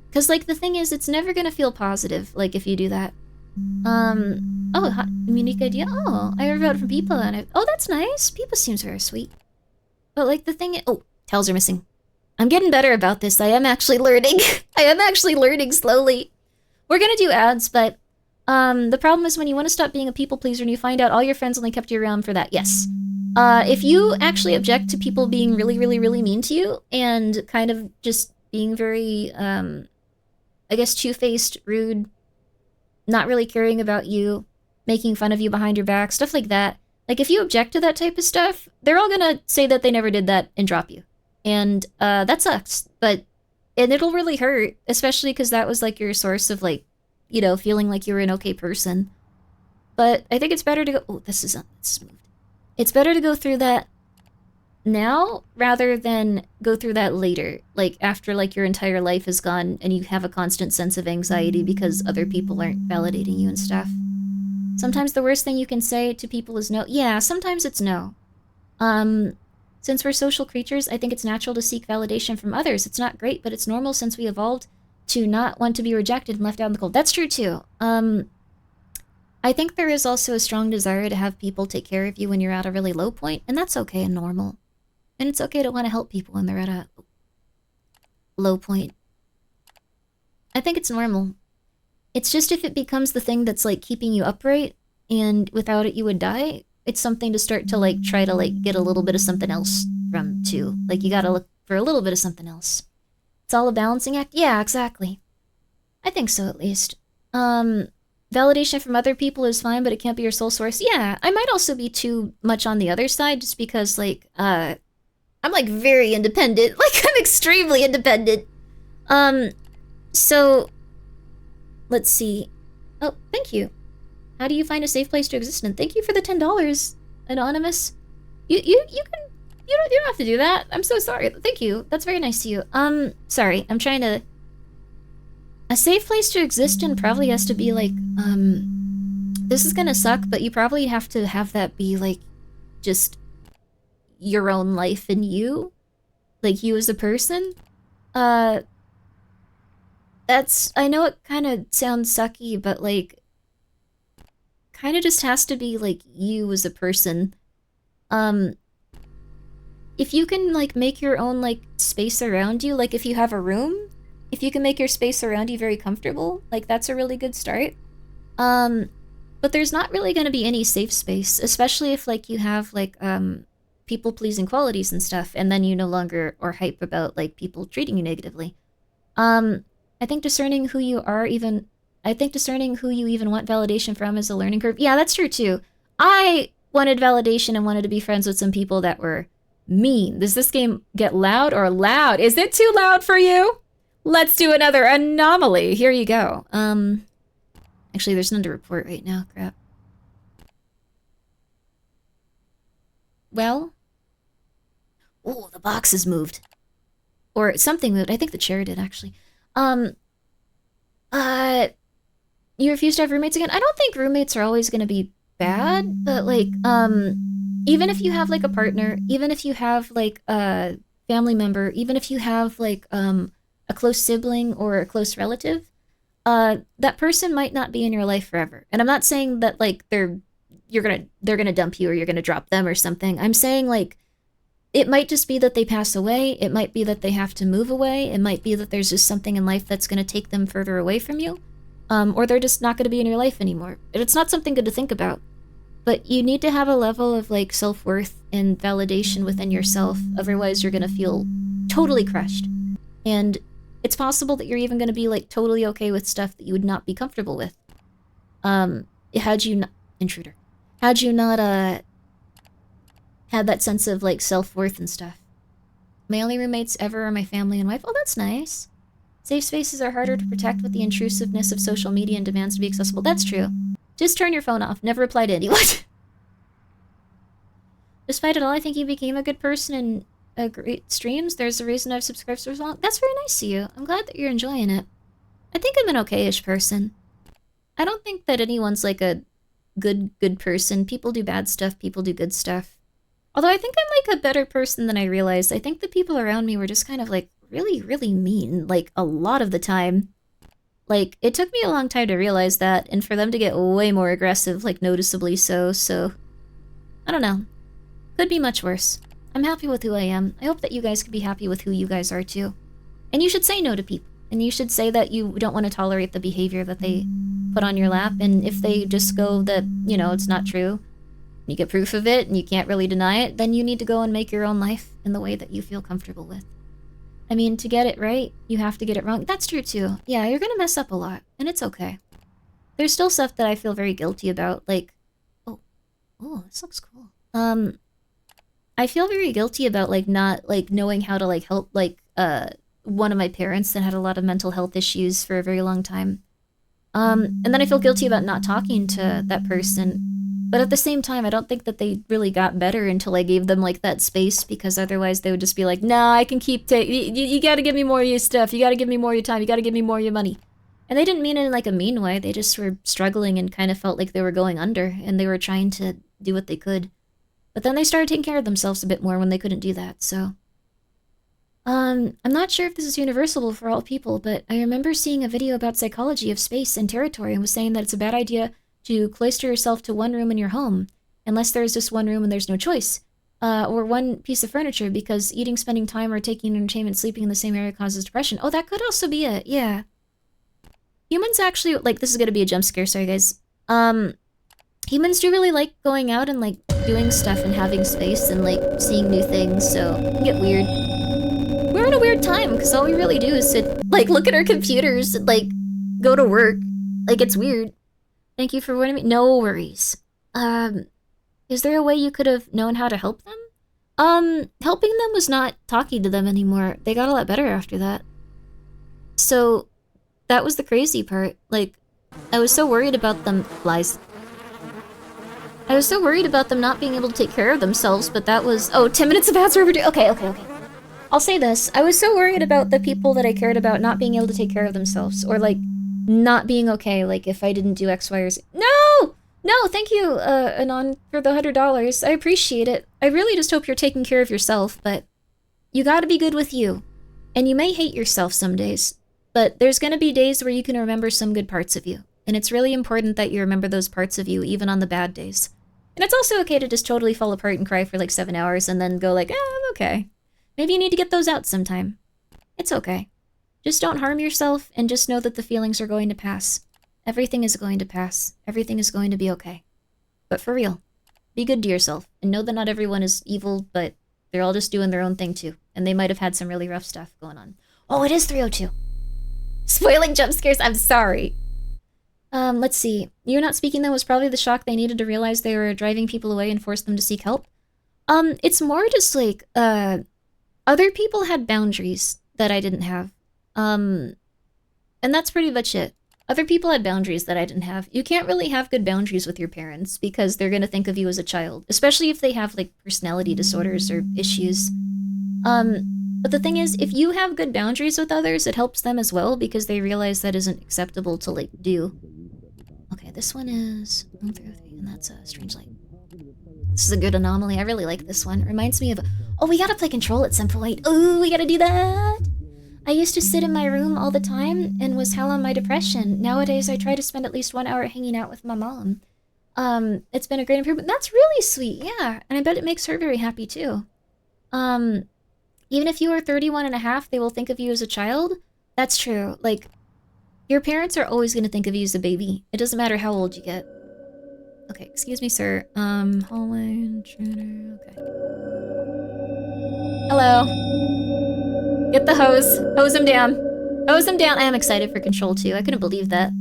Because, like, the thing is, it's never gonna feel positive, like, if you do that. Oh, unique idea. Oh, I heard about it from Peepa, and oh, that's nice. Peepa seems very sweet. But like the thing, oh, tails are missing. I'm getting better about this. I am actually learning. I am actually learning slowly. We're gonna do ads, but the problem is when you want to stop being a people pleaser and you find out all your friends only kept you around for that. Yes. If you actually object to people being really, really, really mean to you and kind of just being very, I guess, two-faced, rude, not really caring about you, making fun of you behind your back, stuff like that. Like, if you object to that type of stuff, they're all gonna say that they never did that and drop you. And, that sucks. And it'll really hurt, especially because that was, like, your source of, like, you know, feeling like you were an okay person. But I think it's better to go... Oh, this is moved. It's better to go through that now rather than go through that later. Like, after, like, your entire life is gone and you have a constant sense of anxiety because other people aren't validating you and stuff. Sometimes the worst thing you can say to people is no. Yeah, sometimes it's no. Since we're social creatures, I think it's natural to seek validation from others. It's not great, but it's normal since we evolved to not want to be rejected and left out in the cold. That's true, too. I think there is also a strong desire to have people take care of you when you're at a really low point, and that's okay and normal. And it's okay to want to help people when they're at a low point. I think it's normal. It's just if it becomes the thing that's, like, keeping you upright, and without it you would die, it's something to start to, like, try to, like, get a little bit of something else from, too. Like, you gotta look for a little bit of something else. It's all a balancing act? Yeah, exactly. I think so, at least. Validation from other people is fine, but it can't be your sole source. Yeah, I might also be too much on the other side, just because, like, I'm, like, very independent. Like, I'm extremely independent. So... Let's see. Oh, thank you. How do you find a safe place to exist in? Thank you for the $10, Anonymous. You don't have to do that. I'm so sorry. Thank you. That's very nice to you. Sorry. I'm trying to... A safe place to exist in probably has to be, like, this is gonna suck, but you probably have to have that be, like, just your own life and you. Like, you as a person. That's... I know it kind of sounds sucky, but, like... Kind of just has to be, like, you as a person. If you can, like, make your own, like, space around you, like, if you have a room, if you can make your space around you very comfortable, like, that's a really good start. But there's not really gonna be any safe space, especially if, like, you have, like, people-pleasing qualities and stuff, and then you no longer are hype about, like, people treating you negatively. I think discerning who you even want validation from is a learning curve. Yeah, that's true too. I wanted validation and wanted to be friends with some people that were mean. Does this game get loud or loud? Is it too loud for you? Let's do another anomaly. Here you go. Actually, there's none to report right now. Crap. Well? Oh, the box has moved. Or something moved. I think the chair did, actually. You refuse to have roommates again? I don't think roommates are always gonna be bad, but, like, even if you have, like, a partner, even if you have, like, a family member, even if you have, like, a close sibling or a close relative, that person might not be in your life forever. And I'm not saying that, like, they're gonna dump you or you're gonna drop them or something. I'm saying, like, it might just be that they pass away. It might be that they have to move away. It might be that there's just something in life that's gonna take them further away from you. Or they're just not gonna be in your life anymore. And it's not something good to think about. But you need to have a level of, like, self-worth and validation within yourself. Otherwise, you're gonna feel totally crushed. And it's possible that you're even gonna be, like, totally okay with stuff that you would not be comfortable with. Had you not... Intruder. Had you not, had that sense of, like, self-worth and stuff. My only roommates ever are my family and wife. Oh, that's nice. Safe spaces are harder to protect with the intrusiveness of social media and demands to be accessible. That's true. Just turn your phone off. Never reply to anyone. Despite it all, I think you became a good person and great streams. There's a reason I've subscribed so long. That's very nice of you. I'm glad that you're enjoying it. I think I'm an okay-ish person. I don't think that anyone's, like, a good person. People do bad stuff. People do good stuff. Although I think I'm, like, a better person than I realized. I think the people around me were just kind of, like, really, really mean, like, a lot of the time. Like, it took me a long time to realize that, and for them to get way more aggressive, like, noticeably so, I don't know. Could be much worse. I'm happy with who I am. I hope that you guys can be happy with who you guys are, too. And you should say no to people. And you should say that you don't want to tolerate the behavior that they put on your lap, and if they just go that, you know, it's not true, you get proof of it, and you can't really deny it, then you need to go and make your own life in the way that you feel comfortable with. I mean, to get it right, you have to get it wrong. That's true, too. Yeah, you're gonna mess up a lot, and it's okay. There's still stuff that I feel very guilty about, like... Oh, this looks cool. I feel very guilty about, like, not, like, knowing how to, like, help, like, one of my parents that had a lot of mental health issues for a very long time. And then I feel guilty about not talking to that person. But at the same time, I don't think that they really got better until I gave them, like, that space, because otherwise they would just be like, nah, I can keep you gotta give me more of your stuff, you gotta give me more of your time, you gotta give me more of your money. And they didn't mean it in, like, a mean way, they just were struggling and kind of felt like they were going under, and they were trying to do what they could. But then they started taking care of themselves a bit more when they couldn't do that, so... I'm not sure if this is universal for all people, but I remember seeing a video about psychology of space and territory and was saying that it's a bad idea to cloister yourself to one room in your home, unless there's just one room and there's no choice, or one piece of furniture, because eating, spending time, or taking entertainment, sleeping in the same area causes depression. Oh, that could also be it, yeah. Humans actually, like, this is gonna be a jump scare, sorry guys. Humans do really like going out and, like, doing stuff and having space and, like, seeing new things, so it can get weird. We're in a weird time, because all we really do is sit, like, look at our computers and, like, go to work. Like, it's weird. Thank you for warning me. No worries. Is there a way you could have known how to help them? Helping them was not talking to them anymore. They got a lot better after that. So, that was the crazy part. Like, I was so worried about them... Lies. I was so worried about them not being able to take care of themselves, but that was... Oh, 10 minutes of ads are overdue. Okay. I'll say this. I was so worried about the people that I cared about not being able to take care of themselves, or, like, not being okay, like, if I didn't do X, Y, or Z. No! No, thank you, Anon, for the $100. I appreciate it. I really just hope you're taking care of yourself, but you gotta be good with you. And you may hate yourself some days, but there's gonna be days where you can remember some good parts of you. And it's really important that you remember those parts of you, even on the bad days. And it's also okay to just totally fall apart and cry for, like, 7 hours and then go like, I'm okay. Maybe you need to get those out sometime. It's okay. Just don't harm yourself, and just know that the feelings are going to pass. Everything is going to pass. Everything is going to be okay. But for real, be good to yourself, and know that not everyone is evil, but they're all just doing their own thing too. And they might have had some really rough stuff going on. Oh, it is 3:02. Spoiling jump scares, I'm sorry. Let's see. You not speaking them was probably the shock they needed to realize they were driving people away and force them to seek help. It's more just like, other people had boundaries that I didn't have. And that's pretty much it. Other people had boundaries that I didn't have. You can't really have good boundaries with your parents because they're gonna think of you as a child, especially if they have, like, personality disorders or issues. But the thing is, if you have good boundaries with others, it helps them as well because they realize that isn't acceptable to, like, do. Okay, this one is 1-3, and that's a Strange Light. This is a good Anomaly. I really like this one. It reminds me of... Oh, we gotta play Control at some point. Oh, we gotta do that! I used to sit in my room all the time and was hell on my depression. Nowadays, I try to spend at least 1 hour hanging out with my mom. It's been a great improvement. That's really sweet, yeah. And I bet it makes her very happy, too. Even if you are 31 and a half, they will think of you as a child. That's true. Like, your parents are always gonna think of you as a baby. It doesn't matter how old you get. Okay, excuse me, sir. Hallway intruder, okay. Hello. Get the hose. Hose him down. Hose him down. I am excited for Control, too. I couldn't believe that.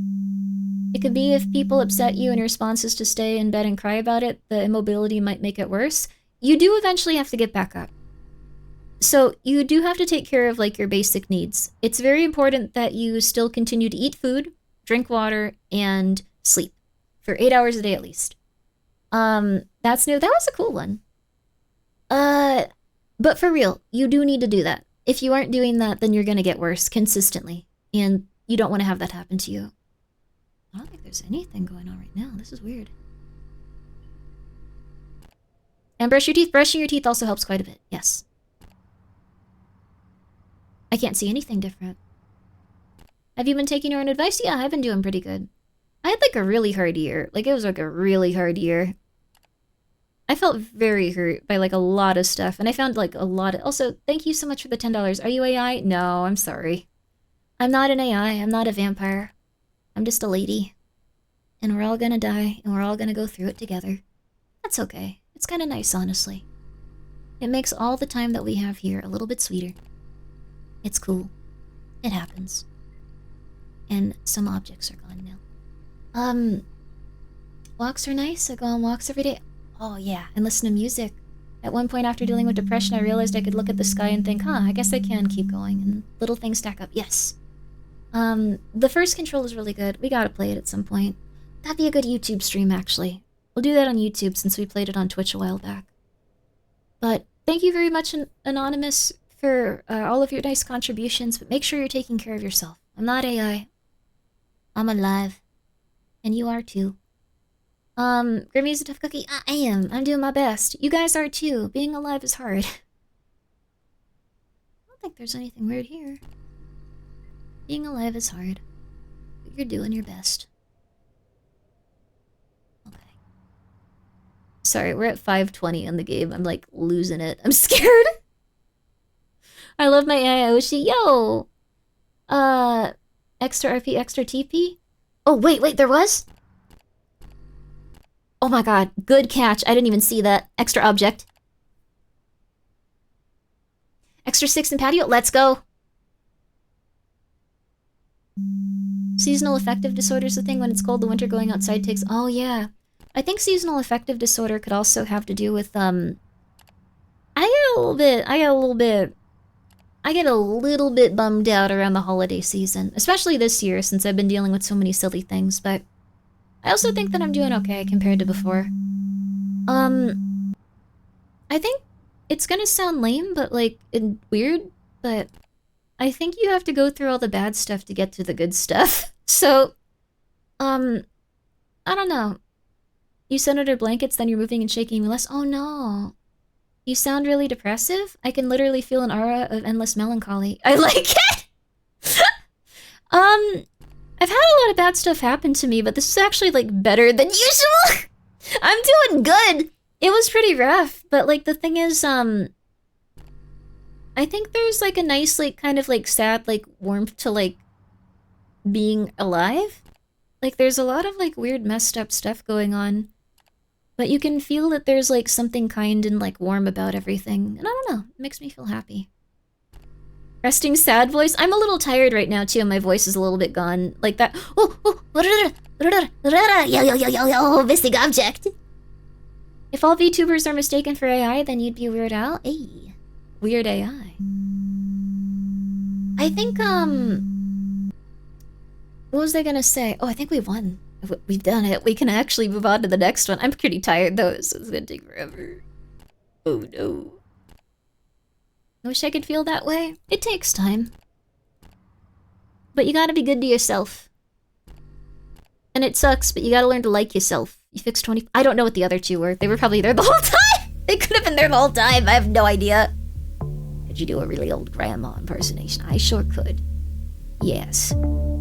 It could be if people upset you and your response is to stay in bed and cry about it, the immobility might make it worse. You do eventually have to get back up. So, you do have to take care of, like, your basic needs. It's very important that you still continue to eat food, drink water, and sleep. For 8 hours a day at least. That's new. That was a cool one. But for real, you do need to do that. If you aren't doing that, then you're gonna get worse consistently. And you don't want to have that happen to you. I don't think there's anything going on right now. This is weird. And brush your teeth. Brushing your teeth also helps quite a bit. Yes. I can't see anything different. Have you been taking your own advice? Yeah, I've been doing pretty good. I had like a really hard year. Like, it was like a really hard year. I felt very hurt by like a lot of stuff, and I found like a lot of... Also, thank you so much for the $10. Are you AI? No, I'm sorry. I'm not an AI. I'm not a vampire. I'm just a lady. And we're all gonna die, and we're all gonna go through it together. That's okay. It's kind of nice, honestly. It makes all the time that we have here a little bit sweeter. It's cool. It happens. And some objects are gone now. Walks are nice. I go on walks every day. Oh yeah, and listen to music. At one point after dealing with depression, I realized I could look at the sky and think, huh, I guess I can keep going, and little things stack up. Yes. The first control is really good. We gotta play it at some point. That'd be a good YouTube stream, actually. We'll do that on YouTube since we played it on Twitch a while back. But thank you very much, Anonymous, for all of your nice contributions, but make sure you're taking care of yourself. I'm not AI. I'm alive. And you are too. Grimmi's a tough cookie. I am. I'm doing my best. You guys are too. Being alive is hard. I don't think there's anything weird here. Being alive is hard. But you're doing your best. Okay. Sorry, we're at 5:20 in the game. I'm like losing it. I'm scared. I love my AI Oshi. Yo! Extra RP, extra TP? Oh, wait, there was? Oh my god, good catch. I didn't even see that. Extra object. Extra 6 in patio? Let's go! Seasonal affective disorder is the thing. When it's cold, the winter going outside takes... Oh, yeah. I think seasonal affective disorder could also have to do with, I get a little bit bummed out around the holiday season. Especially this year, since I've been dealing with so many silly things, but... I also think that I'm doing okay compared to before. I think it's gonna sound lame, but like, weird, but I think you have to go through all the bad stuff to get to the good stuff. So, I don't know. You sent under blankets, then you're moving and shaking me less. Oh no. You sound really depressive? I can literally feel an aura of endless melancholy. I like it! I've had a lot of bad stuff happen to me, but this is actually, like, better than usual! I'm doing good! It was pretty rough, but, like, the thing is, I think there's, like, a nice, like, kind of, like, sad, like, warmth to, like, being alive. Like, there's a lot of, like, weird, messed up stuff going on. But you can feel that there's, like, something kind and, like, warm about everything. And I don't know, it makes me feel happy. Resting sad voice? I'm a little tired right now, too, and my voice is a little bit gone. Like that. Yo, missing object. If all VTubers are mistaken for AI, then you'd be Weird Al? Ay. Weird AI. I think, what was I gonna say? Oh, I think we won. We've done it. We can actually move on to the next one. I'm pretty tired, though, so it's gonna take forever. Oh, no. I wish I could feel that way. It takes time. But you gotta be good to yourself. And it sucks, but you gotta learn to like yourself. You fixed 20... I don't know what the other two were. They were probably there the whole time! They could have been there the whole time. I have no idea. Could you do a really old grandma impersonation? I sure could. Yes.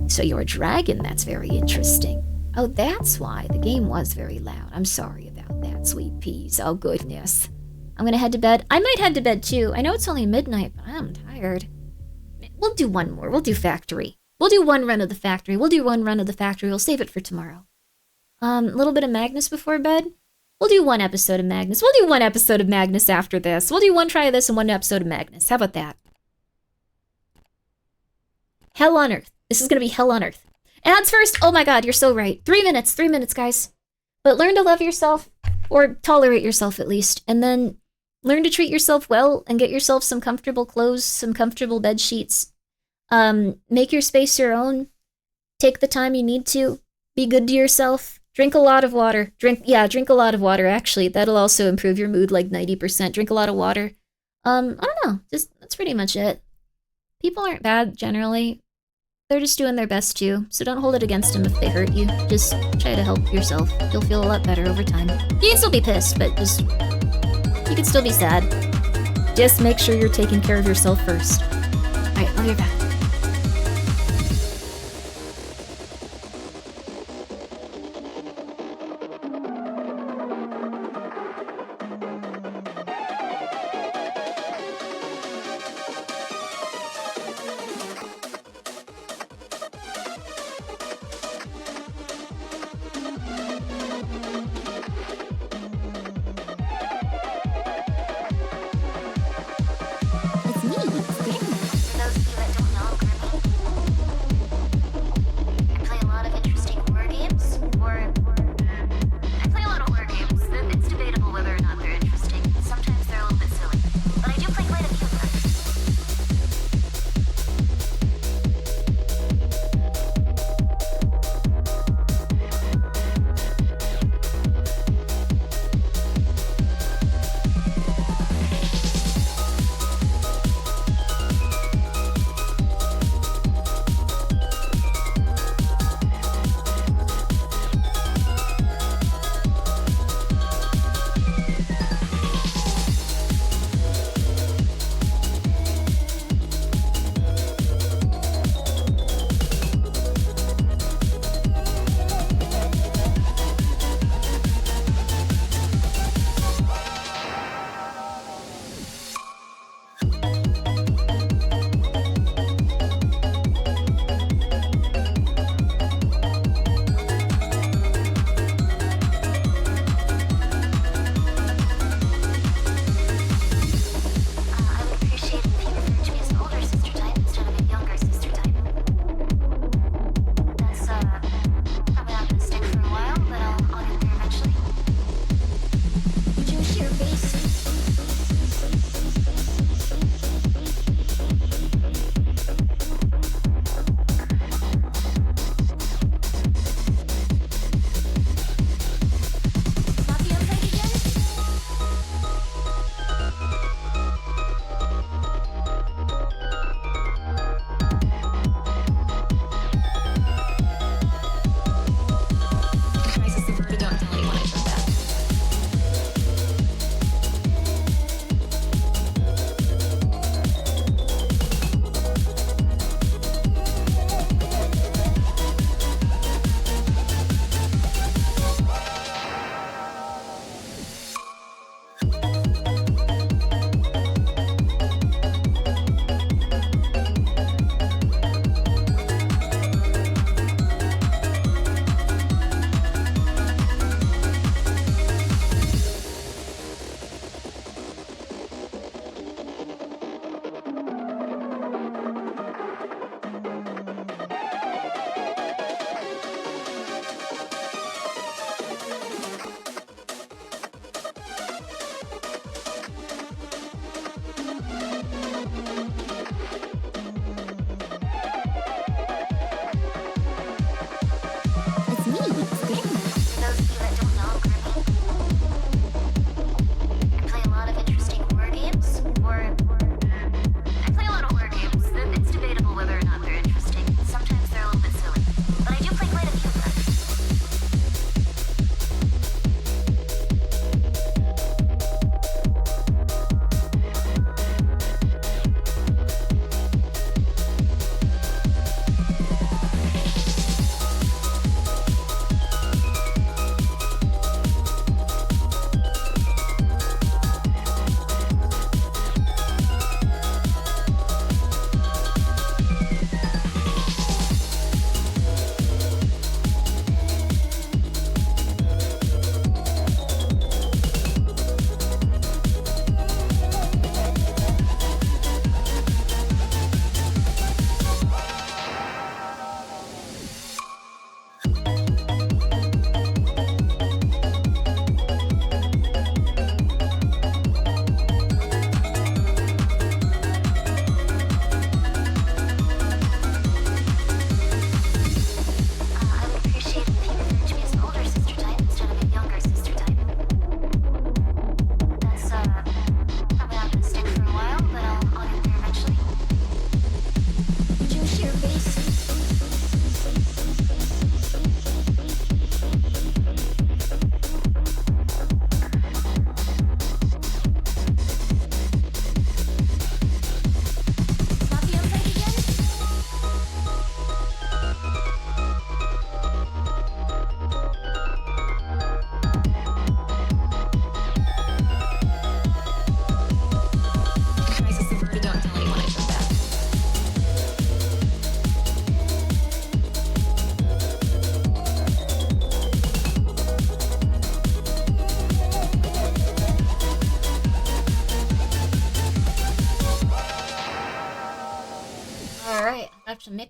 So you're a dragon? That's very interesting. Oh, that's why. The game was very loud. I'm sorry about that, sweet peas. Oh, goodness. I'm gonna head to bed. I might head to bed, too. I know it's only midnight, but I'm tired. We'll do one more. We'll do Factory. We'll do one run of the Factory. We'll save it for tomorrow. A little bit of Magnus before bed. We'll do one episode of Magnus. We'll do one episode of Magnus after this. We'll do one try of this and one episode of Magnus. How about that? Hell on Earth. This is gonna be Hell on Earth. Ads first. Oh my god, you're so right. 3 minutes. 3 minutes, guys. But learn to love yourself. Or tolerate yourself, at least. And then... learn to treat yourself well and get yourself some comfortable clothes, some comfortable bed sheets. Make your space your own. Take the time you need to. Be good to yourself. Drink a lot of water. Drink a lot of water, actually. That'll also improve your mood like 90%. Drink a lot of water. I don't know. That's pretty much it. People aren't bad, generally. They're just doing their best too, so don't hold it against them if they hurt you. Just try to help yourself. You'll feel a lot better over time. You can still be pissed, but just... you can still be sad. Just make sure you're taking care of yourself first. Alright, I'll be back.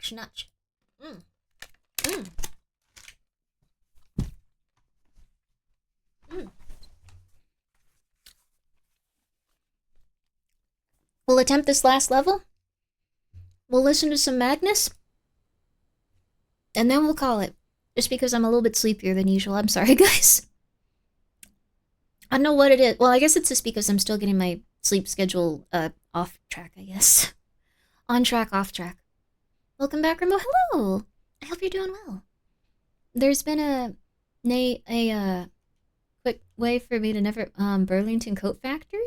schnatch. Mm. Mm. Mm. We'll attempt this last level. We'll listen to some Magnus. And then we'll call it. Just because I'm a little bit sleepier than usual. I'm sorry, guys. I don't know what it is. Well, I guess it's just because I'm still getting my sleep schedule off track, I guess. On track, off track. Welcome back, Rambo. Hello! I hope you're doing well. There's been a quick way for me to never Burlington Coat Factory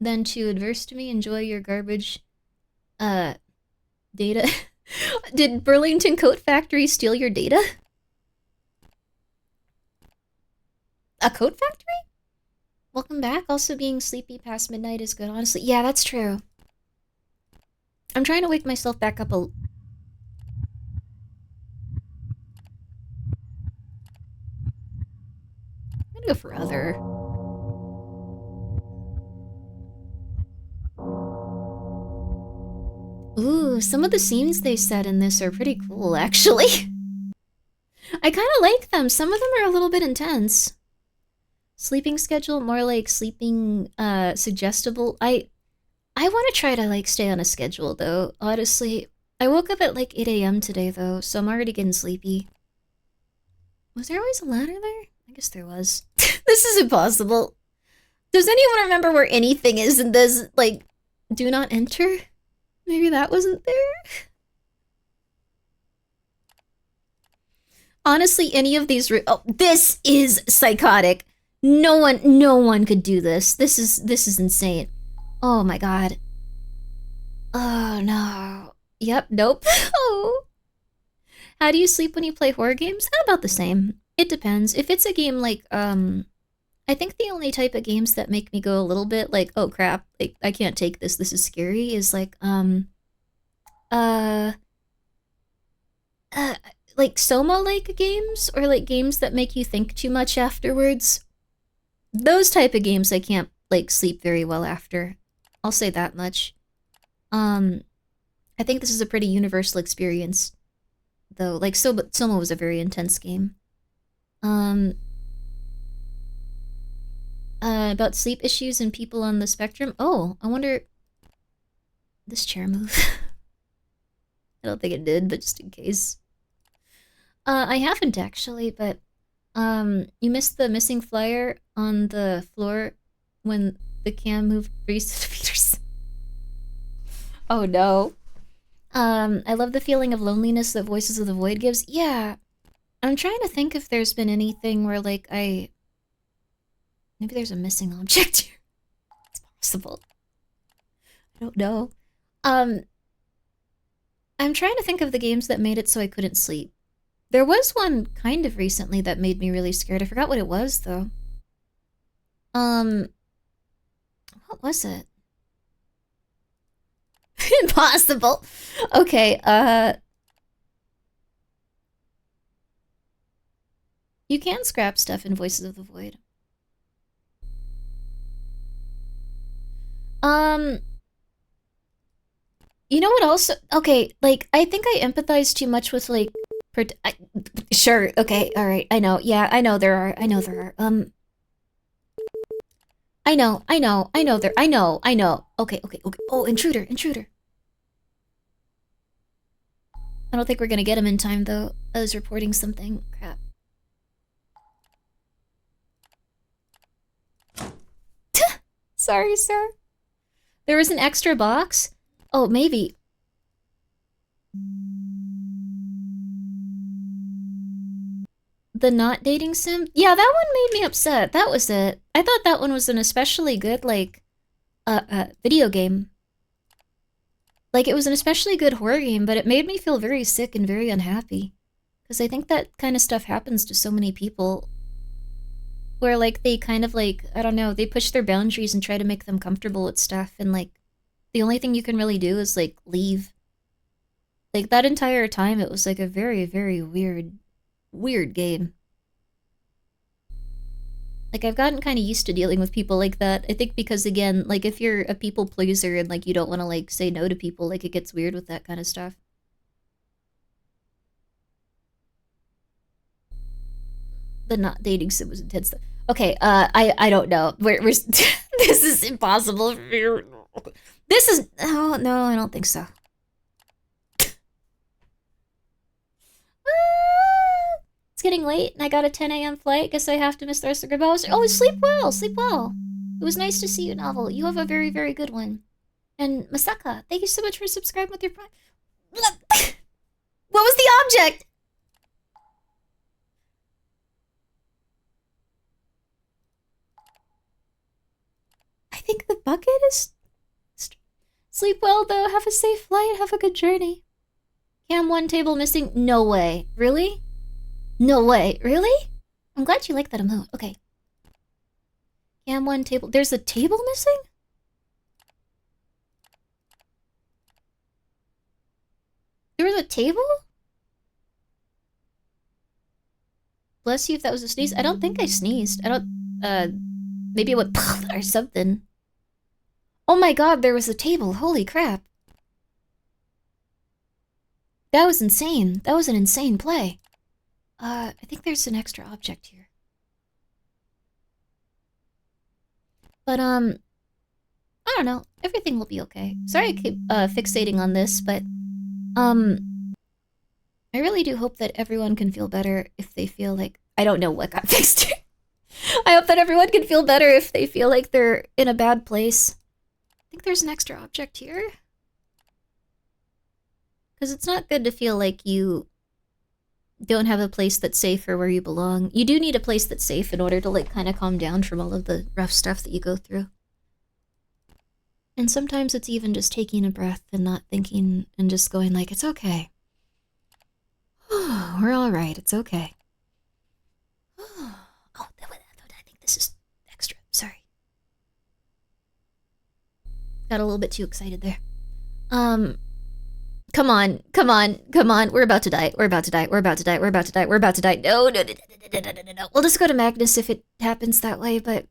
than to adverse to me enjoy your garbage data. Did Burlington Coat Factory steal your data? A coat factory? Welcome back. Also being sleepy past midnight is good, honestly. Yeah, that's true. I'm trying to wake myself back up I'm gonna go for other. Ooh, some of the scenes they set in this are pretty cool, actually. I kind of like them. Some of them are a little bit intense. Sleeping schedule, more like sleeping, suggestible. I want to try to, like, stay on a schedule, though, honestly. I woke up at, like, 8 a.m. today, though, so I'm already getting sleepy. Was there always a ladder there? I guess there was. This is impossible. Does anyone remember where anything is in this, like, do not enter? Maybe that wasn't there? Honestly, any of these... Oh, this is psychotic. No one could do this. This is insane. Oh my god. Oh no. Yep, nope. Oh. How do you sleep when you play horror games? About the same. It depends. If it's a game like, I think the only type of games that make me go a little bit like, oh crap, like, I can't take this, this is scary, is like, like Soma-like games, or like games that make you think too much afterwards. Those type of games I can't, like, sleep very well after. I'll say that much. I think this is a pretty universal experience, though. Like, Soma was a very intense game. About sleep issues and people on the spectrum. Oh, I wonder... This chair move. I don't think it did, but just in case. I haven't actually, but you missed the missing flyer on the floor when the cam moved 3 centimeters. Oh no. I love the feeling of loneliness that Voices of the Void gives. Yeah. I'm trying to think if there's been anything where, like, maybe there's a missing object here. It's possible. I don't know. I'm trying to think of the games that made it so I couldn't sleep. There was one kind of recently that made me really scared. I forgot what it was, though. What was it? Impossible. Okay, you can scrap stuff in Voices of the Void. You know what also? Okay, like, I think I empathize too much with, like, sure, okay, alright, I know, yeah, I know there are, I know, okay, oh, intruder. I don't think we're gonna get him in time, though. I was reporting something, crap. Sorry, sir. There was an extra box? Oh, maybe. The not dating sim? Yeah, that one made me upset. That was it. I thought that one was an especially good, like, video game. Like, it was an especially good horror game, but it made me feel very sick and very unhappy. Because I think that kind of stuff happens to so many people. Where, like, they kind of, like, I don't know, they push their boundaries and try to make them comfortable with stuff, and, like, the only thing you can really do is, like, leave. Like, that entire time, it was, like, a very, very weird game. Like, I've gotten kind of used to dealing with people like that. I think because, again, like, if you're a people pleaser and, like, you don't want to, like, say no to people, like, it gets weird with that kind of stuff. the not dating sim was intense. Okay, I don't know. We're this is impossible. This is oh no, I don't think so. It's getting late, and I got a 10 a.m. flight. Guess I have to miss the rest of the group. Oh, sleep well, sleep well. It was nice to see you, Novel. You have a very, very good one. And Masaka, thank you so much for subscribing with your prime. What was the object? I think the bucket is... Sleep well, though. Have a safe flight. Have a good journey. Cam 1 table missing? No way. Really? No way. Really? I'm glad you like that emote. Okay. Cam 1 table. There's a table missing? There was a table? Bless you if that was a sneeze. I don't think I sneezed. I don't, maybe it went or something. Oh my god, there was a table. Holy crap. That was insane. That was an insane play. I think there's an extra object here. But, I don't know. Everything will be okay. Sorry I keep, fixating on this, but, I really do hope that everyone can feel better if they feel like... I don't know what got fixed. I hope that everyone can feel better if they feel like they're in a bad place. I think there's an extra object here. Because it's not good to feel like you don't have a place that's safe or where you belong. You do need a place that's safe in order to, like, kind of calm down from all of the rough stuff that you go through. And sometimes it's even just taking a breath and not thinking and just going like, it's okay. We're alright, it's okay. Oh, I think this is extra. Sorry. Got a little bit too excited there. Come on, come on, come on. We're about to die. We're about to die. We're about to die. We're about to die. We're about to die. No, no, no, no, no, no, no, no. We'll just go to Magnus if it happens that way, but...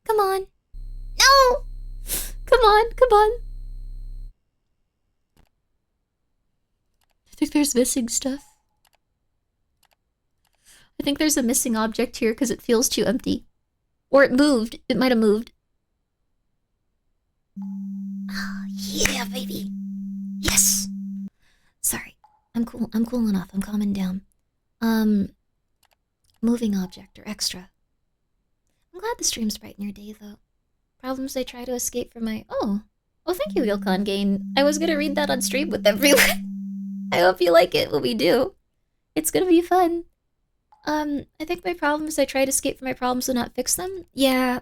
Come on. No! Come on, come on. I think there's missing stuff. I think there's a missing object here because it feels too empty. Or it moved. It might have moved. Oh, yeah, baby. Yes! Sorry. I'm cool. I'm cool enough. I'm calming down. Moving object or extra. I'm glad the streams brighten your day, though. Problems I try to escape from my... Oh, thank you, Yilkon Gain. I was gonna read that on stream with everyone. I hope you like it when we do. It's gonna be fun. I think my problems I try to escape from my problems and not fix them. Yeah.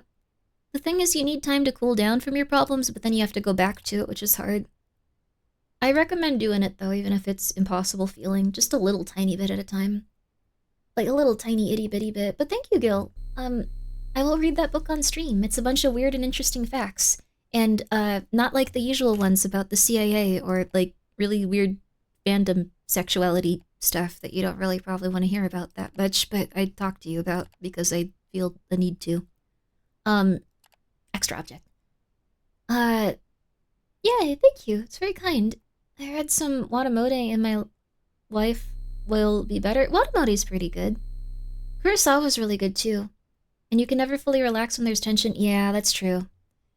The thing is you need time to cool down from your problems, but then you have to go back to it, which is hard. I recommend doing it, though, even if it's impossible feeling. Just a little tiny bit at a time. Like a little tiny itty-bitty bit. But thank you, Gil. I will read that book on stream. It's a bunch of weird and interesting facts. And, not like the usual ones about the CIA or, like, really weird fandom sexuality stuff that you don't really probably want to hear about that much, but I'd talk to you about because I feel the need to. Extra object. Yeah, thank you. It's very kind. I read some Watamote and my wife will be better. Watamote's pretty good. Kurosawa's really good, too. And you can never fully relax when there's tension. Yeah, that's true.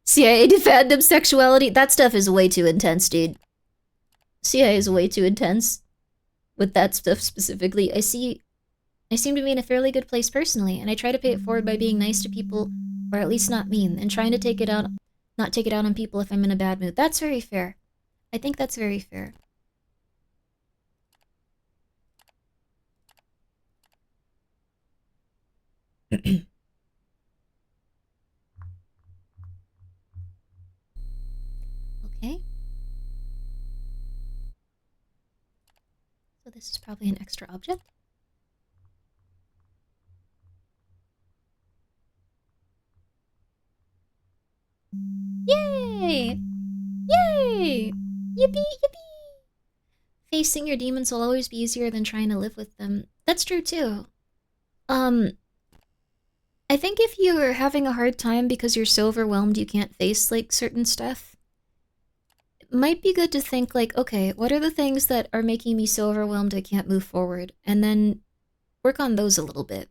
CIA fandom sexuality. That stuff is way too intense, dude. CIA is way too intense. With that stuff specifically. I seem to be in a fairly good place personally, and I try to pay it forward by being nice to people, or at least not mean, and trying to not take it out on people if I'm in a bad mood. That's very fair. I think that's very fair. Okay. So this is probably an extra object. Yay! Yay! Yippee! Yippee! Facing your demons will always be easier than trying to live with them. That's true too. I think if you're having a hard time because you're so overwhelmed you can't face, like, certain stuff, it might be good to think, like, okay, what are the things that are making me so overwhelmed I can't move forward? And then work on those a little bit.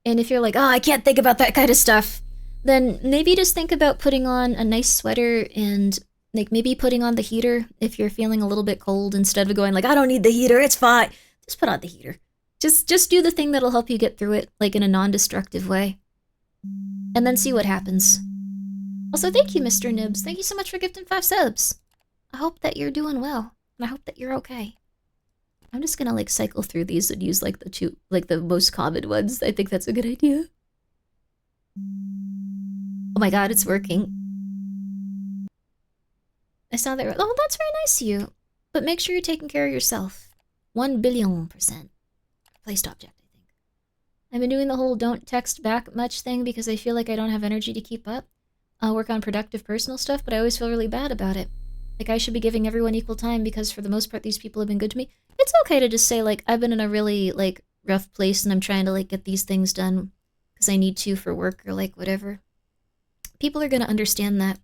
And if you're like, oh, I can't think about that kind of stuff, then maybe just think about putting on a nice sweater and like maybe putting on the heater if you're feeling a little bit cold instead of going like, I don't need the heater, it's fine. Just put on the heater. Just do the thing that'll help you get through it, like in a non-destructive way. And then see what happens. Also, thank you, Mr. Nibs. Thank you so much for gifting 5 subs. I hope that you're doing well, and I hope that you're okay. I'm just gonna like cycle through these and use like the most common ones. I think that's a good idea. Oh my god, it's working. I saw that. Oh, that's very nice of you. But make sure you're taking care of yourself. 1,000,000,000%. Placed object, I think. I've been doing the whole don't text back much thing because I feel like I don't have energy to keep up. I'll work on productive personal stuff, but I always feel really bad about it. Like I should be giving everyone equal time because for the most part these people have been good to me. It's okay to just say like I've been in a really like rough place and I'm trying to like get these things done because I need to for work or like whatever. People are going to understand that.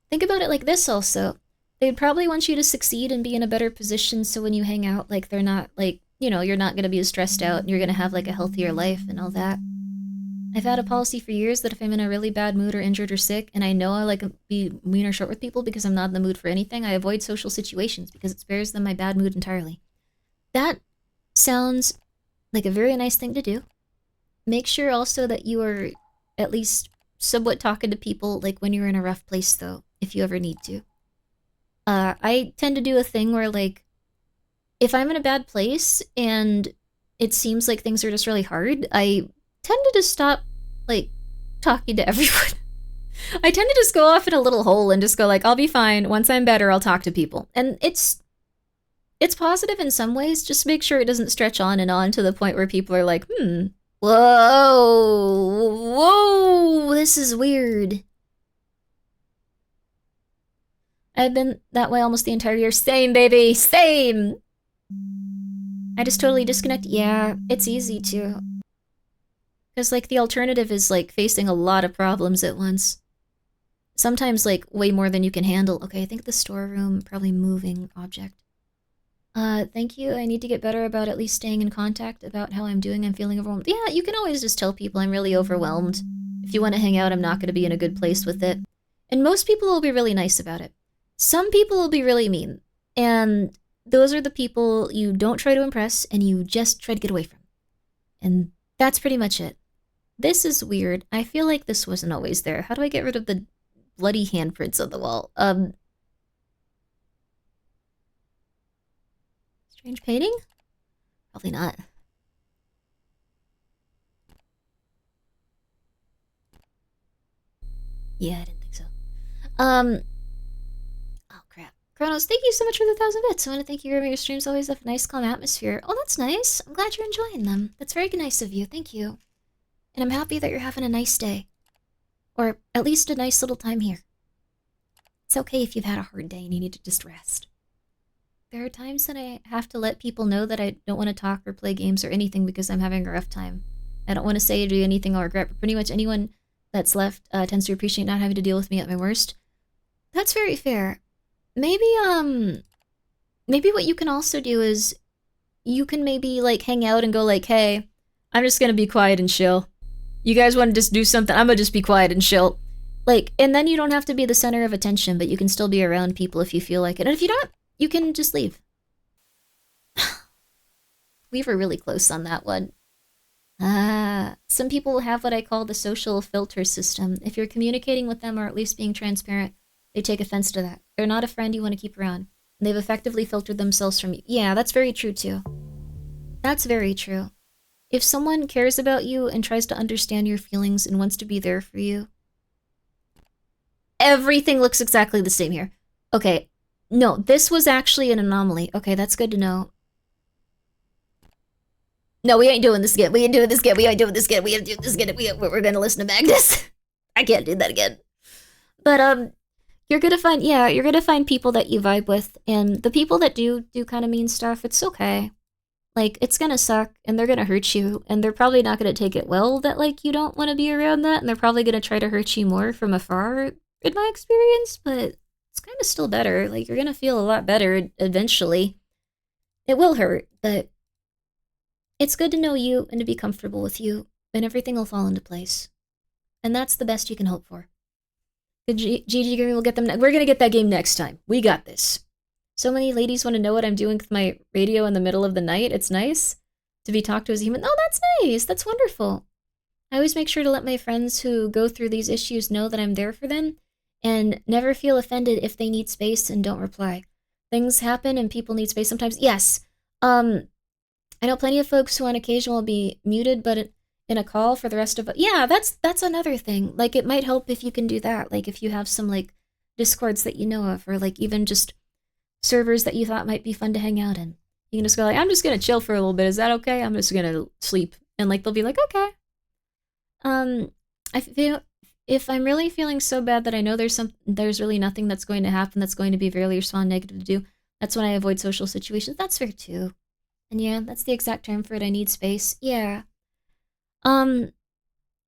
Think about it like this also. They'd probably want you to succeed and be in a better position so when you hang out, like, they're not, like, you know, you're not going to be as stressed out and you're going to have, like, a healthier life and all that. I've had a policy for years that if I'm in a really bad mood or injured or sick and I know I, like, be mean or short with people because I'm not in the mood for anything, I avoid social situations because it spares them my bad mood entirely. That sounds like a very nice thing to do. Make sure also that you are at least somewhat talking to people, like, when you're in a rough place, though, if you ever need to. I tend to do a thing where, like, if I'm in a bad place and it seems like things are just really hard, I tend to just stop, like, talking to everyone. I tend to just go off in a little hole and just go like, I'll be fine. Once I'm better, I'll talk to people. And it's positive in some ways. Just make sure it doesn't stretch on and on to the point where people are like, whoa, this is weird. I've been that way almost the entire year. Same, baby, same! I just totally disconnect. Yeah, it's easy to. Because, like, the alternative is, like, facing a lot of problems at once. Sometimes, like, way more than you can handle. Okay, I think the storeroom, probably moving object. Thank you. I need to get better about at least staying in contact about how I'm doing. I'm feeling overwhelmed. Yeah, you can always just tell people I'm really overwhelmed. If you want to hang out, I'm not going to be in a good place with it. And most people will be really nice about it. Some people will be really mean. And those are the people you don't try to impress and you just try to get away from. And that's pretty much it. This is weird. I feel like this wasn't always there. How do I get rid of the bloody handprints on the wall? Strange painting? Probably not. Yeah, I didn't think so. Oh crap. Kronos, thank you so much for the 1,000 bits. I want to thank you, Grimmi. Your streams always have a nice, calm atmosphere. Oh, that's nice. I'm glad you're enjoying them. That's very nice of you. Thank you. And I'm happy that you're having a nice day. Or at least a nice little time here. It's okay if you've had a hard day and you need to just rest. There are times that I have to let people know that I don't want to talk or play games or anything because I'm having a rough time. I don't want to say or do anything I'll regret, but pretty much anyone that's left tends to appreciate not having to deal with me at my worst. That's very fair. Maybe what you can also do is you can maybe, like, hang out and go like, hey, I'm just gonna be quiet and chill. You guys want to just do something? I'm gonna just be quiet and chill. Like, and then you don't have to be the center of attention, but you can still be around people if you feel like it. And if you don't, you can just leave. We were really close on that one. Some people have what I call the social filter system. If you're communicating with them or at least being transparent, they take offense to that. They're not a friend you want to keep around. And they've effectively filtered themselves from you. Yeah, that's very true too. That's very true. If someone cares about you and tries to understand your feelings and wants to be there for you, everything looks exactly the same here. Okay, no, this was actually an anomaly. Okay, that's good to know. No, we ain't doing this again. We ain't doing this again. We ain't doing this again. We ain't doing this again. We're gonna listen to Magnus. I can't do that again. But, you're gonna find people that you vibe with, and the people that do kind of mean stuff, it's okay. Like, it's gonna suck, and they're gonna hurt you, and they're probably not gonna take it well that, like, you don't want to be around that, and they're probably gonna try to hurt you more from afar, in my experience, but it's kind of still better. Like, you're gonna feel a lot better eventually. It will hurt, but It's good to know you and to be comfortable with you, and everything will fall into place. And that's the best you can hope for. Gigi Grimmi will get them. We're gonna get that game next time. We got this. So many ladies want to know what I'm doing with my radio in the middle of the night. It's nice to be talked to as a human. Oh, that's nice. That's wonderful. I always make sure to let my friends who go through these issues know that I'm there for them and never feel offended if they need space and don't reply. Things happen and people need space sometimes. Yes. I know plenty of folks who on occasion will be muted, but in a call for the rest of it. Yeah, that's another thing. Like, it might help if you can do that. Like, if you have some, like, Discords that you know of, or, like, even just servers that you thought might be fun to hang out in. You can just go, like, I'm just gonna chill for a little bit. Is that okay? I'm just gonna sleep. And, like, they'll be like, okay. I feel if I'm really feeling so bad that I know there's really nothing that's going to happen that's going to be really respond negative to do, that's when I avoid social situations. That's fair too. And yeah, that's the exact term for it. I need space. Yeah. I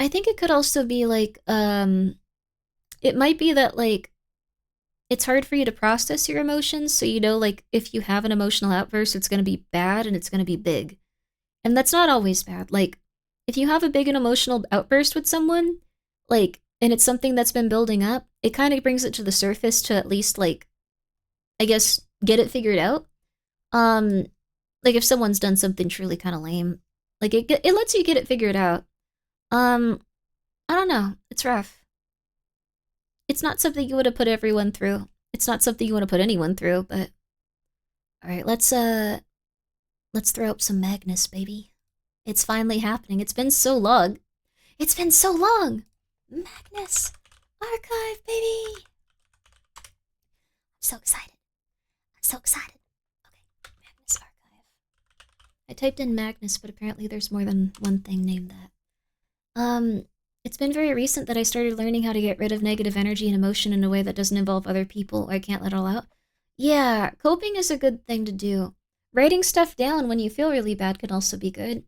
think it could also be like, it might be that like, it's hard for you to process your emotions. So, you know, like if you have an emotional outburst, it's going to be bad and it's going to be big. And that's not always bad. Like, if you have a big and emotional outburst with someone, like, and it's something that's been building up, it kind of brings it to the surface to at least, like, I guess, get it figured out. Like, if someone's done something truly kind of lame, like, it lets you get it figured out. I don't know. It's rough. It's not something you want to put everyone through. It's not something you want to put anyone through, but... Alright, let's throw up some Magnus, baby. It's finally happening. It's been so long. It's been so long! Magnus Archive, baby! I'm so excited. I'm so excited. Okay, Magnus Archive. I typed in Magnus, but apparently there's more than one thing named that. It's been very recent that I started learning how to get rid of negative energy and emotion in a way that doesn't involve other people. I can't let it all out. Yeah, coping is a good thing to do. Writing stuff down when you feel really bad can also be good.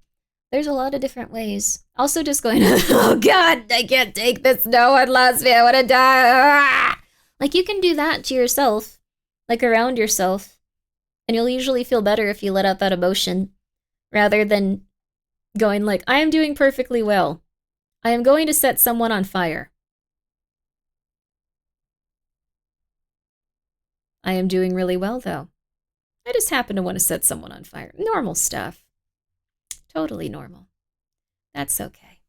There's a lot of different ways. Also just going, oh god, I can't take this, no one loves me, I wanna die. Like, you can do that to yourself, like around yourself, and you'll usually feel better if you let out that emotion, rather than going like, I am doing perfectly well. I am going to set someone on fire. I am doing really well, though. I just happen to want to set someone on fire. Normal stuff. Totally normal. That's okay.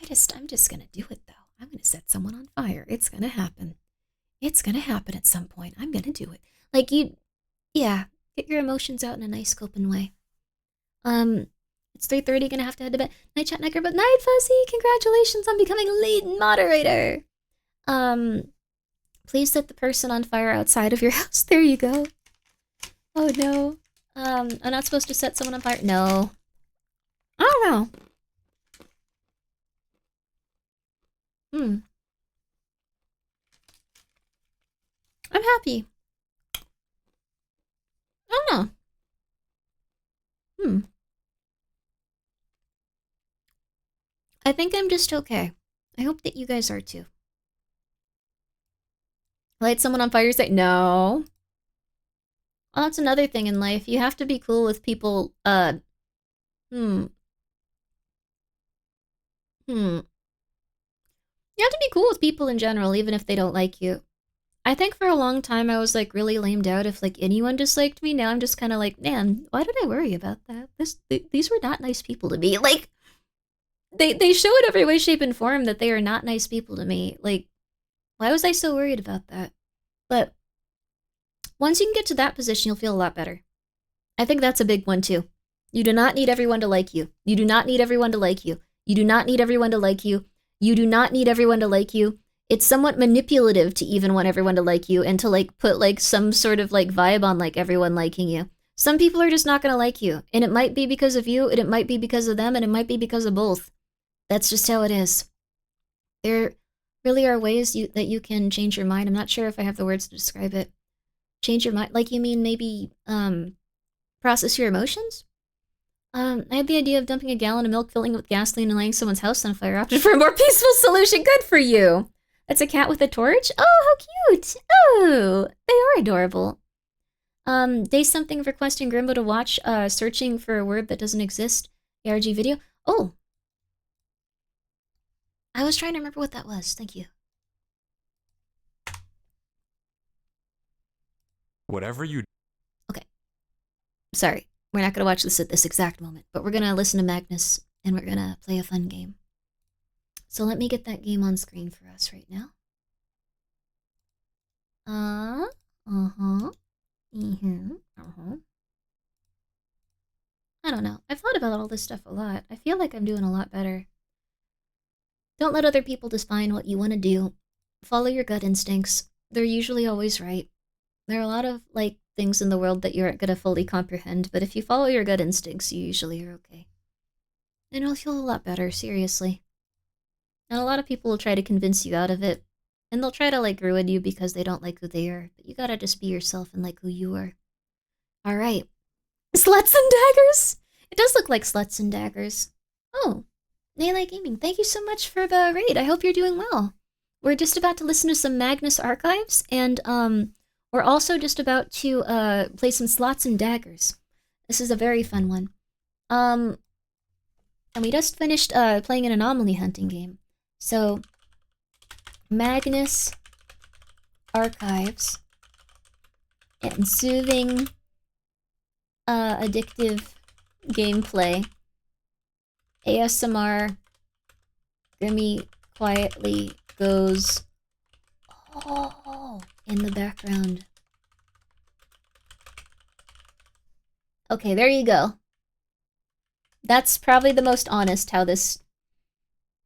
I'm just gonna do it, though. I'm gonna set someone on fire. It's gonna happen. It's gonna happen at some point. I'm gonna do it. Like, yeah, get your emotions out in a nice, coping way. It's 3:30, gonna have to head to bed. Night chat, night girl, but night, Fuzzy! Congratulations on becoming a lead moderator! Please set the person on fire outside of your house. There you go. Oh no. I'm not supposed to set someone on fire? No. I don't know. I'm happy. I don't know. I think I'm just okay. I hope that you guys are too. Light someone on fire, say no. Well, that's another thing in life. You have to be cool with people, You have to be cool with people in general, even if they don't like you. I think for a long time I was, like, really lamed out if, like, anyone disliked me. Now I'm just kind of like, man, why did I worry about that? These were not nice people to me. Like, they show in every way, shape, and form that they are not nice people to me. Like, why was I so worried about that? But once you can get to that position, you'll feel a lot better. I think that's a big one, too. You do not need everyone to like you. You do not need everyone to like you. You do not need everyone to like you. You do not need everyone to like you. It's somewhat manipulative to even want everyone to like you and to, like, put, like, some sort of, like, vibe on, like, everyone liking you. Some people are just not gonna like you. And it might be because of you, and it might be because of them, and it might be because of both. That's just how it is. There really are ways that you can change your mind. I'm not sure if I have the words to describe it. Change your mind? Like, you mean maybe, process your emotions? I had the idea of dumping a gallon of milk, filling it with gasoline, and lighting someone's house on fire opted for a more peaceful solution. Good for you! That's a cat with a torch? Oh, how cute! Oh, they are adorable. Day something requesting Grimbo to watch, searching for a word that doesn't exist. ARG video. Oh, I was trying to remember what that was. Thank you. Whatever you... Okay. Sorry. We're not going to watch this at this exact moment, but we're going to listen to Magnus and we're going to play a fun game. So let me get that game on screen for us right now. I don't know. I've thought about all this stuff a lot. I feel like I'm doing a lot better. Don't let other people define what you want to do. Follow your gut instincts. They're usually always right. There are a lot of, like, things in the world that you aren't going to fully comprehend, but if you follow your gut instincts, you usually are okay. And you'll feel a lot better, seriously. And a lot of people will try to convince you out of it, and they'll try to, like, ruin you because they don't like who they are, but you gotta just be yourself and like who you are. Alright. Sluts and daggers? It does look like sluts and daggers. Oh, Naylite Gaming, thank you so much for the raid. I hope you're doing well. We're just about to listen to some Magnus Archives, and, we're also just about to, play some Slots and Daggers. This is a very fun one. And we just finished, playing an Anomaly hunting game. So, Magnus Archives and soothing, addictive gameplay. ASMR. Grimmi quietly goes, oh, in the background. Okay, there you go. That's probably the most honest how this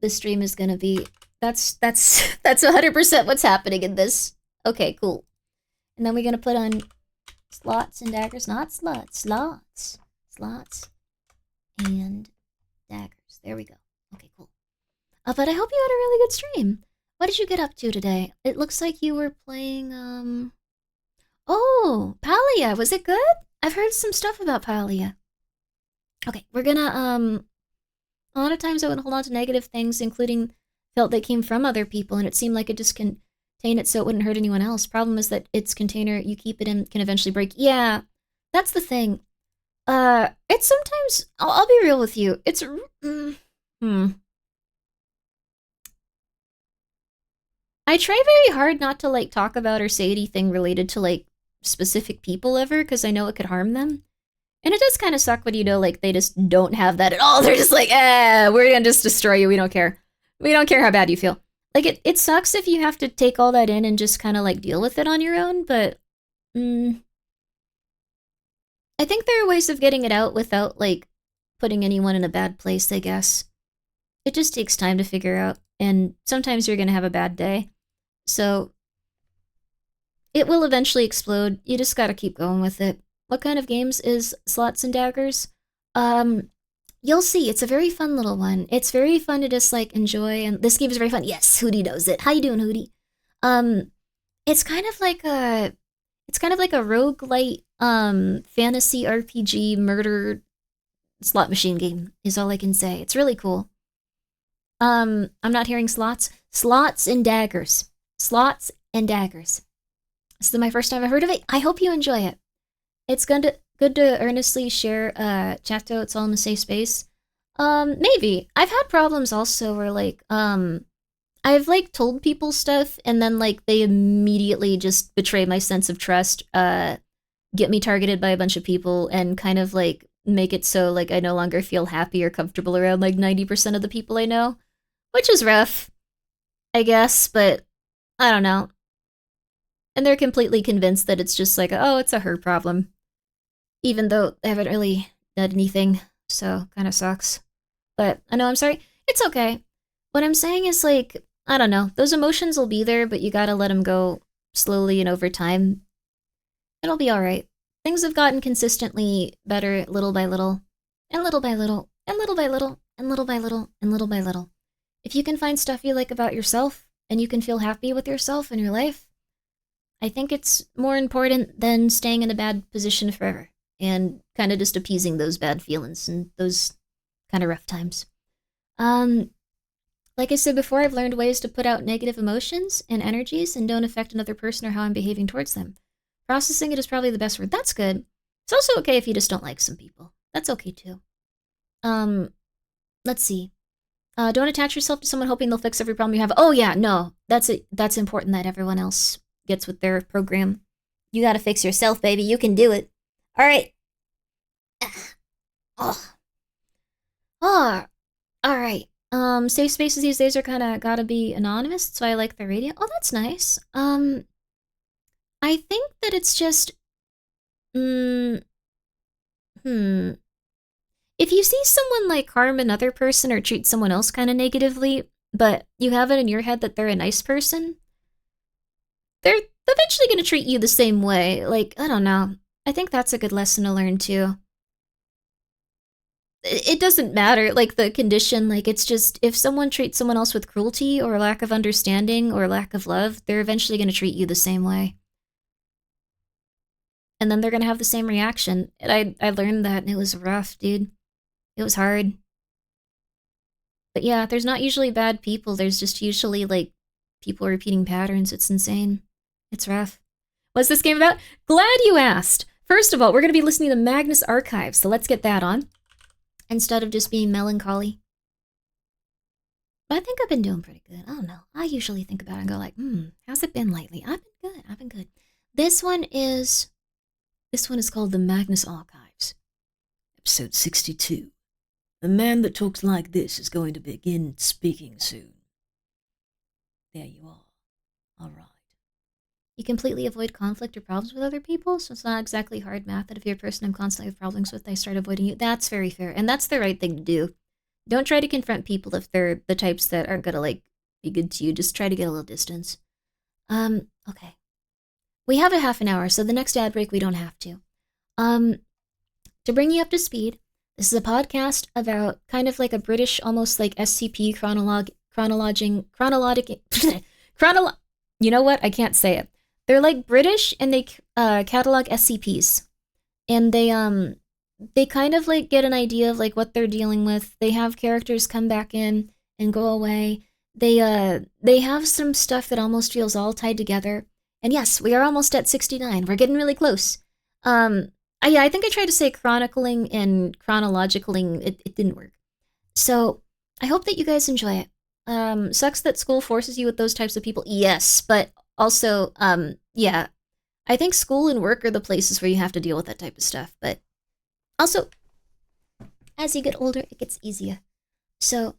stream is gonna be. That's 100% what's happening in this. Okay, cool. And then we're gonna put on slots and daggers, not sluts, slots. Slots and daggers. There we go. Okay, cool. But I hope you had a really good stream. What did you get up to today? It looks like you were playing, Oh, Palia. Was it good? I've heard some stuff about Palia. Okay, we're gonna, a lot of times I would hold on to negative things, including felt that came from other people, and it seemed like it just contained it so it wouldn't hurt anyone else. Problem is that its container you keep it in can eventually break. Yeah, that's the thing. It's sometimes, I'll be real with you, it's, I try very hard not to, like, talk about or say anything related to, like, specific people ever, because I know it could harm them. And it does kind of suck when you know, like, they just don't have that at all. They're just like, we're gonna just destroy you, we don't care. We don't care how bad you feel. Like, it sucks if you have to take all that in and just kind of, like, deal with it on your own, but, I think there are ways of getting it out without, like, putting anyone in a bad place, I guess. It just takes time to figure out, and sometimes you're gonna have a bad day. So, it will eventually explode. You just gotta keep going with it. What kind of games is Slots and Daggers? You'll see. It's a very fun little one. It's very fun to just, like, enjoy, and this game is very fun. Yes, Hootie knows it. How you doing, Hootie? It's kind of like a roguelite, fantasy RPG murder slot machine game, is all I can say. It's really cool. I'm not hearing slots. Slots and daggers. Slots and daggers. This is my first time I've heard of it. I hope you enjoy it. It's good to earnestly share, Chato, it's all in a safe space. Maybe. I've had problems also where, like, I've, like, told people stuff, and then, like, they immediately just betray my sense of trust, get me targeted by a bunch of people, and kind of, like, make it so, like, I no longer feel happy or comfortable around, like, 90% of the people I know. Which is rough, I guess, but I don't know. And they're completely convinced that it's just like, oh, it's a her problem. Even though they haven't really done anything, so kinda sucks. But, I know, I'm sorry. It's okay. What I'm saying is, like, I don't know, those emotions will be there, but you gotta let them go slowly and over time. It'll be alright. Things have gotten consistently better little by little, and little by little, and little by little, and little by little, and little by little. If you can find stuff you like about yourself, and you can feel happy with yourself and your life, I think it's more important than staying in a bad position forever, and kind of just appeasing those bad feelings and those kind of rough times. Like I said before, I've learned ways to put out negative emotions and energies and don't affect another person or how I'm behaving towards them. Processing it is probably the best word. That's good. It's also okay if you just don't like some people. That's okay too. Um, let's see. Don't attach yourself to someone hoping they'll fix every problem you have. Oh yeah, no, that's it. That's important that everyone else gets with their program. You gotta fix yourself, baby. You can do it. All right. Oh, oh, all right. Safe spaces these days are kind of gotta be anonymous, so I like the radio. Oh, that's nice. I think that it's just, mm, hmm. If you see someone like harm another person or treat someone else kind of negatively, but you have it in your head that they're a nice person, they're eventually going to treat you the same way. Like, I don't know. I think that's a good lesson to learn too. It doesn't matter, like, the condition, like, it's just if someone treats someone else with cruelty or lack of understanding or lack of love, they're eventually going to treat you the same way. And then they're going to have the same reaction. And I learned that, and it was rough, dude. It was hard. But yeah, there's not usually bad people. There's just usually, like, people repeating patterns. It's insane. It's rough. What's this game about? Glad you asked. First of all, we're going to be listening to Magnus Archives, so let's get that on. Instead of just being melancholy. But I think I've been doing pretty good. I don't know. I usually think about it and go like, how's it been lately? I've been good. I've been good. This one is called the Magnus Archives. Episode 62. The man that talks like this is going to begin speaking soon. There you are. All right. You completely avoid conflict or problems with other people, so it's not exactly hard math that if you're a person I'm constantly have problems with, I start avoiding you. That's very fair, and that's the right thing to do. Don't try to confront people if they're the types that aren't gonna, like, be good to you. Just try to get a little distance. Okay. We have a half an hour, so the next ad break we don't have to. To bring you up to speed, this is a podcast about kind of like a British, almost like SCP you know what? I can't say it. They're like British and they catalog SCPs. And they kind of like get an idea of like what they're dealing with. They have characters come back in and go away. They have some stuff that almost feels all tied together. And yes, we are almost at 69. We're getting really close. I think I tried to say chronicling and chronologicaling. It didn't work. So I hope that you guys enjoy it. Sucks that school forces you with those types of people. Yes, but also, yeah. I think school and work are the places where you have to deal with that type of stuff. But also, as you get older, it gets easier. So,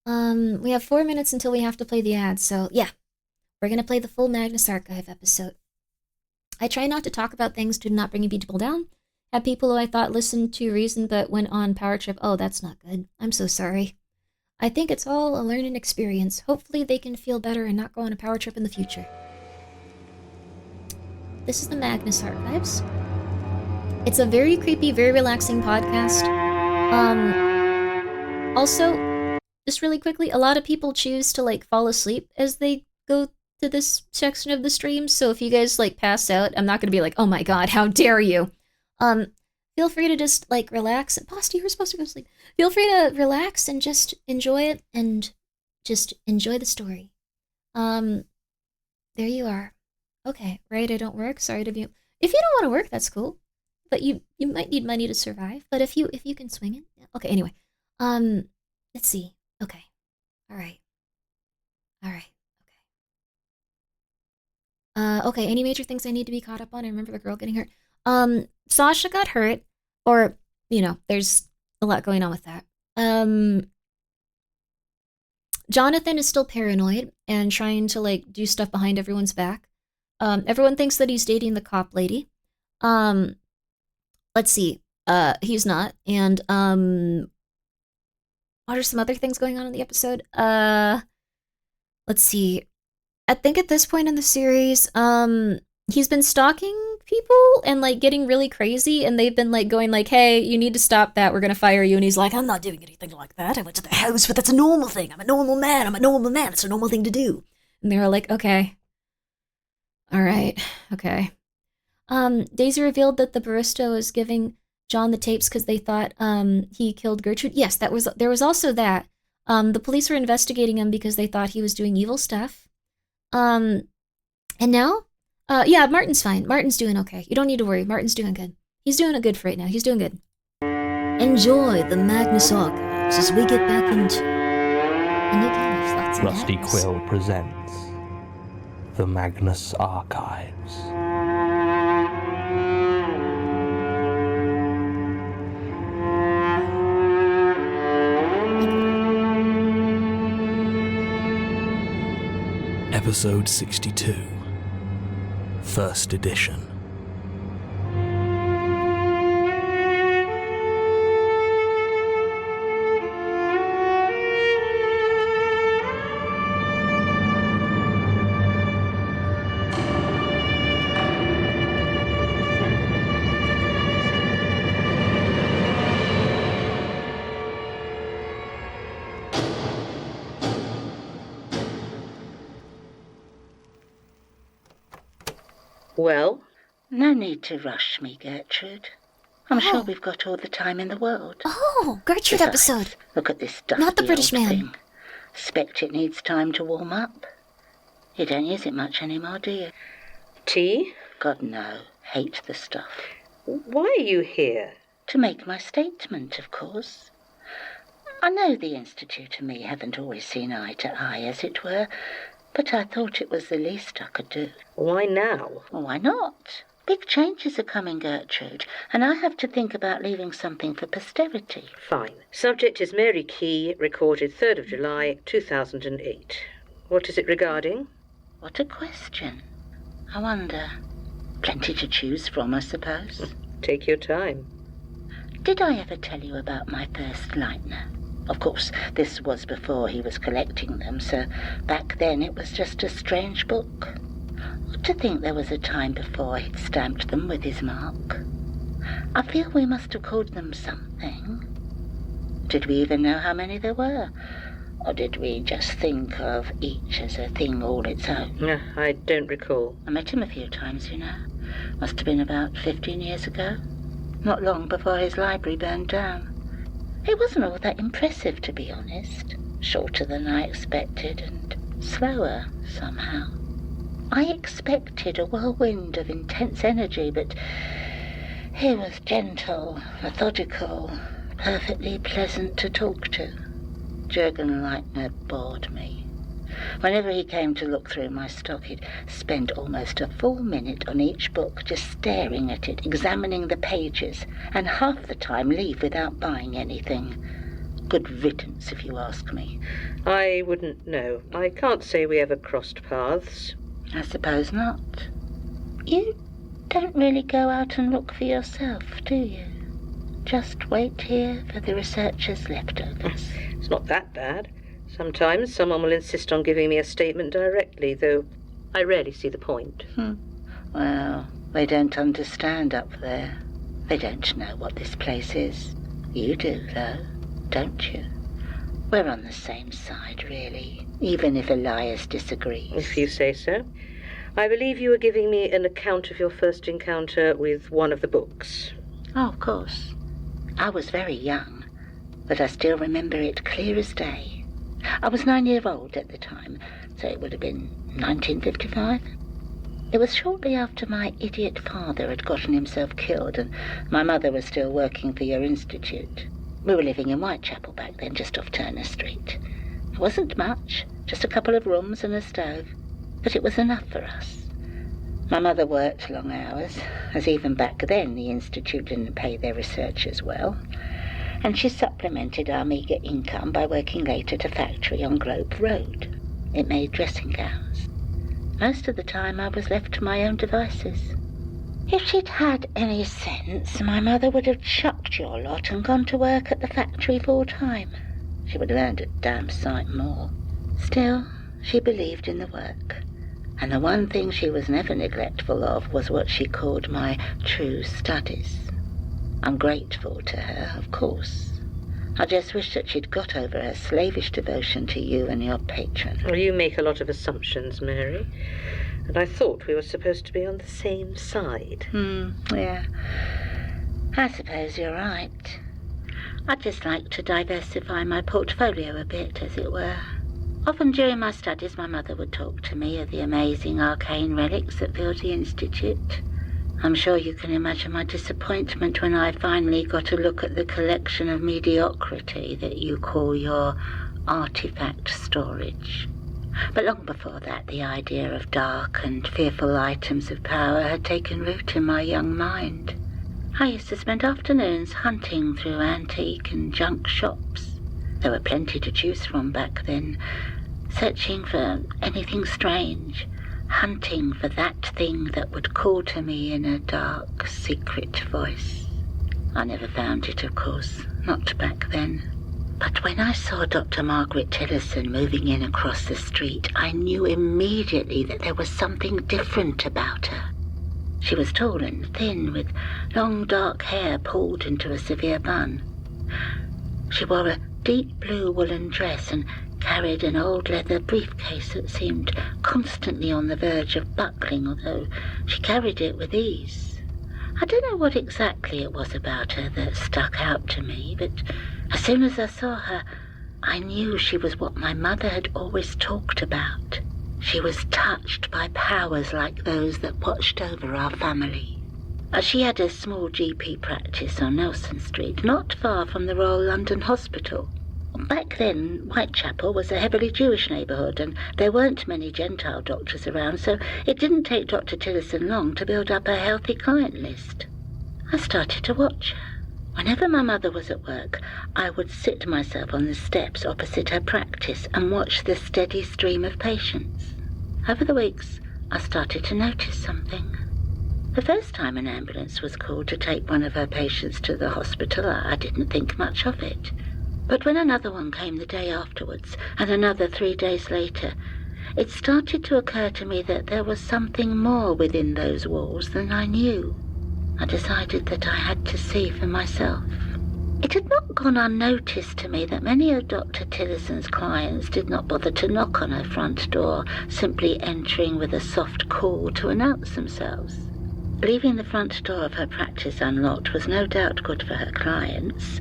we have 4 minutes until we have to play the ad. So, yeah, we're going to play the full Magnus Archive episode. I try not to talk about things to not bring people down. Had people who I thought listened to reason but went on power trip. Oh, that's not good. I'm so sorry. I think it's all a learning experience. Hopefully they can feel better and not go on a power trip in the future. This is the Magnus Archives. It's a very creepy, very relaxing podcast. Also, just really quickly, a lot of people choose to like fall asleep as they go to this section of the stream. So if you guys like pass out, I'm not gonna be like, oh my god, how dare you? Feel free to just like relax. Posty, you were supposed to go to sleep. Feel free to relax and just enjoy it and just enjoy the story. There you are. Okay, right, I don't work. Sorry to be. If you don't want to work, that's cool. But you might need money to survive. But if you can swing it, yeah. Okay. Anyway, let's see. Okay, all right. Okay. Any major things I need to be caught up on? I remember the girl getting hurt. Sasha got hurt, or there's a lot going on with that. Jonathan is still paranoid and trying to like do stuff behind everyone's back. Everyone thinks that he's dating the cop lady. Let's see. He's not. And what are some other things going on in the episode? Let's see. I think at this point in the series, he's been stalking people and like getting really crazy, and they've been like going like, hey, you need to stop that, we're gonna fire you. And he's like, I'm not doing anything like that. I went to the house, but that's a normal thing. I'm a normal man. It's a normal thing to do. And they were like, okay. All right. Okay. Daisy revealed that the barista was giving John the tapes because they thought he killed Gertrude. Yes, there was also that. The police were investigating him because they thought he was doing evil stuff. And now, yeah, Martin's fine. Martin's doing okay. You don't need to worry. Martin's doing good. He's doing good for right now. He's doing good. Enjoy the Magnus Archives as we get back into a new game of Thoughts and Rusty Daggers. Quill presents the Magnus Archives. Episode 62, First Edition. Well? No need to rush me, Gertrude. I'm sure we've got all the time in the world. Oh, Gertrude Besides, episode. Look at this dusty Not the British old man. thing. Expect it needs time to warm up. You don't use it much anymore, do you? Tea? God, no. Hate the stuff. Why are you here? To make my statement, of course. I know the Institute and me haven't always seen eye to eye, as it were, but I thought it was the least I could do. Why now? Well, why not? Big changes are coming, Gertrude, and I have to think about leaving something for posterity. Fine. Subject is Mary Key, recorded 3rd of July, 2008. What is it regarding? What a question. I wonder. Plenty to choose from, I suppose. Take your time. Did I ever tell you about my first Leitner? Of course, this was before he was collecting them, so back then it was just a strange book. Odd to think there was a time before he'd stamped them with his mark. I feel we must have called them something. Did we even know how many there were? Or did we just think of each as a thing all its own? I don't recall. I met him a few times, you know. Must have been about 15 years ago. Not long before his library burned down. It wasn't all that impressive, to be honest. Shorter than I expected and slower, somehow. I expected a whirlwind of intense energy, but he was gentle, methodical, perfectly pleasant to talk to. Jürgen Leitner bored me. Whenever he came to look through my stock, he'd spend almost a full minute on each book, just staring at it, examining the pages, and half the time leave without buying anything. Good riddance, if you ask me. I wouldn't know. I can't say we ever crossed paths. I suppose not. You don't really go out and look for yourself, do you? Just wait here for the researchers' leftovers. It's not that bad. Sometimes someone will insist on giving me a statement directly, though I rarely see the point. Well, they don't understand up there. They don't know what this place is. You do, though, don't you? We're on the same side, really, even if Elias disagrees. If you say so. I believe you were giving me an account of your first encounter with one of the books. Oh, of course. I was very young, but I still remember it clear as day. I was 9 years old at the time, so it would have been 1955. It was shortly after my idiot father had gotten himself killed and my mother was still working for your institute. We were living in Whitechapel back then, just off Turner Street. It wasn't much, just a couple of rooms and a stove, but it was enough for us. My mother worked long hours, as even back then the institute didn't pay their researchers well, and she supplemented our meagre income by working late at a factory on Globe Road. It made dressing gowns. Most of the time I was left to my own devices. If she'd had any sense, my mother would have chucked your lot and gone to work at the factory full-time. She would have earned a damn sight more. Still, she believed in the work, and the one thing she was never neglectful of was what she called my true studies. I'm grateful to her, of course. I just wish that she'd got over her slavish devotion to you and your patron. Well, you make a lot of assumptions, Mary. And I thought we were supposed to be on the same side. Yeah. I suppose you're right. I'd just like to diversify my portfolio a bit, as it were. Often during my studies, my mother would talk to me of the amazing arcane relics that filled the Institute. I'm sure you can imagine my disappointment when I finally got a look at the collection of mediocrity that you call your artifact storage. But long before that, the idea of dark and fearful items of power had taken root in my young mind. I used to spend afternoons hunting through antique and junk shops. There were plenty to choose from back then, searching for anything strange, hunting for that thing that would call to me in a dark, secret voice. I never found it, of course, not back then. But when I saw Dr. Margaret Tillotson moving in across the street, I knew immediately that there was something different about her. She was tall and thin, with long dark hair pulled into a severe bun. She wore a deep blue woolen dress and carried an old leather briefcase that seemed constantly on the verge of buckling, although she carried it with ease. I don't know what exactly it was about her that stuck out to me, but as soon as I saw her, I knew she was what my mother had always talked about. She was touched by powers like those that watched over our family. She had a small GP practice on Nelson Street, not far from the Royal London Hospital. Back then, Whitechapel was a heavily Jewish neighbourhood, and there weren't many Gentile doctors around, so it didn't take Dr. Tillotson long to build up a healthy client list. I started to watch her. Whenever my mother was at work, I would sit myself on the steps opposite her practice and watch the steady stream of patients. Over the weeks, I started to notice something. The first time an ambulance was called to take one of her patients to the hospital, I didn't think much of it. But when another one came the day afterwards, and another 3 days later, it started to occur to me that there was something more within those walls than I knew. I decided that I had to see for myself. It had not gone unnoticed to me that many of Dr. Tillotson's clients did not bother to knock on her front door, simply entering with a soft call to announce themselves. Leaving the front door of her practice unlocked was no doubt good for her clients,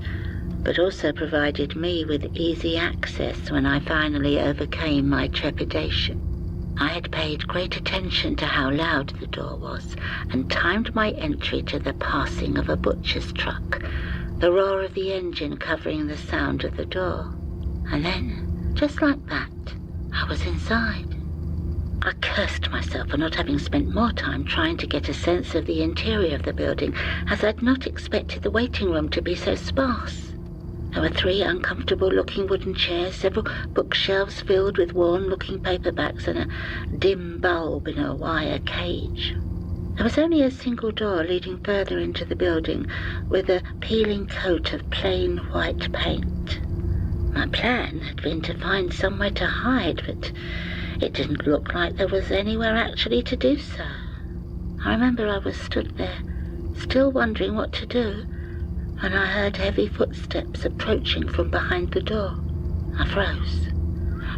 but also provided me with easy access when I finally overcame my trepidation. I had paid great attention to how loud the door was and timed my entry to the passing of a butcher's truck, the roar of the engine covering the sound of the door. And then, just like that, I was inside. I cursed myself for not having spent more time trying to get a sense of the interior of the building, as I'd not expected the waiting room to be so sparse. There were 3 uncomfortable-looking wooden chairs, several bookshelves filled with worn-looking paperbacks, and a dim bulb in a wire cage. There was only a single door leading further into the building, with a peeling coat of plain white paint. My plan had been to find somewhere to hide, but it didn't look like there was anywhere actually to do so. I remember I was stood there, still wondering what to do, when I heard heavy footsteps approaching from behind the door. I froze,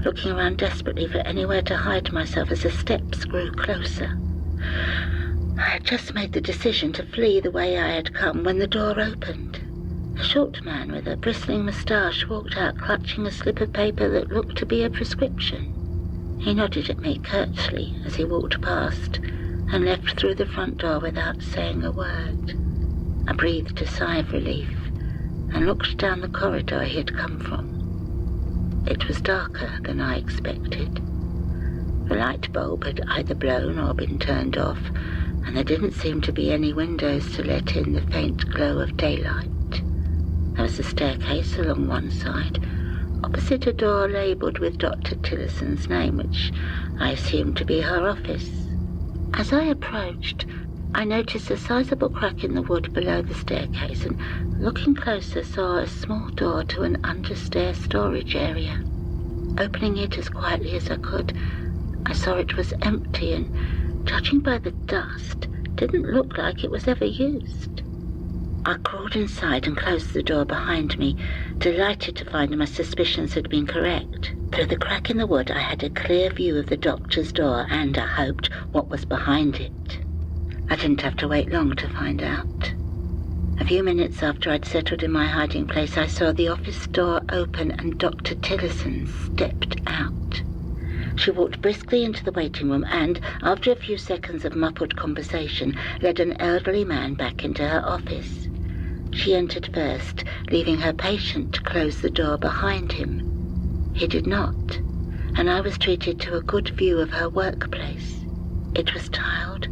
looking around desperately for anywhere to hide myself as the steps grew closer. I had just made the decision to flee the way I had come when the door opened. A short man with a bristling moustache walked out clutching a slip of paper that looked to be a prescription. He nodded at me curtly as he walked past and left through the front door without saying a word. I breathed a sigh of relief and looked down the corridor he had come from. It was darker than I expected. The light bulb had either blown or been turned off, and there didn't seem to be any windows to let in the faint glow of daylight. There was a staircase along one side, opposite a door labelled with Dr. Tillotson's name, which I assumed to be her office. As I approached, I noticed a sizable crack in the wood below the staircase, and looking closer saw a small door to an understair storage area. Opening it as quietly as I could, I saw it was empty and, judging by the dust, didn't look like it was ever used. I crawled inside and closed the door behind me, delighted to find my suspicions had been correct. Through the crack in the wood I had a clear view of the doctor's door and, I hoped, what was behind it. I didn't have to wait long to find out. A few minutes after I'd settled in my hiding place, I saw the office door open and Dr. Tillotson stepped out. She walked briskly into the waiting room and, after a few seconds of muffled conversation, led an elderly man back into her office. She entered first, leaving her patient to close the door behind him. He did not, and I was treated to a good view of her workplace. It was tiled,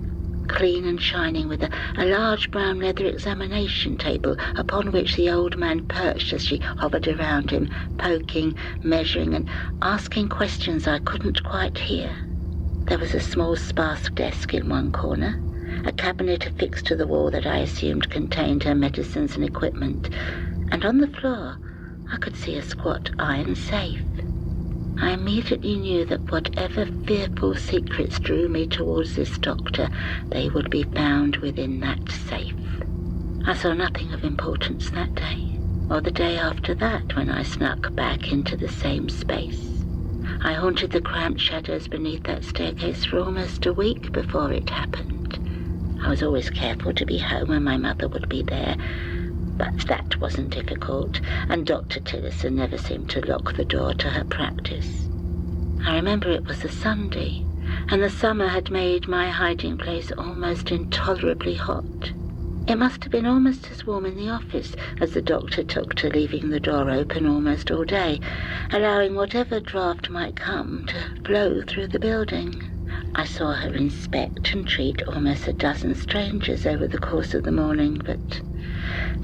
clean and shining, with a large brown leather examination table upon which the old man perched as she hovered around him, poking, measuring, and asking questions I couldn't quite hear. There was a small sparse desk in one corner, a cabinet affixed to the wall that I assumed contained her medicines and equipment, and on the floor I could see a squat iron safe. I immediately knew that whatever fearful secrets drew me towards this doctor, they would be found within that safe. I saw nothing of importance that day, or the day after that when I snuck back into the same space. I haunted the cramped shadows beneath that staircase for almost a week before it happened. I was always careful to be home when my mother would be there, but that wasn't difficult, and Dr. Tillotson never seemed to lock the door to her practice. I remember it was a Sunday, and the summer had made my hiding place almost intolerably hot. It must have been almost as warm in the office as the doctor took to leaving the door open almost all day, allowing whatever draft might come to blow through the building. I saw her inspect and treat almost a dozen strangers over the course of the morning, but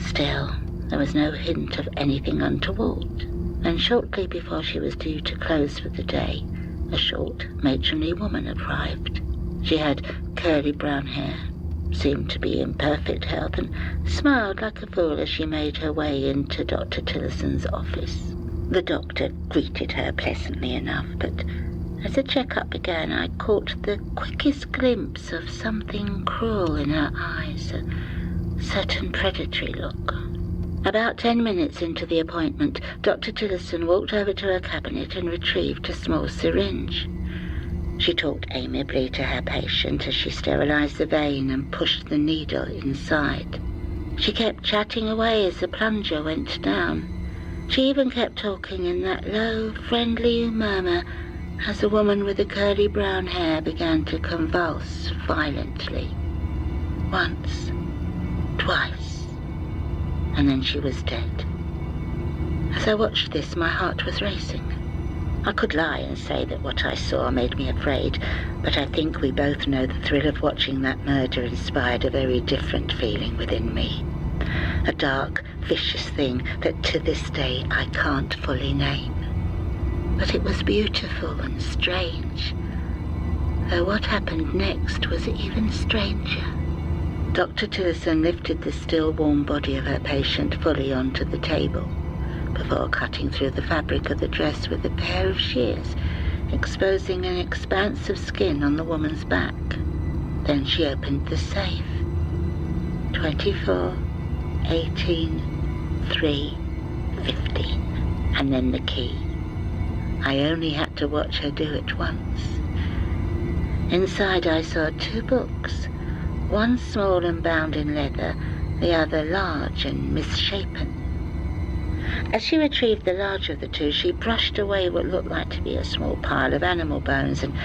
still, there was no hint of anything untoward. And shortly before she was due to close for the day, a short, matronly woman arrived. She had curly brown hair, seemed to be in perfect health, and smiled like a fool as she made her way into Dr. Tillotson's office. The doctor greeted her pleasantly enough, but as the checkup began, I caught the quickest glimpse of something cruel in her eyes, a certain predatory look. About 10 minutes into the appointment, Dr. Tillotson walked over to her cabinet and retrieved a small syringe. She talked amiably to her patient as she sterilized the vein and pushed the needle inside. She kept chatting away as the plunger went down. She even kept talking in that low, friendly murmur as the woman with the curly brown hair began to convulse violently. Once, twice, and then she was dead. As I watched this, my heart was racing. I could lie and say that what I saw made me afraid, but I think we both know the thrill of watching that murder inspired a very different feeling within me. A dark, vicious thing that to this day I can't fully name. But it was beautiful and strange, though what happened next was even stranger. Dr. Tillotson lifted the still warm body of her patient fully onto the table, before cutting through the fabric of the dress with a pair of shears, exposing an expanse of skin on the woman's back. Then she opened the safe. 24, 18, 3, 15, and then the key. I only had to watch her do it once. Inside I saw 2 books, one small and bound in leather, the other large and misshapen. As she retrieved the larger of the 2, she brushed away what looked like to be a small pile of animal bones and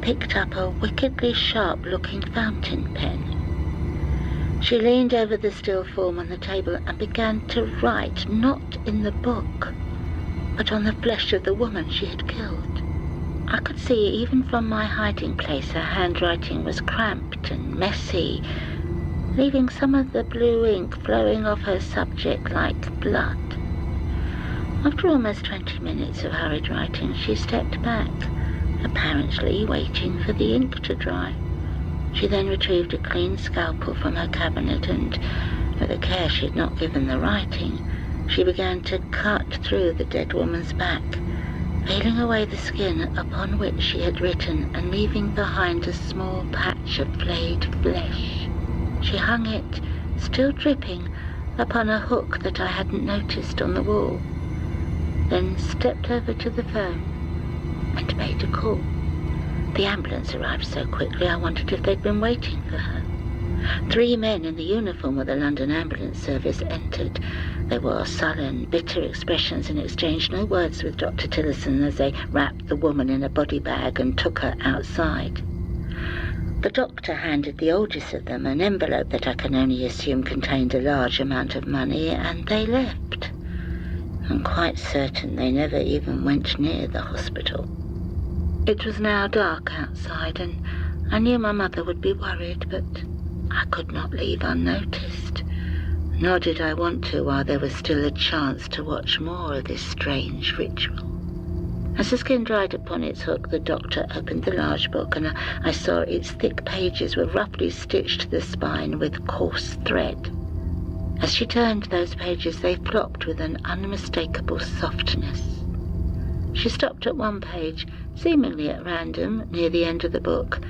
picked up a wickedly sharp-looking fountain pen. She leaned over the still form on the table and began to write, not in the book, but on the flesh of the woman she had killed. I could see, even from my hiding place, her handwriting was cramped and messy, leaving some of the blue ink flowing off her subject like blood. After almost 20 minutes of hurried writing, she stepped back, apparently waiting for the ink to dry. She then retrieved a clean scalpel from her cabinet and, with a care she had not given the writing, she began to cut through the dead woman's back, peeling away the skin upon which she had written and leaving behind a small patch of flayed flesh. She hung it, still dripping, upon a hook that I hadn't noticed on the wall, then stepped over to the phone and made a call. The ambulance arrived so quickly I wondered if they'd been waiting for her. 3 men in the uniform of the London Ambulance Service entered. They wore sullen, bitter expressions and exchanged no words with Dr. Tillotson as they wrapped the woman in a body bag and took her outside. The doctor handed the oldest of them an envelope that I can only assume contained a large amount of money, and they left. I'm quite certain they never even went near the hospital. It was now dark outside, and I knew my mother would be worried, but I could not leave unnoticed. Nor did I want to while there was still a chance to watch more of this strange ritual. As the skin dried upon its hook, the doctor opened the large book, and I saw its thick pages were roughly stitched to the spine with coarse thread. As she turned those pages, they flopped with an unmistakable softness. She stopped at one page, seemingly at random, near the end of the book,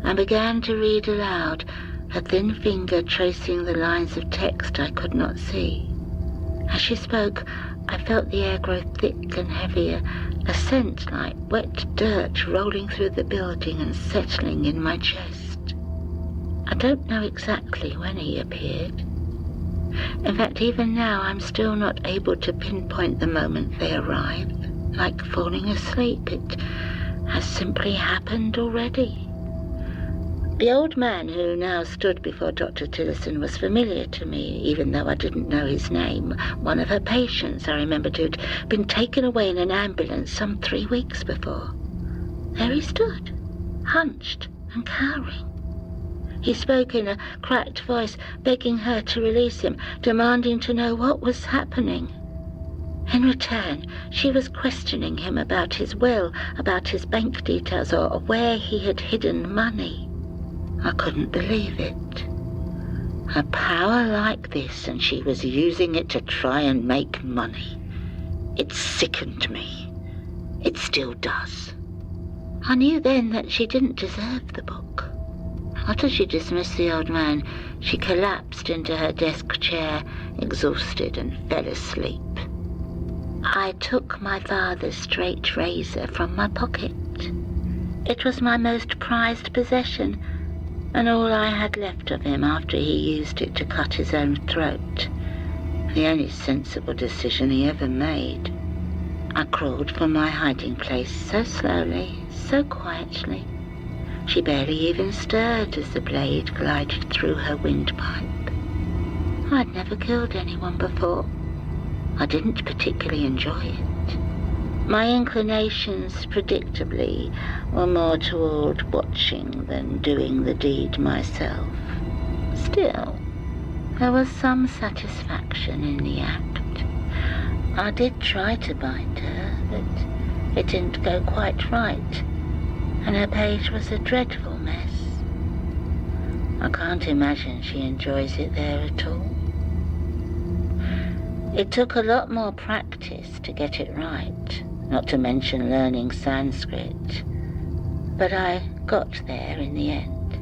and began to read aloud, her thin finger tracing the lines of text I could not see. As she spoke, I felt the air grow thick and heavier, a scent like wet dirt rolling through the building and settling in my chest. I don't know exactly when he appeared. In fact, even now I'm still not able to pinpoint the moment they arrived. Like falling asleep, it has simply happened already. The old man who now stood before Dr. Tillotson was familiar to me, even though I didn't know his name. One of her patients, I remembered, who'd been taken away in an ambulance some 3 weeks before. There he stood, hunched and cowering. He spoke in a cracked voice, begging her to release him, demanding to know what was happening. In return, she was questioning him about his will, about his bank details, or where he had hidden money. I couldn't believe it. A power like this, and she was using it to try and make money. It sickened me. It still does. I knew then that she didn't deserve the book. After she dismissed the old man, she collapsed into her desk chair, exhausted, and fell asleep. I took my father's straight razor from my pocket. It was my most prized possession, and all I had left of him after he used it to cut his own throat. The only sensible decision he ever made. I crawled from my hiding place so slowly, so quietly. She barely even stirred as the blade glided through her windpipe. I'd never killed anyone before. I didn't particularly enjoy it. My inclinations, predictably, were more toward watching than doing the deed myself. Still, there was some satisfaction in the act. I did try to bind her, but it didn't go quite right, and her page was a dreadful mess. I can't imagine she enjoys it there at all. It took a lot more practice to get it right, not to mention learning Sanskrit, but I got there in the end.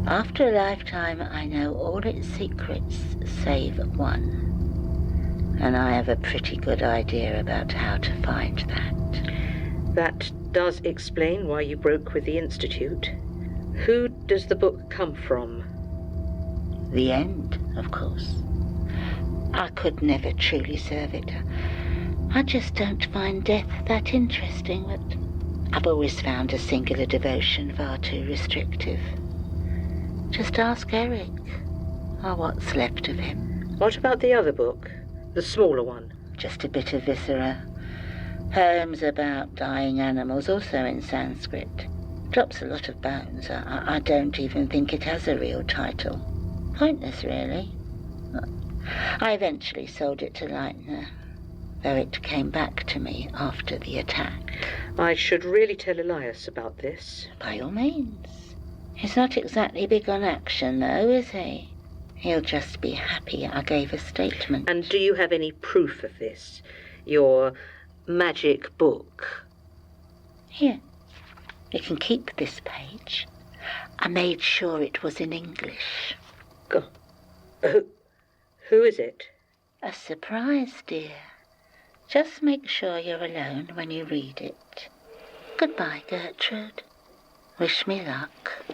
After a lifetime, I know all its secrets save one, and I have a pretty good idea about how to find that. That does explain why you broke with the Institute. Who does the book come from? The end, of course. I could never truly serve it. I just don't find death that interesting, but I've always found a singular devotion far too restrictive. Just ask Eric, or what's left of him. What about the other book? The smaller one? Just a bit of viscera. Poems about dying animals, also in Sanskrit. Drops a lot of bones. I don't even think it has a real title. Pointless, really. I eventually sold it to Leitner, though it came back to me after the attack. I should really tell Elias about this. By all means. He's not exactly big on action, though, is he? He'll just be happy I gave a statement. And do you have any proof of this? Your magic book? Here. You can keep this page. I made sure it was in English. Go. Who is it? A surprise, dear. Just make sure you're alone when you read it. Goodbye, Gertrude. Wish me luck.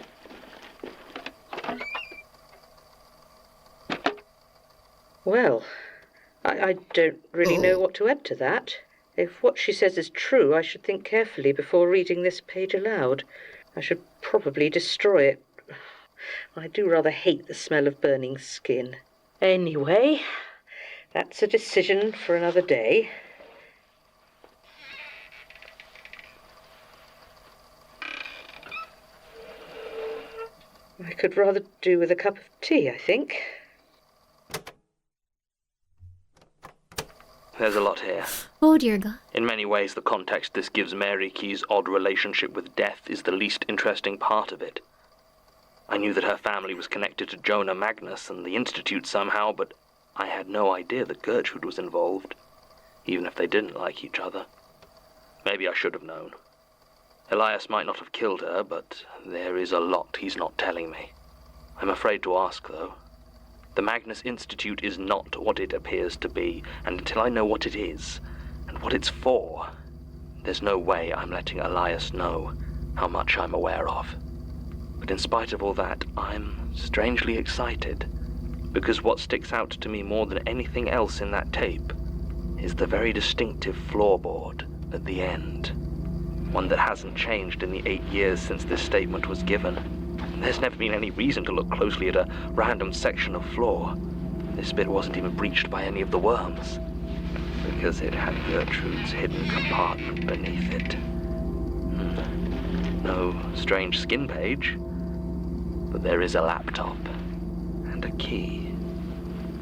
Well, I don't really know what to add to that. If what she says is true, I should think carefully before reading this page aloud. I should probably destroy it. I do rather hate the smell of burning skin. Anyway, that's a decision for another day. I could rather do with a cup of tea, I think. There's a lot here. Oh dear God. In many ways, the context this gives Mary Key's odd relationship with death is the least interesting part of it. I knew that her family was connected to Jonah Magnus and the Institute somehow, but I had no idea that Gertrude was involved, even if they didn't like each other. Maybe I should have known. Elias might not have killed her, but there is a lot he's not telling me. I'm afraid to ask, though. The Magnus Institute is not what it appears to be, and until I know what it is, and what it's for, there's no way I'm letting Elias know how much I'm aware of. But in spite of all that, I'm strangely excited, because what sticks out to me more than anything else in that tape is the very distinctive floorboard at the end. One that hasn't changed in the 8 years since this statement was given. There's never been any reason to look closely at a random section of floor. This bit wasn't even breached by any of the worms, because it had Gertrude's hidden compartment beneath it. No strange skin page, but there is a laptop and a key.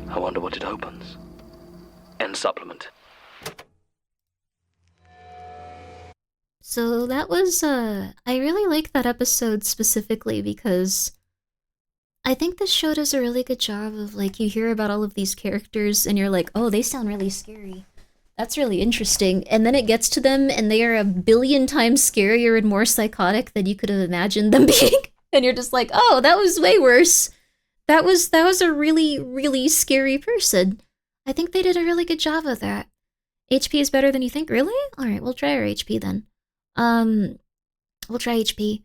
I wonder what it opens. End supplement. So that was, I really like that episode specifically because I think this show does a really good job of, like, you hear about all of these characters and you're like, oh, they sound really scary. That's really interesting. And then it gets to them and they are a billion times scarier and more psychotic than you could have imagined them being. And you're just like, oh, that was way worse. That was a really, really scary person. I think they did a really good job of that. HP is better than you think? Really? Alright, we'll try our HP then. We'll try HP.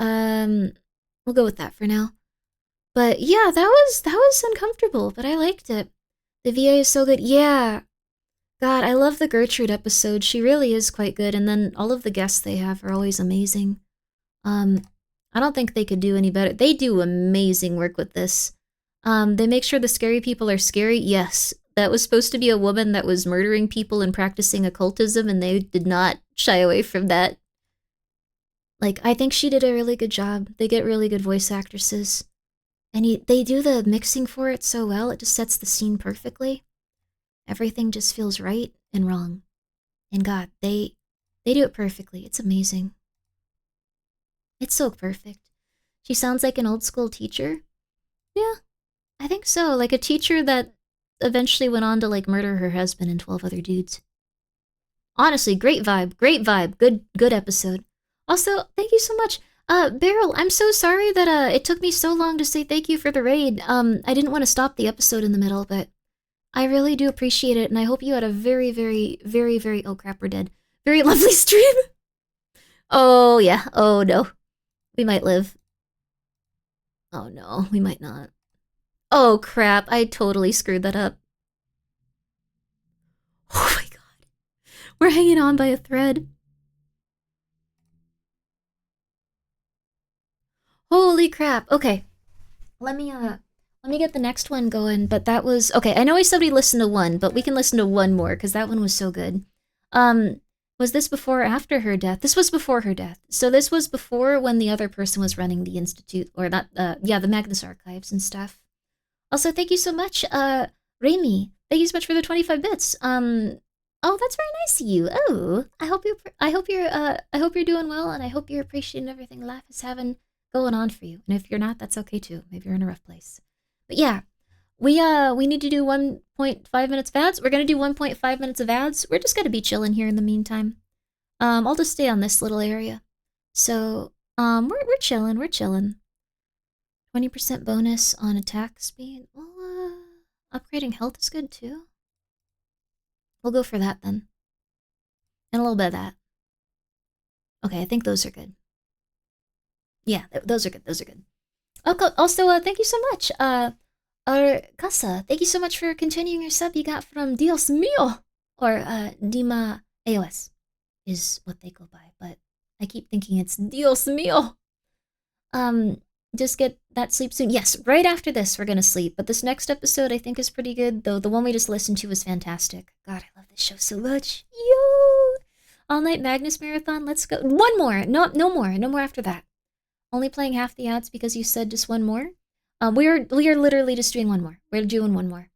We'll go with that for now. But yeah, that was uncomfortable, but I liked it. The VA is so good. Yeah. God, I love the Gertrude episode. She really is quite good, and then all of the guests they have are always amazing. I don't think they could do any better. They do amazing work with this. They make sure the scary people are scary. Yes, that was supposed to be a woman that was murdering people and practicing occultism, and they did not shy away from that. Like, I think she did a really good job. They get really good voice actresses. And they do the mixing for it so well, it just sets the scene perfectly. Everything just feels right and wrong. And God, they do it perfectly. It's amazing. It's so perfect. She sounds like an old school teacher. Yeah, I think so. Like a teacher that eventually went on to, like, murder her husband and 12 other dudes. Honestly, great vibe. Great vibe. Good episode. Also, thank you so much. Beryl, I'm so sorry that it took me so long to say thank you for the raid. I didn't want to stop the episode in the middle, but I really do appreciate it, and I hope you had a very, very, very, very, oh crap, we're dead. Very lovely stream. Oh yeah, oh no. We might live. Oh no, we might not. Oh crap, I totally screwed that up. Oh my god. We're hanging on by a thread. Holy crap. Okay. Let me get the next one going, but that was okay, I know I said we listened to one, but we can listen to one more because that one was so good. Was this before or after her death? This was before her death. So this was before when the other person was running the institute, or not, yeah, the Magnus Archives and stuff. Also, thank you so much, Grimmi. Thank you so much for the 25 bits. Oh, that's very nice of you. Oh, I hope you're doing well, and I hope you're appreciating everything life is having going on for you. And if you're not, that's okay too. Maybe you're in a rough place. But yeah, we need to do 1.5 minutes of ads. We're gonna do 1.5 minutes of ads. We're just gonna be chilling here in the meantime. I'll just stay on this little area. So, we're chilling. 20% bonus on attack speed. Well, upgrading health is good too. We'll go for that then. And a little bit of that. Okay, I think those are good. Yeah, those are good. Also, thank you so much. Casa, thank you so much for continuing your sub you got from Dios Mío! Or, Dima AOS is what they go by, but I keep thinking it's Dios Mío! Just get that sleep soon. Yes, right after this we're gonna sleep, but this next episode I think is pretty good, though the one we just listened to was fantastic. God, I love this show so much. Yo! All Night Magnus Marathon, let's go. One more! No more after that. Only playing half the ads because you said just one more? We are literally just doing one more. We're doing one more.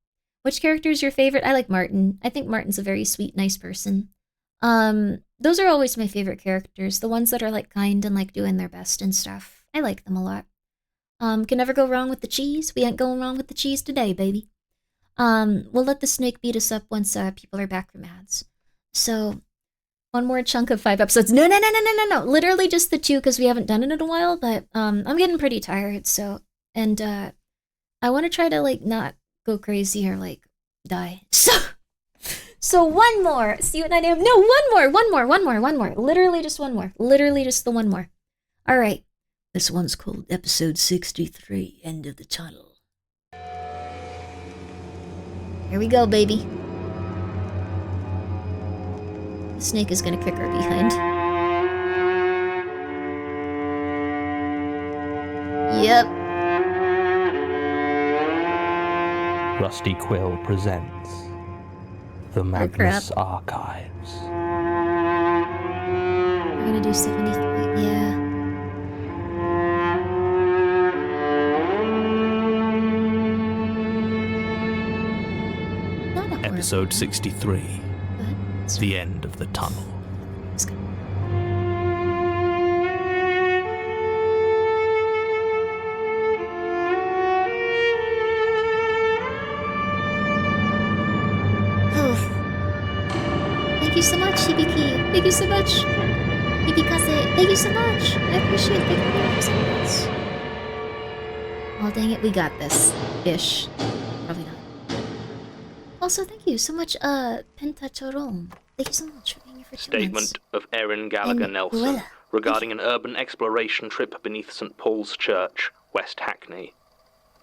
Which character is your favorite? I like Martin. I think Martin's a very sweet, nice person. Those are always my favorite characters. The ones that are like kind and like doing their best and stuff. I like them a lot. Can never go wrong with the cheese. We ain't going wrong with the cheese today, baby. We'll let the snake beat us up once people are back from ads. So, one more chunk of 5 episodes. No. Literally just the 2 because we haven't done it in a while, but I'm getting pretty tired, so... And, I want to try to, like, not go crazy or, like, die. So one more! See you at 9 a.m. No, one more! Literally just one more. Literally just the one more. Alright. This one's called Episode 63, End of the Tunnel. Here we go, baby. The snake is gonna kick her behind. Yep. Rusty Quill presents the Magnus Archives. We're gonna do 73, yeah. Episode 63, The End of the Tunnel. Let's go. Thank you so much, Hibiki. Thank you so much. Hibikase, thank you so much. I appreciate it. Thank you so much. Oh, dang it, we got this. Ish. Probably not. Also, thank you so much, Pentachoron. Thank you so much for being here for 2 months. Statement of Erin Gallagher Nelson regarding an urban exploration trip beneath St. Paul's Church, West Hackney.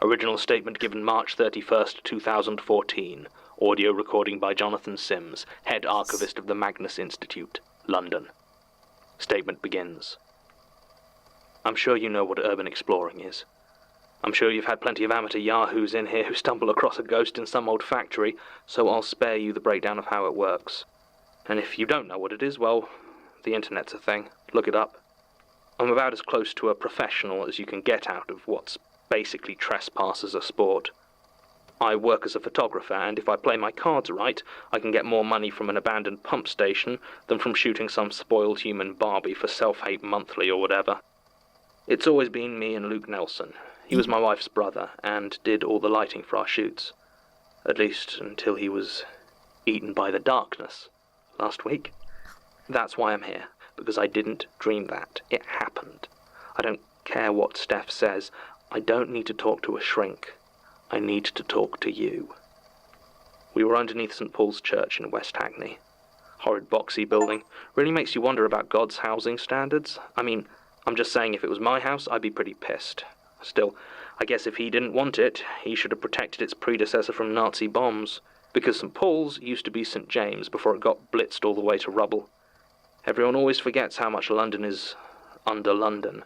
Original statement given March 31st, 2014. Audio recording by Jonathan Sims, head archivist of the Magnus Institute, London. Statement begins. I'm sure you know what urban exploring is. I'm sure you've had plenty of amateur yahoos in here who stumble across a ghost in some old factory, so I'll spare you the breakdown of how it works. And if you don't know what it is, well, the internet's a thing. Look it up. I'm about as close to a professional as you can get out of what's basically trespass as a sport. I work as a photographer, and if I play my cards right, I can get more money from an abandoned pump station than from shooting some spoiled human Barbie for Self-Hate Monthly or whatever. It's always been me and Luke Nelson. He was my wife's brother, and did all the lighting for our shoots. At least until he was eaten by the darkness last week. That's why I'm here, because I didn't dream that. It happened. I don't care what Steph says. I don't need to talk to a shrink. I need to talk to you. We were underneath St. Paul's Church in West Hackney. Horrid boxy building. Really makes you wonder about God's housing standards. I mean, I'm just saying if it was my house, I'd be pretty pissed. Still, I guess if he didn't want it, he should have protected its predecessor from Nazi bombs, because St. Paul's used to be St. James before it got blitzed all the way to rubble. Everyone always forgets how much London is under London.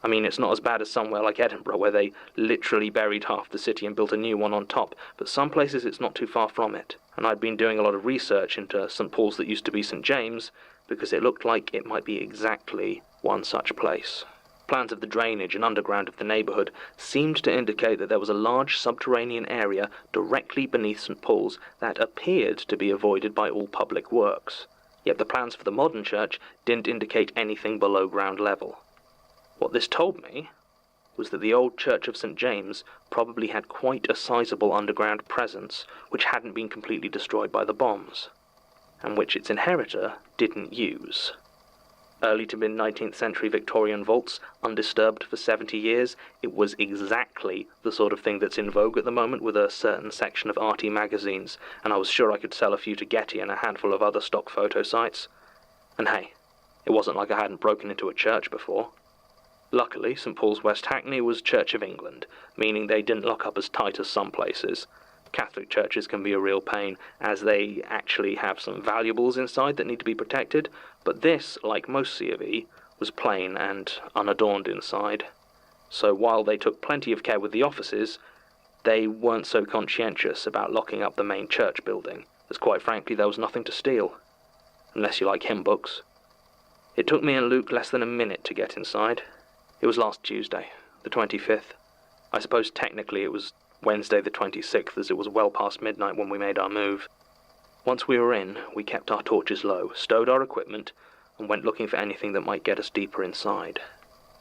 I mean, it's not as bad as somewhere like Edinburgh, where they literally buried half the city and built a new one on top, but some places it's not too far from it. And I'd been doing a lot of research into St. Paul's that used to be St. James, because it looked like it might be exactly one such place. Plans of the drainage and underground of the neighbourhood seemed to indicate that there was a large subterranean area directly beneath St. Paul's that appeared to be avoided by all public works. Yet the plans for the modern church didn't indicate anything below ground level. What this told me was that the old Church of St. James probably had quite a sizable underground presence which hadn't been completely destroyed by the bombs, and which its inheritor didn't use. Early to mid-19th century Victorian vaults, undisturbed for 70 years, it was exactly the sort of thing that's in vogue at the moment with a certain section of arty magazines, and I was sure I could sell a few to Getty and a handful of other stock photo sites. And hey, it wasn't like I hadn't broken into a church before. Luckily, St Paul's West Hackney was Church of England, meaning they didn't lock up as tight as some places. Catholic churches can be a real pain, as they actually have some valuables inside that need to be protected, but this, like most C of E, was plain and unadorned inside. So while they took plenty of care with the offices, they weren't so conscientious about locking up the main church building, as quite frankly there was nothing to steal. Unless you like hymn books. It took me and Luke less than a minute to get inside. It was last Tuesday, the 25th. I suppose technically it was Wednesday the 26th, as it was well past midnight when we made our move. Once we were in, we kept our torches low, stowed our equipment, and went looking for anything that might get us deeper inside.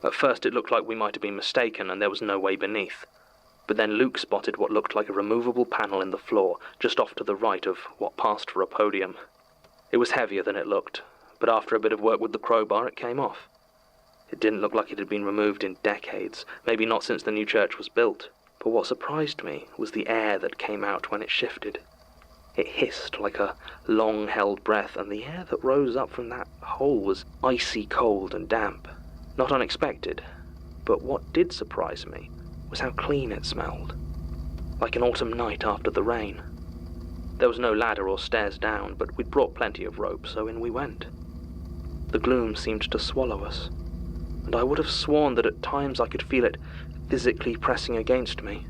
At first it looked like we might have been mistaken and there was no way beneath. But then Luke spotted what looked like a removable panel in the floor, just off to the right of what passed for a podium. It was heavier than it looked, but after a bit of work with the crowbar it came off. It didn't look like it had been removed in decades, maybe not since the new church was built. But what surprised me was the air that came out when it shifted. It hissed like a long-held breath, and the air that rose up from that hole was icy cold and damp. Not unexpected, but what did surprise me was how clean it smelled. Like an autumn night after the rain. There was no ladder or stairs down, but we'd brought plenty of rope, so in we went. The gloom seemed to swallow us, and I would have sworn that at times I could feel it physically pressing against me.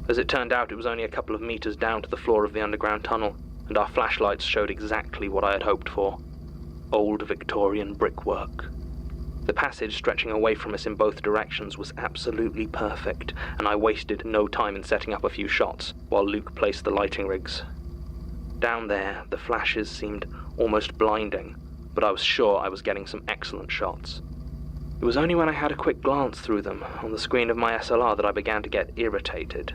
As it turned out, it was only a couple of meters down to the floor of the underground tunnel, and our flashlights showed exactly what I had hoped for. Old Victorian brickwork. The passage stretching away from us in both directions was absolutely perfect, and I wasted no time in setting up a few shots, while Luke placed the lighting rigs. Down there, the flashes seemed almost blinding, but I was sure I was getting some excellent shots. It was only when I had a quick glance through them on the screen of my SLR that I began to get irritated.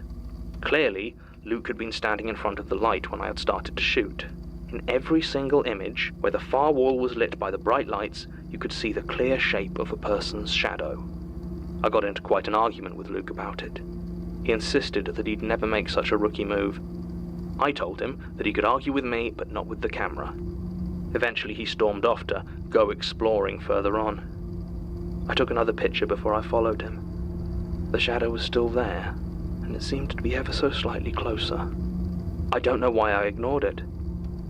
Clearly, Luke had been standing in front of the light when I had started to shoot. In every single image, where the far wall was lit by the bright lights, you could see the clear shape of a person's shadow. I got into quite an argument with Luke about it. He insisted that he'd never make such a rookie move. I told him that he could argue with me, but not with the camera. Eventually he stormed off to go exploring further on. I took another picture before I followed him. The shadow was still there, and it seemed to be ever so slightly closer. I don't know why I ignored it.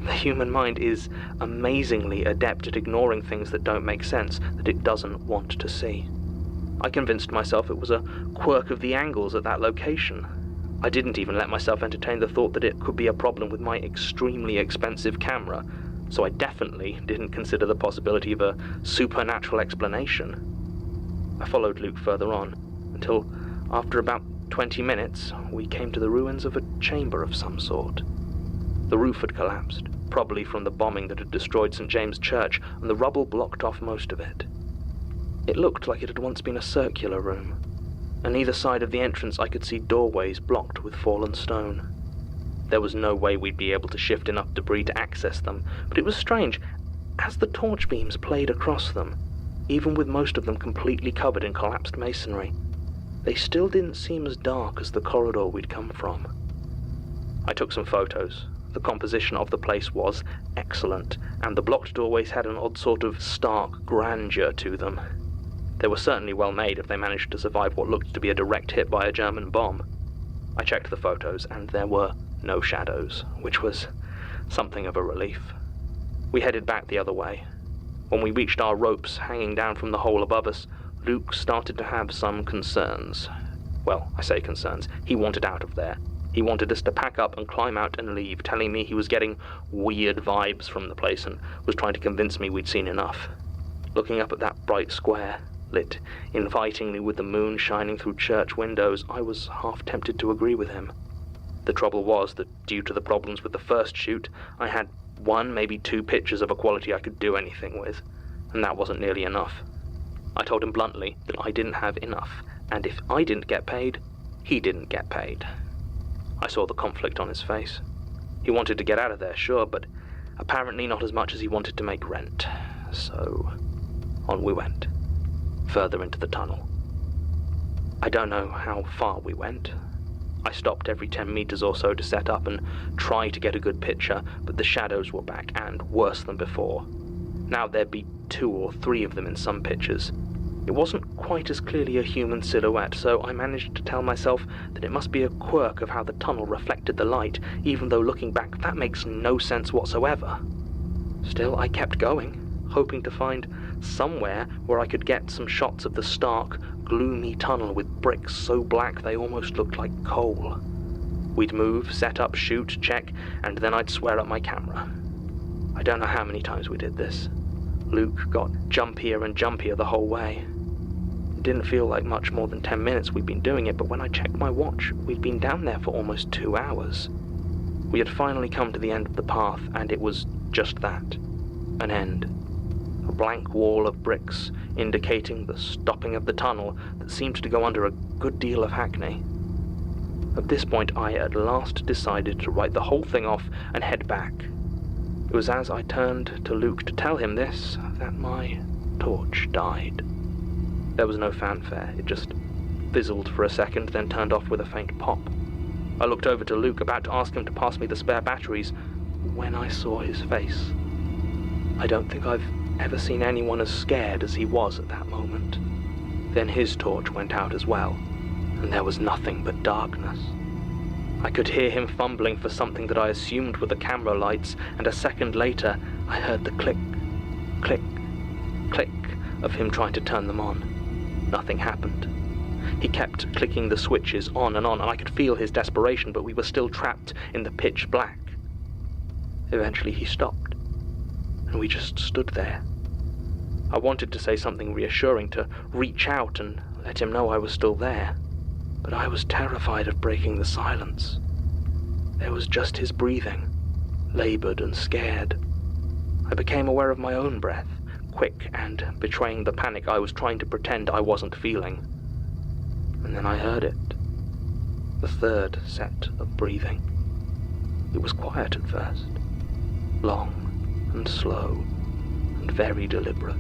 The human mind is amazingly adept at ignoring things that don't make sense, that it doesn't want to see. I convinced myself it was a quirk of the angles at that location. I didn't even let myself entertain the thought that it could be a problem with my extremely expensive camera, so I definitely didn't consider the possibility of a supernatural explanation. I followed Luke further on, until, after about 20 minutes, we came to the ruins of a chamber of some sort. The roof had collapsed, probably from the bombing that had destroyed St. James' Church, and the rubble blocked off most of it. It looked like it had once been a circular room. On either side of the entrance I could see doorways blocked with fallen stone. There was no way we'd be able to shift enough debris to access them, but it was strange. As the torch beams played across them, even with most of them completely covered in collapsed masonry, they still didn't seem as dark as the corridor we'd come from. I took some photos. The composition of the place was excellent, and the blocked doorways had an odd sort of stark grandeur to them. They were certainly well made if they managed to survive what looked to be a direct hit by a German bomb. I checked the photos, and there were no shadows, which was something of a relief. We headed back the other way. When we reached our ropes hanging down from the hole above us, Luke started to have some concerns. Well, I say concerns. He wanted out of there. He wanted us to pack up and climb out and leave, telling me he was getting weird vibes from the place and was trying to convince me we'd seen enough. Looking up at that bright square, lit invitingly with the moon shining through church windows, I was half tempted to agree with him. The trouble was that, due to the problems with the first shoot, I had 1, maybe 2 pictures of a quality I could do anything with, and that wasn't nearly enough. I told him bluntly that I didn't have enough, and if I didn't get paid, he didn't get paid. I saw the conflict on his face. He wanted to get out of there, sure, but apparently not as much as he wanted to make rent. So, on we went, further into the tunnel. I don't know how far we went. I stopped every 10 meters or so to set up and try to get a good picture, but the shadows were back, and worse than before. Now there'd be 2 or 3 of them in some pictures. It wasn't quite as clearly a human silhouette, so I managed to tell myself that it must be a quirk of how the tunnel reflected the light, even though looking back, that makes no sense whatsoever. Still, I kept going, hoping to find somewhere where I could get some shots of the stark, gloomy tunnel with bricks so black they almost looked like coal. We'd move, set up, shoot, check, and then I'd swear up my camera. I don't know how many times we did this. Luke got jumpier and jumpier the whole way. It didn't feel like much more than 10 minutes we'd been doing it, but when I checked my watch, we'd been down there for almost 2 hours. We had finally come to the end of the path, and it was just that. An end. A blank wall of bricks, indicating the stopping of the tunnel that seemed to go under a good deal of Hackney. At this point, I at last decided to write the whole thing off and head back. It was as I turned to Luke to tell him this that my torch died. There was no fanfare, it just fizzled for a second, then turned off with a faint pop. I looked over to Luke, about to ask him to pass me the spare batteries, when I saw his face. I don't think I've ever seen anyone as scared as he was at that moment. Then his torch went out as well, and there was nothing but darkness. I could hear him fumbling for something that I assumed were the camera lights, and a second later I heard the click, click, click of him trying to turn them on. Nothing happened. He kept clicking the switches on, and I could feel his desperation, but we were still trapped in the pitch black. Eventually he stopped, and we just stood there. I wanted to say something reassuring, to reach out and let him know I was still there, but I was terrified of breaking the silence. There was just his breathing, labored and scared. I became aware of my own breath, quick and betraying the panic I was trying to pretend I wasn't feeling. And then I heard it. The third set of breathing. It was quiet at first, long and slow and very deliberate.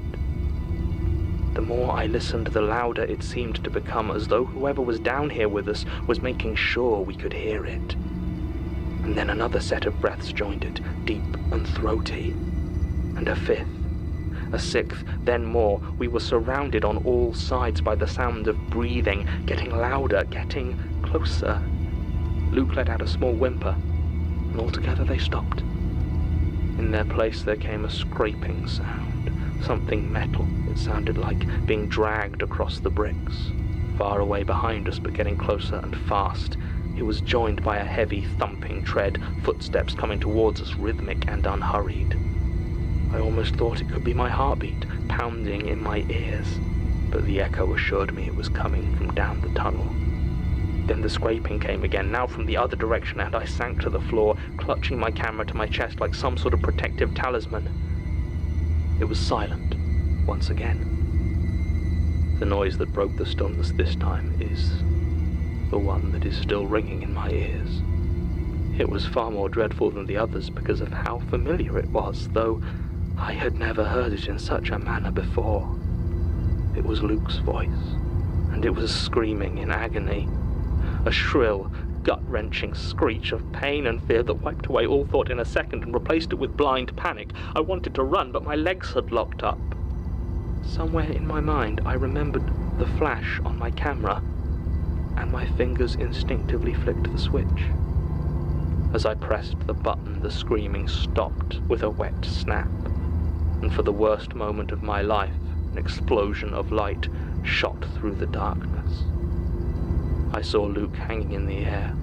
The more I listened, the louder it seemed to become, as though whoever was down here with us was making sure we could hear it. And then another set of breaths joined it, deep and throaty. And a fifth, a sixth, then more. We were surrounded on all sides by the sound of breathing, getting louder, getting closer. Luke let out a small whimper, and altogether they stopped. In their place there came a scraping sound, something metal. It sounded like being dragged across the bricks. Far away behind us, but getting closer and fast. It was joined by a heavy thumping tread, footsteps coming towards us, rhythmic and unhurried. I almost thought it could be my heartbeat, pounding in my ears, but the echo assured me it was coming from down the tunnel. Then the scraping came again, now from the other direction, and I sank to the floor, clutching my camera to my chest like some sort of protective talisman. It was silent, once again. The noise that broke the stillness this time is the one that is still ringing in my ears. It was far more dreadful than the others because of how familiar it was, though I had never heard it in such a manner before. It was Luke's voice, and it was screaming in agony. A shrill, gut-wrenching screech of pain and fear that wiped away all thought in a second and replaced it with blind panic. I wanted to run, but my legs had locked up. Somewhere in my mind, I remembered the flash on my camera, and my fingers instinctively flicked the switch. As I pressed the button, the screaming stopped with a wet snap, and for the worst moment of my life, an explosion of light shot through the darkness. I saw Luke hanging in the air.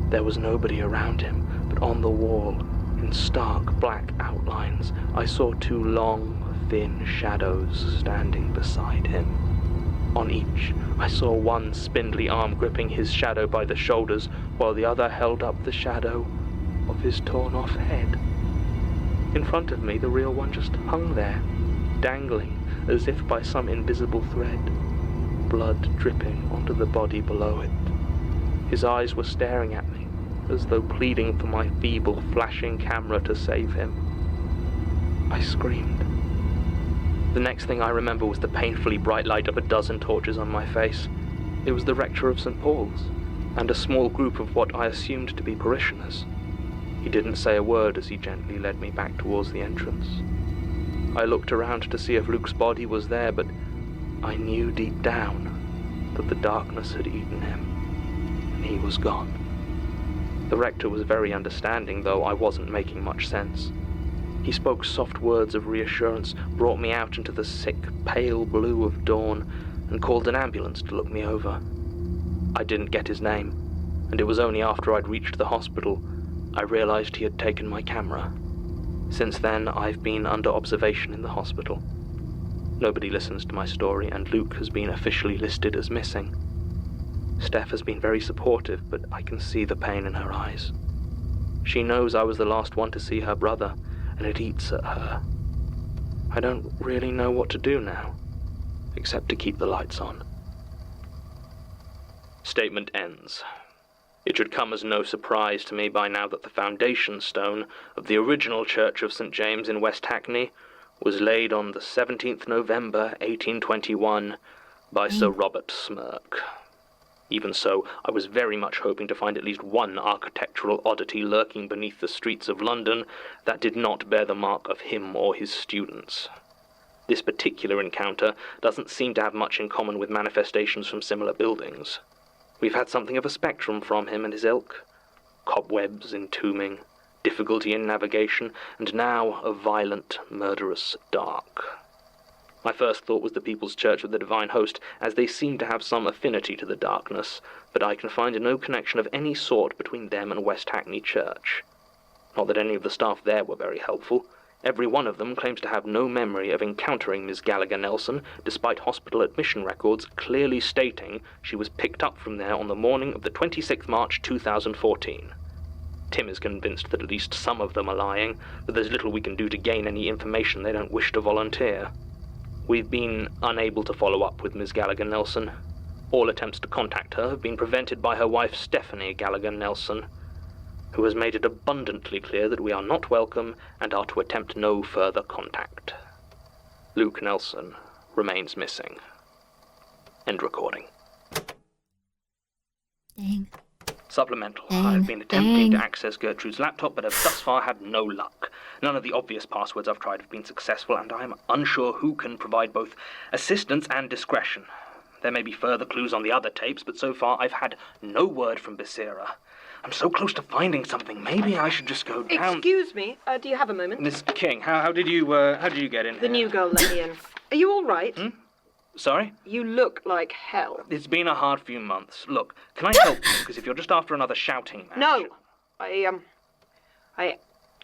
There was nobody around him, but on the wall, in stark black outlines, I saw two long, thin shadows standing beside him. On each, I saw one spindly arm gripping his shadow by the shoulders, while the other held up the shadow of his torn-off head. In front of me, the real one just hung there, dangling as if by some invisible thread, blood dripping onto the body below it. His eyes were staring at me, as though pleading for my feeble, flashing camera to save him. I screamed. The next thing I remember was the painfully bright light of a dozen torches on my face. It was the rector of St. Paul's, and a small group of what I assumed to be parishioners. He didn't say a word as he gently led me back towards the entrance. I looked around to see if Luke's body was there, but I knew deep down that the darkness had eaten him, and he was gone. The rector was very understanding, though I wasn't making much sense. He spoke soft words of reassurance, brought me out into the sick, pale blue of dawn, and called an ambulance to look me over. I didn't get his name, and it was only after I'd reached the hospital I realized he had taken my camera. Since then, I've been under observation in the hospital. Nobody listens to my story, and Luke has been officially listed as missing. Steph has been very supportive, but I can see the pain in her eyes. She knows I was the last one to see her brother, and it eats at her. I don't really know what to do now, except to keep the lights on. Statement ends. It should come as no surprise to me by now that the foundation stone of the original Church of St. James in West Hackney was laid on the 17th November 1821 by Sir Robert Smirke. Even so, I was very much hoping to find at least one architectural oddity lurking beneath the streets of London that did not bear the mark of him or his students. This particular encounter doesn't seem to have much in common with manifestations from similar buildings. We've had something of a spectrum from him and his ilk. Cobwebs, entombing, difficulty in navigation, and now a violent, murderous dark. My first thought was the People's Church of the Divine Host, as they seem to have some affinity to the darkness, but I can find no connection of any sort between them and West Hackney Church. Not that any of the staff there were very helpful. Every one of them claims to have no memory of encountering Miss Gallagher-Nelson, despite hospital admission records clearly stating she was picked up from there on the morning of the 26th March 2014. Tim is convinced that at least some of them are lying, but there's little we can do to gain any information they don't wish to volunteer. We've been unable to follow up with Miss Gallagher-Nelson. All attempts to contact her have been prevented by her wife Stephanie Gallagher-Nelson, who has made it abundantly clear that we are not welcome and are to attempt no further contact. Luke Nelson remains missing. End recording. Dang. Supplemental. Dang. I've been attempting Dang. to access Gertrude's laptop, but have thus far had no luck. None of the obvious passwords I've tried have been successful, and I am unsure who can provide both assistance and discretion. There may be further clues on the other tapes, but so far I've had no word from Becerra. I'm so close to finding something. Maybe I should just go down. Excuse me, do you have a moment? Miss King, how did you get in The here? new girl let me in. Are you all right? Sorry? You look like hell. It's been a hard few months. Look, can I help you? Because if you're just after another shouting match... No, I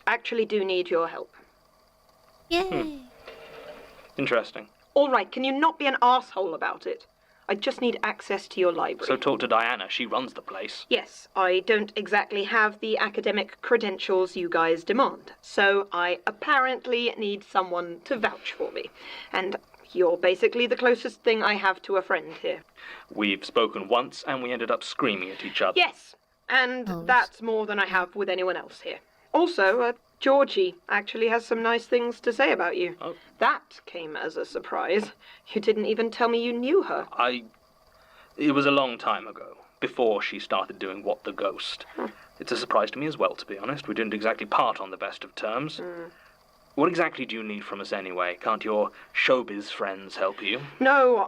actually do need your help. Yay. Interesting. All right, can you not be an arsehole about it? I just need access to your library. So talk to Diana. She runs the place. Yes, I don't exactly have the academic credentials you guys demand, so I apparently need someone to vouch for me. And you're basically the closest thing I have to a friend here. We've spoken once, and we ended up screaming at each other. Yes, and Oh. that's more than I have with anyone else here. Also, Georgie actually has some nice things to say about you. Oh. That came as a surprise. You didn't even tell me you knew her. It was a long time ago, before she started doing What the Ghost. It's a surprise to me as well, to be honest. We didn't exactly part on the best of terms. What exactly do you need from us anyway? Can't your showbiz friends help you? No,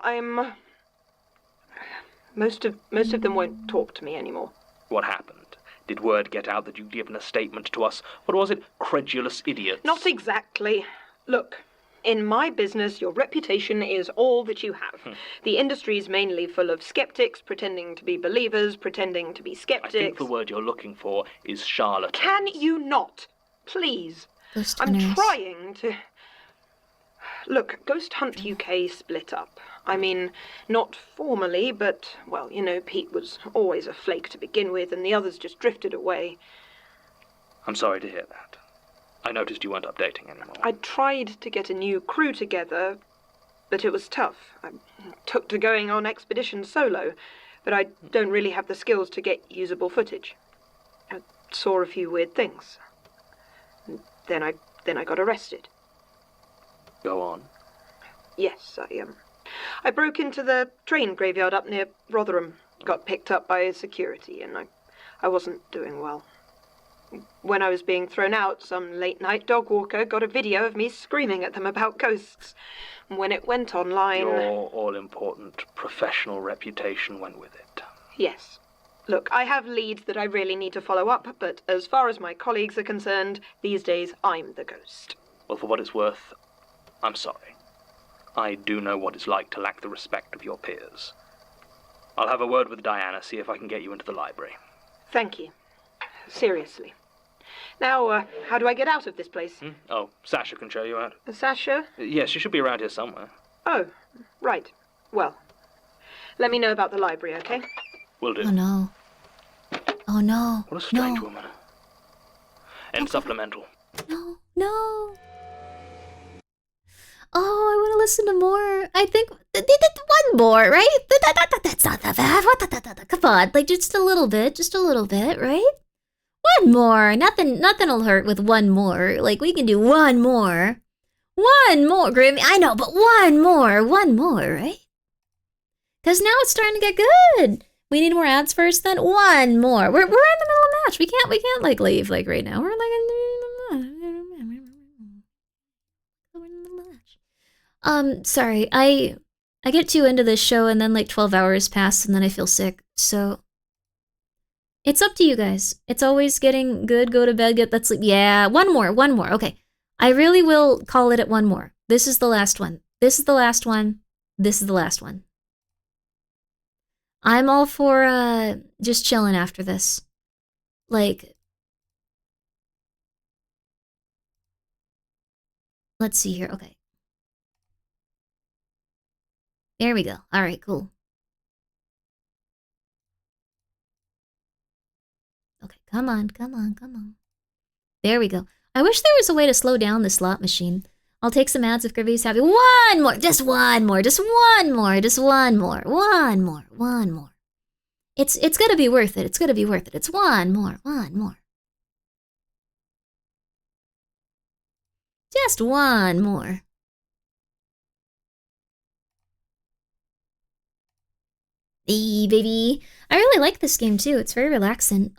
Most of them won't talk to me anymore. What happened? Did word get out that you'd given a statement to us? What was it? Credulous idiots? Not exactly. Look, in my business, your reputation is all that you have. The industry's mainly full of skeptics, pretending to be believers, pretending to be skeptics. I think the word you're looking for is charlatan. Can you not? Please. Ghost I'm hunters. trying to... Look, Ghost Hunt UK split up. I mean, not formally, but, well, you know, Pete was always a flake to begin with, and the others just drifted away. I'm sorry to hear that. I noticed you weren't updating anymore. I tried to get a new crew together, but it was tough. I took to going on expeditions solo, but I don't really have the skills to get usable footage. I saw a few weird things. Then I got arrested. Go on. Yes, I broke into the train graveyard up near Rotherham, got picked up by security, and I wasn't doing well. When I was being thrown out, some late-night dog walker got a video of me screaming at them about ghosts. When it went online... Your all-important professional reputation went with it. Yes. Look, I have leads that I really need to follow up, but as far as my colleagues are concerned, these days I'm the ghost. Well, for what it's worth, I'm sorry. I do know what it's like to lack the respect of your peers. I'll have a word with Diana, see if I can get you into the library. Thank you. Seriously. Now, how do I get out of this place? Oh, Sasha can show you out. Sasha? Yes, she should be around here somewhere. Oh, right. Well, let me know about the library, okay? Will do. Oh no. Oh no. What a strange No. woman. End supplemental. No. No. Oh, I want to listen to more. I think one more, right? That's not that bad. Come on, like just a little bit, right? One more. Nothing'll hurt with one more. Like we can do one more, Grimmi. I know, but one more, right? Because now it's starting to get good. We need more ads first, then one more. We're in the middle of a match. We can't like leave like right now. We're like in the match. Sorry. I get too into this show and then like 12 hours pass and then I feel sick. So it's up to you guys. It's always getting good, go to bed, get that sleep. Yeah, one more. Okay. I really will call it at one more. This is the last one. I'm all for just chilling after this. Like, let's see here. Okay. There we go. All right, cool. Okay, come on. There we go. I wish there was a way to slow down the slot machine. I'll take some ads if Grimmi's happy. One more. It's gonna be worth it. It's one more. Just one more. Hey, baby. I really like this game too. It's very relaxing.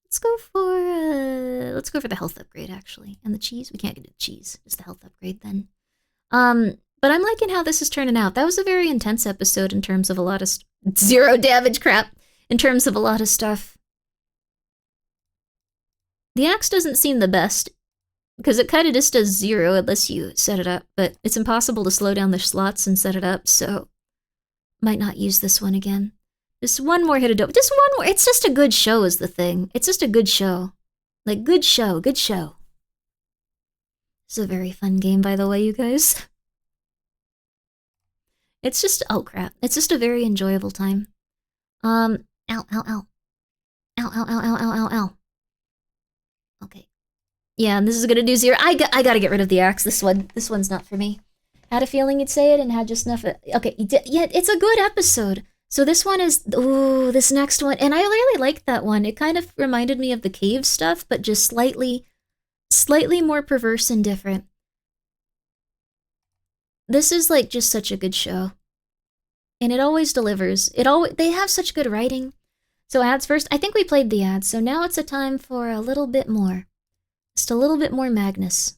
Let's go for the health upgrade actually. And the cheese. We can't get the cheese. Just the health upgrade then. But I'm liking how this is turning out. That was a very intense episode in terms of a lot of zero damage crap. In terms of a lot of stuff. The axe doesn't seem the best. Because it kind of just does 0 unless you set it up. But it's impossible to slow down the slots and set it up, so might not use this one again. Just one more hit of dope. Just one more. It's just a good show is the thing. It's just a good show. Like, good show. This is a very fun game, by the way, you guys. It's just, oh crap. It's just a very enjoyable time. Ow. Okay. Yeah, and this is gonna do 0. I gotta get rid of the axe. This one's not for me. Had a feeling you'd say it and had just enough. Okay, yeah, it's a good episode. So this one is, ooh, this next one, and I really liked that one. It kind of reminded me of the cave stuff, but just slightly more perverse and different. This is like just such a good show. And it always delivers. They have such good writing. So ads first. I think we played the ads, so now it's a time for a little bit more. Just a little bit more Magnus.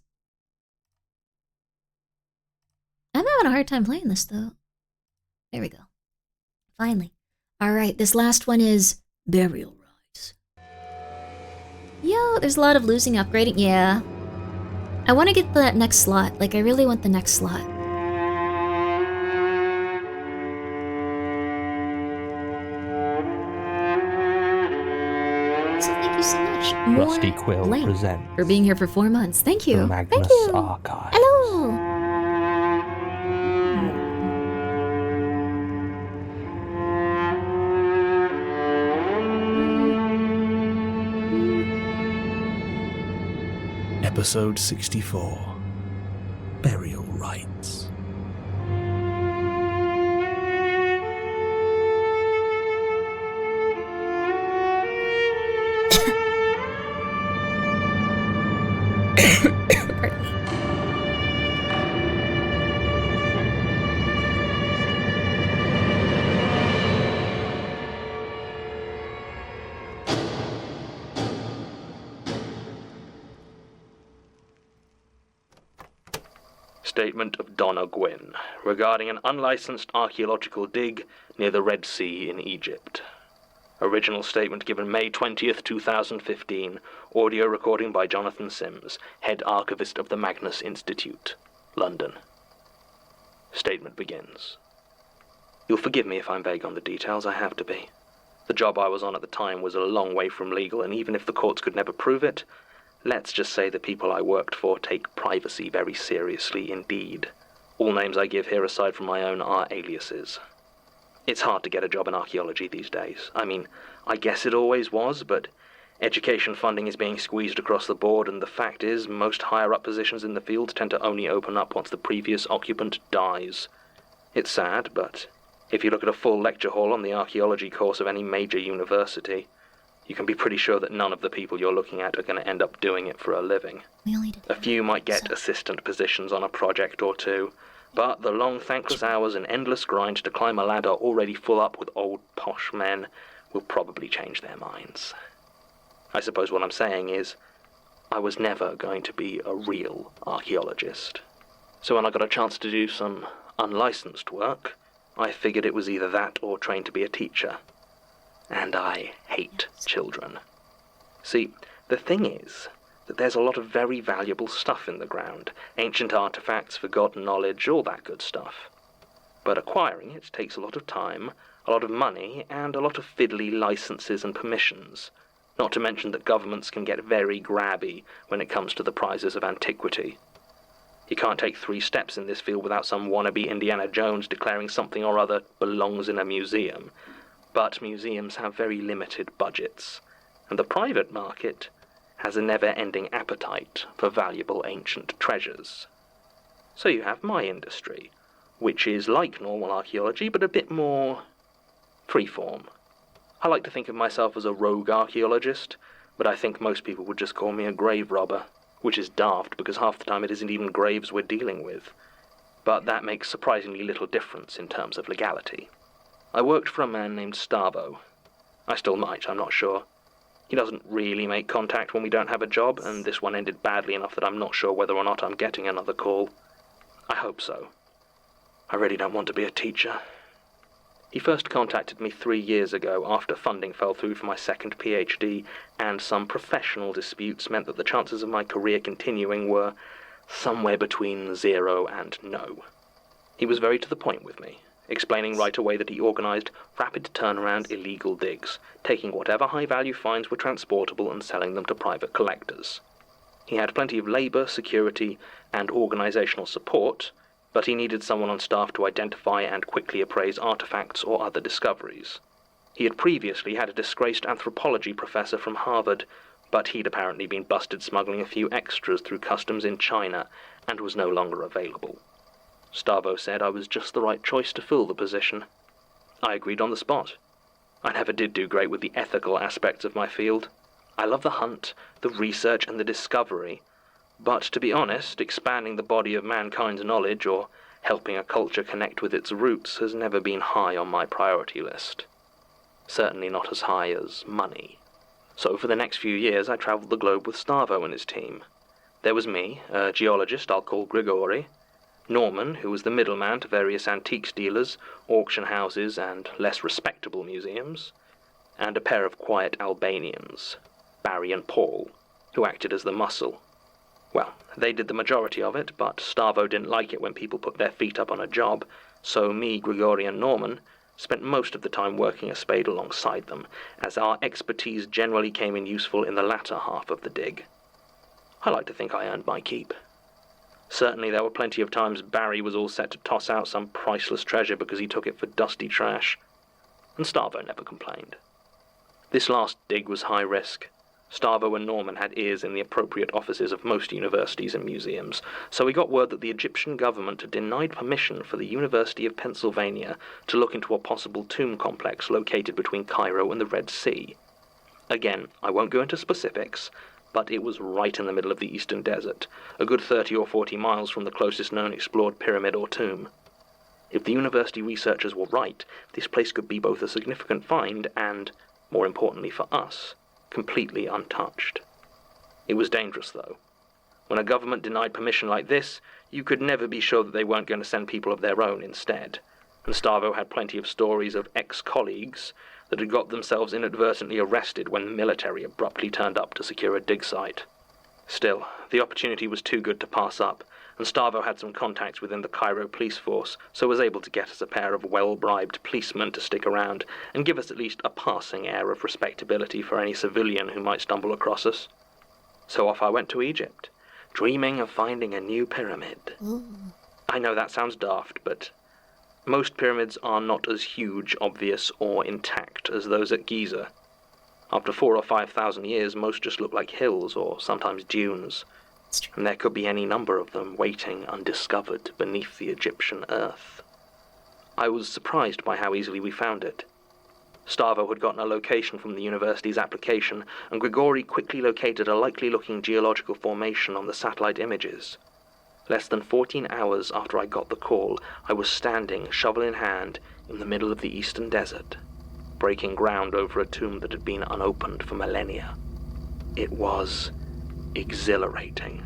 I'm having a hard time playing this, though. There we go. Finally. Alright, this last one is Burial Rites. Yo, there's a lot of losing upgrading. Yeah. I want to get the next slot. Like, I really want the next slot. So thank you so much. Rusty Quill presents for being here for 4 months. Thank you. the Magnus Thank you. Archives. Hello. Episode 64. Burial Rites. Pardon me. statement of Donna Gwynn regarding an unlicensed archaeological dig near the Red Sea in Egypt. Original statement given May 20th, 2015. Audio recording by Jonathan Sims, head archivist of the Magnus Institute, London. Statement begins. You'll forgive me if I'm vague on the details, I have to be. The job I was on at the time was a long way from legal, and even if the courts could never prove it, let's just say the people I worked for take privacy very seriously indeed. All names I give here aside from my own are aliases. It's hard to get a job in archaeology these days. I mean, I guess it always was, but education funding is being squeezed across the board, and the fact is, most higher-up positions in the field tend to only open up once the previous occupant dies. It's sad, but if you look at a full lecture hall on the archaeology course of any major university, you can be pretty sure that none of the people you're looking at are going to end up doing it for a living. A few might get assistant positions on a project or two, but the long thankless hours and endless grind to climb a ladder already full up with old posh men will probably change their minds. I suppose what I'm saying is, I was never going to be a real archaeologist. So when I got a chance to do some unlicensed work, I figured it was either that or train to be a teacher. And I hate children. See, the thing is that there's a lot of very valuable stuff in the ground. Ancient artifacts, forgotten knowledge, all that good stuff. But acquiring it takes a lot of time, a lot of money, and a lot of fiddly licenses and permissions. Not to mention that governments can get very grabby when it comes to the prizes of antiquity. You can't take 3 steps in this field without some wannabe Indiana Jones declaring something or other belongs in a museum. But museums have very limited budgets, and the private market has a never-ending appetite for valuable ancient treasures. So you have my industry, which is like normal archaeology, but a bit more freeform. I like to think of myself as a rogue archaeologist, but I think most people would just call me a grave robber, which is daft because half the time it isn't even graves we're dealing with. But that makes surprisingly little difference in terms of legality. I worked for a man named Starvo. I still might, I'm not sure. He doesn't really make contact when we don't have a job, and this one ended badly enough that I'm not sure whether or not I'm getting another call. I hope so. I really don't want to be a teacher. He first contacted me 3 years ago after funding fell through for my second PhD, and some professional disputes meant that the chances of my career continuing were somewhere between 0 and no. He was very to the point with me, explaining right away that he organised rapid turnaround illegal digs, taking whatever high-value finds were transportable and selling them to private collectors. He had plenty of labour, security, and organisational support, but he needed someone on staff to identify and quickly appraise artefacts or other discoveries. He had previously had a disgraced anthropology professor from Harvard, but he'd apparently been busted smuggling a few extras through customs in China and was no longer available. Starvo said I was just the right choice to fill the position. I agreed on the spot. I never did do great with the ethical aspects of my field. I love the hunt, the research, and the discovery. But to be honest, expanding the body of mankind's knowledge or helping a culture connect with its roots has never been high on my priority list. Certainly not as high as money. So for the next few years I travelled the globe with Starvo and his team. There was me, a geologist I'll call Grigori, Norman, who was the middleman to various antiques dealers, auction houses, and less respectable museums, and a pair of quiet Albanians, Barry and Paul, who acted as the muscle. Well, they did the majority of it, but Starvo didn't like it when people put their feet up on a job, so me, Grigori, and Norman spent most of the time working a spade alongside them, as our expertise generally came in useful in the latter half of the dig. I like to think I earned my keep. Certainly there were plenty of times Barry was all set to toss out some priceless treasure because he took it for dusty trash, and Starvo never complained. This last dig was high risk. Starvo and Norman had ears in the appropriate offices of most universities and museums, so we got word that the Egyptian government had denied permission for the University of Pennsylvania to look into a possible tomb complex located between Cairo and the Red Sea. Again, I won't go into specifics, but it was right in the middle of the Eastern Desert, a good 30 or 40 miles from the closest known explored pyramid or tomb. If the university researchers were right, this place could be both a significant find and, more importantly for us, completely untouched. It was dangerous, though. When a government denied permission like this, you could never be sure that they weren't going to send people of their own instead, and Starvo had plenty of stories of ex-colleagues that had got themselves inadvertently arrested when the military abruptly turned up to secure a dig site. Still, the opportunity was too good to pass up, and Starvo had some contacts within the Cairo police force, so was able to get us a pair of well-bribed policemen to stick around and give us at least a passing air of respectability for any civilian who might stumble across us. So off I went to Egypt, dreaming of finding a new pyramid. I know that sounds daft, but most pyramids are not as huge, obvious, or intact as those at Giza. After 4,000 or 5,000 years, most just look like hills or sometimes dunes, and there could be any number of them waiting undiscovered beneath the Egyptian earth. I was surprised by how easily we found it. Starvo had gotten a location from the university's application, and Grigori quickly located a likely-looking geological formation on the satellite images. Less than 14 hours after I got the call, I was standing, shovel in hand, in the middle of the eastern desert, breaking ground over a tomb that had been unopened for millennia. It was exhilarating.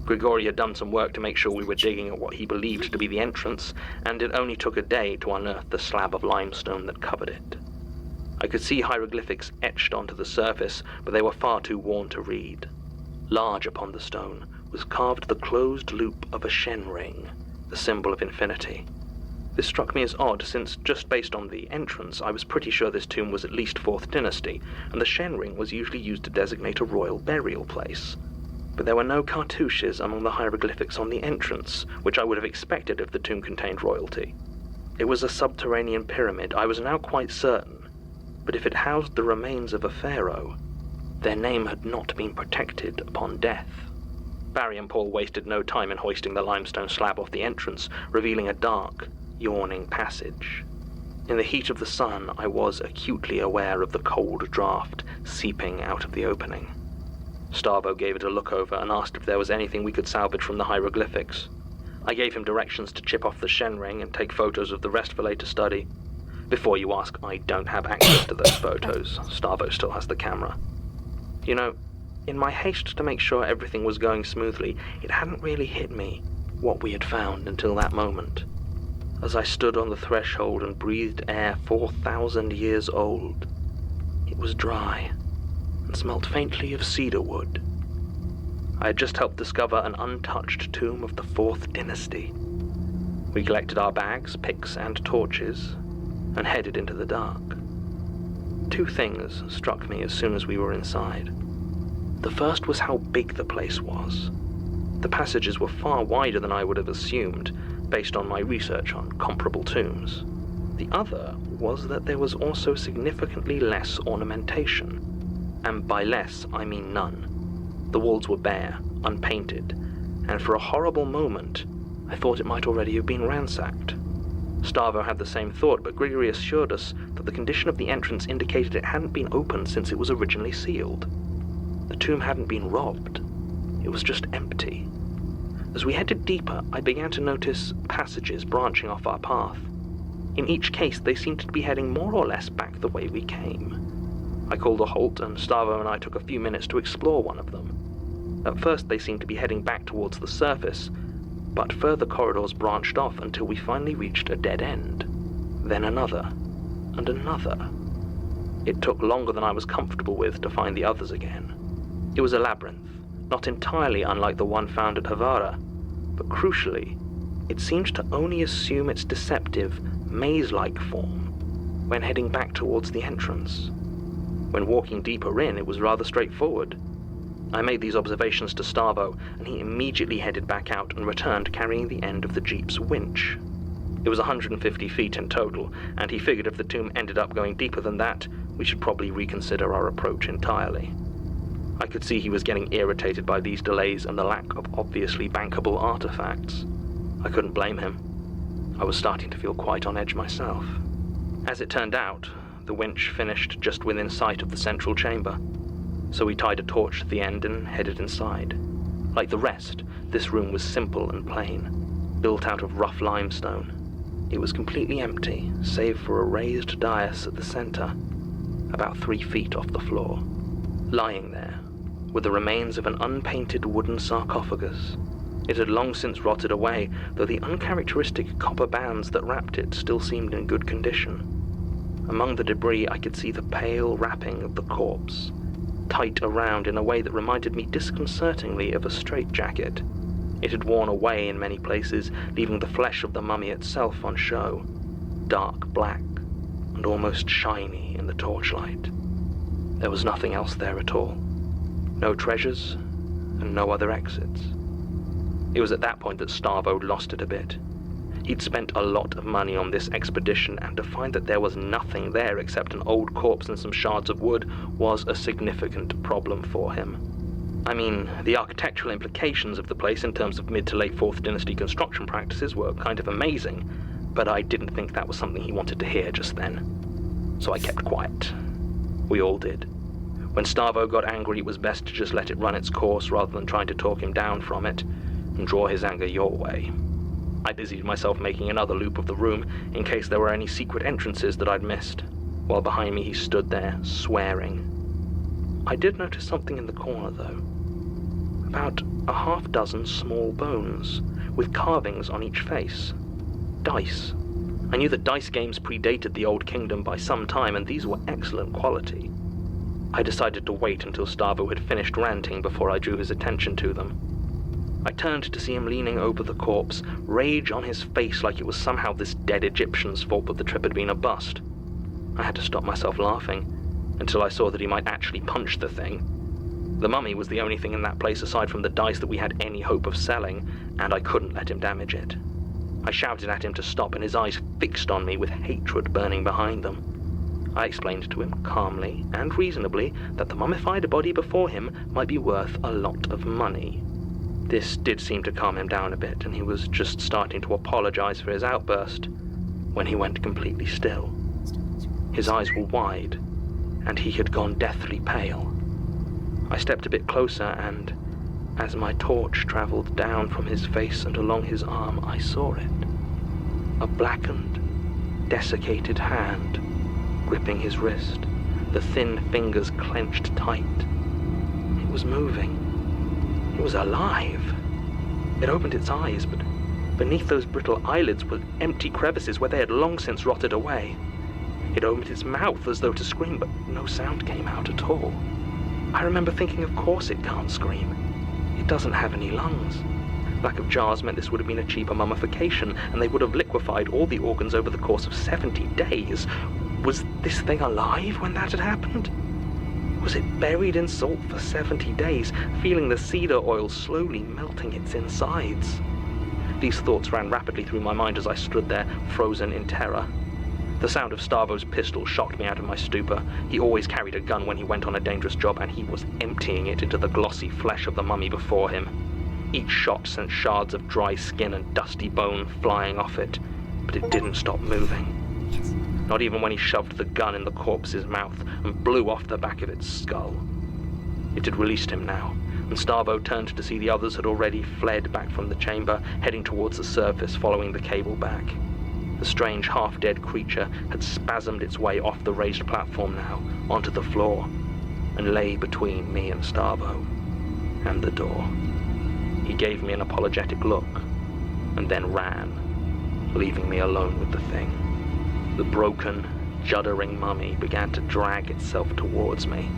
Grigori had done some work to make sure we were digging at what he believed to be the entrance, and it only took a day to unearth the slab of limestone that covered it. I could see hieroglyphics etched onto the surface, but they were far too worn to read. Large upon the stone was carved the closed loop of a Shen ring, the symbol of infinity. This struck me as odd, since just based on the entrance, I was pretty sure this tomb was at least 4th dynasty, and the Shen ring was usually used to designate a royal burial place. But there were no cartouches among the hieroglyphics on the entrance, which I would have expected if the tomb contained royalty. It was a subterranean pyramid, I was now quite certain, but if it housed the remains of a pharaoh, their name had not been protected upon death. Barry and Paul wasted no time in hoisting the limestone slab off the entrance, revealing a dark, yawning passage. In the heat of the sun, I was acutely aware of the cold draft seeping out of the opening. Starvo gave it a look over and asked if there was anything we could salvage from the hieroglyphics. I gave him directions to chip off the Shen ring and take photos of the rest for later study. Before you ask, I don't have access to those photos. Starvo still has the camera. You know, in my haste to make sure everything was going smoothly, it hadn't really hit me what we had found until that moment. As I stood on the threshold and breathed air 4,000 years old, it was dry and smelt faintly of cedar wood. I had just helped discover an untouched tomb of the 4th dynasty. We collected our bags, picks, and torches, and headed into the dark. 2 things struck me as soon as we were inside. The first was how big the place was. The passages were far wider than I would have assumed, based on my research on comparable tombs. The other was that there was also significantly less ornamentation. And by less, I mean none. The walls were bare, unpainted, and for a horrible moment, I thought it might already have been ransacked. Starvo had the same thought, but Grigori assured us that the condition of the entrance indicated it hadn't been opened since it was originally sealed. The tomb hadn't been robbed. It was just empty. As we headed deeper, I began to notice passages branching off our path. In each case, they seemed to be heading more or less back the way we came. I called a halt, and Starvo and I took a few minutes to explore one of them. At first, they seemed to be heading back towards the surface, but further corridors branched off until we finally reached a dead end. Then another, and another. It took longer than I was comfortable with to find the others again. It was a labyrinth, not entirely unlike the one found at Havara, but crucially, it seemed to only assume its deceptive, maze-like form when heading back towards the entrance. When walking deeper in, it was rather straightforward. I made these observations to Starvo, and he immediately headed back out and returned carrying the end of the jeep's winch. It was 150 feet in total, and he figured if the tomb ended up going deeper than that, we should probably reconsider our approach entirely. I could see he was getting irritated by these delays and the lack of obviously bankable artifacts. I couldn't blame him. I was starting to feel quite on edge myself. As it turned out, the winch finished just within sight of the central chamber, so we tied a torch to the end and headed inside. Like the rest, this room was simple and plain, built out of rough limestone. It was completely empty, save for a raised dais at the center, about 3 feet off the floor. Lying there were the remains of an unpainted wooden sarcophagus, It had long since rotted away, though the uncharacteristic copper bands that wrapped it still seemed in good condition. Among the debris I could see the pale wrapping of the corpse, tight around in a way that reminded me disconcertingly of a straitjacket. It had worn away in many places, leaving the flesh of the mummy itself on show, dark black and almost shiny in the torchlight. There was nothing else there at all. No treasures, and no other exits. It was at that point that Starvo lost it a bit. He'd spent a lot of money on this expedition, and to find that there was nothing there except an old corpse and some shards of wood was a significant problem for him. I mean, the architectural implications of the place in terms of mid to late 4th Dynasty construction practices were kind of amazing, but I didn't think that was something he wanted to hear just then. So I kept quiet. We all did. When Starvo got angry, it was best to just let it run its course rather than trying to talk him down from it and draw his anger your way. I busied myself making another loop of the room in case there were any secret entrances that I'd missed, while behind me he stood there, swearing. I did notice something in the corner, though. About a half-dozen small bones, with carvings on each face. Dice. I knew that dice games predated the Old Kingdom by some time, and these were excellent quality. I decided to wait until Starvo had finished ranting before I drew his attention to them. I turned to see him leaning over the corpse, rage on his face like it was somehow this dead Egyptian's fault that the trip had been a bust. I had to stop myself laughing, until I saw that he might actually punch the thing. The mummy was the only thing in that place aside from the dice that we had any hope of selling, and I couldn't let him damage it. I shouted at him to stop, and his eyes fixed on me with hatred burning behind them. I explained to him calmly and reasonably that the mummified body before him might be worth a lot of money. This did seem to calm him down a bit, and he was just starting to apologize for his outburst when he went completely still. His eyes were wide, and he had gone deathly pale. I stepped a bit closer, and as my torch traveled down from his face and along his arm, I saw it. A blackened, desiccated hand gripping his wrist, the thin fingers clenched tight. It was moving. It was alive. It opened its eyes, but beneath those brittle eyelids were empty crevices where they had long since rotted away. It opened its mouth as though to scream, but no sound came out at all. I remember thinking, of course it can't scream. It doesn't have any lungs. Lack of jars meant this would have been a cheaper mummification, and they would have liquefied all the organs over the course of 70 days. Was this thing alive when that had happened? Was it buried in salt for 70 days, feeling the cedar oil slowly melting its insides? These thoughts ran rapidly through my mind as I stood there, frozen in terror. The sound of Starvo's pistol shocked me out of my stupor. He always carried a gun when he went on a dangerous job, and he was emptying it into the glossy flesh of the mummy before him. Each shot sent shards of dry skin and dusty bone flying off it, but it didn't stop moving. Not even when he shoved the gun in the corpse's mouth and blew off the back of its skull. It had released him now, and Starvo turned to see the others had already fled back from the chamber, heading towards the surface following the cable back. The strange half-dead creature had spasmed its way off the raised platform now, onto the floor, and lay between me and Starvo, and the door. He gave me an apologetic look, and then ran, leaving me alone with the thing. The broken, juddering mummy began to drag itself towards me.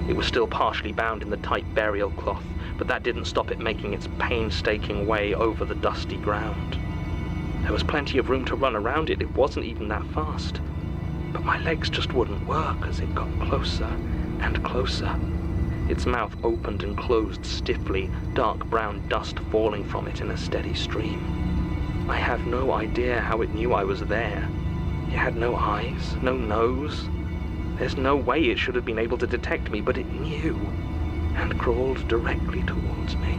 It was still partially bound in the tight burial cloth, but that didn't stop it making its painstaking way over the dusty ground. There was plenty of room to run around it. It wasn't even that fast. But my legs just wouldn't work as it got closer and closer. Its mouth opened and closed stiffly, dark brown dust falling from it in a steady stream. I have no idea how it knew I was there. It had no eyes, no nose. There's no way it should have been able to detect me, but it knew, and crawled directly towards me.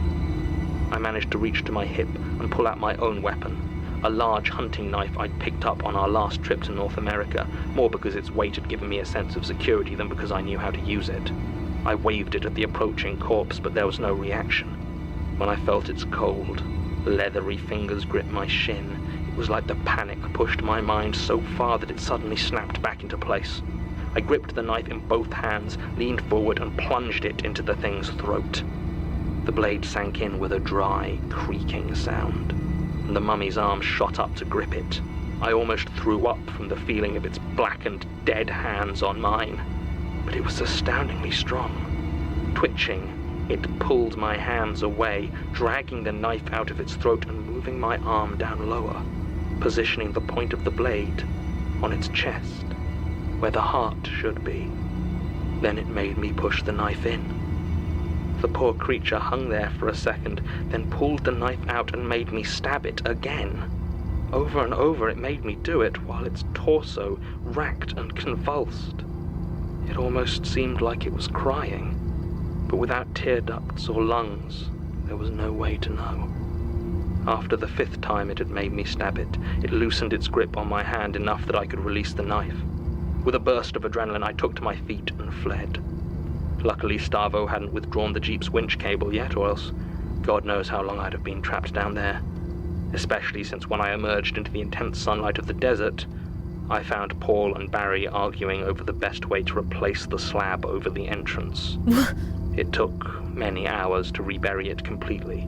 I managed to reach to my hip and pull out my own weapon, a large hunting knife I'd picked up on our last trip to North America, more because its weight had given me a sense of security than because I knew how to use it. I waved it at the approaching corpse, but there was no reaction. When I felt its cold, leathery fingers grip my shin, it was like the panic pushed my mind so far that it suddenly snapped back into place. I gripped the knife in both hands, leaned forward, and plunged it into the thing's throat. The blade sank in with a dry, creaking sound, and the mummy's arm shot up to grip it. I almost threw up from the feeling of its blackened, dead hands on mine, but it was astoundingly strong. Twitching, it pulled my hands away, dragging the knife out of its throat and moving my arm down lower, positioning the point of the blade on its chest, where the heart should be. Then it made me push the knife in. The poor creature hung there for a second, then pulled the knife out and made me stab it again. Over and over it made me do it, while its torso racked and convulsed. It almost seemed like it was crying, but without tear ducts or lungs, there was no way to know. After the 5th time it had made me stab it, it loosened its grip on my hand enough that I could release the knife. With a burst of adrenaline, I took to my feet and fled. Luckily, Stavo hadn't withdrawn the Jeep's winch cable yet, or else God knows how long I'd have been trapped down there. Especially since when I emerged into the intense sunlight of the desert, I found Paul and Barry arguing over the best way to replace the slab over the entrance. It took many hours to rebury it completely,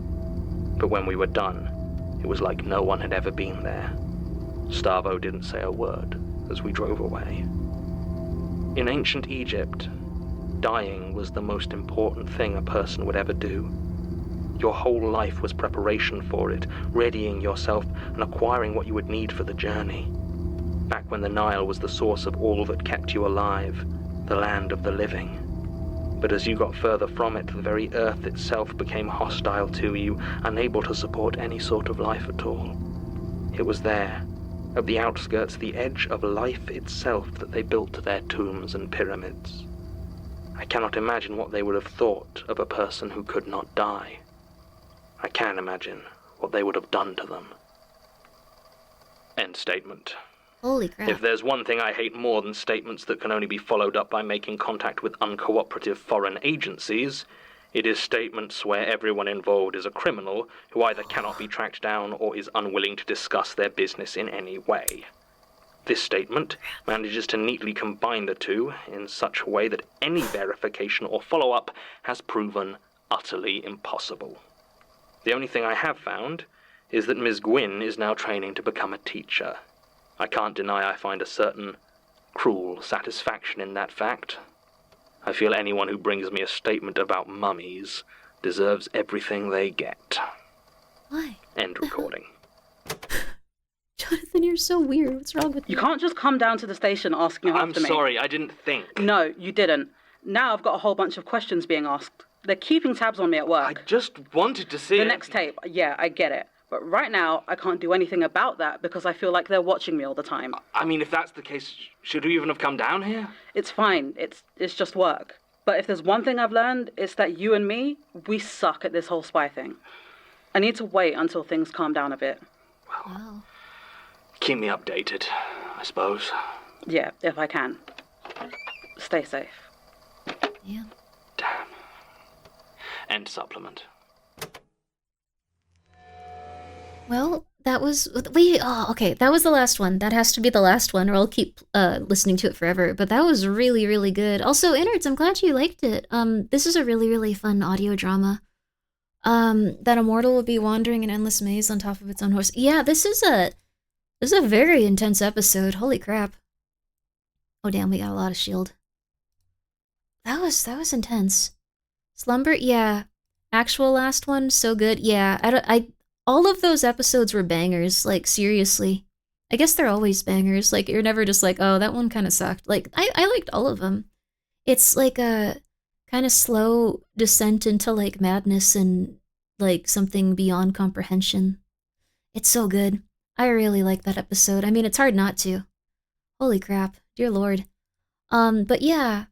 but when we were done, it was like no one had ever been there. Stavo didn't say a word as we drove away. In ancient Egypt, dying was the most important thing a person would ever do. Your whole life was preparation for it, readying yourself and acquiring what you would need for the journey. Back when the Nile was the source of all that kept you alive, the land of the living. But as you got further from it, the very earth itself became hostile to you, unable to support any sort of life at all. It was there, at the outskirts, the edge of life itself, that they built their tombs and pyramids. I cannot imagine what they would have thought of a person who could not die. I can imagine what they would have done to them. End statement. Holy crap. If there's one thing I hate more than statements that can only be followed up by making contact with uncooperative foreign agencies, it is statements where everyone involved is a criminal who either cannot be tracked down or is unwilling to discuss their business in any way. This statement manages to neatly combine the two in such a way that any verification or follow-up has proven utterly impossible. The only thing I have found is that Ms. Gwyn is now training to become a teacher. I can't deny I find a certain cruel satisfaction in that fact. I feel anyone who brings me a statement about mummies deserves everything they get. Why? End recording. Jonathan, you're so weird. What's wrong with you? You can't just come down to the station asking I'm after me. sorry, I didn't think. No, you didn't. Now I've got a whole bunch of questions being asked. They're keeping tabs on me at work. I just wanted to see The it. next tape, yeah, I get it. But right now, I can't do anything about that because I feel like they're watching me all the time. I mean, if that's the case, should we even have come down here? It's fine. It's just work. But if there's one thing I've learned, it's that you and me, we suck at this whole spy thing. I need to wait until things calm down a bit. Wow. Keep me updated, I suppose. Yeah, if I can. Stay safe. Yeah. Damn. End supplement. Well, that was okay, that was the last one. That has to be the last one or I'll keep listening to it forever. But that was really, really good. Also, Innards, I'm glad you liked it. This is a really, really fun audio drama. That a mortal will be wandering an endless maze on top of its own horse. Yeah, this is a very intense episode. Holy crap. Oh damn, we got a lot of shield. That was intense. Slumber, yeah. Actual last one, so good. Yeah, all of those episodes were bangers, like, seriously. I guess they're always bangers. Like, you're never just like, oh, that one kind of sucked. Like, I liked all of them. It's like a kind of slow descent into, like, madness and, like, something beyond comprehension. It's so good. I really like that episode. I mean, it's hard not to. Holy crap. Dear Lord. But yeah.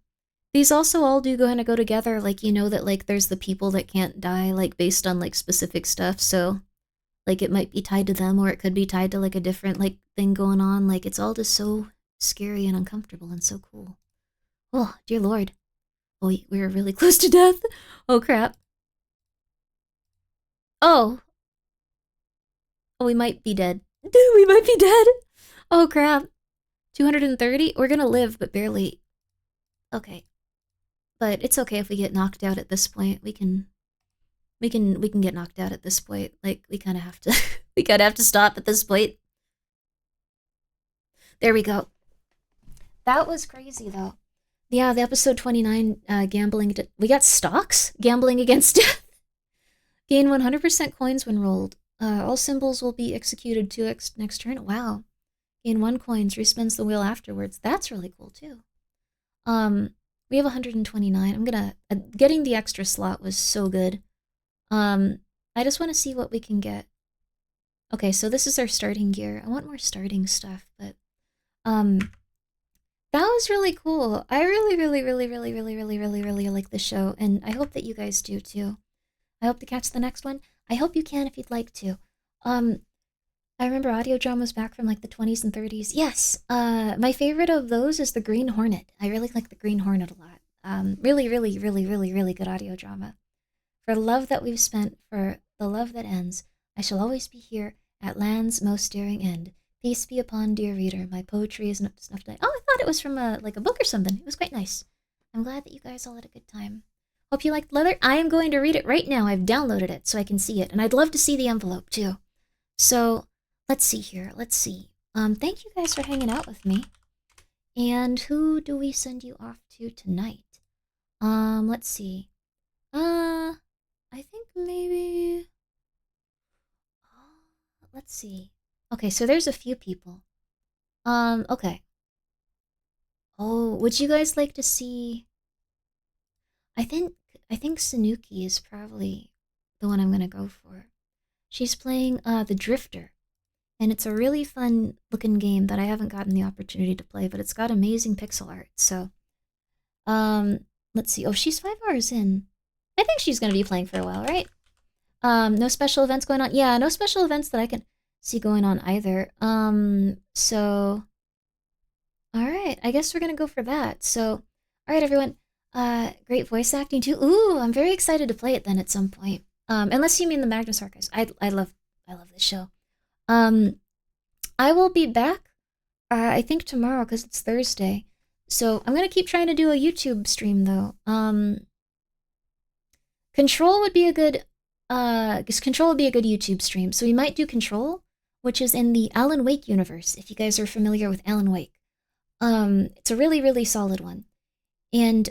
These also all do kind of go together. Like, you know that, like, there's the people that can't die, like, based on, like, specific stuff, so... Like, it might be tied to them, or it could be tied to, like, a different, like, thing going on. Like, it's all just so scary and uncomfortable and so cool. Oh, dear Lord. Oh, we were really close to death. Oh, crap. Oh. Oh, we might be dead. We might be dead. Oh, crap. 230? We're gonna live, but barely. Okay. But it's okay if we get knocked out at this point. We can We can get knocked out at this point. Like, we kind of have to we kind of have to stop at this point. There we go. That was crazy though. Yeah, the episode 29 gambling we got stocks? Gambling against death. Gain 100% coins when rolled. All symbols will be executed 2x next turn. Wow. Gain 1 coins, respins the wheel afterwards. That's really cool too. We have 129. I'm gonna getting the extra slot was so good. I just want to see what we can get. Okay, so this is our starting gear. I want more starting stuff, but that was really cool. I really like the show, and I hope that you guys do too. I hope to catch the next one. I hope you can if you'd like to. I remember audio dramas back from like the 20s and 30s. Yes, my favorite of those is the Green Hornet. I really like the Green Hornet a lot. Really good audio drama. For the love that we've spent, for the love that ends, I shall always be here at land's most daring end. Peace be upon dear reader. My poetry is not snuffed out. Oh, I thought it was from like a book or something. It was quite nice. I'm glad that you guys all had a good time. Hope you liked Leather. I am going to read it right now. I've downloaded it so I can see it, and I'd love to see the envelope too. So let's see here. Let's see. Thank you guys for hanging out with me. And who do we send you off to tonight? Let's see. I think maybe. Let's see. Okay, so there's a few people. Okay. Oh, would you guys like to see? I think Sanuki is probably the one I'm gonna go for. She's playing the Drifter, and it's a really fun looking game that I haven't gotten the opportunity to play, but it's got amazing pixel art. So, let's see. Oh, she's 5 hours in. I think she's gonna be playing for a while, right? No special events going on. Yeah, no special events that I can see going on either. So, all right. I guess we're gonna go for that. So, all right, everyone. Great voice acting too. Ooh, I'm very excited to play it then at some point. Unless you mean the Magnus Archives. I love this show. I will be back, I think tomorrow because it's Thursday. So I'm gonna keep trying to do a YouTube stream though. Control would be a good, Control would be a good YouTube stream. So we might do Control, which is in the Alan Wake universe. If you guys are familiar with Alan Wake, it's a really solid one. And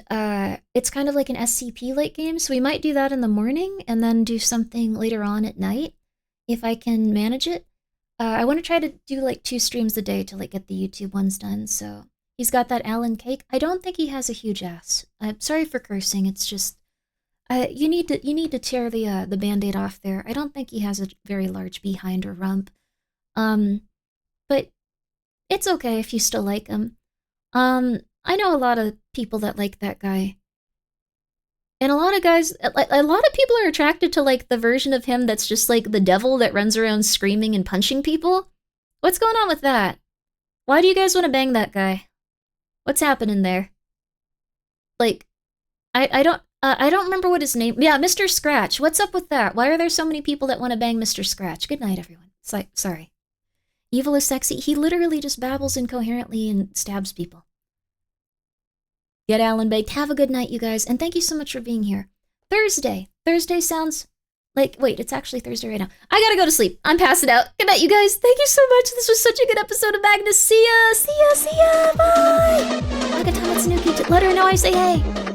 it's kind of like an SCP-like game, so we might do that in the morning and then do something later on at night, if I can manage it. I want to try to do like 2 streams a day to like get the YouTube ones done. So he's got that Alan Cake. I don't think he has a huge ass. I'm sorry for cursing. It's just you need to tear the Band-Aid off there. I don't think he has a very large behind or rump. But it's okay if you still like him. I know a lot of people that like that guy. And a lot of people are attracted to like the version of him that's just like the devil that runs around screaming and punching people. What's going on with that? Why do you guys want to bang that guy? What's happening there? Like, I don't remember what his name. Yeah, Mr. Scratch. What's up with that? Why are there so many people that want to bang Mr. Scratch? Good night, everyone. Sorry. Evil is sexy. He literally just babbles incoherently and stabs people. Get Alan baked. Have a good night, you guys, and thank you so much for being here. Thursday sounds like, wait, it's actually Thursday right now. I gotta go to sleep. I'm passing out. Good night, you guys. Thank you so much. This was such a good episode of Magnus. See ya. Bye. Like a Tamatsunuki. Let her know I say hey.